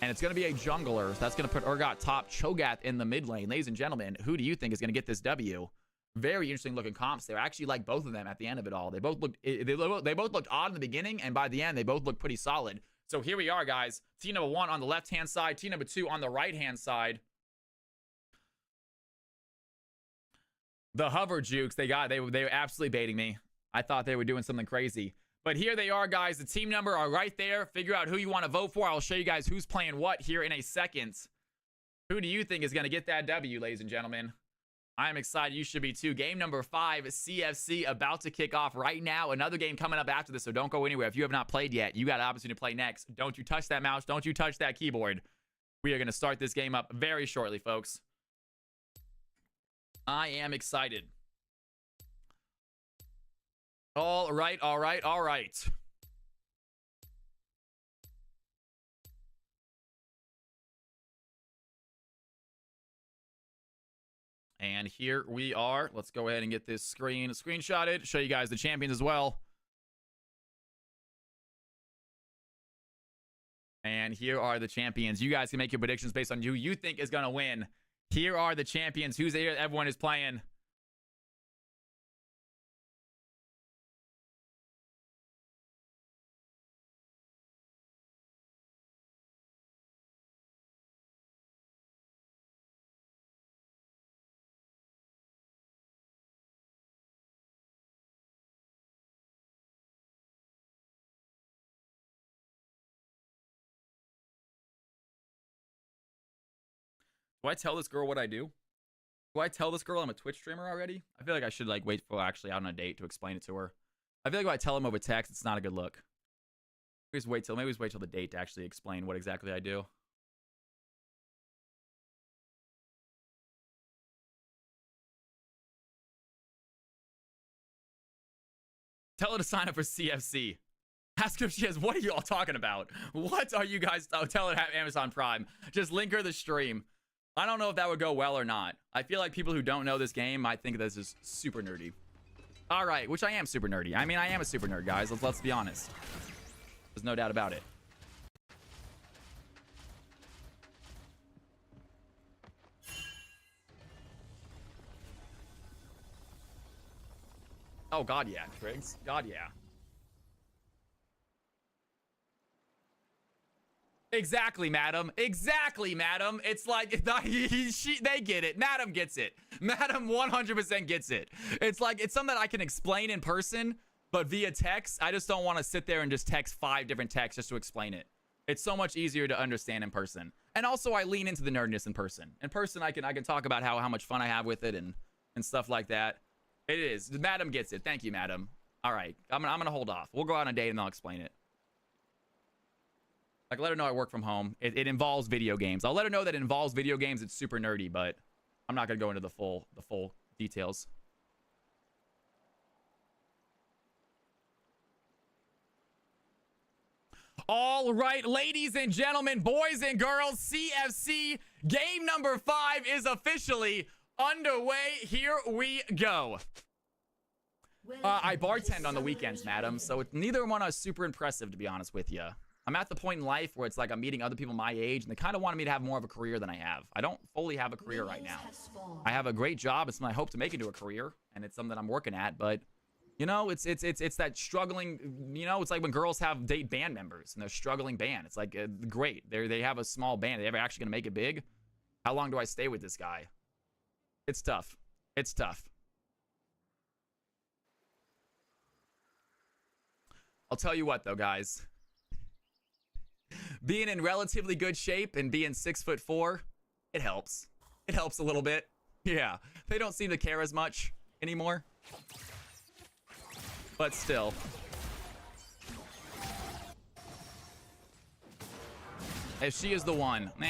And it's going to be a jungler. That's going to put Urgot top, Cho'Gath in the mid lane. Ladies and gentlemen, who do you think is going to get this W? Very interesting looking comps. They're actually like both of them at the end of it all. They both looked odd in the beginning, and by the end, they both look pretty solid. So here we are, guys. Team number 1 on the left-hand side. Team number 2 on the right-hand side. The hover jukes they were absolutely baiting me. I thought they were doing something crazy. But here they are, guys. The team number are right there. Figure out who you want to vote for. I'll show you guys who's playing what here in a second. Who do you think is going to get that W, ladies and gentlemen? I'm excited. You should be too. Game number 5, CFC, about to kick off right now. Another game coming up after this, so don't go anywhere. If you have not played yet, you got an opportunity to play next. Don't you touch that mouse. Don't you touch that keyboard. We are going to start this game up very shortly, folks. I am excited. All right, all right, all right. And here we are. Let's go ahead and get this screenshotted. Show you guys the champions as well. And here are the champions. You guys can make your predictions based on who you think is going to win. Here are the champions. Who's here? Everyone is playing. Do I tell this girl what I do? Do I tell this girl I'm a Twitch streamer already? I feel like I should like wait for actually out on a date to explain it to her. I feel like if I tell him over text, it's not a good look. Maybe just wait till the date to actually explain what exactly I do. Tell her to sign up for CFC. Ask her if she has. What are you all talking about? What are you guys? Oh, tell her to have Amazon Prime. Just link her the stream. I don't know if that would go well or not. I feel like people who don't know this game might think this is super nerdy. All right, which I am super nerdy. I mean, I am a super nerd, guys. Let's be honest. There's no doubt about it. Oh, God, yeah, Triggs. God, yeah. Exactly, madam. Exactly, madam. It's like, they get it. Madam gets it. Madam 100% gets it. It's like, it's something that I can explain in person, but via text, I just don't want to sit there and just text 5 different texts just to explain it. It's so much easier to understand in person. And also, I lean into the nerdness in person. In person, I can talk about how much fun I have with it and stuff like that. It is. Madam gets it. Thank you, madam. All right. I'm gonna hold off. We'll go out on a date and I'll explain it. Like, let her know I work from home. It involves video games. I'll let her know that it involves video games. It's super nerdy, but I'm not gonna go into the full details. All right, ladies and gentlemen, boys and girls, CFC game number 5 is officially underway. Here we go. I bartend on the weekends, madam, so neither one is super impressive, to be honest with you. I'm at the point in life where it's like I'm meeting other people my age, and they kind of wanted me to have more of a career than I have. I don't fully have a career right now. I have a great job. It's something I hope to make into a career, and it's something I'm working at, but... You know, it's that struggling, you know, it's like when girls date band members and they're struggling band. It's like, great. They have a small band. Are they ever actually going to make it big? How long do I stay with this guy? It's tough. It's tough. I'll tell you what, though, guys. Being in relatively good shape and being 6'4", it helps. It helps a little bit. Yeah. They don't seem to care as much anymore. But still. If she is the one, nah.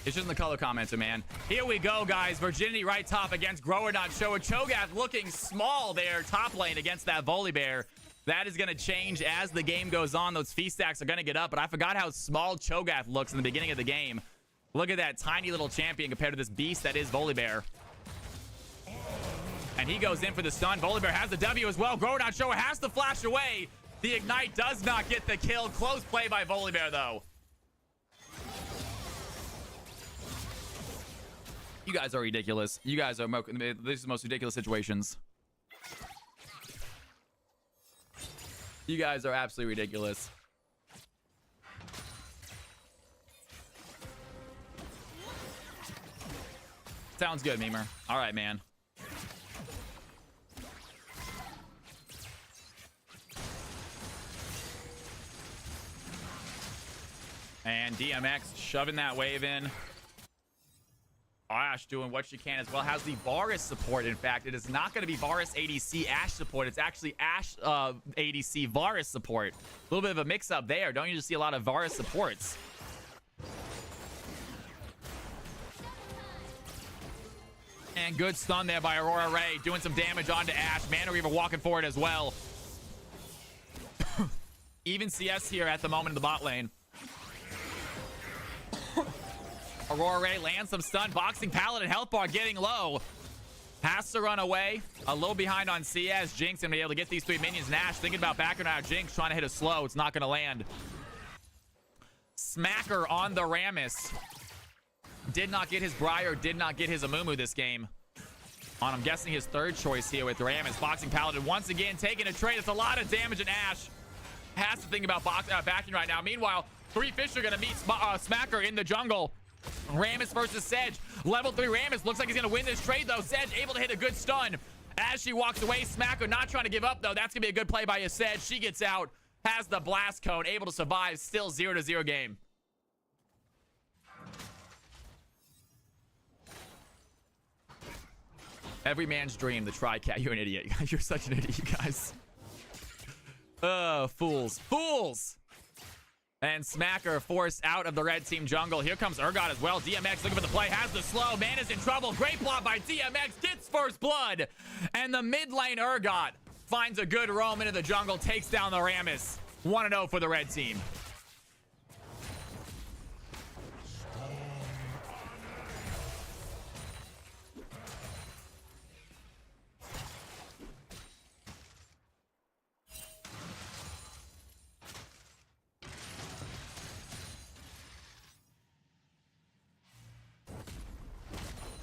It's just in the color commenter, man. Here we go, guys. Virginity right top against Grower Not Shower. Cho'Gath looking small there, top lane against that Volibear. That is going to change as the game goes on. Those feast stacks are going to get up, but I forgot how small Cho'Gath looks in the beginning of the game. Look at that tiny little champion compared to this beast that is Volibear. And he goes in for the stun. Volibear has the W as well. Grower Not Shower has to flash away. The Ignite does not get the kill. Close play by Volibear, though. You guys are ridiculous. You guys are... This is the most ridiculous situations. You guys are absolutely ridiculous. Sounds good, Memer. All right, man. And DMX shoving that wave in. Ash doing what she can as well. Has the Varus support. In fact, it is not going to be Varus ADC Ash support. It's actually Ash ADC Varus support. A little bit of a mix-up there. Don't you just see a lot of Varus supports? And good stun there by Aurora Ray. Doing some damage onto Ash. Mana Reaver walking forward as well. Even CS here at the moment in the bot lane. Aurora Ray lands some stun. Boxing Paladin health bar getting low. Has to run away. A little behind on CS. Jinx gonna be able to get these 3 minions. Nash thinking about backing out Jinx. Trying to hit a slow. It's not gonna land. Smacker on the Rammus. Did not get his Briar. Did not get his Amumu this game. On, I'm guessing, his third choice here with Rammus. Boxing Paladin once again taking a trade. It's a lot of damage, and Ash has to think about backing right now. Meanwhile, 3 fish are gonna meet Smacker in the jungle. Rammus versus Sedge. Level 3 Rammus looks like he's going to win this trade, though. Sedge able to hit a good stun. As she walks away, Smacker not trying to give up, though. That's going to be a good play by Sedge. She gets out, has the blast cone, able to survive. Still 0-0 game. Every man's dream, the Tri-Cat. You're an idiot. You're such an idiot, you guys. Fools. Fools! And Smacker forced out of the red team jungle. Here comes Urgot as well. DMX looking for the play. Has the slow. Man is in trouble. Great plot by DMX. Gets first blood. And the mid lane Urgot finds a good roam into the jungle. Takes down the Rammus. 1-0 for the red team.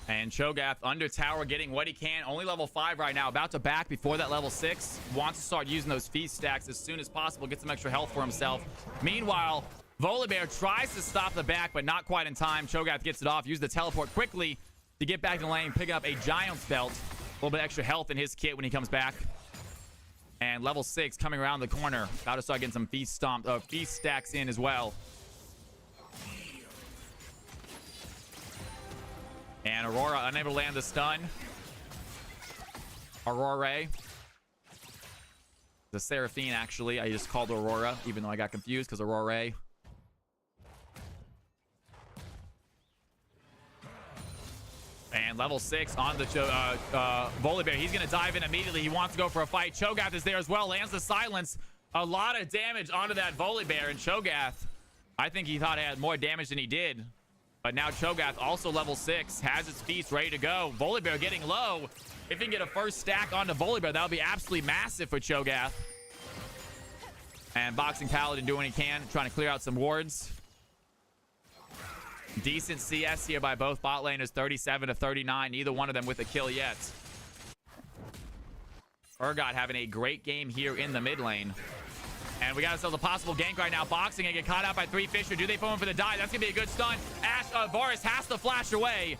And Cho'Gath under tower getting what he can. Only level 5 right now. About to back before that level 6. Wants to start using those feast stacks as soon as possible. Get some extra health for himself. Meanwhile, Volibear tries to stop the back, but not quite in time. Cho'Gath gets it off. Use the teleport quickly to get back in the lane. Picking up a Giant's Belt. A little bit extra health in his kit when he comes back. And level 6 coming around the corner. About to start getting some feast stacks in as well. And Aurora unable to land the stun. Aurora. The Seraphine, actually. I just called Aurora, even though I got confused because Aurora. And level 6 on the Volibear. He's going to dive in immediately. He wants to go for a fight. Cho'Gath is there as well. Lands the silence. A lot of damage onto that Volibear. And Cho'Gath, I think he thought he had more damage than he did. But now Cho'Gath, also level 6, has its feast ready to go. Volibear getting low. If he can get a first stack onto Volibear, that would be absolutely massive for Cho'Gath. And Boxing Paladin doing what he can, trying to clear out some wards. Decent CS here by both bot laners, 37 to 39. Neither one of them with a kill yet. Urgot having a great game here in the mid lane. And we got ourselves a possible gank right now. Boxing and get caught out by 3Fisher. Do they pull him for the die? That's going to be a good stun. Varus has to flash away.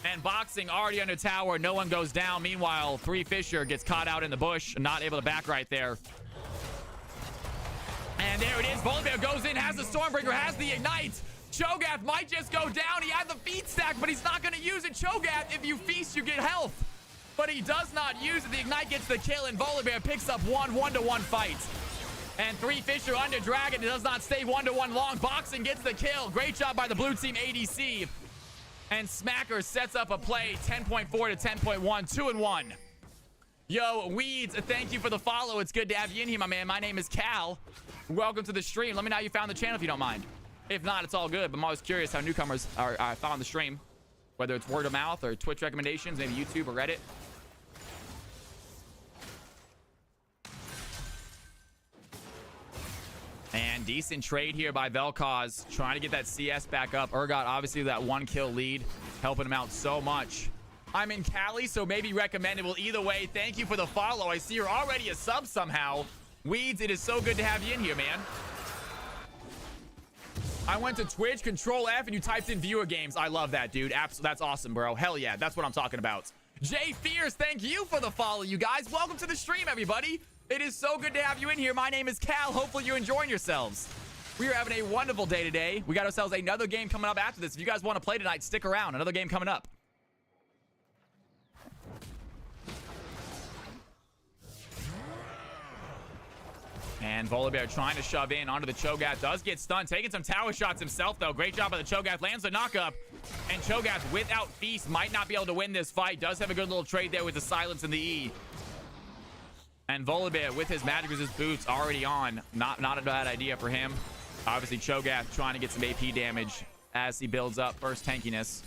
And Boxing already under tower. No one goes down. Meanwhile, 3Fisher gets caught out in the bush. Not able to back right there. And there it is. Volibear goes in, has the Stormbreaker, has the Ignite. Cho'Gath might just go down. He had the feed stack, but he's not going to use it. Cho'Gath, if you feast, you get health. But he does not use it. The Ignite gets the kill, and Volibear picks up one-to-one fight. And 3Fisher under Dragon. It does not stay one-to-one long. Boxing gets the kill. Great job by the blue team ADC. And Smacker sets up a play, 10.4 to 10.1, 2-1. Yo, Weeds, thank you for the follow. It's good to have you in here, my man. My name is Cal. Welcome to the stream. Let me know how you found the channel if you don't mind. If not, it's all good. But I'm always curious how newcomers are found the stream. Whether it's word of mouth or Twitch recommendations, maybe YouTube or Reddit. And decent trade here by Vel'Koz, trying to get that CS back up. Urgot, obviously, that 1-kill lead, helping him out so much. I'm in Cali, so maybe recommendable. Either way, thank you for the follow. I see you're already a sub somehow. Weeds, it is so good to have you in here, man. I went to Twitch, Control F, and you typed in viewer games. I love that, dude. That's awesome, bro. Hell yeah, that's what I'm talking about. Jay Fierce, thank you for the follow, you guys. Welcome to the stream, everybody. It is so good to have you in here. My name is Cal. Hopefully you're enjoying yourselves. We are having a wonderful day today. We got ourselves another game coming up after this. If you guys want to play tonight, stick around. Another game coming up. And Volibear trying to shove in onto the Cho'Gath. Does get stunned. Taking some tower shots himself, though. Great job by the Cho'Gath. Lands the knockup. And Cho'Gath, without Feast, might not be able to win this fight. Does have a good little trade there with the silence and the E. And Volibear, with his magic resist boots already on. Not a bad idea for him. Obviously, Cho'Gath trying to get some AP damage as he builds up first tankiness.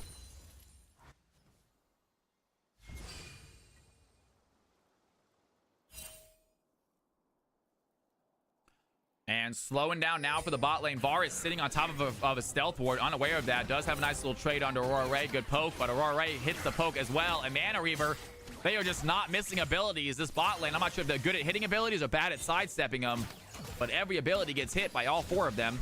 And slowing down now for the bot lane. Varus sitting on top of a stealth ward, unaware of that. Does have a nice little trade onto Aurora Ray. Good poke, but Aurora Ray hits the poke as well. And Mana Reaver, they are just not missing abilities. This bot lane, I'm not sure if they're good at hitting abilities or bad at sidestepping them, but every ability gets hit by all four of them.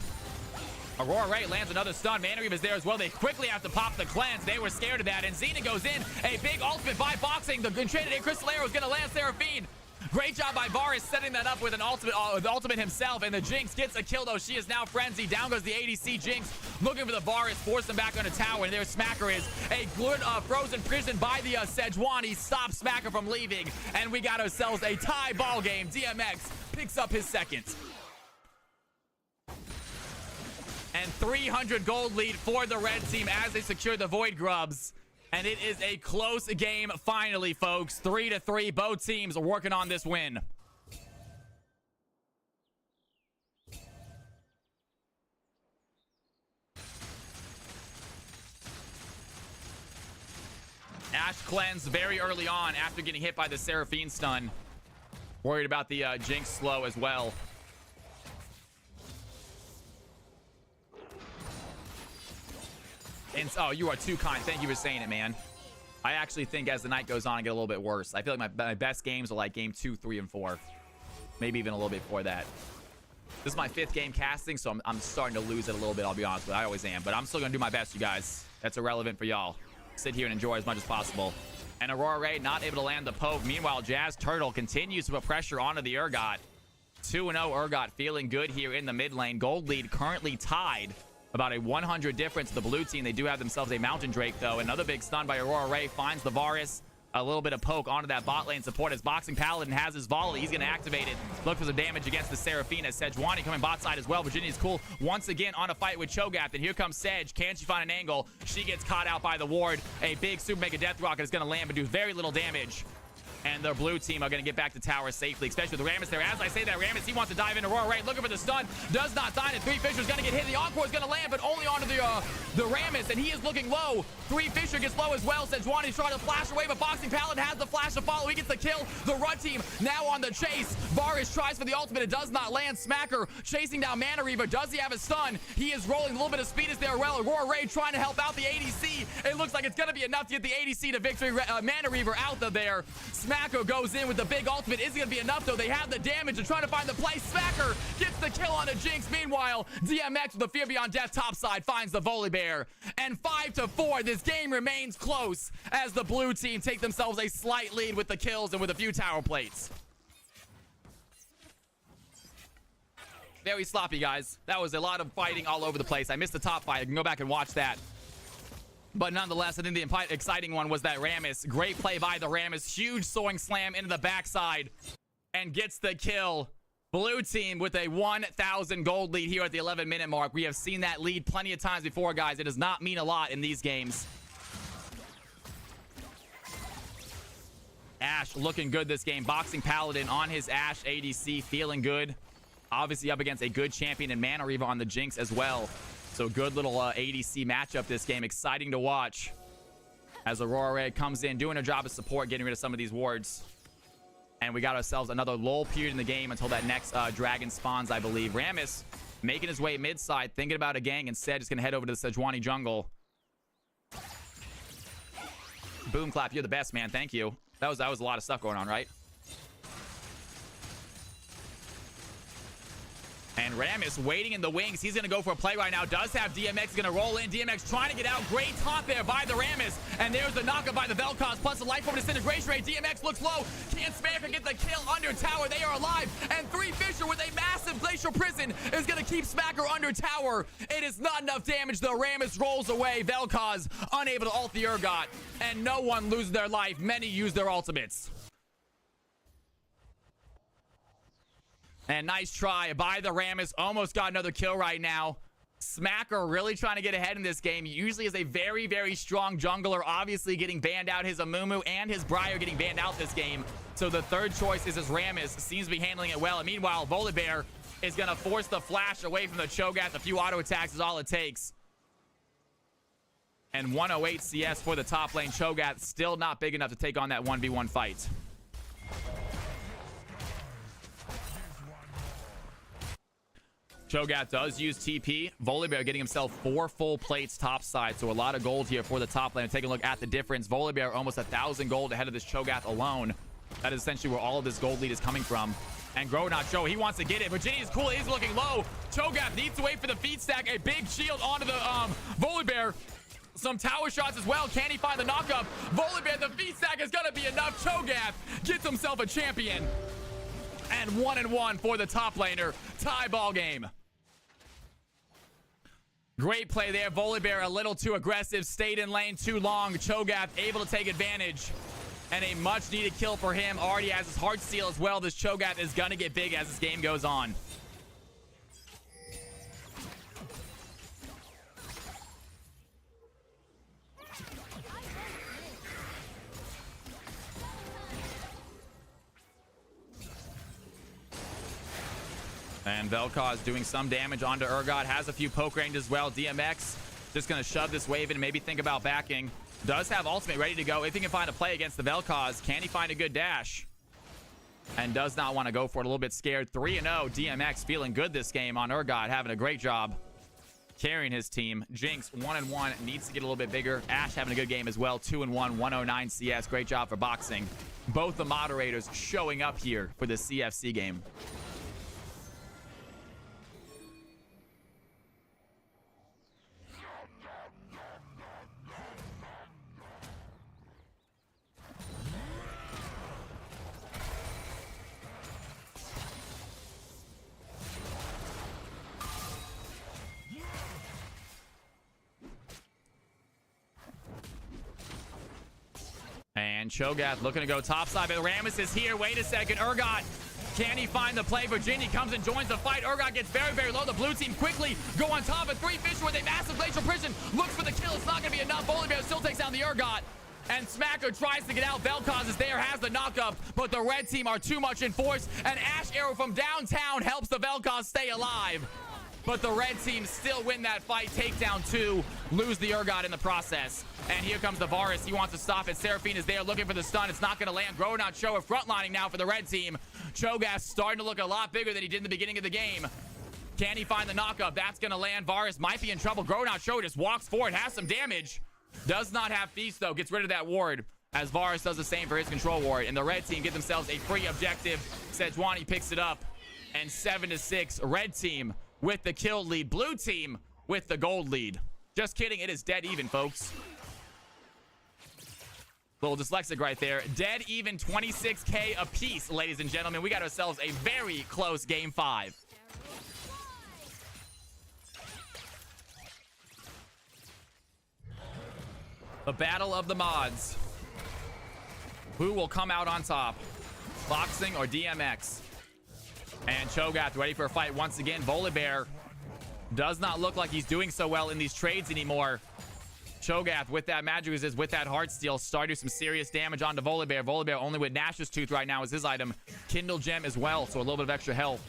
Aurora Ray lands another stun. Mana Reaver's there as well. They quickly have to pop the cleanse. They were scared of that. And Xena goes in. A big ultimate by Boxing. The Enchanted Crystal Arrow is going to land Seraphine. Great job by Varus setting that up with an ultimate himself, and the Jinx gets a kill, though. She is now frenzied. Down goes the ADC Jinx, looking for the Varus, force him back on the tower, and there Smacker is. A good frozen prison by the Sejuani stops Smacker from leaving, and we got ourselves a tie ball game. DMX picks up his second. And 300 gold lead for the red team as they secure the Void Grubs. And it is a close game finally, folks. 3-3. Both teams are working on this win. Ash cleanse very early on after getting hit by the Seraphine stun. Worried about the Jinx slow as well. And, oh, you are too kind. Thank you for saying it, man. I actually think as the night goes on, I get a little bit worse. I feel like my best games are like game 2, 3, and 4. Maybe even a little bit before that. This is my 5th game casting, so I'm starting to lose it a little bit, I'll be honest with you. I always am. But I'm still going to do my best, you guys. That's irrelevant for y'all. Sit here and enjoy as much as possible. And Aurora Ray not able to land the poke. Meanwhile, Jazz Turtle continues to put pressure onto the Urgot. 2-0 Urgot feeling good here in the mid lane. Gold lead currently tied. About a 100 difference to the blue team. They do have themselves a Mountain Drake, though. Another big stun by Aurora Ray finds the Varus. A little bit of poke onto that bot lane support as Boxing Paladin has his volley. He's going to activate it. Look for some damage against the Seraphine as Sejuani coming bot side as well. Virginia's cool once again on a fight with Cho'Gath. And here comes Sedge. Can she find an angle? She gets caught out by the ward. A big Super Mega Death Rocket is going to land but do very little damage. And the blue team are going to get back to tower safely, especially with Rammus there. As I say that, Rammus, he wants to dive into Aurora Ray, looking for the stun. Does not sign it. 3 Fisher's going to get hit. The Encore is going to land, but only onto the Rammus, and he is looking low. 3 Fisher gets low as well. Sejuani's trying to flash away, but Boxing Paladin has the flash to follow. He gets the kill. The Run team now on the chase. Varus tries for the ultimate. It does not land. Smacker chasing down Mana Reaver. Does he have a stun? He is rolling. A little bit of speed is there. Well, Aurora Ray trying to help out the ADC. It looks like it's going to be enough to get the ADC to victory. Mana Reaver out of there. Smacker goes in with the big ultimate. Is it going to be enough, though? They have the damage to try to find the play. Smacker gets the kill on a Jinx. Meanwhile, DMX with the Fear Beyond Death top side finds the Volibear. And 5-4, this game remains close as the blue team take themselves a slight lead with the kills and with a few tower plates. Very sloppy, guys. That was a lot of fighting all over the place. I missed the top fight. I can go back and watch that. But nonetheless, I think the exciting one was that Rammus. Great play by the Rammus. Huge soaring slam into the backside and gets the kill. Blue team with a 1,000 gold lead here at the 11-minute mark. We have seen that lead plenty of times before, guys. It does not mean a lot in these games. Ashe looking good this game. Boxing Paladin on his Ashe ADC, feeling good. Obviously up against a good champion and Mana Reaver on the Jinx as well. So good little ADC matchup this game. Exciting to watch as Aurora Ray comes in, doing her job of support, getting rid of some of these wards. And we got ourselves another lull period in the game until that next dragon spawns, I believe. Rammus making his way mid-side, thinking about a gang. Instead, just going to head over to the Sejuani jungle. Boom clap, you're the best, man. Thank you. That was a lot of stuff going on, right? And Rammus waiting in the wings. He's going to go for a play right now. Does have DMX. Going to roll in. DMX trying to get out. Great taunt there by the Rammus. And there's the knockup by the Vel'Koz. Plus the life form disintegration rate. DMX looks low. Can't Smacker get the kill under tower. They are alive. And 3 Fisher with a massive glacial prison is going to keep Smacker under tower. It is not enough damage though. Rammus rolls away. Vel'Koz unable to ult the Urgot. And no one loses their life. Many use their ultimates. And nice try by the Rammus. Almost got another kill right now. Smacker really trying to get ahead in this game. He usually is a very, very strong jungler. Obviously getting banned out. His Amumu and his Briar getting banned out this game. So the third choice is his Rammus. Seems to be handling it well. And meanwhile, Volibear is going to force the flash away from the Cho'Gath. A few auto attacks is all it takes. And 108 CS for the top lane. Cho'Gath still not big enough to take on that 1v1 fight. Cho'Gath does use TP. Volibear getting himself 4 full plates top side. So a lot of gold here for the top lane. Take a look at the difference. Volibear almost 1,000 gold ahead of this Cho'Gath alone. That is essentially where all of this gold lead is coming from. And Gronacho, he wants to get it. Virginia is cool. He's looking low. Cho'Gath needs to wait for the feed stack. A big shield onto the Volibear. Some tower shots as well. Can he find the knockup? Volibear, the feed stack is going to be enough. Cho'Gath gets himself a champion. And 1-1 for the top laner. Tie ball game. Great play there. Volibear a little too aggressive. Stayed in lane too long. Cho'Gath able to take advantage. And a much needed kill for him. Already has his heart steal as well. This Cho'Gath is going to get big as this game goes on. And Vel'Koz doing some damage onto Urgot. Has a few poke range as well. DMX just going to shove this wave in and maybe think about backing. Does have ultimate ready to go if he can find a play against the Vel'Koz. Can he find a good dash? And does not want to go for it. A little bit scared. 3-0. DMX feeling good this game on Urgot. Having a great job carrying his team. Jinx 1-1. Needs to get a little bit bigger. Ashe having a good game as well. 2-1. 109 CS. Great job for boxing. Both the moderators showing up here for this CFC game. And Cho'Gath looking to go topside, but Rammus is here. Wait a second. Urgot, can he find the play? Virginia comes and joins the fight. Urgot gets very, very low. The blue team quickly go on top of 3 Fisher with a massive glacial prison. Looks for the kill. It's not going to be enough. Volibear still takes down the Urgot. And Smacker tries to get out. Vel'Koz is there, has the knockup, but the red team are too much in force. And Ash Arrow from downtown helps the Vel'Koz stay alive. But the red team still win that fight. Takedown 2, lose the Urgot in the process. And here comes the Varus. He wants to stop it. Seraphine is there looking for the stun. It's not going to land. Gronot Showa frontlining now for the red team. Cho'Gath starting to look a lot bigger than he did in the beginning of the game. Can he find the knockup? That's going to land. Varus might be in trouble. Gronot Showa just walks forward, has some damage. Does not have Feast, though. Gets rid of that ward, as Varus does the same for his control ward. And the red team get themselves a free objective. Sejuani picks it up. And 7-6, red team with the kill lead. Blue team with the gold lead. Just kidding. It is dead even, folks. Little dyslexic right there. Dead even 26K apiece, ladies and gentlemen. We got ourselves a very close game 5. The battle of the mods. Who will come out on top? Boxing or DMX? And Cho'Gath ready for a fight once again. Volibear does not look like he's doing so well in these trades anymore. Cho'Gath with that magic resist, with that heartsteel, starting some serious damage onto Volibear. Volibear only with Nash's Tooth right now is his item. Kindle Gem as well, so a little bit of extra health.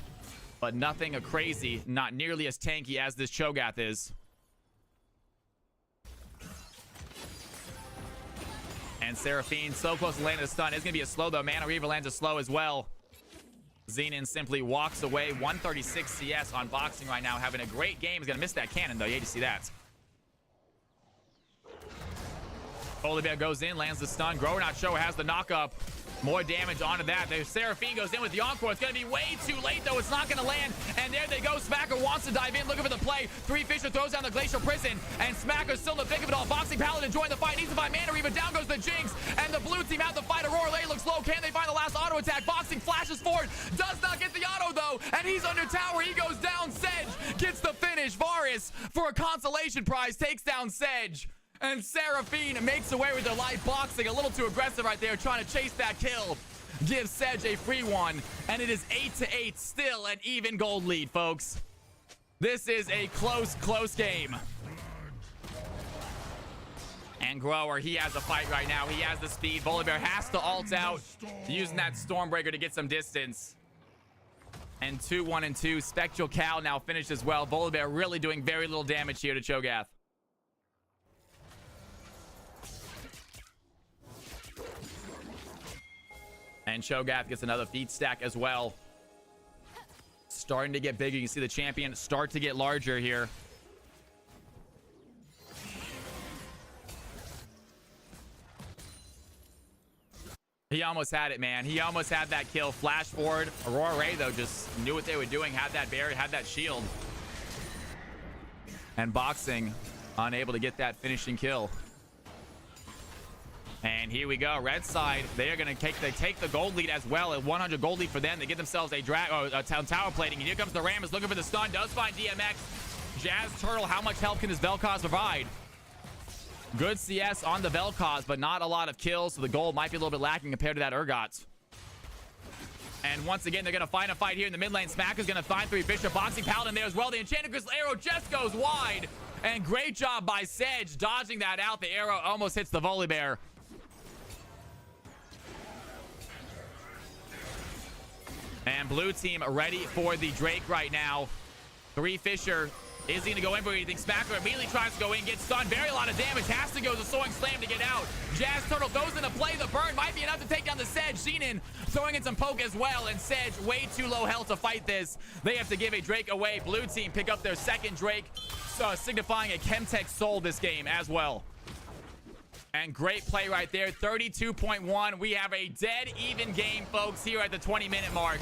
But nothing crazy, not nearly as tanky as this Cho'Gath is. And Seraphine so close to landing the stun. It's going to be a slow, though. Mana Reaver lands a slow as well. Xenon simply walks away. 136 CS on boxing right now. Having a great game. He's going to miss that cannon, though. You hate to see that. Volibear goes in, lands the stun. Gronot Showa has the knockup. More damage onto that. The Seraphine goes in with the Encore. It's going to be way too late, though. It's not going to land. And there they go. Smacker wants to dive in, looking for the play. Three Fisher throws down the Glacial Prison. And Smacker's still in the thick of it all. Boxing Paladin joined the fight. Needs to find Mana Reaver. Down goes the Jinx. And the blue team out the fight. Aurora Lay looks low. Can they find the last auto attack? Boxing flashes forward. Does not get the auto, though. And he's under tower. He goes down. Sedge gets the finish. Varus, for a consolation prize, takes down Sedge. And Seraphine makes away with their life. Boxing a little too aggressive right there, trying to chase that kill. Gives Sedge a free one. And it is 8-8, still an even gold lead, folks. This is a close game. And Grower, he has a fight right now. He has the speed. Volibear has to ult out, using that Stormbreaker to get some distance. And 2-1-2. Spectral Cal now finished as well. Volibear really doing very little damage here to Cho'Gath. And Cho'Gath gets another feat stack as well. Starting to get bigger. You can see the champion start to get larger here. He almost had it, man. He almost had that kill. Flash forward. Aurora Ray, though, just knew what they were doing. Had that barrier, had that shield. And Boxing unable to get that finishing kill. And here we go. Red side, they are going to take the gold lead as well. At 100 gold lead for them. They get themselves a tower plating. And here comes the Ram. Is looking for the stun. Does find DMX. Jazz Turtle, how much help can this Vel'Koz provide? Good CS on the Vel'Koz, but not a lot of kills. So the gold might be a little bit lacking compared to that Urgot. And once again, they're going to find a fight here in the mid lane. Smacker's going to find three Bishop. Boxing Paladin there as well. The Enchanted Crystal Arrow just goes wide. And great job by Sedge dodging that out. The arrow almost hits the Volibear. And blue team ready for the Drake right now. Three Fisher. Is he going to go in for anything? Smacker immediately tries to go in, gets stunned. Very a lot of damage. Has to go to Soaring Slam to get out. Jazz Turtle goes into play. The burn might be enough to take down the Sedge. Xenon throwing in some poke as well. And Sedge way too low health to fight this. They have to give a Drake away. Blue team pick up their second Drake. So signifying a Chemtech soul this game as well. And great play right there. 32.1. We have a dead even game, folks, here at the 20-minute mark.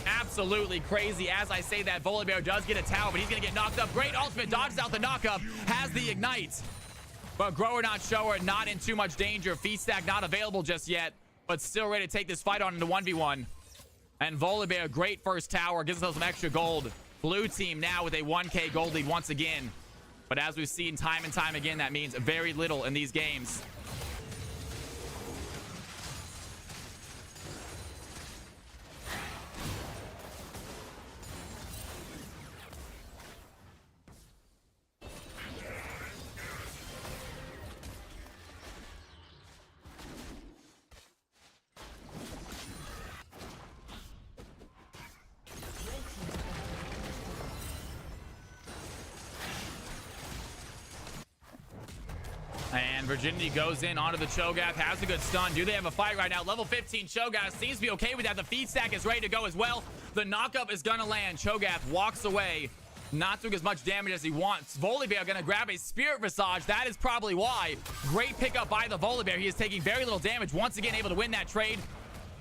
Absolutely crazy. As I say that, Volibear does get a tower, but he's going to get knocked up. Great ultimate, dodges out the knockup, has the ignite. But Grower not Shower, not in too much danger. Feast stack not available just yet, but still ready to take this fight on into 1v1. And Volibear, great first tower, gives us some extra gold. Blue team now with a 1k gold lead once again. But as we've seen time and time again, that means very little in these games. And Virginity goes in onto the Cho'Gath, has a good stun. Do they have a fight right now? Level 15 Cho'Gath seems to be okay with that. The feed stack is ready to go as well. The knockup is gonna land. Cho'Gath walks away, not doing as much damage as he wants. Volibear gonna grab a Spirit Visage. That is probably why. Great pickup by the Volibear. He is taking very little damage. Once again, able to win that trade.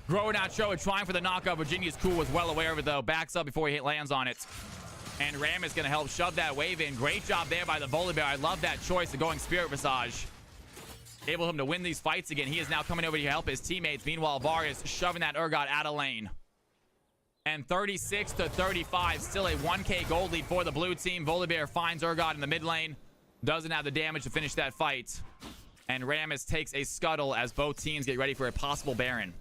Growing out Cho'Gath, trying for the knockup. Virginia's cool, was well aware of it though. Backs up before he lands on it. And Ram is going to help shove that wave in. Great job there by the Volibear. I love that choice of going Spirit Visage. Able him to win these fights again. He is now coming over to help his teammates. Meanwhile, Varus shoving that Urgot out of lane. And 36 to 35. Still a 1k gold lead for the blue team. Volibear finds Urgot in the mid lane. Doesn't have the damage to finish that fight. And Rammus takes a scuttle as both teams get ready for a possible Baron.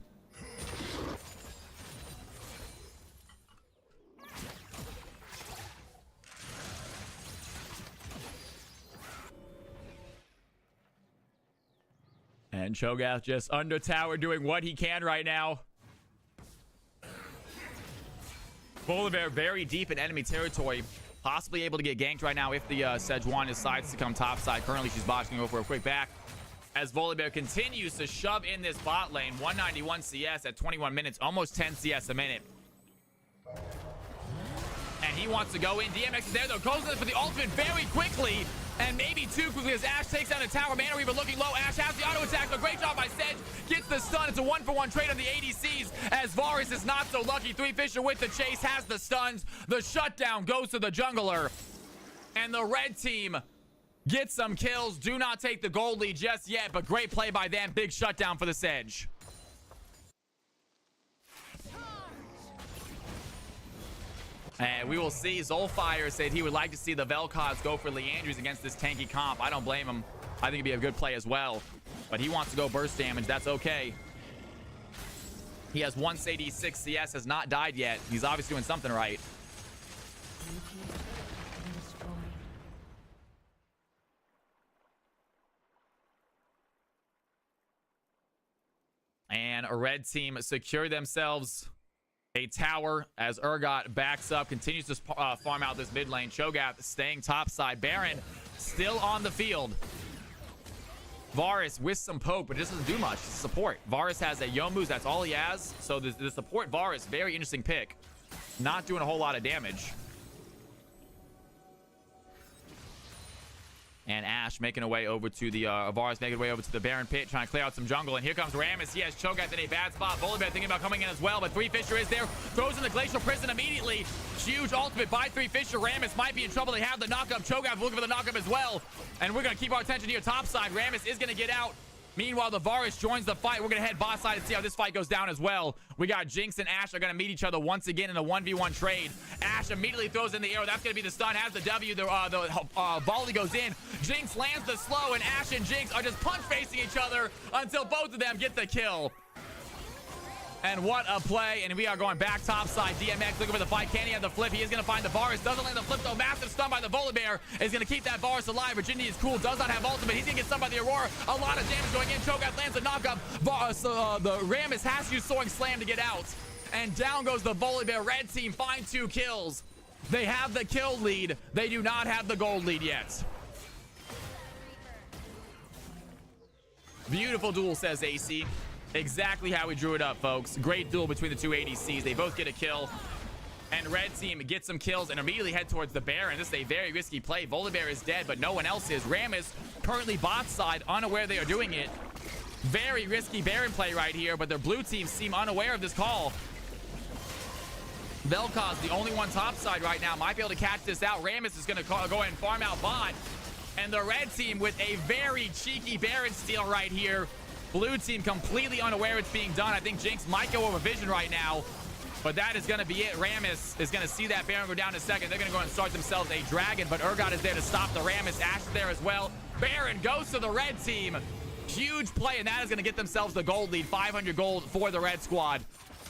And Cho'Gath just under tower doing what he can right now. Volibear very deep in enemy territory. Possibly able to get ganked right now if the Sejuani decides to come topside. Currently, she's boxing over for a quick back. As Volibear continues to shove in this bot lane. 191 CS at 21 minutes. Almost 10 CS a minute. And he wants to go in. DMX is there though. Goes in for the ultimate very quickly. And maybe too quickly as Ashe takes down the tower. Mana Reaver looking low. Ashe has the auto attack. A great job by Sedge. Gets the stun. It's a 1-for-1 trade on the ADCs. As Varus is not so lucky. Three Fisher with the chase. Has the stuns. The shutdown goes to the jungler. And the red team gets some kills. Do not take the gold lead just yet. But great play by them. Big shutdown for the Sedge. And we will see. Zolfire said he would like to see the Vel'Koz go for Leandries against this tanky comp. I don't blame him. I think it'd be a good play as well. But he wants to go burst damage. That's okay. He has 186 CS, has not died yet. He's obviously doing something right. And a red team secure themselves a tower as Urgot backs up, continues to farm out this mid lane. Cho'Gath staying topside. Baron still on the field. Varus with some poke, but it doesn't do much. Support. Varus has a Yomu's. That's all he has. So the support Varus, very interesting pick. Not doing a whole lot of damage. And Ashe making her way over to the Varus making her way over to the Baron pit, trying to clear out some jungle. And here comes Rammus. He has Cho'Gath in a bad spot. Volibear thinking about coming in as well, but Three Fisher is there. Throws in the Glacial Prison immediately. Huge ultimate by Three Fisher. Rammus might be in trouble. They have the knockup. Cho'Gath looking for the knockup as well. And we're going to keep our attention here topside. Rammus is going to get out. Meanwhile, the Varus joins the fight. We're going to head bot side and see how this fight goes down as well. We got Jinx and Ashe are going to meet each other once again in a 1v1 trade. Ashe immediately throws in the arrow. That's going to be the stun. Has the W. The volley goes in. Jinx lands the slow, and Ashe and Jinx are just punch facing each other until both of them get the kill. And what a play. And we are going back topside. DMX looking for the fight. Can he have the flip? He is going to find the Varus. Doesn't land the flip though. Massive stun by the Volibear. Is going to keep that Varus alive. Virginia is cool. Does not have ultimate. He's going to get stunned by the Aurora. A lot of damage going in. Cho'Gath lands a knockup. The Rammus has to use Soaring Slam to get out. And down goes the Volibear. Red team find 2 kills. They have the kill lead. They do not have the gold lead yet. Beautiful duel, says AC. Exactly how we drew it up, folks. Great duel between the two ADCs. They both get a kill. And red team gets some kills and immediately head towards the Baron. This is a very risky play. Volibear is dead, but no one else is. Rammus currently bot side, unaware they are doing it. Very risky Baron play right here, but their blue team seem unaware of this call. Vel'Koz, the only one topside right now, might be able to catch this out. Rammus is going to go ahead and farm out bot. And the red team with a very cheeky Baron steal right here. Blue team completely unaware it's being done. I think Jinx might go over vision right now, but that is going to be it. Rammus is going to see that Baron go down in a second. They're going to go and start themselves a dragon, but Urgot is there to stop the Rammus. Ashe is there as well. Baron goes to the red team. Huge play, and that is going to get themselves the gold lead. 500 gold for the red squad.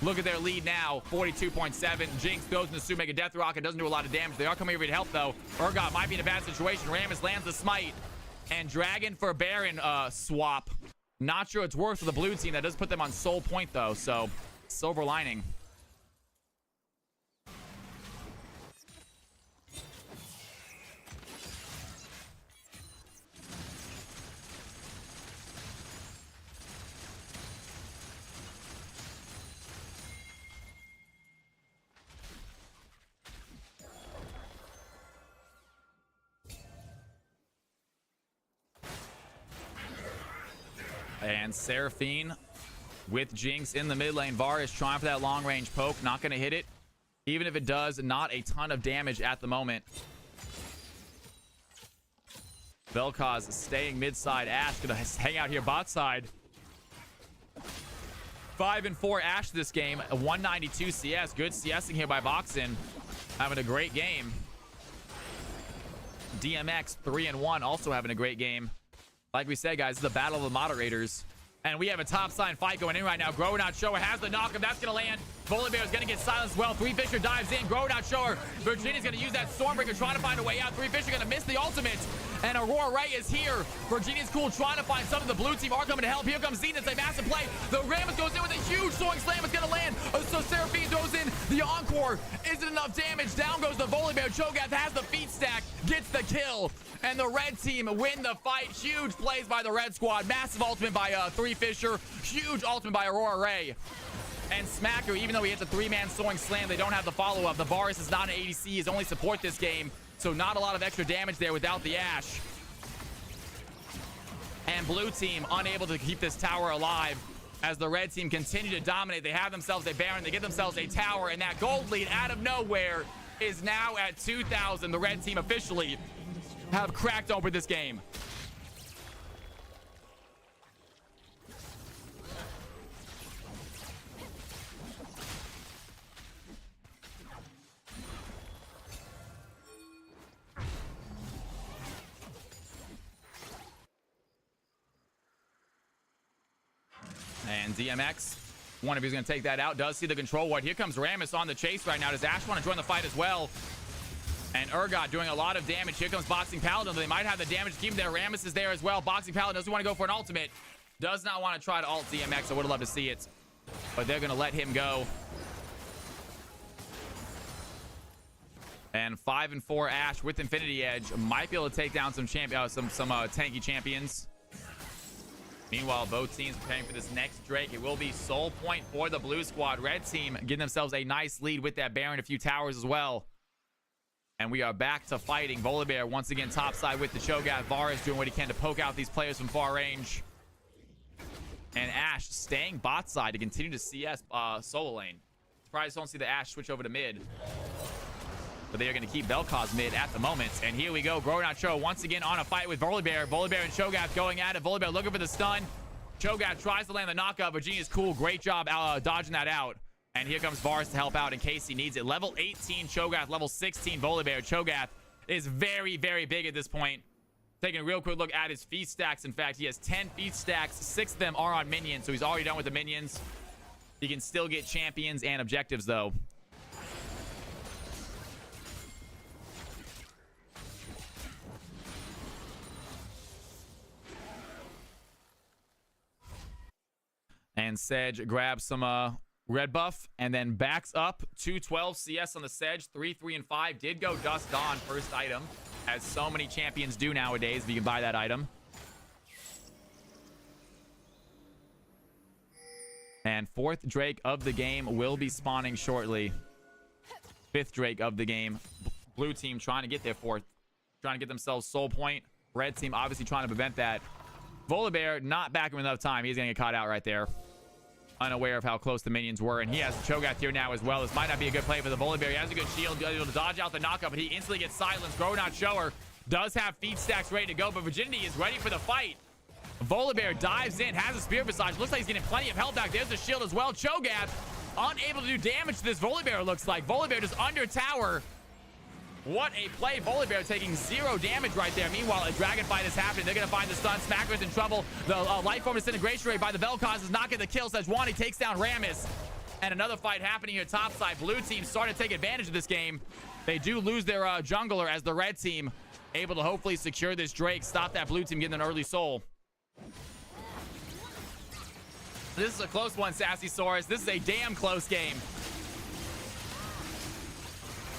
Look at their lead now, 42.7. Jinx goes into Sue, make a death rocket. Doesn't do a lot of damage. They are coming over to help, though. Urgot might be in a bad situation. Rammus lands the smite. And dragon for Baron swap. Not sure it's worth for the blue team. That does put them on soul point, though. So, silver lining. And Seraphine with Jinx in the mid lane. Var is trying for that long range poke. Not going to hit it. Even if it does, not a ton of damage at the moment. Vel'Koz staying mid side. Ashe going to hang out here bot side. 5-4 Ashe this game. A 192 CS. Good CSing here by Boxin. Having a great game. DMX 3-1 also having a great game. Like we said, guys, this is the battle of the moderators. And we have a top sign fight going in right now. Grow Not Shower has the knock-up. That's going to land. Volibear is going to get silenced well. Three Fisher dives in. Grow Not Shower. Virginia's going to use that Stormbreaker, trying to find a way out. Three Fisher going to miss the ultimate. And Aurora Ray is here. Virginia's cool, trying to find some of the blue team are coming to help. Here comes Zenith. A massive play. The Rammus goes in with a huge soaring slam. It's going to land. So Seraphine throws in the Encore. Isn't enough damage. Down goes the Volibear. Cho'Gath has the feet stack. Gets the kill. And the red team win the fight. Huge plays by the red squad. Massive ultimate by Three Fisher. Huge ultimate by Aurora Ray. And Smacker, even though he hits a three-man soaring slam, they don't have the follow-up. The Varus is not an ADC. He's only support this game. So not a lot of extra damage there without the Ashe. And blue team unable to keep this tower alive as the red team continue to dominate. They have themselves a Baron. They get themselves a tower. And that gold lead out of nowhere is now at 2,000. The red team officially have cracked open this game. And DMX, one of you's going to take that out. Does see the control ward. Here comes Rammus on the chase right now. Does Ashe want to join the fight as well? And Urgot doing a lot of damage. Here comes Boxing Paladin. They might have the damage to keep him there. Rammus is there as well. Boxing Paladin doesn't want to go for an ultimate. Does not want to try to ult DMX. I would have loved to see it. But they're going to let him go. And 5-4 Ashe with Infinity Edge might be able to take down some tanky champions. Meanwhile, both teams preparing for this next Drake. It will be soul point for the blue squad. Red team getting themselves a nice lead with that Baron, a few towers as well. And we are back to fighting. Volibear once again topside with the Cho'Gath. Varus doing what he can to poke out these players from far range. And Ashe staying bot side to continue to CS solo lane. Surprised don't see the Ashe switch over to mid. But they are going to keep Vel'Koz mid at the moment. And here we go. Grow Not Show once again on a fight with Volibear. Volibear and Cho'Gath going at it. Volibear looking for the stun. Cho'Gath tries to land the knockup. Virginia's cool. Great job dodging that out. And here comes Varus to help out in case he needs it. Level 18 Cho'Gath, level 16 Volibear. Cho'Gath is very, very big at this point. Taking a real quick look at his feast stacks. In fact, he has 10 feast stacks. 6 of them are on minions, so he's already done with the minions. He can still get champions and objectives, though. And Sedge grabs some red buff and then backs up. 212 CS on the Sedge. 3, 3, and 5. Did go Dust Dawn first item, as so many champions do nowadays if you can buy that item. And 4th Drake of the game will be spawning shortly. 5th Drake of the game. Blue team trying to get their 4th. Trying to get themselves soul point. Red team obviously trying to prevent that. Volibear not backing with enough time. He's going to get caught out right there. Unaware of how close the minions were. And he has Cho'Gath here now as well. This might not be a good play for the Volibear. He has a good shield. Able to dodge out the knockup, but he instantly gets silenced. Grow Not Shower does have feed stacks ready to go, but Virginity is ready for the fight. Volibear dives in, has a spear visage. Looks like he's getting plenty of health back. There's the shield as well. Cho'Gath unable to do damage to this Volibear, looks like. Volibear just under tower. What a play. Volibear taking 0 damage right there. Meanwhile, a dragon fight is happening. They're going to find the stun. Smacker's in trouble. The life form disintegration rate by the Vel'Koz is not getting the kill. Sejuani takes down Rammus. And another fight happening here topside. Blue team starting to take advantage of this game. They do lose their jungler as the red team able to hopefully secure this Drake. Stop that blue team getting an early soul. This is a close one, Sassy Saurus. This is a damn close game.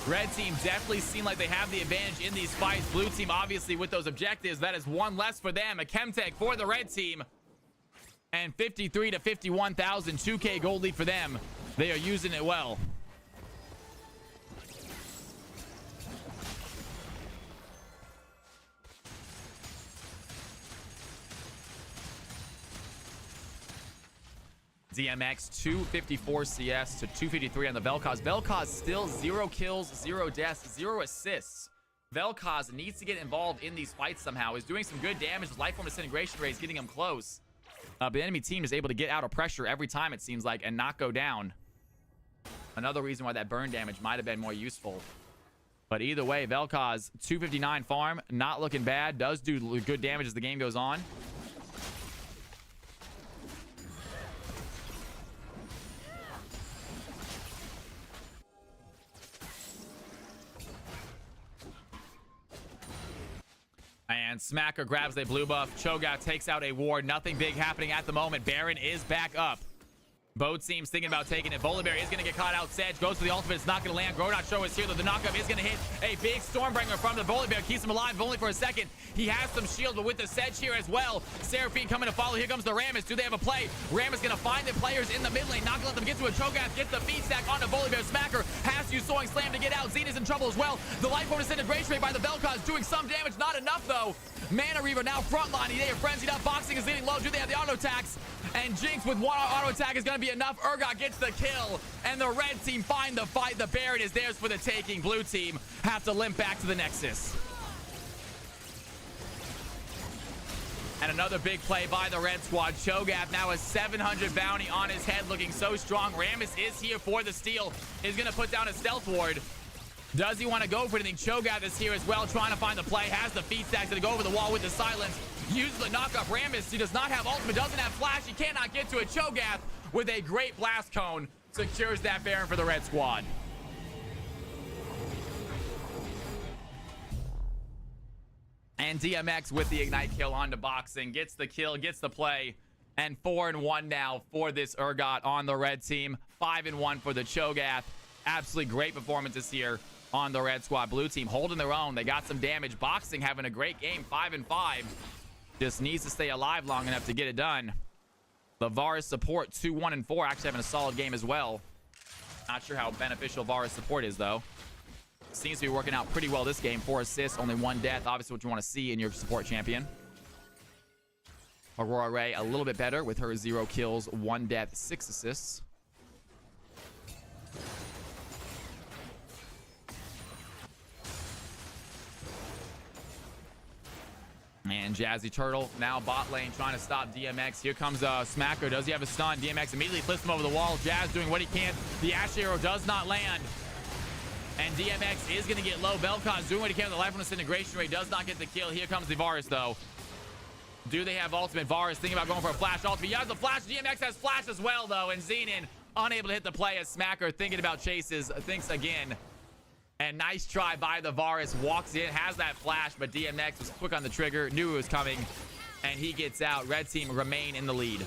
Red team definitely seem like they have the advantage in these fights. Blue team obviously with those objectives. That is one less for them. A Chemtech for the red team. And 53 to 51,000. 2K gold lead for them. They are using it well. DMX 254 CS to 253 on the Vel'Koz. Vel'Koz still 0 kills, 0 deaths, 0 assists. Vel'Koz needs to get involved in these fights somehow. He's doing some good damage. His life form disintegration rate is getting him close. But the enemy team is able to get out of pressure every time, it seems like, and not go down. Another reason why that burn damage might have been more useful. But either way, Vel'Koz 259 farm, not looking bad. Does do good damage as the game goes on. And Smacker grabs a blue buff. Cho'Gath takes out a ward. Nothing big happening at the moment. Baron is back up. Both teams thinking about taking it. Volibear is going to get caught out. Sedge goes for the ultimate. It's not going to land. Grodot Show is here, though. The knockup is going to hit a big Stormbringer from the Volibear. Keeps him alive only for a second. He has some shield, but with the Sedge here as well. Seraphine coming to follow. Here comes the Rammus. Do they have a play? Rammus going to find the players in the mid lane. Not going to let them get to a Cho'Gath. Gets the feed stack onto Volibear. Smacker has to use Soaring Slam to get out. Xena's in trouble as well. The life form disintegration rate by the Vel'Koz doing some damage. Not enough, though. Mana Reaver now frontlining. They are frenzied up. Boxing is getting low. Do they have the auto attacks? And Jinx with one auto attack is going to be enough. Urgot gets the kill, and the red team find the fight. The Baron is theirs for the taking. Blue team have to limp back to the Nexus. And another big play by the red squad. Cho'Gath now has 700 bounty on his head, looking so strong. Rammus is here for the steal. Is going to put down a stealth ward. Does he want to go for anything? Cho'Gath is here as well, trying to find the play. Has the feed stack to go over the wall with the silence. Uses the knockup. Rammus, he does not have ultimate, doesn't have flash. He cannot get to it. Cho'Gath with a great blast cone secures that Baron for the red squad. And DMX with the ignite kill onto Boxing. Gets the kill, gets the play. And 4-1 now for this Urgot on the red team. 5-1 for the Cho'Gath. Absolutely great performances here on the red squad. Blue team holding their own. They got some damage. Boxing having a great game. 5-5. Just needs to stay alive long enough to get it done. The Varus support 2-1-4. Actually having a solid game as well. Not sure how beneficial Varus support is, though. Seems to be working out pretty well this game. 4 assists, only 1 death. Obviously what you want to see in your support champion. Aurora Ray a little bit better with her 0 kills, 1 death, 6 assists. And Jazzy Turtle now bot lane trying to stop DMX. Here comes Smacker. Does he have a stun? DMX immediately flips him over the wall. Jazz doing what he can. The Ash Arrow does not land. And DMX is going to get low. Vel'Koz doing what he can. The life from disintegration rate does not get the kill. Here comes the Varus, though. Do they have ultimate? Varus thinking about going for a flash ultimate. He has the flash. DMX has flash as well, though. And Xenon unable to hit the play as Smacker thinking about chases. Thinks again. And nice try by the Varus. Walks in, has that flash, but DMX was quick on the trigger, knew it was coming, and he gets out. Red team remain in the lead.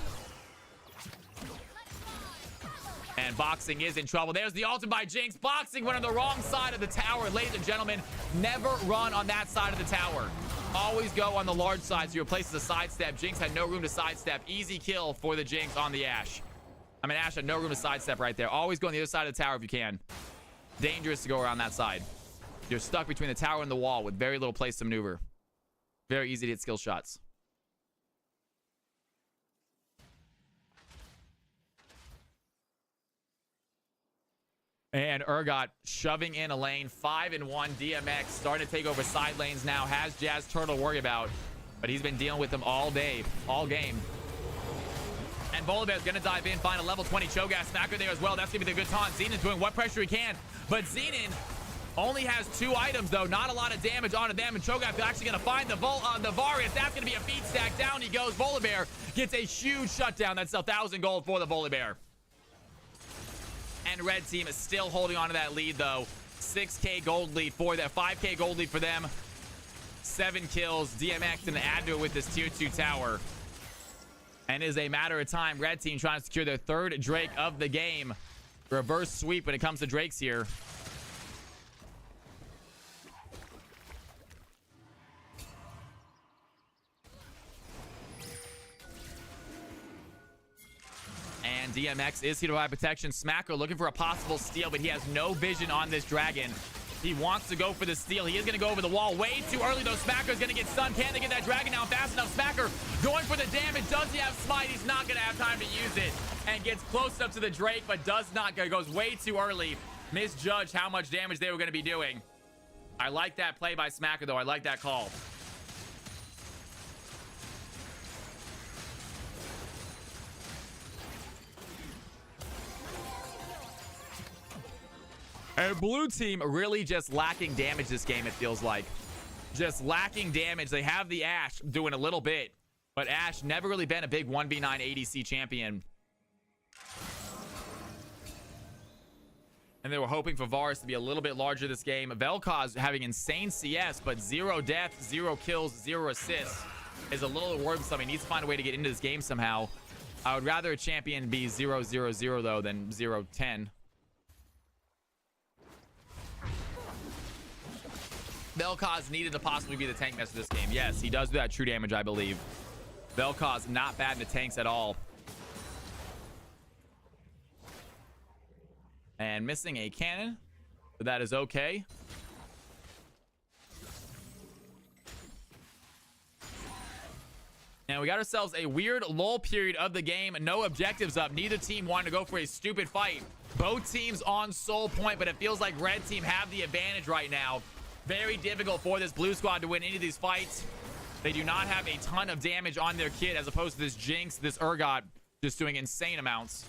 And Boxing is in trouble. There's the ultimate by Jinx. Boxing went on the wrong side of the tower. Ladies and gentlemen, never run on that side of the tower. Always go on the large side so you replace the sidestep. Jinx had no room to sidestep. Easy kill for the Jinx on the Ashe. I mean, Ashe had no room to sidestep right there. Always go on the other side of the tower if you can. Dangerous to go around that side. You're stuck between the tower and the wall with very little place to maneuver. Very easy to hit skill shots. And Urgot shoving in a lane. 5-1. DMX starting to take over side lanes now. Has Jazz Turtle to worry about. But he's been dealing with them all day, all game. And Volibear's going to dive in, find a level 20 Cho'Gath Smacker there as well. That's going to be the good taunt. Xenon's doing what pressure he can. But Xenon only has 2 items, though. Not a lot of damage onto them. And Cho'Gath actually going to find the Varus. That's going to be a feed stack. Down he goes. Volibear gets a huge shutdown. That's 1,000 gold for the Volibear. And red team is still holding on to that lead, though. 6k gold lead for them. 5k gold lead for them. 7 kills. DMX going to add to it with this tier 2 tower. And it is a matter of time. Red team trying to secure their 3rd Drake of the game. Reverse sweep when it comes to Drakes here. And DMX is here to provide protection. Smacker looking for a possible steal, but he has no vision on this dragon. He wants to go for the steal. He is going to go over the wall way too early, though. Smacker's going to get stunned. Can they get that dragon down fast enough? Smacker going for the damage. Does he have smite? He's not going to have time to use it. And gets close up to the Drake, but does not go. Goes way too early. Misjudged how much damage they were going to be doing. I like that play by Smacker, though. I like that call. And blue team really just lacking damage this game, it feels like. Just lacking damage. They have the Ashe doing a little bit, but Ashe never really been a big 1v9 ADC champion. And they were hoping for Varus to be a little bit larger this game. Vel'Koz having insane CS, but 0 deaths, 0 kills, 0 assists is a little worrisome. He needs to find a way to get into this game somehow. I would rather a champion be 0-0-0 though than 0-10. Vel'Koz needed to possibly be the tank master this game. Yes, he does do that true damage, I believe. Vel'Koz not bad in the tanks at all. And missing a cannon, but that is okay. And we got ourselves a weird lull period of the game. No objectives up. Neither team wanted to go for a stupid fight. Both teams on soul point, but it feels like red team have the advantage right now. Very difficult for this blue squad to win any of these fights. They do not have a ton of damage on their kit as opposed to this Jinx, this Urgot, just doing insane amounts.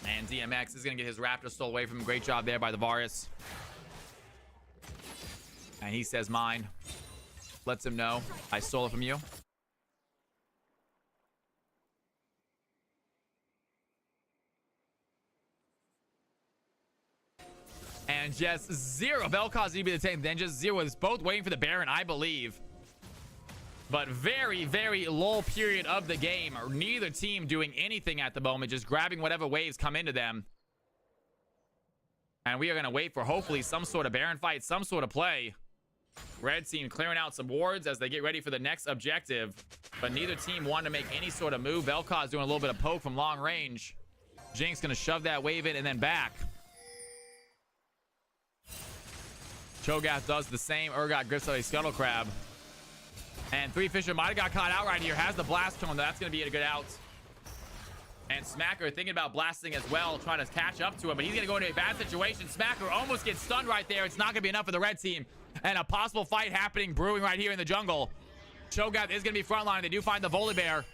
And DMX is going to get his Raptor stole away from him. Great job there by the Varus. And he says mine. Lets him know I stole it from you. And just 0. Vel'Koz need to be the tank. Then just 0. It's both waiting for the Baron, I believe. But very, very lull period of the game. Neither team doing anything at the moment. Just grabbing whatever waves come into them. And we are going to wait for hopefully some sort of Baron fight, some sort of play. Red team clearing out some wards as they get ready for the next objective. But neither team wanted to make any sort of move. Vel'Koz doing a little bit of poke from long range. Jinx going to shove that wave in and then back. Cho'Gath does the same. Urgot grips out a Scuttle Crab. And Three Fisher might have got caught out right here. Has the blast cone. That's going to be a good out. And Smacker thinking about blasting as well, trying to catch up to him. But he's going to go into a bad situation. Smacker almost gets stunned right there. It's not going to be enough for the red team. And a possible fight happening, brewing right here in the jungle. Cho'Gath is going to be frontline. They do find the Volibear.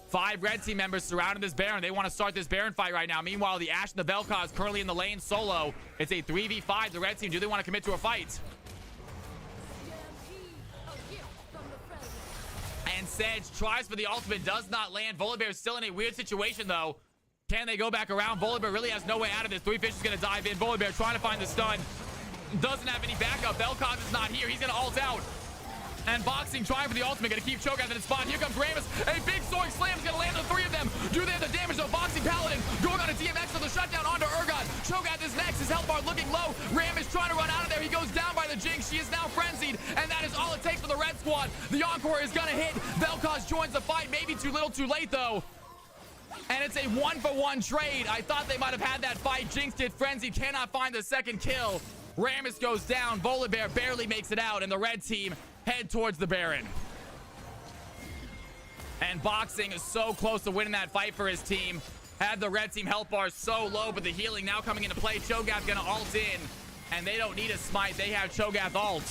5 red team members surrounding this Baron. They want to start this Baron fight right now. Meanwhile, the Ashe and the Vel'Koz currently in the lane solo. It's a 3v5. The red team, do they want to commit to a fight? And Sedge tries for the ultimate, does not land. Volibear is still in a weird situation, though. Can they go back around? Volibear really has no way out of this. Three Fish is going to dive in. Volibear trying to find the stun. Doesn't have any backup. Vel'Koz is not here. He's going to ult out. And Boxing trying for the ultimate. Going to keep Cho'Gath in his spot. Here comes Rammus. A big soaring slam is going to land on the 3 of them. Do they have the damage, though? Boxing Paladin going on a DMX for the shutdown onto Urgot. Cho'Gath is next. His health bar looking low. Rammus trying to run out of there. He goes down by the Jinx. She is now frenzied. And that is all it takes for the red squad. The Encore is going to hit. Vel'Koz joins the fight. Maybe too little too late, though. And it's a 1-for-1 trade. I thought they might have had that fight. Jinx did frenzy. Cannot find the second kill. Rammus goes down. Volibear barely makes it out. And the red team head towards the Baron. And Boxing is so close to winning that fight for his team. Had the red team health bar so low, but the healing now coming into play. Cho'Gath gonna ult in. And they don't need a smite. They have Cho'Gath ult.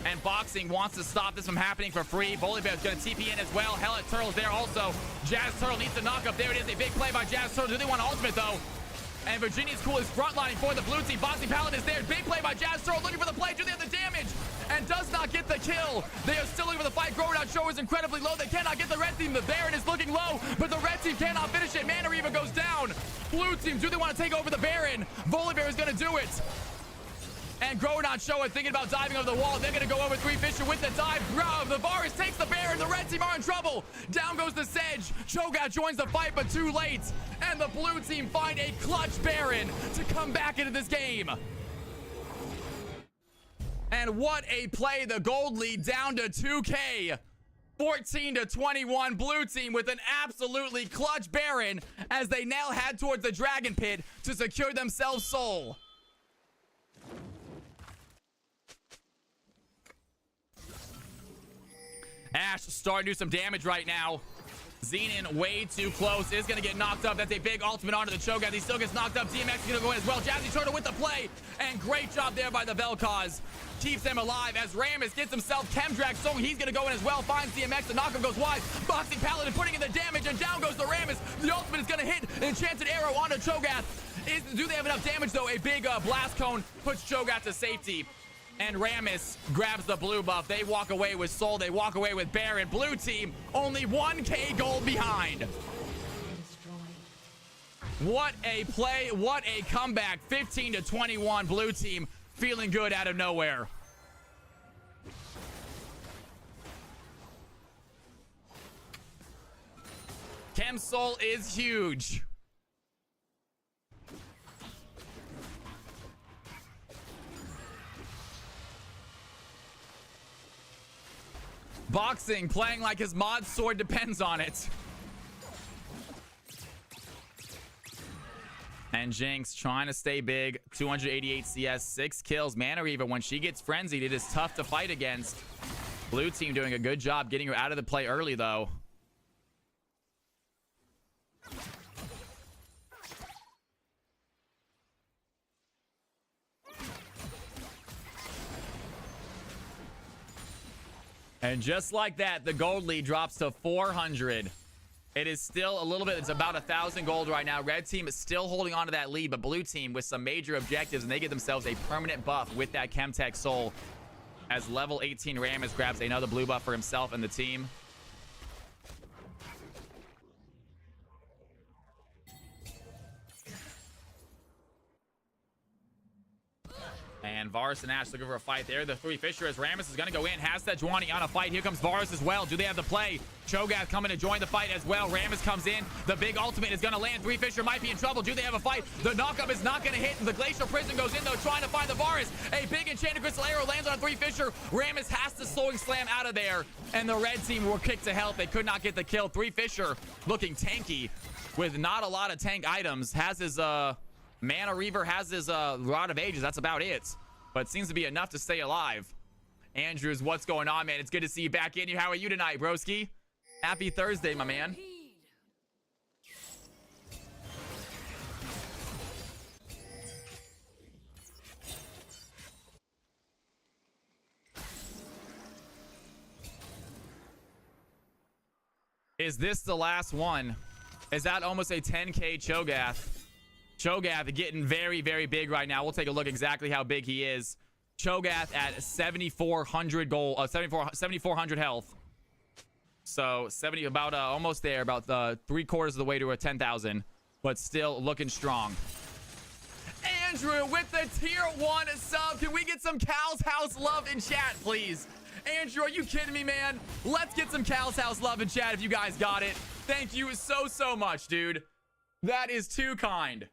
And Boxing wants to stop this from happening for free. Volibear's gonna TP in as well. Hellet Turtle's there also. Jazz Turtle needs to knock up. There it is. A big play by Jazz Turtle. Do they want ultimate though? And Virginia's Cool is frontlining for the blue team. Boxing Paladin is there. Big play by Jazz Turtle looking for the play. Do they have the damage? And does not get the kill. They are still looking for the fight. Growing out show is incredibly low. They cannot get the red team. The Baron is looking low, but the red team cannot finish it. Mana Reva goes down. Blue team, do they want to take over the Baron? Volibear is going to do it. And Grodon Showa thinking about diving over the wall. They're going to go over Three Fisher with the dive. The Varus takes the Baron. The red team are in trouble. Down goes the Sedge. Cho'Gath joins the fight, but too late. And the blue team find a clutch Baron to come back into this game. And what a play. The gold lead down to 2K. 14 to 21, blue team with an absolutely clutch Baron as they now head towards the Dragon Pit to secure themselves Soul. Ash starting to do some damage right now. Xenon way too close, is going to get knocked up. That's a big ultimate onto the Cho'Gath. He still gets knocked up. DMX is going to go in as well. Jazzy Turtle with the play, and great job there by the Vel'Koz. Keeps them alive as Rammus gets himself Chemdrag Song. He's going to go in as well. Finds DMX. The knockup goes wide. Boxing Paladin putting in the damage, and down goes the Rammus. The ultimate is going to hit an enchanted arrow onto Cho'Gath. Do they have enough damage though? A big blast cone puts Cho'Gath to safety. And Rammus grabs the blue buff. They walk away with Soul. They walk away with Baron. Blue team only 1k gold behind. What a play. What a comeback. 15 to 21. Blue team feeling good out of nowhere. Chem Soul is huge. Boxing playing like his mod sword depends on it. And Jinx trying to stay big. 288 CS, 6 kills. Mana Reaver, when she gets frenzied, it is tough to fight against. Blue team doing a good job getting her out of the play early, though. And just like that, the gold lead drops to 400. It is still a little bit. It's about 1,000 gold right now. Red team is still holding on to that lead, but blue team with some major objectives, and they get themselves a permanent buff with that Chemtech Soul. As level 18 Rammus grabs another blue buff for himself and the team. And Varus and Ash looking for a fight there. The three Fisher as Rammus is going to go in. Has Sejuani on a fight. Here comes Varus as well. Do they have the play? Cho'Gath coming to join the fight as well. Rammus comes in. The big ultimate is going to land. Three Fisher might be in trouble. Do they have a fight? The knockup is not going to hit. The Glacial Prison goes in though, trying to find the Varus. A big enchanted crystal arrow lands on Three Fisher. Rammus has to slowing slam out of there. And the red team were kicked to health. They could not get the kill. Three Fisher looking tanky with not a lot of tank items. Has his Mana Reaver, has his Rod of Ages. That's about it. But seems to be enough to stay alive. Andrews, what's going on, man? It's good to see you back in here. How are you tonight, broski? Happy Thursday, my man. Is this the last one? Is that almost a 10k Cho'Gath? Cho'Gath getting very, very big right now. We'll take a look exactly how big he is. Cho'Gath at 7,400 gold, 7,400 health. So 70, about almost there, about 3/4 of the way to a 10,000, but still looking strong. Andrew with the tier 1 sub. Can we get some Cal's House love in chat, please? Andrew, are you kidding me, man? Let's get some Cal's House love in chat if you guys got it. Thank you so much, dude. That is too kind.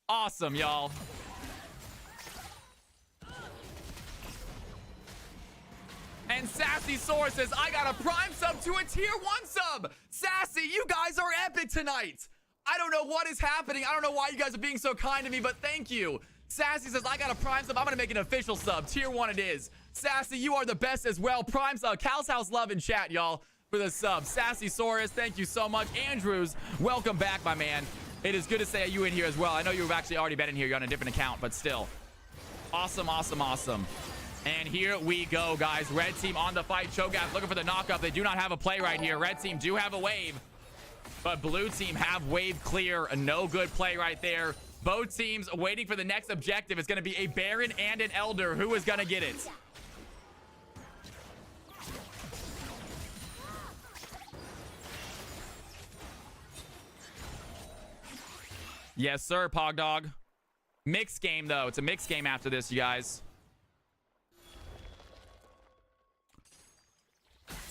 Awesome, y'all. And Sassy Sora says, I got a prime sub to a tier 1 sub. Sassy, you guys are epic tonight. I don't know what is happening. I don't know why you guys are being so kind to me, but thank you. Sassy says, I got a prime sub. I'm going to make an official sub. Tier 1 it is. Sassy, you are the best as well. Prime sub. Cal's House love in chat, y'all, for the sub. Sassy Saurus, thank you so much. Andrews, welcome back, my man. It is good to say you in here as well. I know you've actually already been in here. You're on a different account, but still. Awesome. And here we go, guys. Red team on the fight. Cho'Gath looking for the knockup. They do not have a play right here. Red team do have a wave, but blue team have wave clear. A no good play right there. Both teams waiting for the next objective. It's going to be a Baron and an Elder. Who is going to get it? Yes, sir, Pogdog. Mixed game, though. It's a mixed game after this, you guys.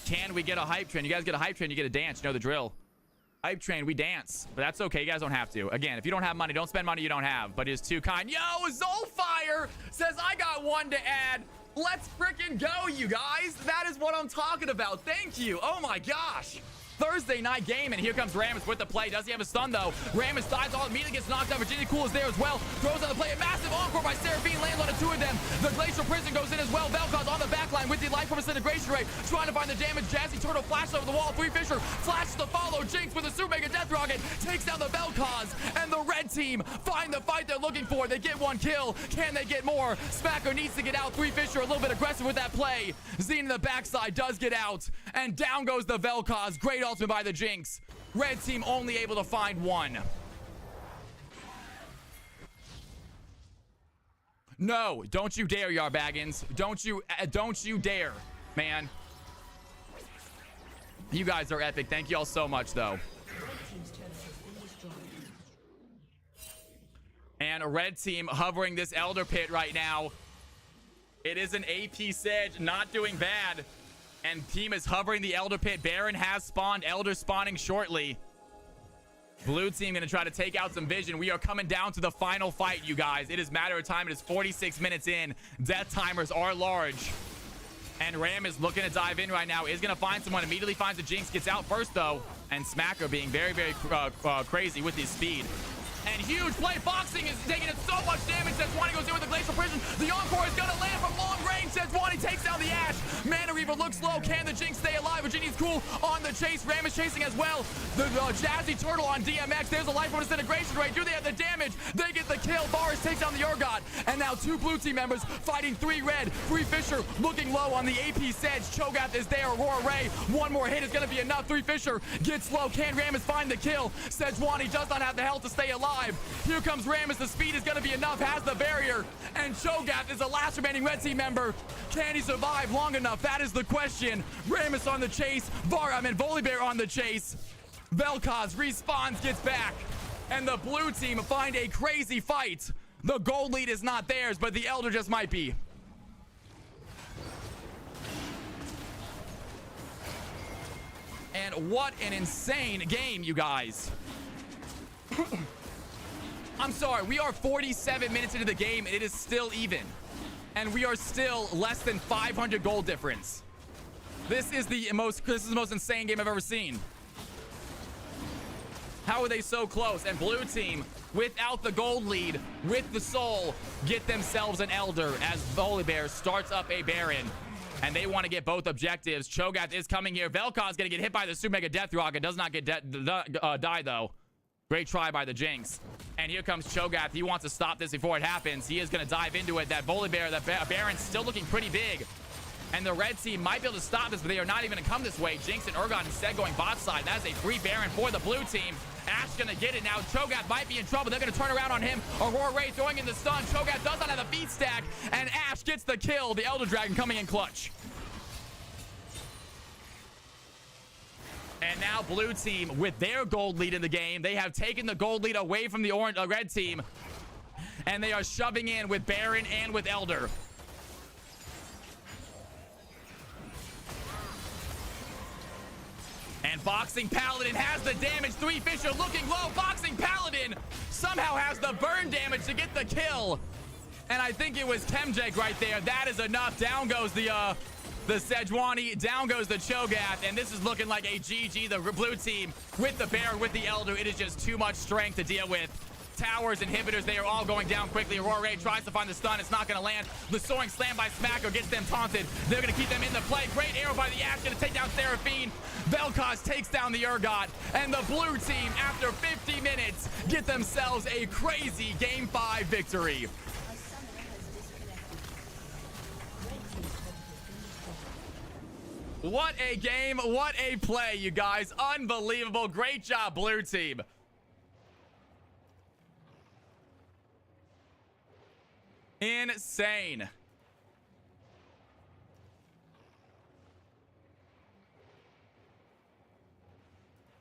Can we get a hype train? You guys get a hype train, you get a dance. You know the drill. Hype train, we dance. But that's okay. You guys don't have to. Again, if you don't have money, don't spend money you don't have. But it's too kind. Yo, Zolfire says, I got one to add. Let's freaking go, you guys. That is what I'm talking about. Thank you. Oh my gosh. Thursday night game, and here comes Rammus with the play. Does he have a stun, though? Rammus dives all, immediately gets knocked out. Virginia Cool is there as well. Throws on the play. A massive encore by Seraphine. Lands on the two of them. The Glacial Prison goes in as well. Vel'Koz on the backline with the Life from Disintegration Ray. Trying to find the damage. Jazzy Turtle flashes over the wall. Three Fisher flashes to follow. Jinx with a Super Mega Death Rocket takes down the Vel'Koz, and the red team find the fight they're looking for. They get one kill. Can they get more? Smacker needs to get out. Three Fisher a little bit aggressive with that play. Zine in the backside does get out, and down goes the Vel'Koz. Great ultimate by the Jinx. Red team only able to find one. No, don't you dare, Yarbaggins. Don't you dare, man. You guys are epic. Thank you all so much, though. And a red team hovering this Elder Pit right now. It is an AP Sedge, not doing bad. And team is hovering the Elder Pit. Baron has spawned. Elder spawning shortly. Blue team gonna try to take out some vision. We are coming down to the final fight, you guys. It is matter of time. It is 46 minutes in. Death timers are large. And Ram is looking to dive in right now. Is gonna find someone. Immediately finds the Jinx. Gets out first, though. And Smacker being very, very crazy with his speed. And huge play. Boxing is taking it so much damage. Sejuani goes in with the Glacial Prison. The encore is going to land from long range. Sejuani takes down the Ashe. Mana Reaver looks low. Can the Jinx stay alive? Virginia's cool on the chase. Ram is chasing as well. The Jazzy Turtle on DMX. There's a Life from Disintegration Ray. Do they have the damage? They get the kill. Boris takes down the Urgot. And now two blue team members fighting three red. Three Fisher looking low on the AP Sedge. Cho'Gath is there. Aurora Ray. One more hit is going to be enough. Three Fisher gets low. Can Rammus find the kill? Sejuani does not have the health to stay alive. Here comes Rammus. The speed is going to be enough. Has the barrier. And Cho'Gath is the last remaining red team member. Can he survive long enough? That is the question. Rammus on the chase. Volibear on the chase. Vel'Koz respawns, gets back. And the blue team find a crazy fight. The gold lead is not theirs, but the Elder just might be. And what an insane game, you guys. I'm sorry, we are 47 minutes into the game and it is still even. And we are still less than 500 gold difference. This is the most insane game I've ever seen. How are they so close? And blue team, without the gold lead, with the soul, get themselves an Elder as Volibear starts up a Baron. And they want to get both objectives. Cho'Gath is coming here. Vel'Koz going to get hit by the Super Mega Death Rocket. Does not get die, though. Great try by the Jinx. And here comes Cho'Gath. He wants to stop this before it happens. He is going to dive into it. That Volibear, that Baron's still looking pretty big. And the red team might be able to stop this, but they are not even going to come this way. Jinx and Urgot instead going bot side. That is a free Baron for the blue team. Ashe going to get it now. Cho'Gath might be in trouble. They're going to turn around on him. Aurora Ray throwing in the stun. Cho'Gath does not have the feet stack. And Ashe gets the kill. The Elder Dragon coming in clutch. And now blue team with their gold lead in the game. They have taken the gold lead away from the red team. And they are shoving in with Baron and with Elder. And Boxing Paladin has the damage. Three Fisher looking low. Boxing Paladin somehow has the burn damage to get the kill. And I think it was Chemjake right there. That is enough. Down goes the Sejuani, down goes the Cho'Gath, and this is looking like a GG. The blue team with the Baron, with the Elder. It is just too much strength to deal with. Towers, inhibitors, they are all going down quickly. Aurora Ray tries to find the stun. It's not going to land. The soaring slam by Smacker gets them taunted. They're going to keep them in the play. Great arrow by the Ashe, going to take down Seraphine. Vel'Koz takes down the Urgot, and the blue team, after 50 minutes, get themselves a crazy Game 5 victory. What a game, what a play, you guys. Unbelievable. Great job, blue team. Insane.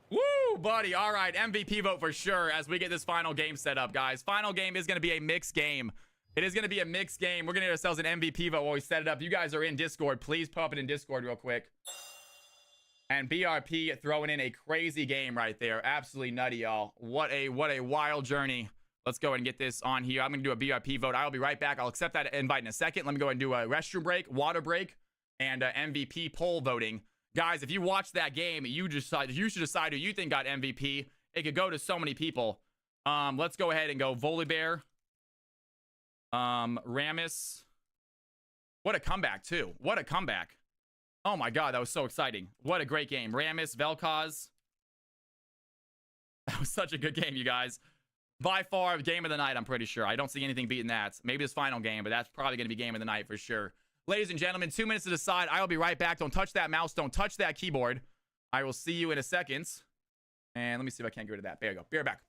Woo, buddy. All right, MVP vote for sure as we get this final game set up, guys. Final game is going to be a mixed game. It is going to be a mixed game. We're going to get ourselves an MVP vote while we set it up. You guys are in Discord. Please pop it in Discord real quick. And BRP throwing in a crazy game right there. Absolutely nutty, y'all. What a wild journey Let's go and get this on here. I'm going to do a BRP vote. I'll be right back. I'll accept that invite in a second. Let me go and do a restroom break, water break, and MVP poll voting. Guys, if you watched that game, you should decide who you think got MVP. It could go to so many people. Let's go ahead and go Volibear. Ramus. What a comeback, too. What a comeback. Oh, my God. That was so exciting. What a great game. Ramus, Vel'Koz. That was such a good game, you guys. By far, game of the night, I'm pretty sure. I don't see anything beating that. Maybe this final game, but that's probably going to be game of the night for sure. Ladies and gentlemen, 2 minutes to decide. I will be right back. Don't touch that mouse. Don't touch that keyboard. I will see you in a second. And let me see if I can't get rid of that. There you go. Be right back.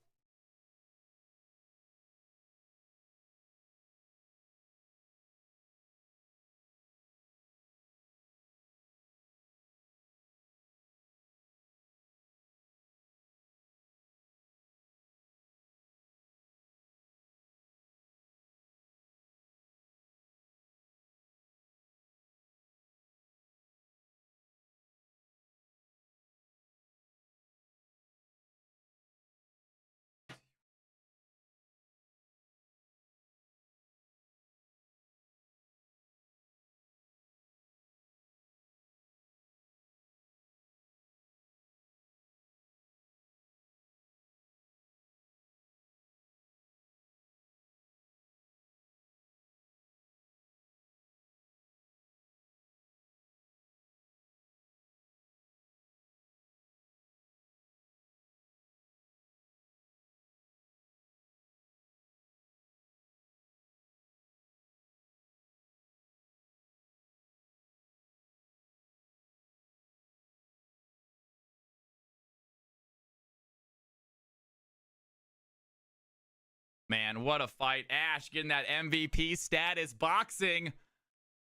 Man, what a fight. Ash getting that MVP status. Boxing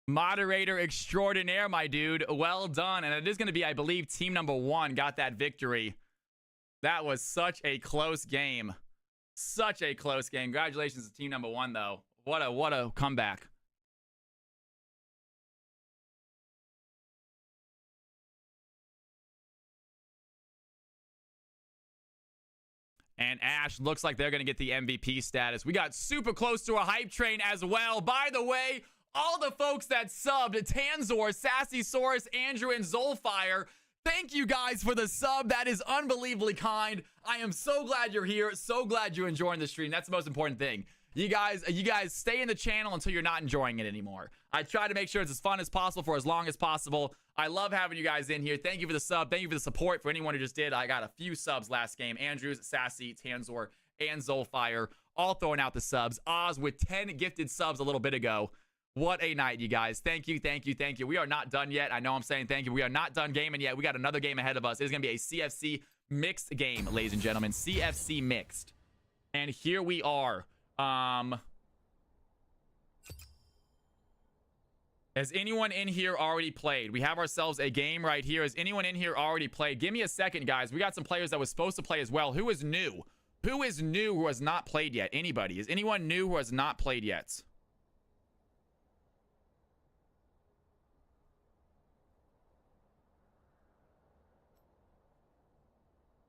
moderator extraordinaire, my dude. Well done. And it is going to be, I believe, team number 1 got that victory. That was such a close game. Such a close game. Congratulations to team number 1, though. What a comeback. And Ash looks like they're going to get the MVP status. We got super close to a hype train as well. By the way, all the folks that subbed, Tanzor, Sassysaurus, Andrew, and Zolfire, thank you guys for the sub. That is unbelievably kind. I am so glad you're here. So glad you're enjoying the stream. That's the most important thing. You guys stay in the channel until you're not enjoying it anymore. I try to make sure it's as fun as possible for as long as possible. I love having you guys in here. Thank you for the sub. Thank you for the support for anyone who just did. I got a few subs last game. Andrews, Sassy, Tanzor, and Zolfire all throwing out the subs. Oz with 10 gifted subs a little bit ago. What a night, you guys. Thank you, thank you, thank you. We are not done yet. I know I'm saying thank you. We are not done gaming yet. We got another game ahead of us. It is going to be a CFC mixed game, ladies and gentlemen. CFC mixed. And here we are. Has anyone in here already played? We have ourselves a game right here. Has anyone in here already played? Give me a second, guys. We got some players that was supposed to play as well. Who is new? Who is new who has not played yet? Anybody? Is anyone new who has not played yet?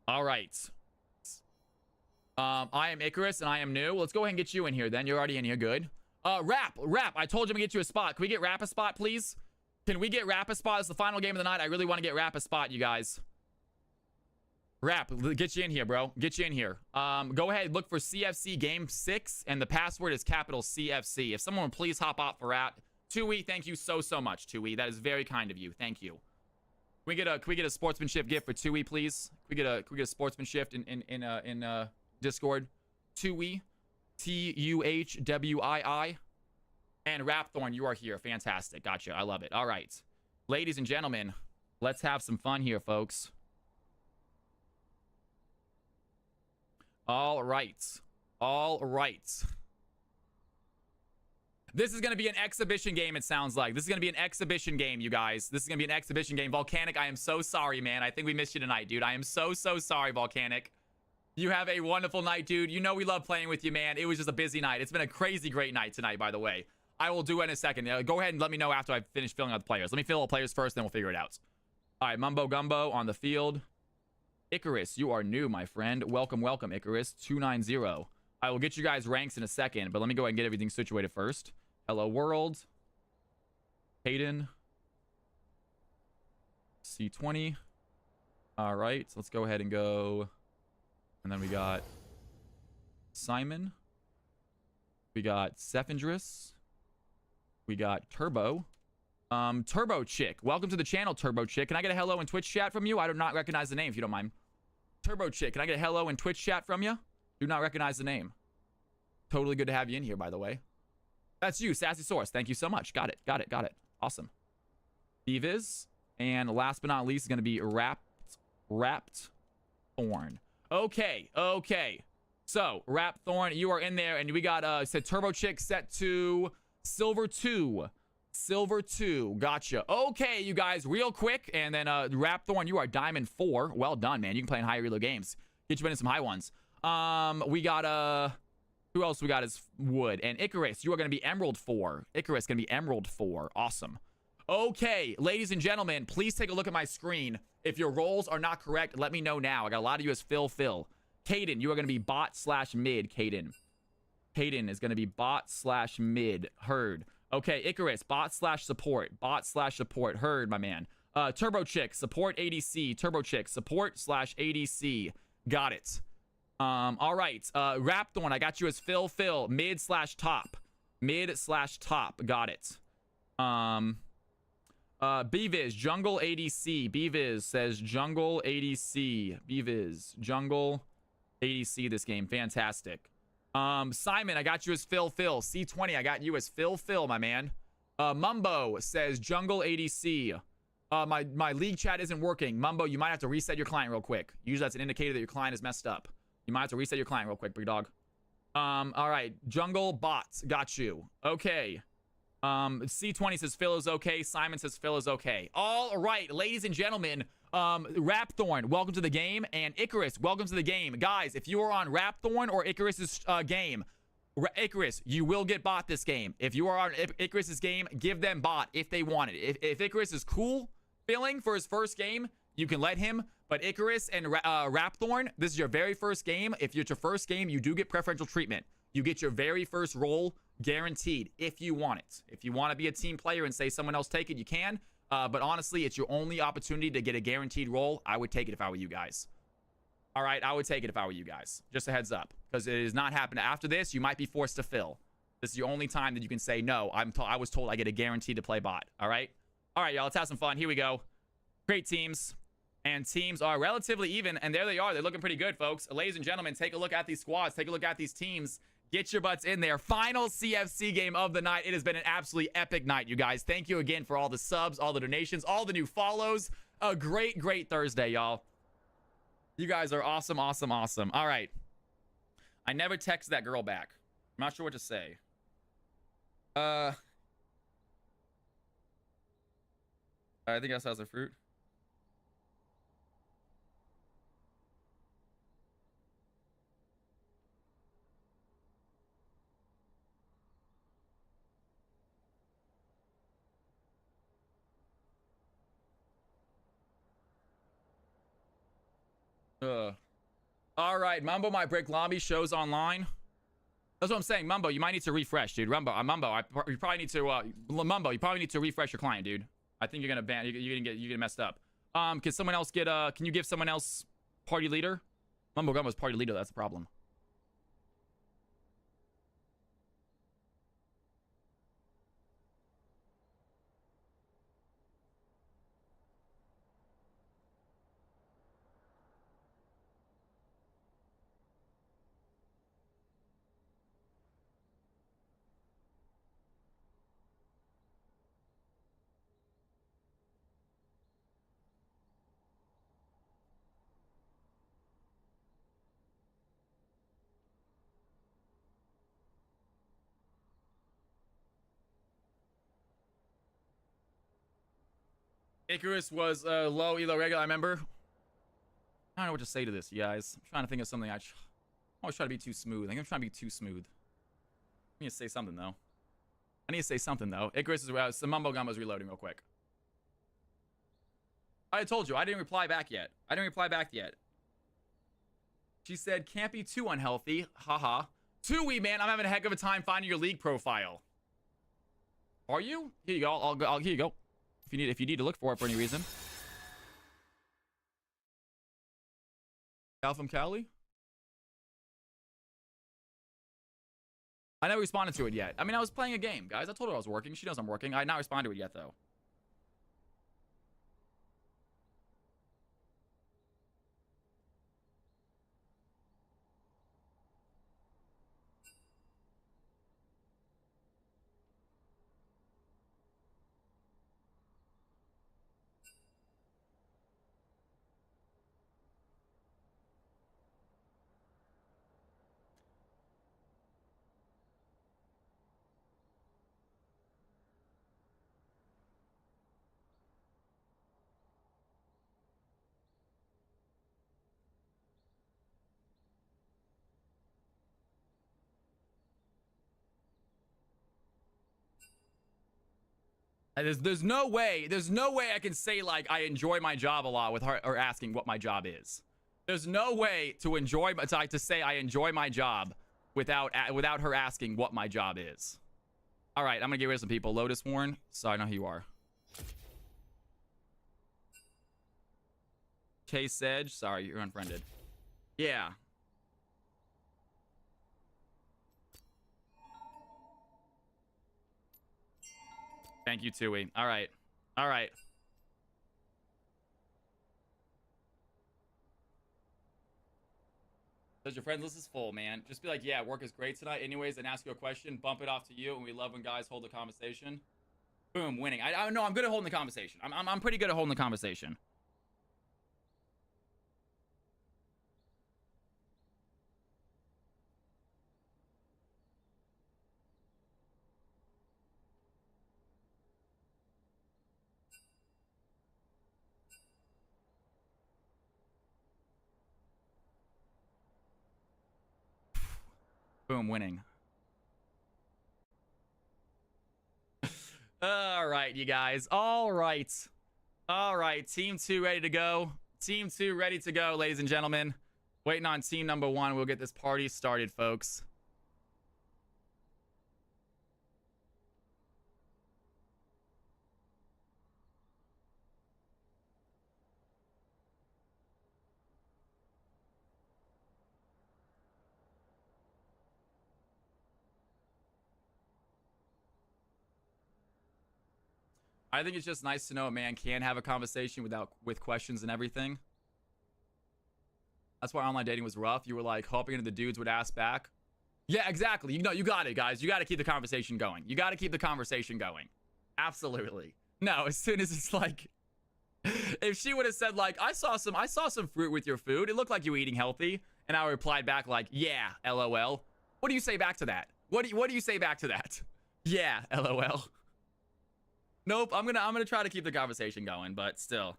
All right. I am Icarus, and I am new. Let's go ahead and get you in here, then. You're already in here. Good. Rap. I told you I'm gonna get you a spot. Can we get Rap a spot, please? Can we get Rap a spot? It's the final game of the night. I really want to get Rap a spot, you guys. Rap, get you in here, bro. Get you in here. Go ahead, look for CFC Game 6, and the password is capital CFC. If someone would please hop off for Rap. Tui, thank you so much, Tui. That is very kind of you. Thank you. Can we get a sportsmanship gift for Tui, please? Can we get a sportsmanship in Discord? Tui, Tuwii, and Rapthorn, you are here. Fantastic. Gotcha. I love it. All right, ladies and gentlemen, let's have some fun here, folks. All right. This is going to be an exhibition game, it sounds like. This is going to be an exhibition game, you guys. This is going to be an exhibition game. Volcanic, I am so sorry, man. I think we missed you tonight, dude. I am so sorry, Volcanic. You have a wonderful night, dude. You know we love playing with you, man. It was just a busy night. It's been a crazy great night tonight, by the way. I will do it in a second. Go ahead and let me know after I finish filling out the players. Let me fill out the players first, then we'll figure it out. All right, Mumbo Gumbo on the field. Icarus, you are new, my friend. Welcome, Icarus. 290. I will get you guys ranks in a second, but let me go ahead and get everything situated first. Hello world. Hayden. C20. All right, so let's go ahead and go. And then we got Simon. We got Sephindris. We got Turbo. Turbo Chick. Welcome to the channel, Turbo Chick. Can I get a hello in Twitch chat from you? I do not recognize the name, if you don't mind. Turbo Chick. Can I get a hello in Twitch chat from you? Do not recognize the name. Totally good to have you in here, by the way. That's you, Sassy Source. Thank you so much. Got it. Awesome. Eviz. And last but not least is going to be Wrapped Thorn. Okay. So, Wrapped Thorn, you are in there, and we got, said Turbo Chick set to Silver 2. Silver 2. Gotcha. Okay, you guys, real quick, and then, Wrapped Thorn, you are Diamond 4. Well done, man. You can play in high reload games. Get you in some high ones. We got, who else we got is Wood. And Icarus, you are going to be Emerald 4. Icarus going to be Emerald 4. Awesome. Okay, ladies and gentlemen, please take a look at my screen. If your roles are not correct, let me know now. I got a lot of you as Phil. Caden, you are going to be bot/mid, Caden. Caden is going to be bot/mid. Heard. Okay, Icarus, bot/support. Bot/support. Heard, my man. Turbo Chick, support ADC. Turbo Chick, support/ADC. Got it. All right. Rapthorn, I got you as Phil. Mid/top. Mid/top. Got it. Bviz, jungle ADC. Bviz says jungle ADC. Bviz, jungle ADC this game. Fantastic. Simon, I got you as Phil. C20, I got you as Phil, my man. Mumbo says jungle ADC. My league chat isn't working. Mumbo, you might have to reset your client real quick. Usually that's an indicator that your client is messed up. You might have to reset your client real quick, big dog. All right. Jungle bots. Got you. Okay. C20 says Phil is okay. Simon says Phil is okay. All right, ladies and gentlemen. Rapthorn, welcome to the game. And Icarus, welcome to the game. Guys, if you are on Rapthorn or Icarus's game, Icarus, you will get bot this game. If you are on Icarus's game, give them bot if they want it. If Icarus is cool feeling for his first game, you can let him. But Icarus and Rapthorn, this is your very first game. If it's your first game, you do get preferential treatment. You get your very first role guaranteed if you want it. If you want to be a team player and say someone else take it, you can. But honestly, it's your only opportunity to get a guaranteed role. I would take it if I were you guys. All right, I would take it if I were you guys. Just a heads up, because it is not happening. After this, you might be forced to fill. This is your only time that you can say, no, I was told I get a guarantee to play bot. All right, y'all, let's have some fun. Here we go. Great teams. And teams are relatively even, and there they are. They're looking pretty good, folks. Ladies and gentlemen, take a look at these squads. Take a look at these teams. Get your butts in there. Final CFC game of the night. It has been an absolutely epic night, you guys. Thank you again for all the subs, all the donations, all the new follows. A great, great Thursday, y'all. You guys are awesome. All right. I never text that girl back. I'm not sure what to say. I think that sounds like fruit. All right, Mumbo, my brick lobby shows online. That's what I'm saying, Mumbo. You might need to refresh, dude. Mumbo, you probably need to. Mumbo, you probably need to refresh your client, dude. I think you're gonna ban. You're gonna get messed up. Can someone else get? Can you give someone else party leader? Mumbo Gumbo's party leader. That's the problem. Icarus was low elo regular, I remember. I don't know what to say to this, you guys. I'm trying to think of something. I always try to be too smooth. I think I'm trying to be too smooth. I need to say something, though. Icarus is some Mumbo Gumbo's reloading real quick. I told you, I didn't reply back yet. She said, can't be too unhealthy. Haha. Tui, man, I'm having a heck of a time finding your league profile. Are you? Here you go. I'll here you go. If you need to look for it for any reason. Cal from Cali? I never responded to it yet. I mean, I was playing a game, guys. I told her I was working. She knows I'm working. I had not responded to it yet, though. There's no way I can say like I enjoy my job a lot with her or asking what my job is. There's no way to say I enjoy my job without her asking what my job is. All right, I'm gonna get rid of some people. Lotus Warren, so I know who you are. Chase Sedge, sorry, you're unfriended. Yeah. Thank you, Tui. All right. All right. Says your friends list is full, man. Just be like, yeah, work is great tonight. Anyways, and ask you a question. Bump it off to you. And we love when guys hold the conversation. Boom, winning. I know I'm good at holding the conversation. I'm pretty good at holding the conversation. Boom, winning. All right, you guys. All right. All right. Team 2 ready to go. Team 2 ready to go, ladies and gentlemen. Waiting on team number 1. We'll get this party started, folks. I think it's just nice to know a man can have a conversation with questions and everything. That's why online dating was rough. You were like hoping the dudes would ask back. Yeah, exactly. You know, you got it, guys. You got to keep the conversation going. You got to keep the conversation going. Absolutely. No, as soon as it's like, if she would have said like, I saw some fruit with your food. It looked like you were eating healthy. And I replied back like, yeah, LOL. What do you say back to that? What do you say back to that? Yeah, LOL. Nope, I'm gonna try to keep the conversation going, but still.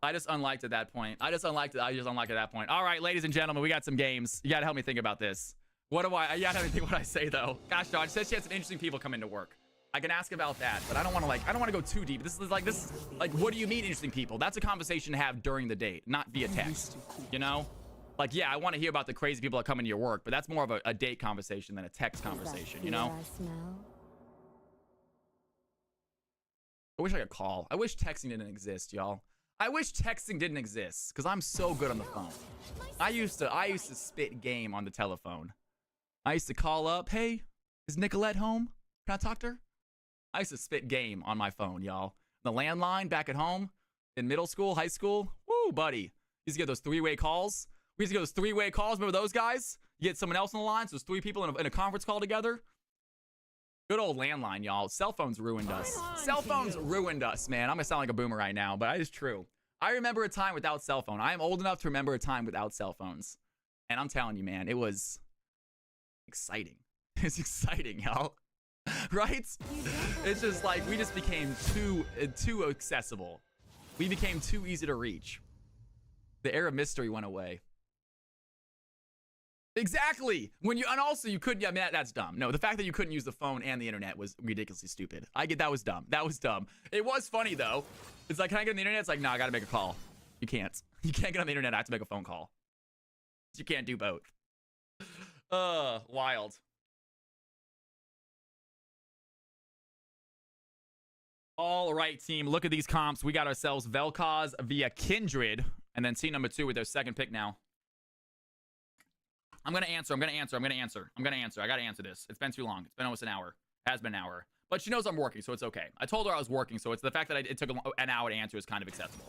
I just unliked at that point. I just unliked at that point. All right, ladies and gentlemen, we got some games. You gotta help me think about this. You gotta help me think what I say though. Gosh darn, it says she had some interesting people come into work. I can ask about that, but I don't want to go too deep. This is like, what do you mean interesting people? That's a conversation to have during the date, not via text, you know? Like, yeah, I want to hear about the crazy people that come into your work, but that's more of a date conversation than a text conversation, you know? I wish I could call. I wish texting didn't exist, y'all. I wish texting didn't exist, because I'm so good on the phone. I used to spit game on the telephone. I used to call up, hey, is Nicolette home? Can I talk to her? I used to spit game on my phone, y'all. The landline back at home in middle school, high school. Woo, buddy. Used to get those three-way calls. We used to get those three-way calls. Remember those guys? You get someone else on the line, so there's 3 people in a conference call together. Good old landline, y'all. Cell phones ruined us. Cell phones ruined us, man. I'm going to sound like a boomer right now, but it's true. I remember a time without cell phone. I am old enough to remember a time without cell phones. And I'm telling you, man, it was exciting. It's exciting, y'all. Right? It's just like we just became too accessible. We became too easy to reach. The air of mystery went away. Exactly. When you, and also you couldn't, yeah, I mean, that's dumb. No, the fact that you couldn't use the phone and the internet was ridiculously stupid. I get that was dumb. That was dumb. It was funny though. It's like, can I get on the internet? It's like, no, I gotta make a call. You can't. You can't get on the internet. I have to make a phone call. You can't do both. Wild. All right, team. Look at these comps. We got ourselves Vel'Koz via Kindred, and then team number 2 with their second pick now. I'm gonna answer. I gotta answer this. It's been too long. It's been almost an hour. Has been an hour. But she knows I'm working, so it's okay. I told her I was working, so it's the fact that it took an hour to answer is kind of acceptable.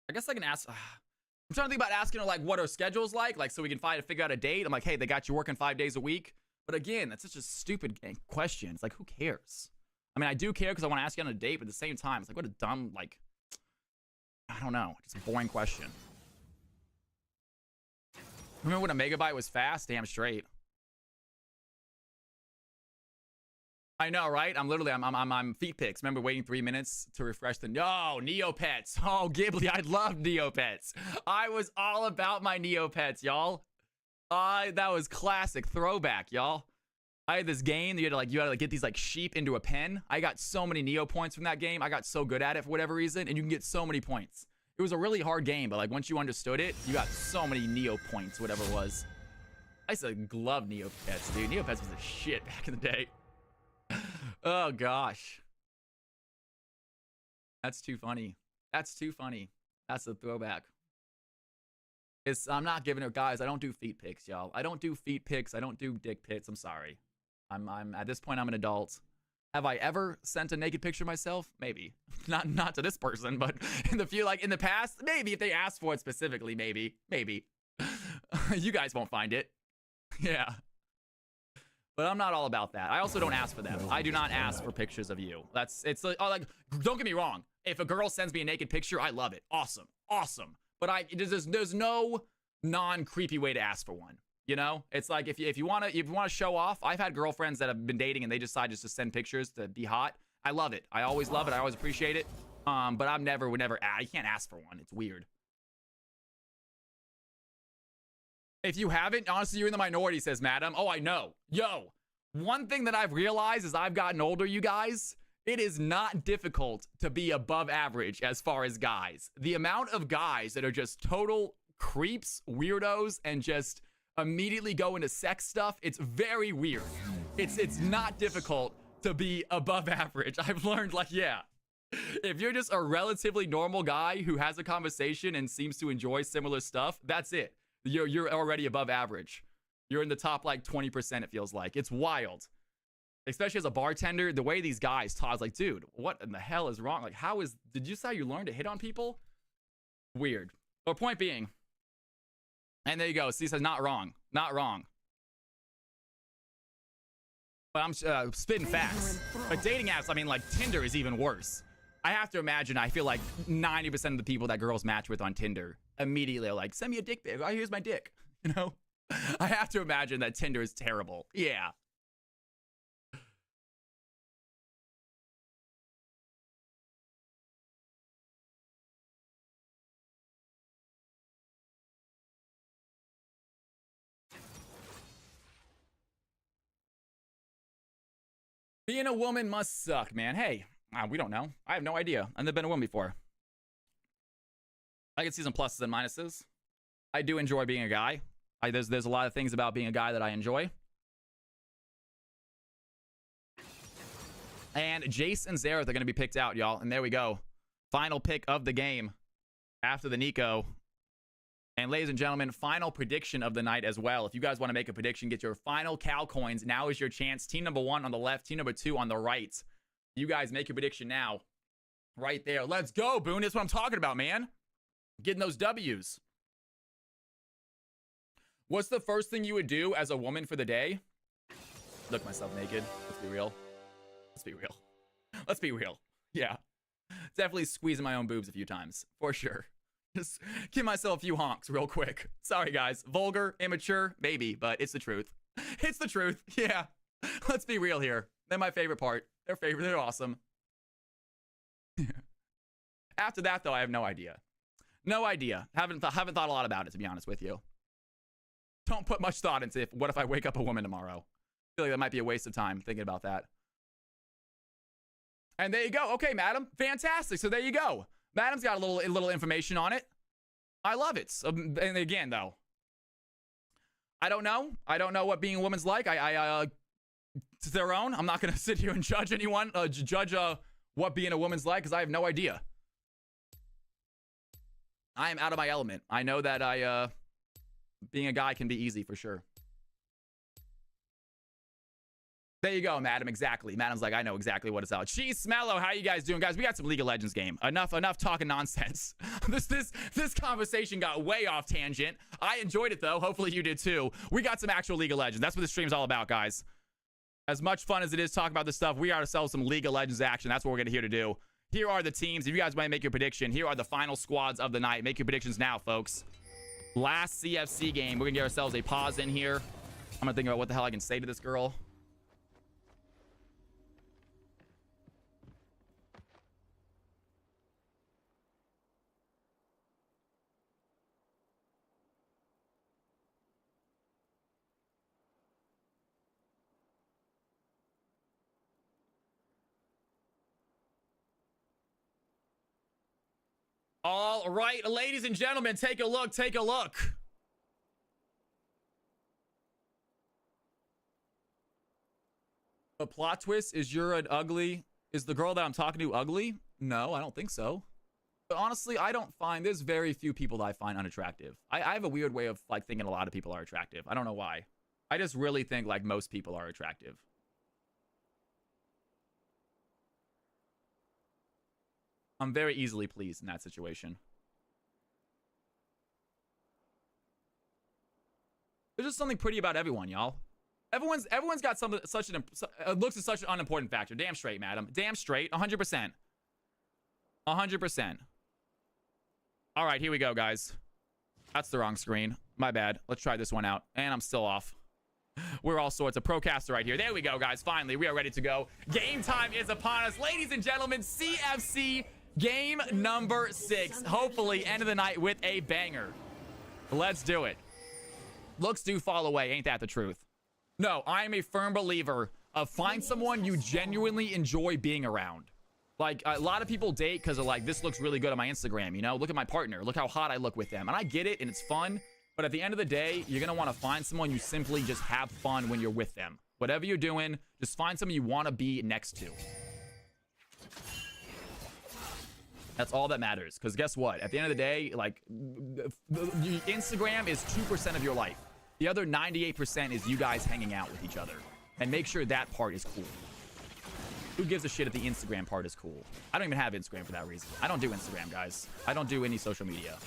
I guess I can ask. I'm trying to think about asking her, like, what her schedule's like so we can figure out a date. I'm like, hey, they got you working 5 days a week. But again, that's such a stupid question. It's like, who cares? I mean, I do care because I want to ask you on a date, but at the same time, it's like, what a dumb, like, I don't know. Just a boring question. Remember when a megabyte was fast? Damn straight. I know, right? I'm feet pics. Remember waiting 3 minutes to refresh the, no, Neopets. Oh, Ghibli, I love Neopets. I was all about my Neopets, y'all. That was classic throwback, y'all. I had this game that you had to get these like sheep into a pen. I got so many Neo points from that game. I got so good at it for whatever reason, and you can get so many points. It was a really hard game, but like once you understood it, you got so many Neo points, whatever it was. I used to love Neopets, dude. Neopets was the shit back in the day. Oh gosh. That's too funny. That's too funny. That's a throwback. I'm not giving her, guys. I don't do feet pics, y'all. I don't do feet pics. I don't do dick pics. I'm sorry. I'm at this point, I'm an adult. Have I ever sent a naked picture myself? Maybe. Not to this person, but in the past, maybe if they asked for it specifically, maybe. You guys won't find it. Yeah. But I'm not all about that. I also don't ask for them. I do not ask for pictures of you. It's like, don't get me wrong. If a girl sends me a naked picture, I love it. Awesome. But there's no non-creepy way to ask for one. You know, it's like if you want to show off. I've had girlfriends that have been dating and they decide just to send pictures to be hot. I love it. I always love it. I always appreciate it. But I would never. I can't ask for one. It's weird. If you haven't, honestly, you're in the minority, says Madam. Oh, I know. Yo, one thing that I've realized as I've gotten older, you guys, it is not difficult to be above average as far as guys. The amount of guys that are just total creeps, weirdos, and just immediately go into sex stuff, it's very weird. It's not difficult to be above average. I've learned, like, yeah, if you're just a relatively normal guy who has a conversation and seems to enjoy similar stuff, that's it. You're already above average. You're in the top like 20%, it feels like. It's wild. Especially as a bartender, the way these guys talk, I was like, dude, what in the hell is wrong? Like, did you say you learned to hit on people? Weird. But point being, and there you go. See, says not wrong. Not wrong. But I'm spitting fast. But dating apps, I mean, like Tinder is even worse. I have to imagine, I feel like 90% of the people that girls match with on Tinder immediately are like, send me a dick pic. Oh, here's my dick. You know? I have to imagine that Tinder is terrible. Yeah. Being a woman must suck, man. Hey, we don't know. I have no idea. I've never been a woman before. I can see some pluses and minuses. I do enjoy being a guy. There's a lot of things about being a guy that I enjoy. And Jace and Xerath are going to be picked out, y'all. And there we go. Final pick of the game after the Nico. And ladies and gentlemen, final prediction of the night as well. If you guys want to make a prediction, get your final Cal coins. Now is your chance. Team number 1 on the left, team number 2 on the right. You guys make your prediction now. Right there. Let's go, Boone. That's what I'm talking about, man. Getting those W's. What's the first thing you would do as a woman for the day? Look myself naked. Let's be real. Let's be real. Let's be real. Yeah. Definitely squeezing my own boobs a few times. For sure. Just give myself a few honks real quick. Sorry, guys. Vulgar, immature, maybe, but it's the truth. It's the truth. Yeah. Let's be real here. They're my favorite part. They're awesome. After that, though, I have no idea. No idea. Haven't thought a lot about it, to be honest with you. Don't put much thought into what if I wake up a woman tomorrow. I feel like that might be a waste of time thinking about that. And there you go. Okay, madam. Fantastic. So there you go. Madam's got a little information on it. I love it. And again, though, I don't know. I don't know what being a woman's like. To their own. I'm not going to sit here and judge anyone, what being a woman's like, because I have no idea. I am out of my element. I know that being a guy can be easy for sure. There you go, madam. Exactly. Madam's like, I know exactly what it's out. Cheese Smello, how you guys doing, guys? We got some League of Legends game. Enough talking nonsense. This conversation got way off tangent. I enjoyed it though. Hopefully you did too. We got some actual League of Legends. That's what this stream's all about, guys. As much fun as it is talking about this stuff, we got ourselves some League of Legends action. That's what we're gonna here to do. Here are the teams. If you guys want to make your prediction, here are the final squads of the night. Make your predictions now, folks. Last CFC game. We're gonna give ourselves a pause in here. I'm gonna think about what the hell I can say to this girl. All right, ladies and gentlemen, take a look. Take a look. The plot twist is you're an ugly. Is the girl that I'm talking to ugly? No, I don't think so. But honestly, I don't find, there's very few people that I find unattractive. I have a weird way of like thinking a lot of people are attractive. I don't know why. I just really think like most people are attractive. I'm very easily pleased in that situation. There's just something pretty about everyone, y'all. Everyone's got something looks is such an unimportant factor. Damn straight, madam. Damn straight. 100%. 100%. All right, here we go, guys. That's the wrong screen. My bad. Let's try this one out. And I'm still off. We're all sorts of Procaster right here. There we go, guys. Finally, we are ready to go. Game time is upon us. Ladies and gentlemen, CFC game number 6. Hopefully, end of the night with a banger. Let's do it. Looks do fall away. Ain't that the truth? No, I am a firm believer of find someone you genuinely enjoy being around. Like, a lot of people date because of like, this looks really good on my Instagram, you know? Look at my partner. Look how hot I look with them. And I get it, and it's fun. But at the end of the day, you're going to want to find someone you simply just have fun when you're with them. Whatever you're doing, just find someone you want to be next to. That's all that matters. Because guess what? At the end of the day, like, Instagram is 2% of your life. The other 98% is you guys hanging out with each other. And make sure that part is cool. Who gives a shit if the Instagram part is cool? I don't even have Instagram for that reason. I don't do Instagram, guys. I don't do any social media.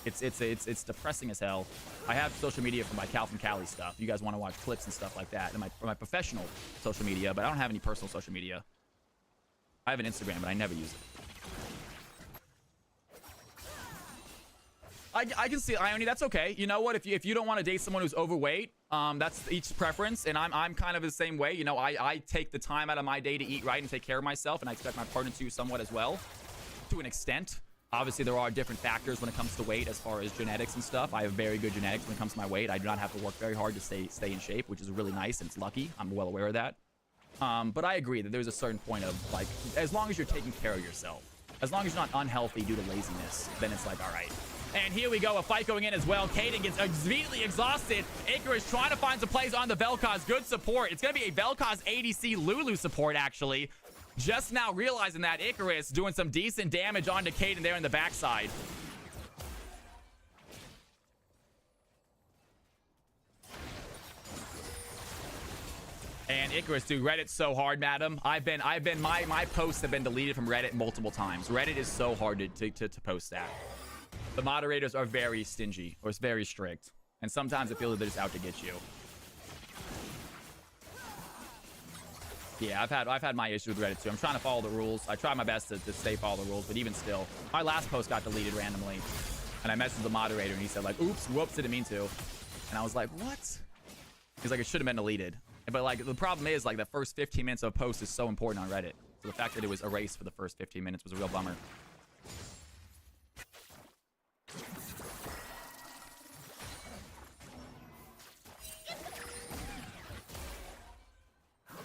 It's depressing as hell. I have social media for my Cal from Cali stuff. You guys want to watch clips and stuff like that. And my professional social media, but I don't have any personal social media. I have an Instagram, but I never use it. I can see Ione. That's okay. You know what? If you don't want to date someone who's overweight, that's each preference, and I'm kind of the same way. You know, I take the time out of my day to eat right and take care of myself, and I expect my partner to somewhat as well, to an extent. Obviously, there are different factors when it comes to weight as far as genetics and stuff. I have very good genetics when it comes to my weight. I do not have to work very hard to stay in shape, which is really nice, and it's lucky. I'm well aware of that. But I agree that there's a certain point of, like, as long as you're taking care of yourself, as long as you're not unhealthy due to laziness, then it's like, all right. And here we go, a fight going in as well. Kaden gets immediately exhausted. Icarus trying to find some plays on the Vel'Koz. Good support. It's going to be a Vel'Koz ADC Lulu support, actually. Just now realizing that Icarus doing some decent damage onto Kaden there in the backside. And Icarus, dude, Reddit's so hard, madam. My posts have been deleted from Reddit multiple times. Reddit is so hard to post that. The moderators are very stingy, or it's very strict. And sometimes I feel that they're just out to get you. Yeah, I've had my issues with Reddit too. I'm trying to follow the rules. I try my best to follow the rules, but even still, my last post got deleted randomly. And I messaged the moderator and he said like, oops, whoops, didn't mean to. And I was like, what? He's like, it should have been deleted. But like the problem is like the first 15 minutes of a post is so important on Reddit. So the fact that it was erased for the first 15 minutes was a real bummer.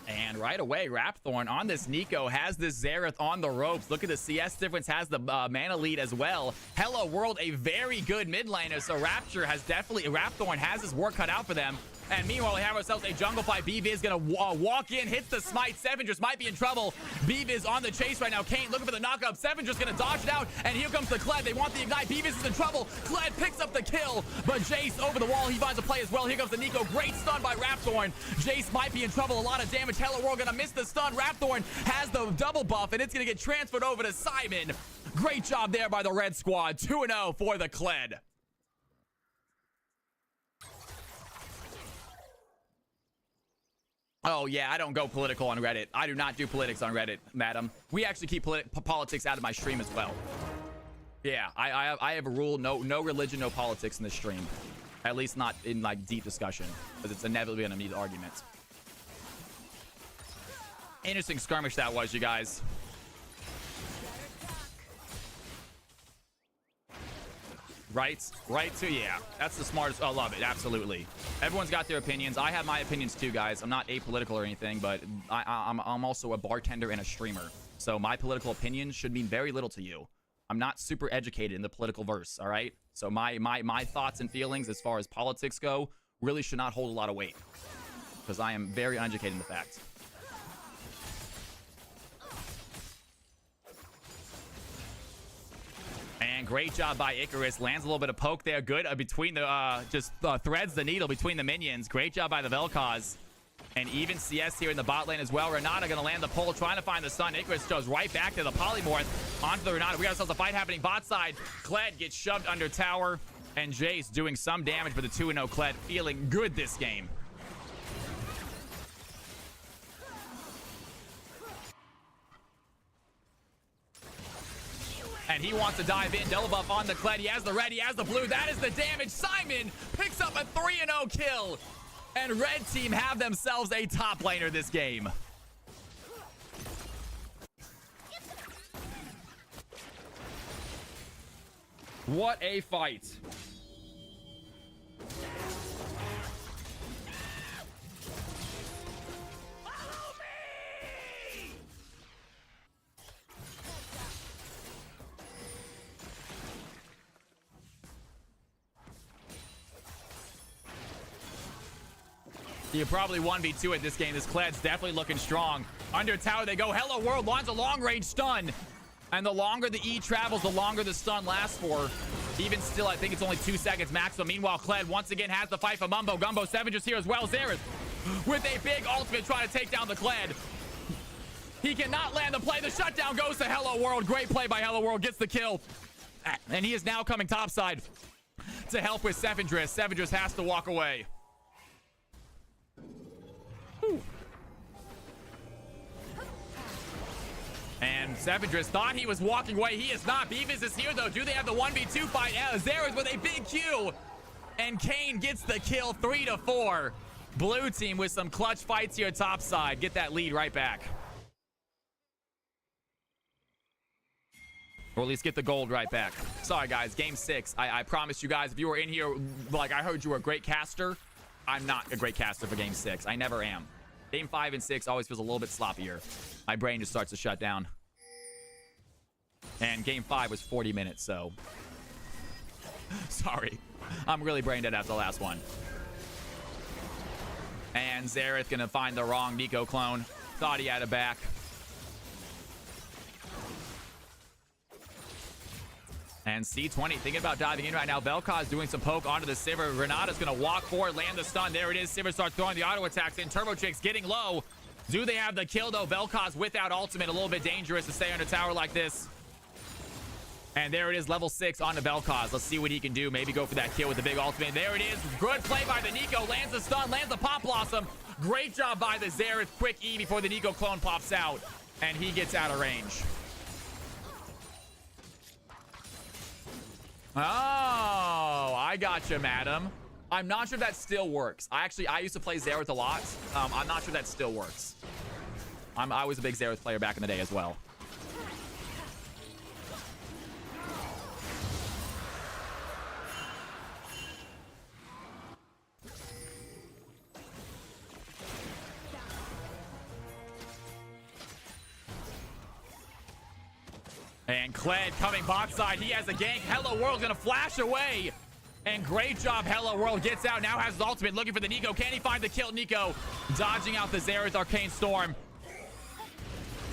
And right away, Rapthorn on this Nico has this Xerath on the ropes. Look at the CS difference, has the mana lead as well. Hello World, a very good mid laner. So Rapthorn has his work cut out for them. And meanwhile, we have ourselves a jungle fight. B-Viz gonna walk in, hits the smite. Sevendress might be in trouble. B-Viz on the chase right now. Kane looking for the knockup. Sevendress gonna dodge it out. And here comes the Kled. They want the ignite. B-Viz is in trouble. Kled picks up the kill. But Jace over the wall. He finds a play as well. Here comes the Nico. Great stun by Rapthorn. Jace might be in trouble. A lot of damage. Hello World gonna miss the stun. Rapthorn has the double buff. And it's gonna get transferred over to Simon. Great job there by the Red Squad. 2-0 for the Kled. Oh, yeah, I don't go political on Reddit. I do not do politics on Reddit, madam. We actually keep politics out of my stream as well. Yeah, I have a rule, no religion, no politics in this stream. At least not in, like, deep discussion, because it's inevitably going to need arguments. Interesting skirmish that was, you guys. Right to, yeah, that's the smartest. I love it, absolutely. Everyone's got their opinions. I have my opinions too, guys. I'm not apolitical or anything, but I'm also a bartender and a streamer, so my political opinions should mean very little to you. I'm not super educated in the political verse, all right? So my thoughts and feelings as far as politics go really should not hold a lot of weight, because I am very uneducated in the facts. And great job by Icarus. Lands a little bit of poke there. Good between the, threads the needle between the minions. Great job by the Vel'Koz. And even CS here in the bot lane as well. Renata going to land the pull, trying to find the stun. Icarus goes right back to the Polymorph. Onto the Renata. We got ourselves a fight happening bot side. Kled gets shoved under tower. And Jace doing some damage, but the 2-0 Kled feeling good this game. And he wants to dive in. Double buff on the Kled. He has the red. He has the blue. That is the damage. Simon picks up a 3-0 kill. And red team have themselves a top laner this game. What a fight. You probably 1v2 at this game. This Kled's definitely looking strong. Under tower they go. Hello World launches a long-range stun. And the longer the E travels, the longer the stun lasts for. Even still, I think it's only 2 seconds maximum. Meanwhile, Kled once again has the fight for Mumbo. Gumbo Sevendress here as well. Xerath with a big ultimate trying to take down the Kled. He cannot land the play. The shutdown goes to Hello World. Great play by Hello World. Gets the kill. And he is now coming topside to help with Sevendress. Sevendress has to walk away. And Sevendress thought he was walking away. He is not. B-Viz is here, though. Do they have the 1v2 fight? Xerath with a big Q. And Kane gets the kill, 3-4. Blue team with some clutch fights here topside. Get that lead right back. Or at least get the gold right back. Sorry, guys. Game 6. I promise you guys, if you were in here, like I heard you were a great caster, I'm not a great caster for Game 6. I never am. Game 5 and 6 always feels a little bit sloppier. My brain just starts to shut down. And Game 5 was 40 minutes, so... Sorry. I'm really brain dead after the last one. And Xerath gonna find the wrong Nico clone. Thought he had it back. And C20 thinking about diving in right now. Vel'Koz doing some poke onto the Sivir. Renata's going to walk forward, land the stun. There it is. Sivir starts throwing the auto attacks in. Turbo Chick's getting low. Do they have the kill, though? Vel'Koz without ultimate. A little bit dangerous to stay under tower like this. And there it is, level 6 onto Vel'Koz. Let's see what he can do. Maybe go for that kill with the big ultimate. There it is. Good play by the Nico. Lands the stun, lands the Pop Blossom. Great job by the Xerath. Quick E before the Nico clone pops out. And he gets out of range. Oh, I gotcha, madam. I'm not sure that still works. I used to play Xerath a lot. I'm not sure that still works. I was a big Xerath player back in the day as well. And Kled coming bot side. He has a gank. Hello World gonna flash away. And great job, Hello World gets out. Now has his ultimate. Looking for the Nico. Can he find the kill? Nico dodging out the Xerath Arcane Storm.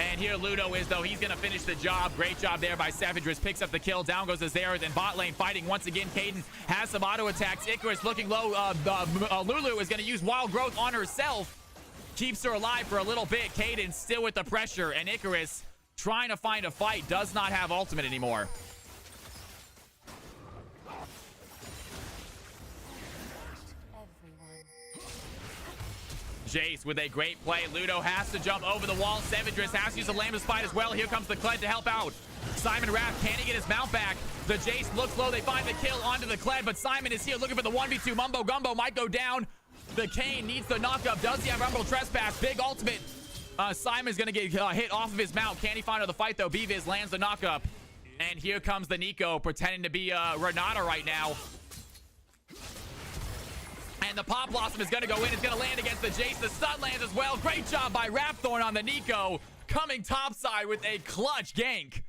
And here Ludo is, though. He's gonna finish the job. Great job there by Savagers. Picks up the kill. Down goes the Xerath. And bot lane fighting once again. Kaden has some auto attacks. Icarus looking low. Lulu is gonna use Wild Growth on herself. Keeps her alive for a little bit. Kaden still with the pressure. And Icarus trying to find a fight, does not have ultimate anymore. Jace with a great play. Ludo has to jump over the wall. Savagers has to use the Lambda Spite as well. Here comes the Kled to help out. Simon Raff, can he get his mount back? The Jace looks low. They find the kill onto the Kled, but Simon is here looking for the 1v2. Mumbo Gumbo might go down. The Kane needs the knockup. Does he have Rumble Trespass? Big ultimate. Simon's gonna get hit off of his mount. Can he find another fight though? Beavis lands the knockup. And here comes the Nico pretending to be Renata right now. And the Pop Blossom is gonna go in. It's gonna land against the Jace. The stun lands as well. Great job by Rapthorn on the Nico. Coming topside with a clutch gank.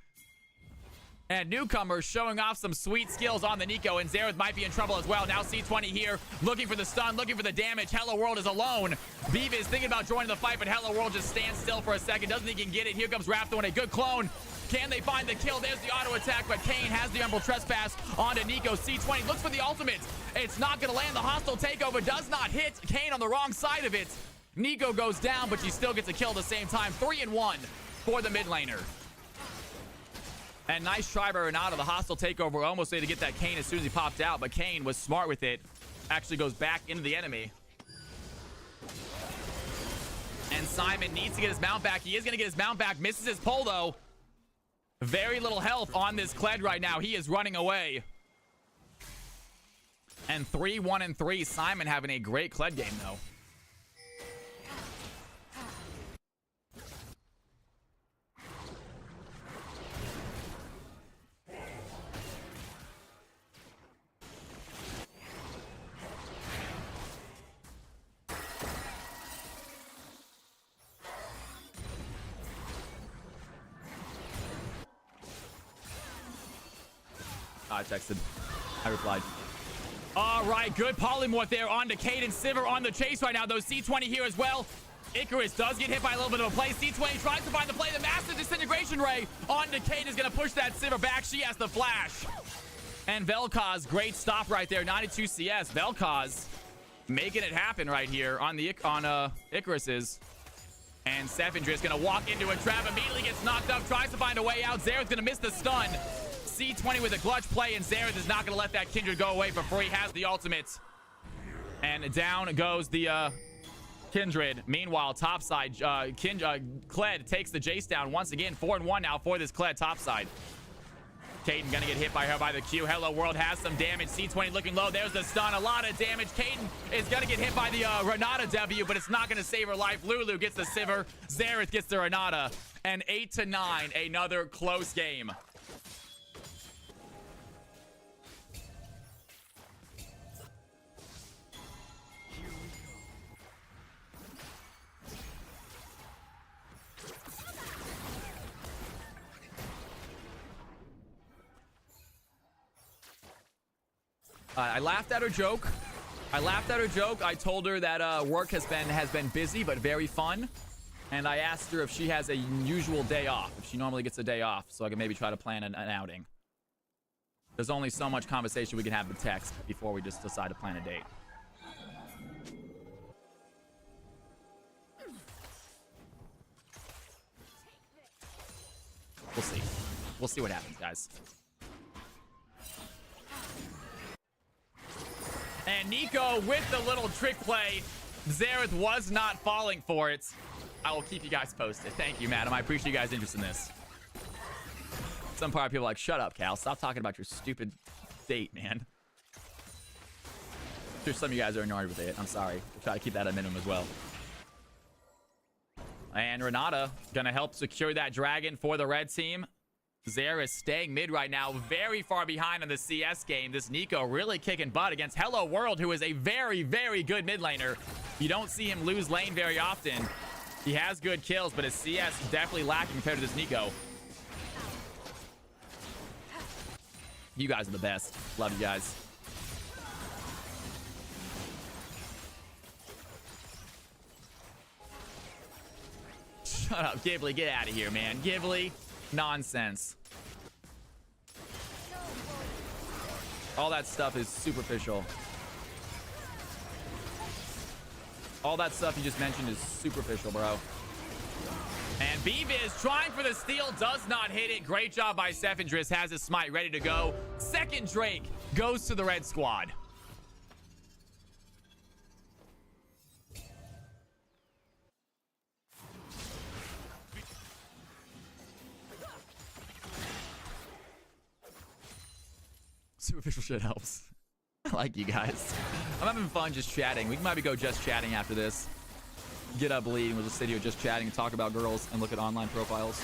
And Newcomer showing off some sweet skills on the Nico, and Xerath might be in trouble as well. Now C20 here, looking for the stun, looking for the damage. Hello World is alone. Beavis is thinking about joining the fight, but Hello World just stands still for a second. Doesn't think he can get it. Here comes Rapthorn, a good clone. Can they find the kill? There's the auto attack, but Kane has the Umbral Trespass onto Nico. C20 looks for the ultimate. It's not going to land. The hostile takeover does not hit. Kane on the wrong side of it. Nico goes down, but she still gets a kill at the same time. 3-1 for the mid laner. And nice try by Renata. The hostile takeover almost there to get that Kane as soon as he popped out, but Kane was smart with it. Actually goes back into the enemy. And Simon needs to get his mount back. He is going to get his mount back. Misses his pull, though. Very little health on this Kled right now. He is running away. And 3-1-3. Simon having a great Kled game, though. I texted. I replied. All right, good polymorph there on to Caden. Sivir on the chase right now, though. C20 here as well. Icarus does get hit by a little bit of a play. C20 tries to find the play. The massive disintegration ray on to Caden is going to push that Sivir back. She has the flash. And Vel'Koz, great stop right there. 92 CS. Vel'Koz making it happen right here on the Icarus's. And Sevendra is going to walk into a trap. Immediately gets knocked up. Tries to find a way out. Xerath's going to miss the stun. C20 with a clutch play, and Xerath is not going to let that Kindred go away for free. Has the ultimate. And down goes the Kindred. Meanwhile, topside, Kled takes the Jace down once again. 4-1 now for this Kled topside. Caden gonna get hit by her by the Q. Hello World has some damage. C20 looking low. There's the stun. A lot of damage. Caden is gonna get hit by the Renata W, but it's not gonna save her life. Lulu gets the Sivir. Xerath gets the Renata. And 8-9, another close game. I laughed at her joke. I told her that work has been busy but very fun. And I asked her if she has a usual day off, if she normally gets a day off, so I can maybe try to plan an outing. There's only so much conversation we can have with text before we just decide to plan a date. We'll see. We'll see what happens, guys. And Nico with the little trick play. Xerath was not falling for it. I will keep you guys posted. Thank you, madam. I appreciate you guys' interest in this. Some part of people are like, shut up, Cal. Stop talking about your stupid date, man. Sure, some of you guys are annoyed with it. I'm sorry. We'll try to keep that at a minimum as well. And Renata gonna help secure that dragon for the red team. Zera is staying mid right now, very far behind on the CS game. This Nico really kicking butt against Hello World, who is a very, very good mid laner. You don't see him lose lane very often. He has good kills, but his CS is definitely lacking compared to this Nico. You guys are the best. Love you guys. Shut up, Ghibli. Get out of here, man. Ghibli. Nonsense. All that stuff is superficial. All that stuff you just mentioned is superficial, bro. And BViz trying for the steal, does not hit it. Great job by Sefindris. Has his smite ready to go. Second Drake goes to the red squad. Superficial shit helps. I like you guys. I'm having fun just chatting. We can maybe go just chatting after this. Get up bleeding. We'll just sit here just chatting and talk about girls and look at online profiles.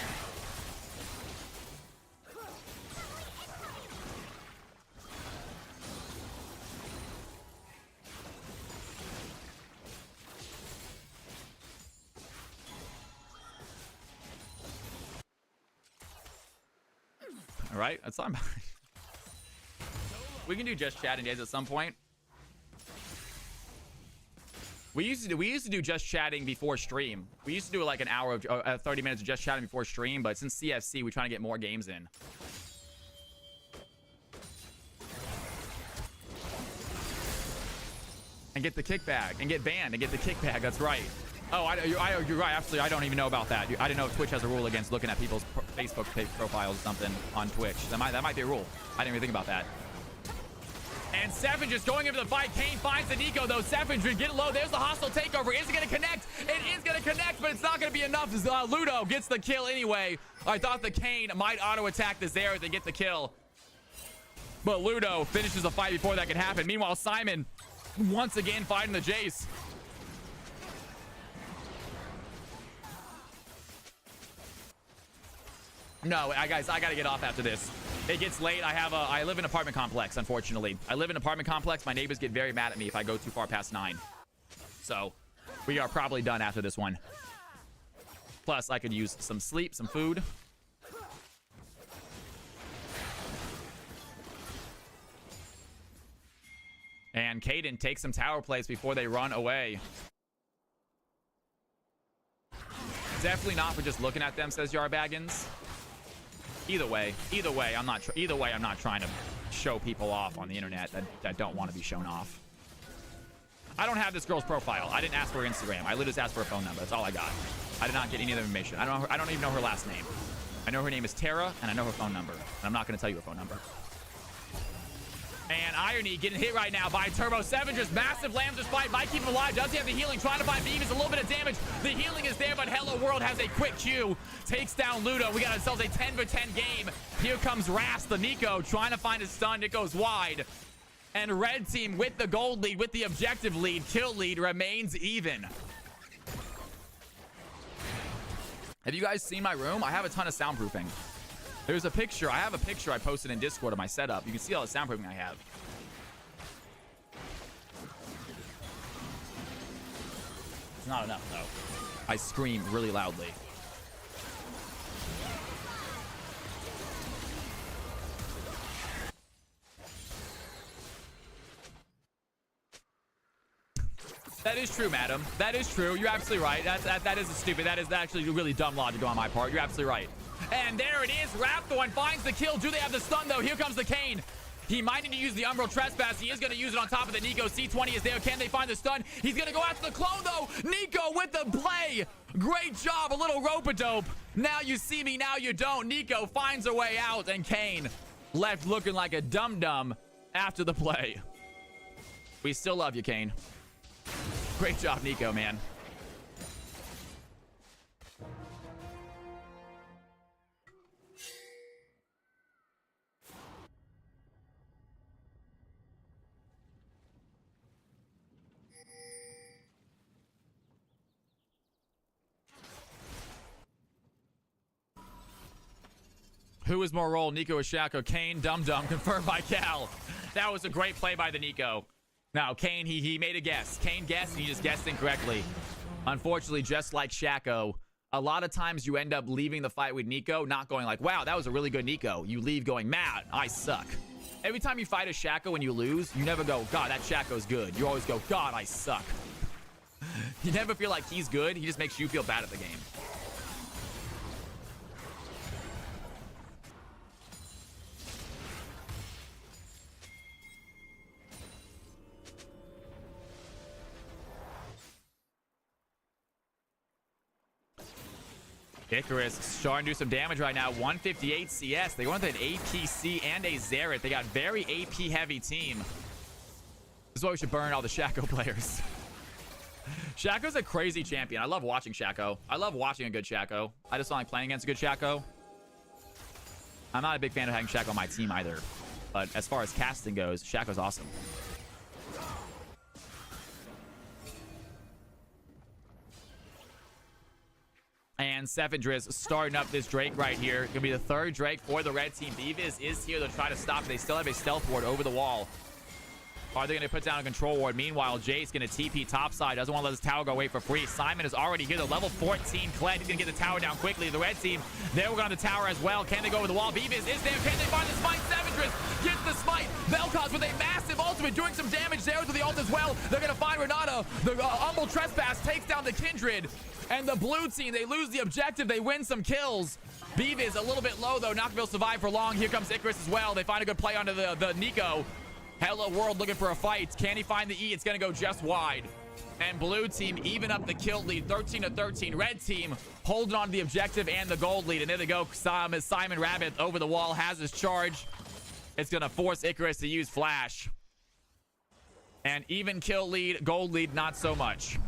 All right, that's on. We can do just chatting days at some point. We used to do just chatting before stream. We used to do like an hour of 30 minutes of just chatting before stream, but since CFC, we're trying to get more games in. And get the kickback and get banned and get the kickback. That's right. Oh, you're right. Absolutely, I don't even know about that. I didn't know if Twitch has a rule against looking at people's Facebook profiles or something on Twitch. That might be a rule. I didn't even think about that. And Sefindris going into the fight. Kane finds the Nico, though. Sefindris getting low. There's the hostile takeover. Is it going to connect? It is going to connect, but it's not going to be enough. Ludo gets the kill anyway. I thought the Kane might auto-attack the Zera to get the kill. But Ludo finishes the fight before that can happen. Meanwhile, Simon once again fighting the Jace. No, guys, I got to get off after this. It gets late. I live in an apartment complex, unfortunately. I live in an apartment complex. My neighbors get very mad at me if I go too far past 9. So we are probably done after this one. Plus, I could use some sleep, some food. And Caden takes some tower plays before they run away. Definitely not for just looking at them, says Yar Baggins. Either way, I'm not trying to show people off on the internet that don't want to be shown off. I don't have this girl's profile. I didn't ask for her Instagram. I literally just asked for her phone number. That's all I got. I did not get any other information. I don't even know her last name. I know her name is Tara, and I know her phone number. And I'm not going to tell you her phone number. And Irony getting hit right now by Turbo. Sefindris, massive lambs despite might keep him alive. Does he have the healing? Trying to find Beam. It's a little bit of damage. The healing is there, but Hello World has a quick Q. Takes down Ludo. We got ourselves a 10 for 10 game. Here comes Rast, the Nico, trying to find his stun. It goes wide. And red team with the gold lead, with the objective lead, kill lead, remains even. Have you guys seen my room? I have a ton of soundproofing. There's a picture. I have a picture I posted in Discord of my setup. You can see all the soundproofing I have. It's not enough, though. I scream really loudly. That is true, madam. That is true. You're absolutely right. That is stupid. That is actually really dumb logic on my part. You're absolutely right. And there it is. Rapthorn finds the kill. Do they have the stun, though? Here comes the Kane. He might need to use the Umbral Trespass. He is going to use it on top of the Nico. C20 is there. Can they find the stun? He's going to go after the clone, though. Nico with the play. Great job. A little rope-a-dope. Now you see me. Now you don't. Nico finds a way out. And Kane left looking like a dum-dum after the play. We still love you, Kane. Great job, Nico, man. Who is more role, Nico or Shaco? Kane, Dum Dum, confirmed by Cal. That was a great play by the Nico. Now, Kane, he made a guess. Kane guessed, and he just guessed incorrectly. Unfortunately, just like Shaco, a lot of times you end up leaving the fight with Nico, not going like, wow, that was a really good Nico. You leave going, man, I suck. Every time you fight a Shaco and you lose, you never go, God, that Shaco's good. You always go, God, I suck. You never feel like he's good. He just makes you feel bad at the game. Icarus starting to do some damage right now. 158 CS. They went with an APC and a Xerath. They got very AP heavy team. This is why we should burn all the Shaco players. Shaco's a crazy champion. I love watching Shaco. I love watching a good Shaco. I just don't like playing against a good Shaco. I'm not a big fan of having Shaco on my team either. But as far as casting goes, Shaco's awesome. And Sevendriz starting up this Drake right here. Gonna be the third Drake for the red team. Beavis is here to try to stop it. They still have a stealth ward over the wall. Are they going to put down a control ward? Meanwhile, Jay's going to TP topside. Doesn't want to let his tower go away for free. Simon is already here. The level 14 Kled. He's going to get the tower down quickly. The red team, they're going on the tower as well. Can they go over the wall? Beavis is there. Can they find the smite? Sevendriz gets the smite. Vel'Koz with a massive ultimate doing some damage there to the ult as well. They're going to find Renata. The Humble Trespass takes down the Kindred. And the blue team, they lose the objective. They win some kills. Beavis a little bit low, though. Not going to be able to survive for long. Here comes Icarus as well. They find a good play onto the Nico. Hello World looking for a fight. Can he find the E? It's going to go just wide. And blue team even up the kill lead, 13-13. Red team holding on to the objective and the gold lead. And there they go. Simon Rabbit over the wall has his charge. It's going to force Icarus to use flash. And even kill lead, gold lead, not so much.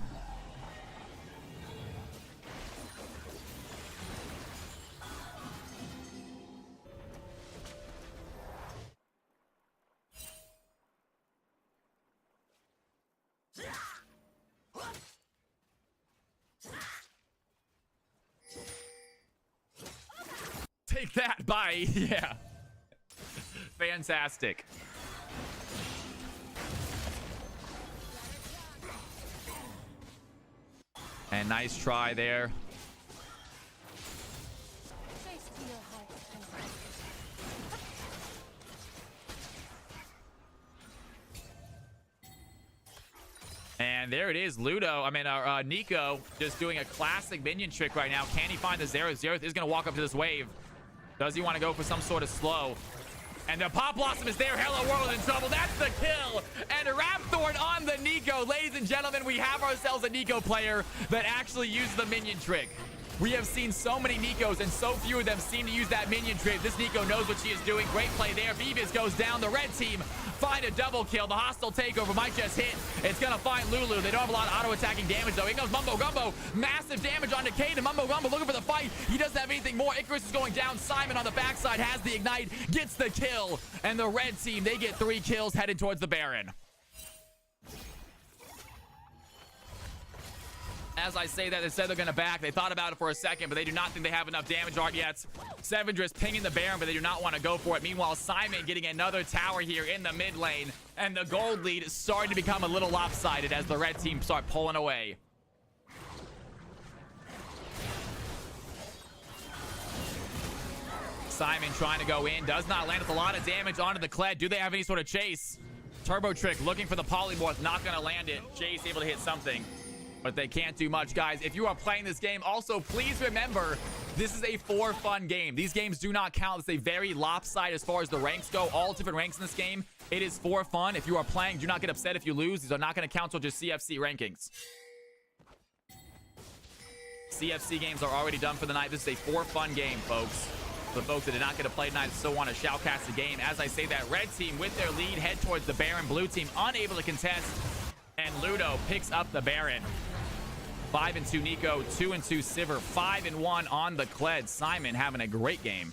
Take that, bye. Yeah. Fantastic. And nice try there. And there it is, Ludo. Nico just doing a classic minion trick right now. Can he find the Xerath? Xerath is going to walk up to this wave. Does he want to go for some sort of slow? And the Pop Blossom is there. Hello World in trouble. That's the kill. And Rapthorn on the Nico. Ladies and gentlemen, we have ourselves a Nico player that actually used the minion trick. We have seen so many Nikos, and so few of them seem to use that minion trick. This Nico knows what she is doing. Great play there. Beavis goes down. The red team find a double kill. The hostile takeover might just hit. It's going to find Lulu. They don't have a lot of auto-attacking damage, though. Here comes Mumbo Gumbo. Massive damage on Decade, and Mumbo Gumbo looking for the fight. He doesn't have anything more. Icarus is going down. Simon on the backside has the ignite, gets the kill. And the red team, they get 3 kills headed towards the Baron. As I say that, they said they're going to back. They thought about it for a second, but they do not think they have enough damage art yet. Sevendriz pinging the Baron, but they do not want to go for it. Meanwhile, Simon getting another tower here in the mid lane. And the gold lead is starting to become a little lopsided as the red team start pulling away. Simon trying to go in. Does not land with a lot of damage onto the Kled. Do they have any sort of chase? Turbo Trick looking for the Polymorph. Not going to land it. Jay's able to hit something. But they can't do much, guys. If you are playing this game, also, please remember, this is a for fun game. These games do not count. It's a very lopsided as far as the ranks go. All different ranks in this game. It is for fun. If you are playing, do not get upset if you lose. These are not going to count towards your CFC rankings. CFC games are already done for the night. This is a for fun game, folks. For the folks that did not get to play tonight still want to shoutcast the game. As I say that, red team with their lead head towards the Baron. Blue team unable to contest. And Ludo picks up the Baron. 5-2 Nico, 2-2 Sivir, 5-1 on the Kled. Simon having a great game.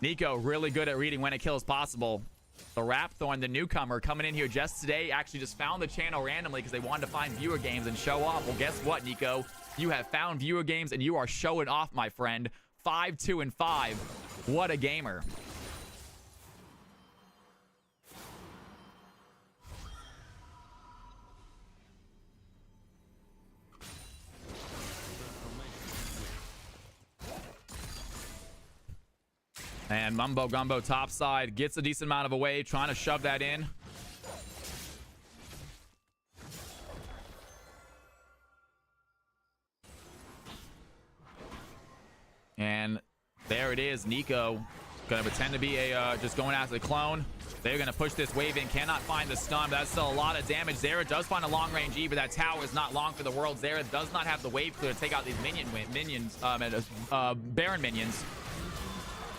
Nico really good at reading when a kill is possible. The Rapthorn, the newcomer, coming in here just today, actually just found the channel randomly because they wanted to find viewer games and show off. Well, guess what, Nico? You have found viewer games and you are showing off, my friend. 5-2-5. What a gamer. And Mumbo Gumbo topside gets a decent amount of a wave, trying to shove that in. And there it is. Nico gonna pretend to be a just going after the clone. They're gonna push this wave in. Cannot find the stun. That's still a lot of damage. Zera does find a long range E, but that tower is not long for the world. Zera does not have the wave clear to take out these Baron minions.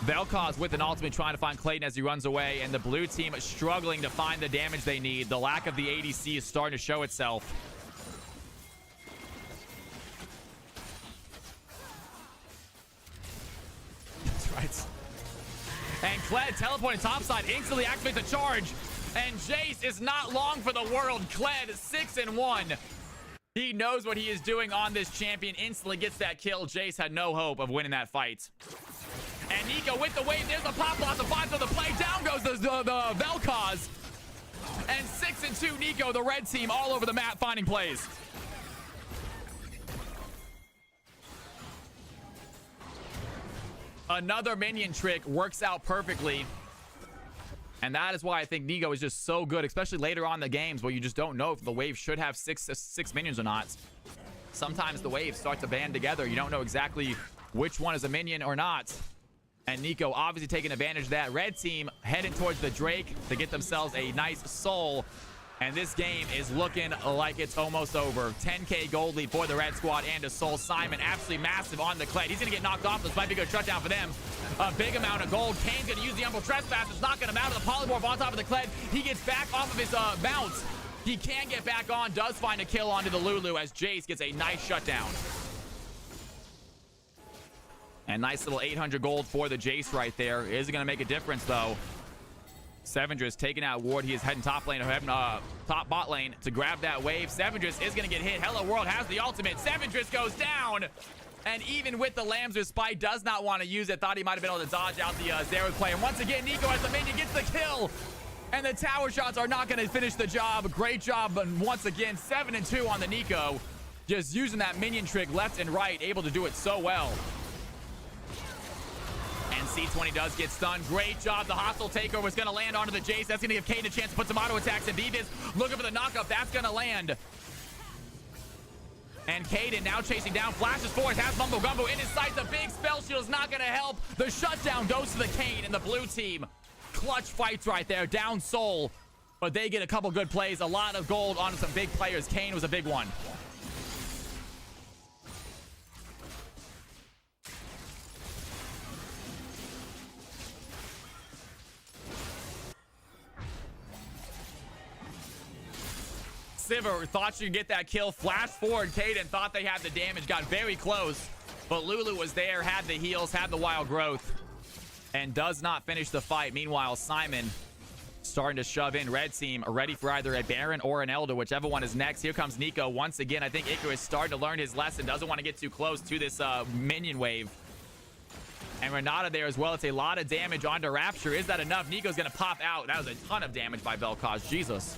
Vel'Koz with an ultimate trying to find Clayton as he runs away, and the blue team struggling to find the damage they need. The lack of the ADC is starting to show itself. That's right. And Kled teleporting topside, instantly activates the charge. And Jace is not long for the world. Kled 6-1. He knows what he is doing on this champion. Instantly gets that kill. Jace had no hope of winning that fight. And Nico with the wave. There's the pop blossom. Finds the play. Down goes the Vel'Koz. And 6-2 Nico, the red team, all over the map finding plays. Another minion trick works out perfectly. And that is why I think Nico is just so good, especially later on in the games where you just don't know if the wave should have six minions or not. Sometimes the waves start to band together. You don't know exactly which one is a minion or not. And Nico obviously taking advantage of that. Red team heading towards the Drake to get themselves a nice soul. And this game is looking like it's almost over. 10k gold lead for the red squad and a soul. Simon absolutely massive on the Kled. He's going to get knocked off. This might be a good shutdown for them. A big amount of gold. Kane's going to use the Umbral Trespass. It's not going to matter. The polymorph on top of the Kled. He gets back off of his bounce. He can get back on. Does find a kill onto the Lulu as Jace gets a nice shutdown. And nice little 800 gold for the Jace right there. Is it going to make a difference, though? Sevendris taking out Ward. He is heading top lane, top bot lane to grab that wave. Sevendris is going to get hit. Hello World has the ultimate. Sevendris goes down. And even with the Lambs' spite, does not want to use it. Thought he might have been able to dodge out the Zera play. And once again, Nico as the minion gets the kill. And the tower shots are not going to finish the job. Great job. But once again, 7-2 on the Nico. Just using that minion trick left and right. Able to do it so well. And C20 does get stunned. Great job. The hostile takeover is going to land onto the Jace. That's going to give Kane a chance to put some auto attacks. And Beavis looking for the knockup. That's going to land. And Kaden now chasing down. Flashes forward. Has Mumbo Gumbo in his sight. The big spell shield is not going to help. The shutdown goes to the Kane and the blue team. Clutch fights right there. Down Soul. But they get a couple good plays. A lot of gold onto some big players. Kane was a big one. Sivir thought she could get that kill. Flash forward. Kaden thought they had the damage. Got very close. But Lulu was there. Had the heals. Had the wild growth. And does not finish the fight. Meanwhile, Simon starting to shove in. Red team ready for either a Baron or an Elder. Whichever one is next. Here comes Nico. Once again, I think Icarus starting to learn his lesson. Doesn't want to get too close to this minion wave. And Renata there as well. It's a lot of damage onto Rapture. Is that enough? Nico's going to pop out. That was a ton of damage by Vel'Koz. Jesus.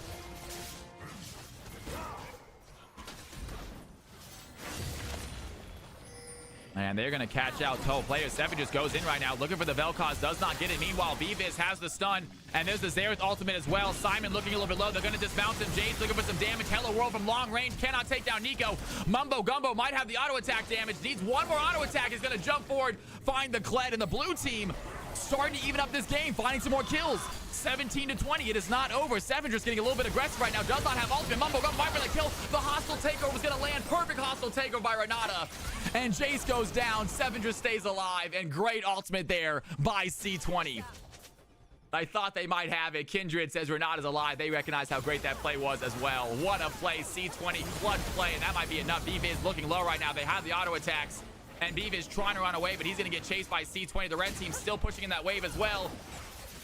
And they're going to catch out total players. Seven just goes in right now, looking for the Vel'Koz. Does not get it. Meanwhile, Beavis has the stun. And there's the Xerath ultimate as well. Simon looking a little bit low. They're going to dismount him. Jace looking for some damage. Hello World from long range. Cannot take down Nico. Mumbo Gumbo might have the auto attack damage. Needs one more auto attack. He's going to jump forward, find the Kled. And the blue team starting to even up this game, finding some more kills. 17-20. It is not over. Sevendris getting a little bit aggressive right now. Does not have ultimate. Mumbo Gumbo might for the kill. The hostile takeover is going to land. Perfect hostile takeover by Renata. And Jace goes down. Sevendris stays alive. And great ultimate there by C20. I thought they might have it. Kindred says Renata's alive. They recognize how great that play was as well. What a play. C20 clutch play. And that might be enough. Beavis looking low right now. They have the auto attacks. And Beavis trying to run away, but he's going to get chased by C20. The red team still pushing in that wave as well.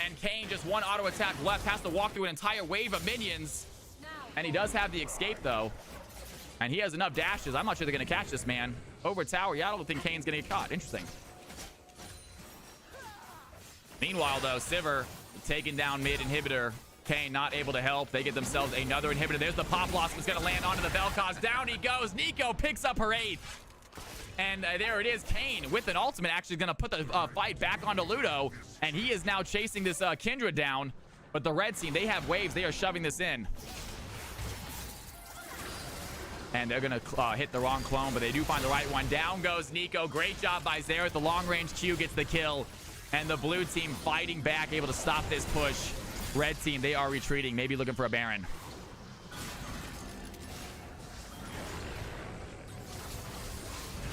And Kane just one auto attack left. Has to walk through an entire wave of minions. And he does have the escape, though. And he has enough dashes. I'm not sure they're going to catch this man. Over tower, yeah, I don't think Kane's going to get caught. Interesting. Meanwhile, though, Sivir taking down mid inhibitor. Kane not able to help. They get themselves another inhibitor. There's the pop loss that's going to land onto the Vel'Koz. Down he goes. Nico picks up her 8th. And there it is. Kane with an ultimate actually going to put the fight back onto Ludo. And he is now chasing this Kindred down. But the red team, they have waves. They are shoving this in. And they're going to hit the wrong clone, but they do find the right one. Down goes Nico. Great job by Xerath. The long-range Q gets the kill. And the blue team fighting back, able to stop this push. Red team, they are retreating, maybe looking for a Baron.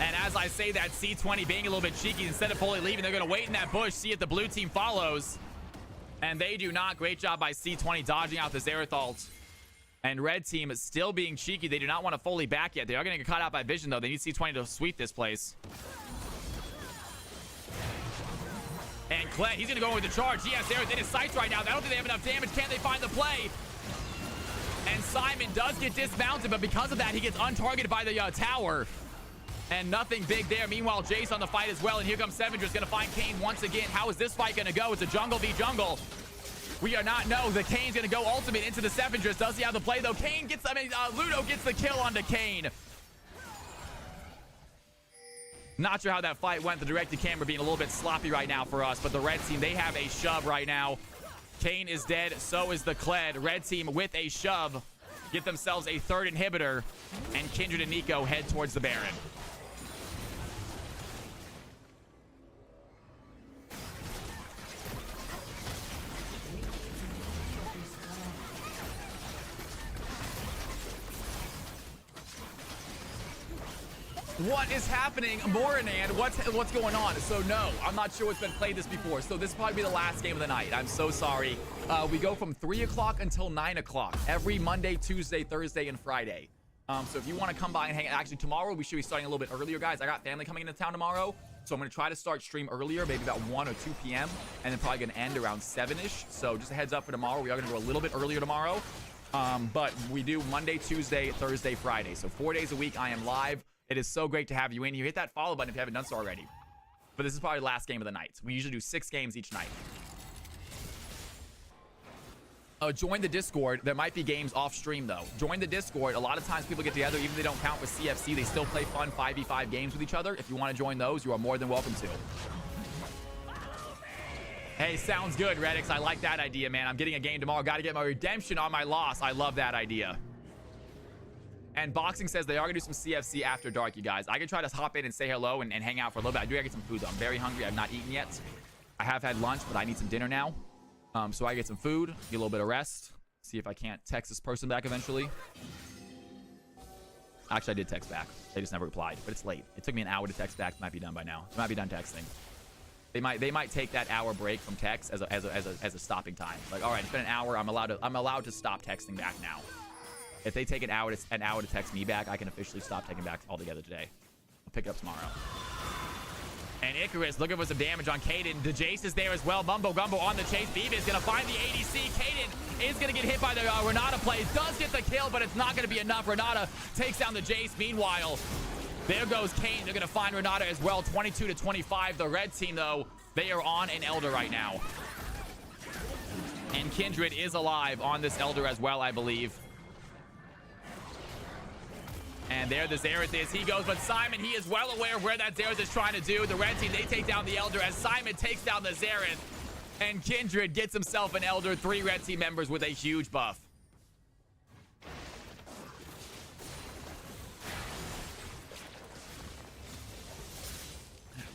And as I say that, C20 being a little bit cheeky, instead of fully leaving, they're going to wait in that bush, see if the blue team follows. And they do not. Great job by C20 dodging out the Xerath ult. And red team is still being cheeky. They do not want to fully back yet. They are going to get caught out by vision, though. They need C20 to sweep this place. And Clay, he's going to go with the charge. He has Xerath in his sights right now. I don't think they have enough damage. Can they find the play? And Simon does get dismounted, but because of that, he gets untargeted by the tower. And nothing big there. Meanwhile, Jace on the fight as well. And here comes Sevenger's going to find Kane once again. How is this fight going to go? It's a jungle v jungle. We are not know. The Kane's going to go ultimate into the Sevengers. Does he have the play, though? Kane gets, Ludo gets the kill onto Kane. Not sure how that fight went. The directed camera being a little bit sloppy right now for us. But the red team, they have a shove right now. Kane is dead. So is the Kled. Red team with a shove. Get themselves a 3rd inhibitor. And Kindred and Nico head towards the Baron. What is happening, Moranan? What's going on? So no, I'm not sure what's been played this before. So this will probably be the last game of the night. I'm so sorry. We go from 3 o'clock until 9 o'clock every Monday, Tuesday, Thursday, and Friday. So if you want to come by and hang, actually tomorrow we should be starting a little bit earlier, guys. I got family coming into town tomorrow, so I'm going to try to start stream earlier, maybe about 1 or 2 p.m. and then probably going to end around 7ish. So just a heads up for tomorrow. We are going to go a little bit earlier tomorrow, but we do Monday, Tuesday, Thursday, Friday. So 4 days a week I am live. It is so great to have you in. You hit that follow button if you haven't done so already. But this is probably the last game of the night. We usually do 6 games each night. Join the Discord. There might be games off stream, though. Join the Discord. A lot of times people get together, even if they don't count with CFC, they still play fun 5v5 games with each other. If you want to join those, you are more than welcome to. Hey, sounds good, Redix. I like that idea, man. I'm getting a game tomorrow. Got to get my redemption on my loss. I love that idea. And Boxing says they are going to do some CFC after dark, you guys. I can try to hop in and say hello and hang out for a little bit. I do gotta get some food, though. I'm very hungry. I've not eaten yet. I have had lunch, but I need some dinner now. So I get some food, get a little bit of rest. See if I can't text this person back eventually. Actually, I did text back. They just never replied, but it's late. It took me an hour to text back. It might be done by now. It might be done texting. They might take that hour break from text as a stopping time. Like, all right, it's been an hour. I'm allowed to stop texting back now. If they take an hour to text me back, I can officially stop taking back altogether today. I'll pick it up tomorrow. And Icarus looking for some damage on Kaden. The Jace is there as well. Mumbo Gumbo on the chase. Viva is going to find the ADC. Kaden is going to get hit by the Renata play. Does get the kill, but it's not going to be enough. Renata takes down the Jace. Meanwhile, there goes Kane. They're going to find Renata as well. 22-25. The red team, though, they are on an Elder right now. And Kindred is alive on this Elder as well, I believe. And there the Xerath is. He goes, but Simon, he is well aware of where that Xerath is trying to do. The red team, they take down the Elder as Simon takes down the Xerath. And Kindred gets himself an Elder. 3 red team members with a huge buff.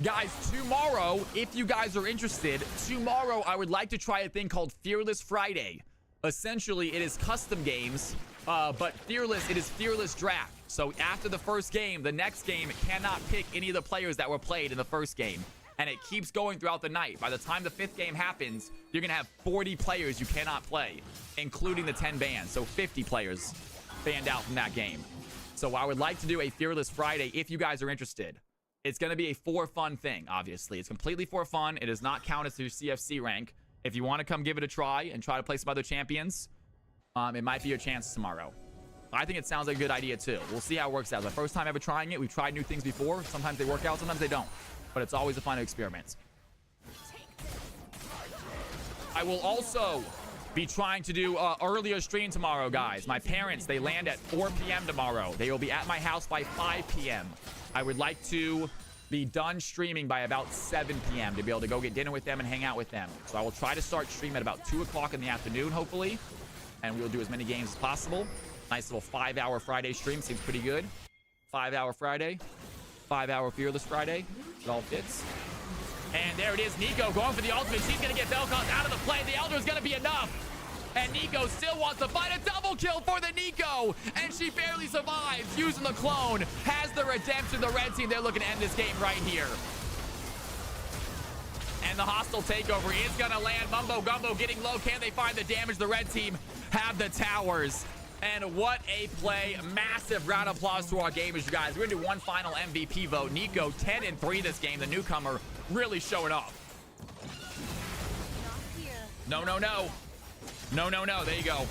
Guys, tomorrow, if you guys are interested, tomorrow I would like to try a thing called Fearless Friday. Essentially, it is custom games, but it is Fearless Draft. So after the first game, the next game cannot pick any of the players that were played in the first game. And it keeps going throughout the night. By the time the 5th game happens, you're going to have 40 players you cannot play, including the 10 bans. So 50 players banned out from that game. So I would like to do a Fearless Friday if you guys are interested. It's going to be a for fun thing, obviously. It's completely for fun. It does not count as your CFC rank. If you want to come give it a try and try to play some other champions, it might be your chance tomorrow. I think it sounds like a good idea too. We'll see how it works out. It's the first time ever trying it. We've tried new things before. Sometimes they work out, sometimes they don't. But it's always a fun experiment. I will also be trying to do earlier stream tomorrow, guys. My parents, they land at 4 p.m. tomorrow. They will be at my house by 5 p.m. I would like to be done streaming by about 7 p.m. to be able to go get dinner with them and hang out with them. So I will try to start stream at about 2 o'clock in the afternoon, hopefully. And we'll do as many games as possible. Nice little 5-hour Friday stream. Seems pretty good. 5-hour Friday. 5-hour Fearless Friday. It all fits. And there it is. Nico going for the ultimate. She's going to get Vel'Koz out of the play. The Elder is going to be enough. And Nico still wants to find a double kill for the Nico. And she barely survives using the clone. Has the redemption. The red team, they're looking to end this game right here. And the hostile takeover is going to land. Mumbo Gumbo getting low. Can they find the damage? The red team have the towers. And what a play. Massive round of applause to our gamers, you guys. We're going to do one final MVP vote. Nico 10-3 this game. The newcomer really showing off. No, no, no. No, no, no. There you go.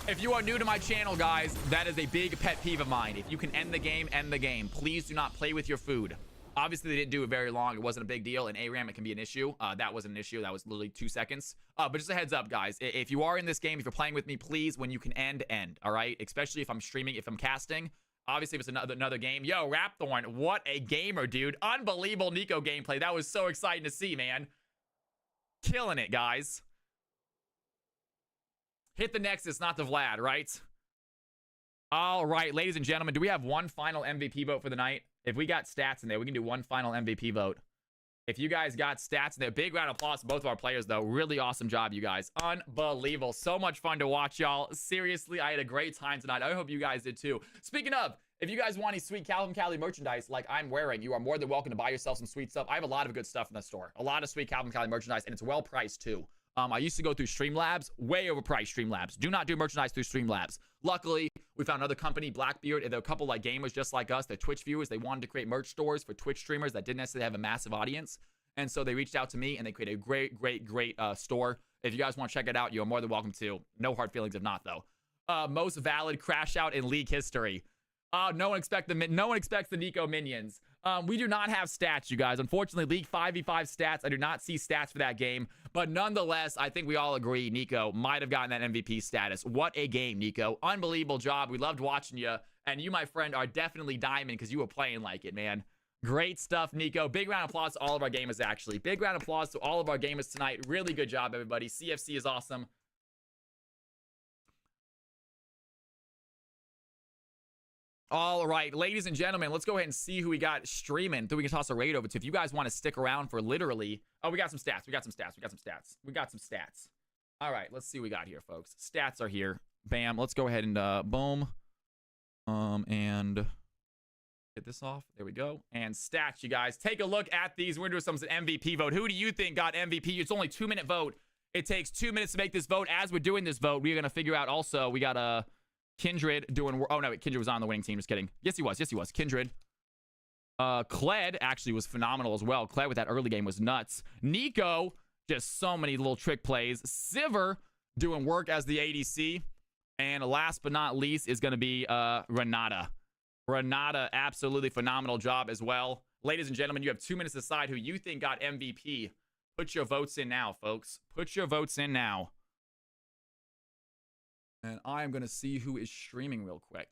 If you are new to my channel, guys, that is a big pet peeve of mine. If you can end the game, end the game. Please do not play with your food. Obviously, they didn't do it very long. It wasn't a big deal. In ARAM, it can be an issue. That wasn't an issue. That was literally 2 seconds. But just a heads up, guys. If you are in this game, if you're playing with me, please, when you can end, all right? Especially if I'm streaming, if I'm casting. Obviously, if it's another game. Yo, Rapthorn, what a gamer, dude. Unbelievable Nico gameplay. That was so exciting to see, man. Killing it, guys. Hit the Nexus, not the Vlad, right? All right, ladies and gentlemen, do we have one final MVP vote for the night? If we got stats in there, we can do one final MVP vote. If you guys got stats in there, big round of applause to both of our players, though. Really awesome job, you guys. Unbelievable. So much fun to watch, y'all. Seriously, I had a great time tonight. I hope you guys did, too. Speaking of, if you guys want any sweet Calvin Cali merchandise like I'm wearing, you are more than welcome to buy yourself some sweet stuff. I have a lot of good stuff in the store. A lot of sweet Calvin Cali merchandise, and it's well priced, too. I used to go through Streamlabs, way overpriced Streamlabs. Do not do merchandise through Streamlabs. Luckily, we found another company, Blackbeard, and they're a couple like gamers just like us. They're Twitch viewers. They wanted to create merch stores for Twitch streamers that didn't necessarily have a massive audience. And so they reached out to me, and they created a great, great, great store. If you guys want to check it out, you're more than welcome to. No hard feelings if not, though. Most valid crash out in League history. No one expects the Nico minions. We do not have stats, you guys. Unfortunately, League 5v5 stats. I do not see stats for that game. But nonetheless, I think we all agree Nico might have gotten that MVP status. What a game, Nico. Unbelievable job. We loved watching you. And you, my friend, are definitely diamond because you were playing like it, man. Great stuff, Nico. Big round of applause to all of our gamers, actually. Big round of applause to all of our gamers tonight. Really good job, everybody. CFC is awesome. All right, ladies and gentlemen, let's go ahead and see who we got streaming. Then we can toss a raid over to. If you guys want to stick around for literally... Oh, we got some stats. We got some stats. All right, let's see what we got here, folks. Stats are here. Bam. Let's go ahead and boom. And get this off. There we go. And stats, you guys. Take a look at these. We're doing some MVP vote. Who do you think got MVP? It's only a 2-minute vote. It takes 2 minutes to make this vote. As we're doing this vote, we're going to figure out also, we got a... Kindred doing... Oh, no, Kindred was on the winning team. Just kidding. Yes, he was. Yes, he was. Kindred. Kled actually was phenomenal as well. Kled with that early game was nuts. Nico, just so many little trick plays. Sivir doing work as the ADC. And last but not least is going to be Renata. Renata, absolutely phenomenal job as well. Ladies and gentlemen, you have 2 minutes to decide who you think got MVP. Put your votes in now, folks. Put your votes in now. And I am going to see who is streaming real quick.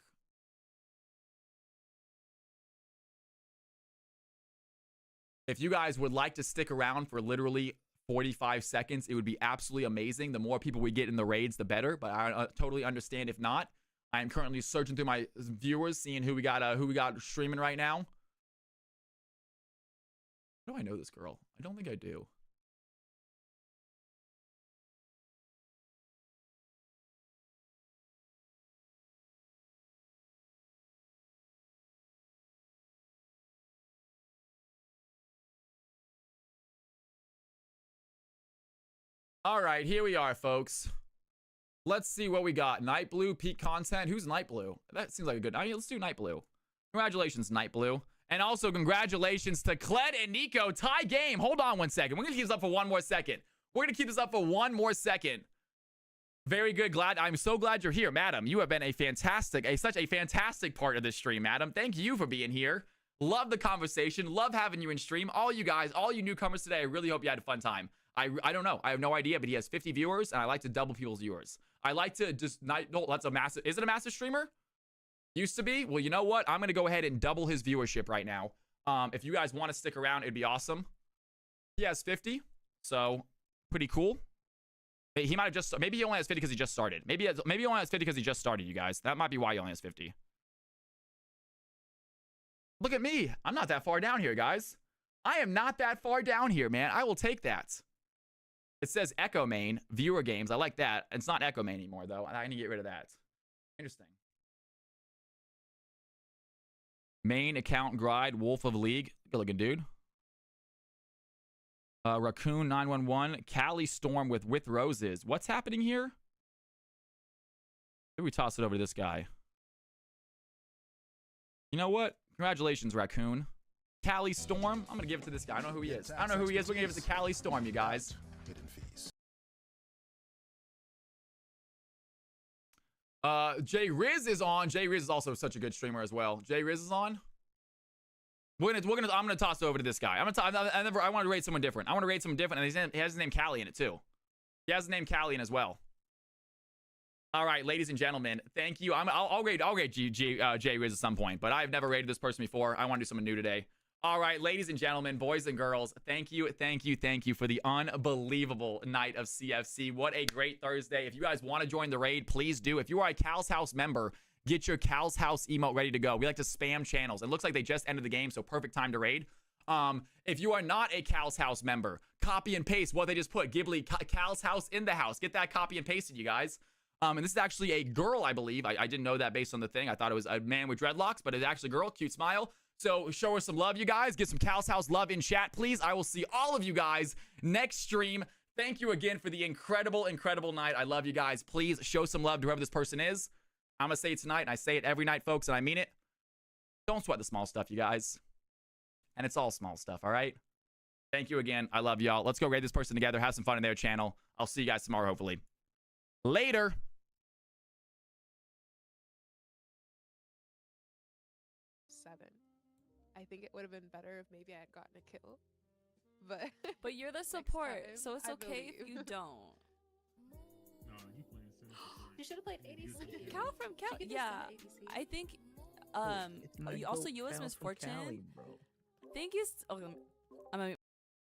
If you guys would like to stick around for literally 45 seconds, it would be absolutely amazing. The more people we get in the raids, the better. But I totally understand if not. I am currently searching through my viewers, seeing who we got streaming right now. How do I know this girl? I don't think I do. All right, here we are, folks. Let's see what we got. Night Blue, peak content. Who's Night Blue? That seems like a good... I mean, let's do Night Blue. Congratulations, Night Blue. And also, congratulations to Kled and Nico. Tie game. Hold on 1 second. We're going to keep this up for one more second. Very good. I'm so glad you're here, madam. You have been such a fantastic part of this stream, madam. Thank you for being here. Love the conversation. Love having you in stream. All you guys, all you newcomers today, I really hope you had a fun time. I don't know. I have no idea, but he has 50 viewers, and I like to double people's viewers. I like to just not. No, that's a massive. Is it a massive streamer? Used to be. Well, you know what? I'm gonna go ahead and double his viewership right now. If you guys want to stick around, it'd be awesome. He has 50, so pretty cool. He might have just. Maybe he only has 50 because he just started. Maybe he only has 50 because he just started. You guys, that might be why he only has 50. Look at me. I'm not that far down here, guys. I am not that far down here, man. I will take that. It says Echo Main, viewer games. I like that. It's not Echo Main anymore, though. I need to get rid of that. Interesting. Main account Gride, Wolf of League. Good looking dude. Raccoon 911. Cali Storm with Roses. What's happening here? Maybe we toss it over to this guy. You know what? Congratulations, Raccoon. Cali Storm. I'm going to give it to this guy. I don't know who he is. I don't know who he is. We're going to give it to Cali Storm, you guys. Jay Riz is on. Jay Riz is also such a good streamer as well. Jay Riz is on. I'm gonna toss it over to this guy. I want to rate someone different. I want to rate someone different, and he has his name Callie in it too. He has his name Callie in as well. All right, ladies and gentlemen, thank you. I'll rate Jay Riz at some point, but I've never rated this person before. I want to do something new today. All right, ladies and gentlemen, boys and girls, thank you for the unbelievable night of CFC. What a great Thursday. If you guys want to join the raid, please do. If you are a Cal's House member, get your Cal's House emote ready to go. We like to spam channels. It looks like they just ended the game, so perfect time to raid. If you are not a Cal's House member, copy and paste what they just put. Ghibli, Cal's House in the house. Get that copy and pasted, you guys. And this is actually a girl, I believe. I didn't know that based on the thing. I thought it was a man with dreadlocks, but it's actually a girl. Cute smile. So show her some love, you guys. Get some Cal's House love in chat, please. I will see all of you guys next stream. Thank you again for the incredible, incredible night. I love you guys. Please show some love to whoever this person is. I'm going to say it tonight, and I say it every night, folks, and I mean it. Don't sweat the small stuff, you guys. And it's all small stuff, all right? Thank you again. I love y'all. Let's go raid this person together. Have some fun in their channel. I'll see you guys tomorrow, hopefully. Later. 7. I think it would have been better if maybe I had gotten a kill. But you're the support, time, so it's I okay if believe. you don't. You should have played ADC. Cal from Cal, She could just yeah. send ADC. I think It's my also goat you as Cal from Misfortune. Cali, bro. Thank you. I'm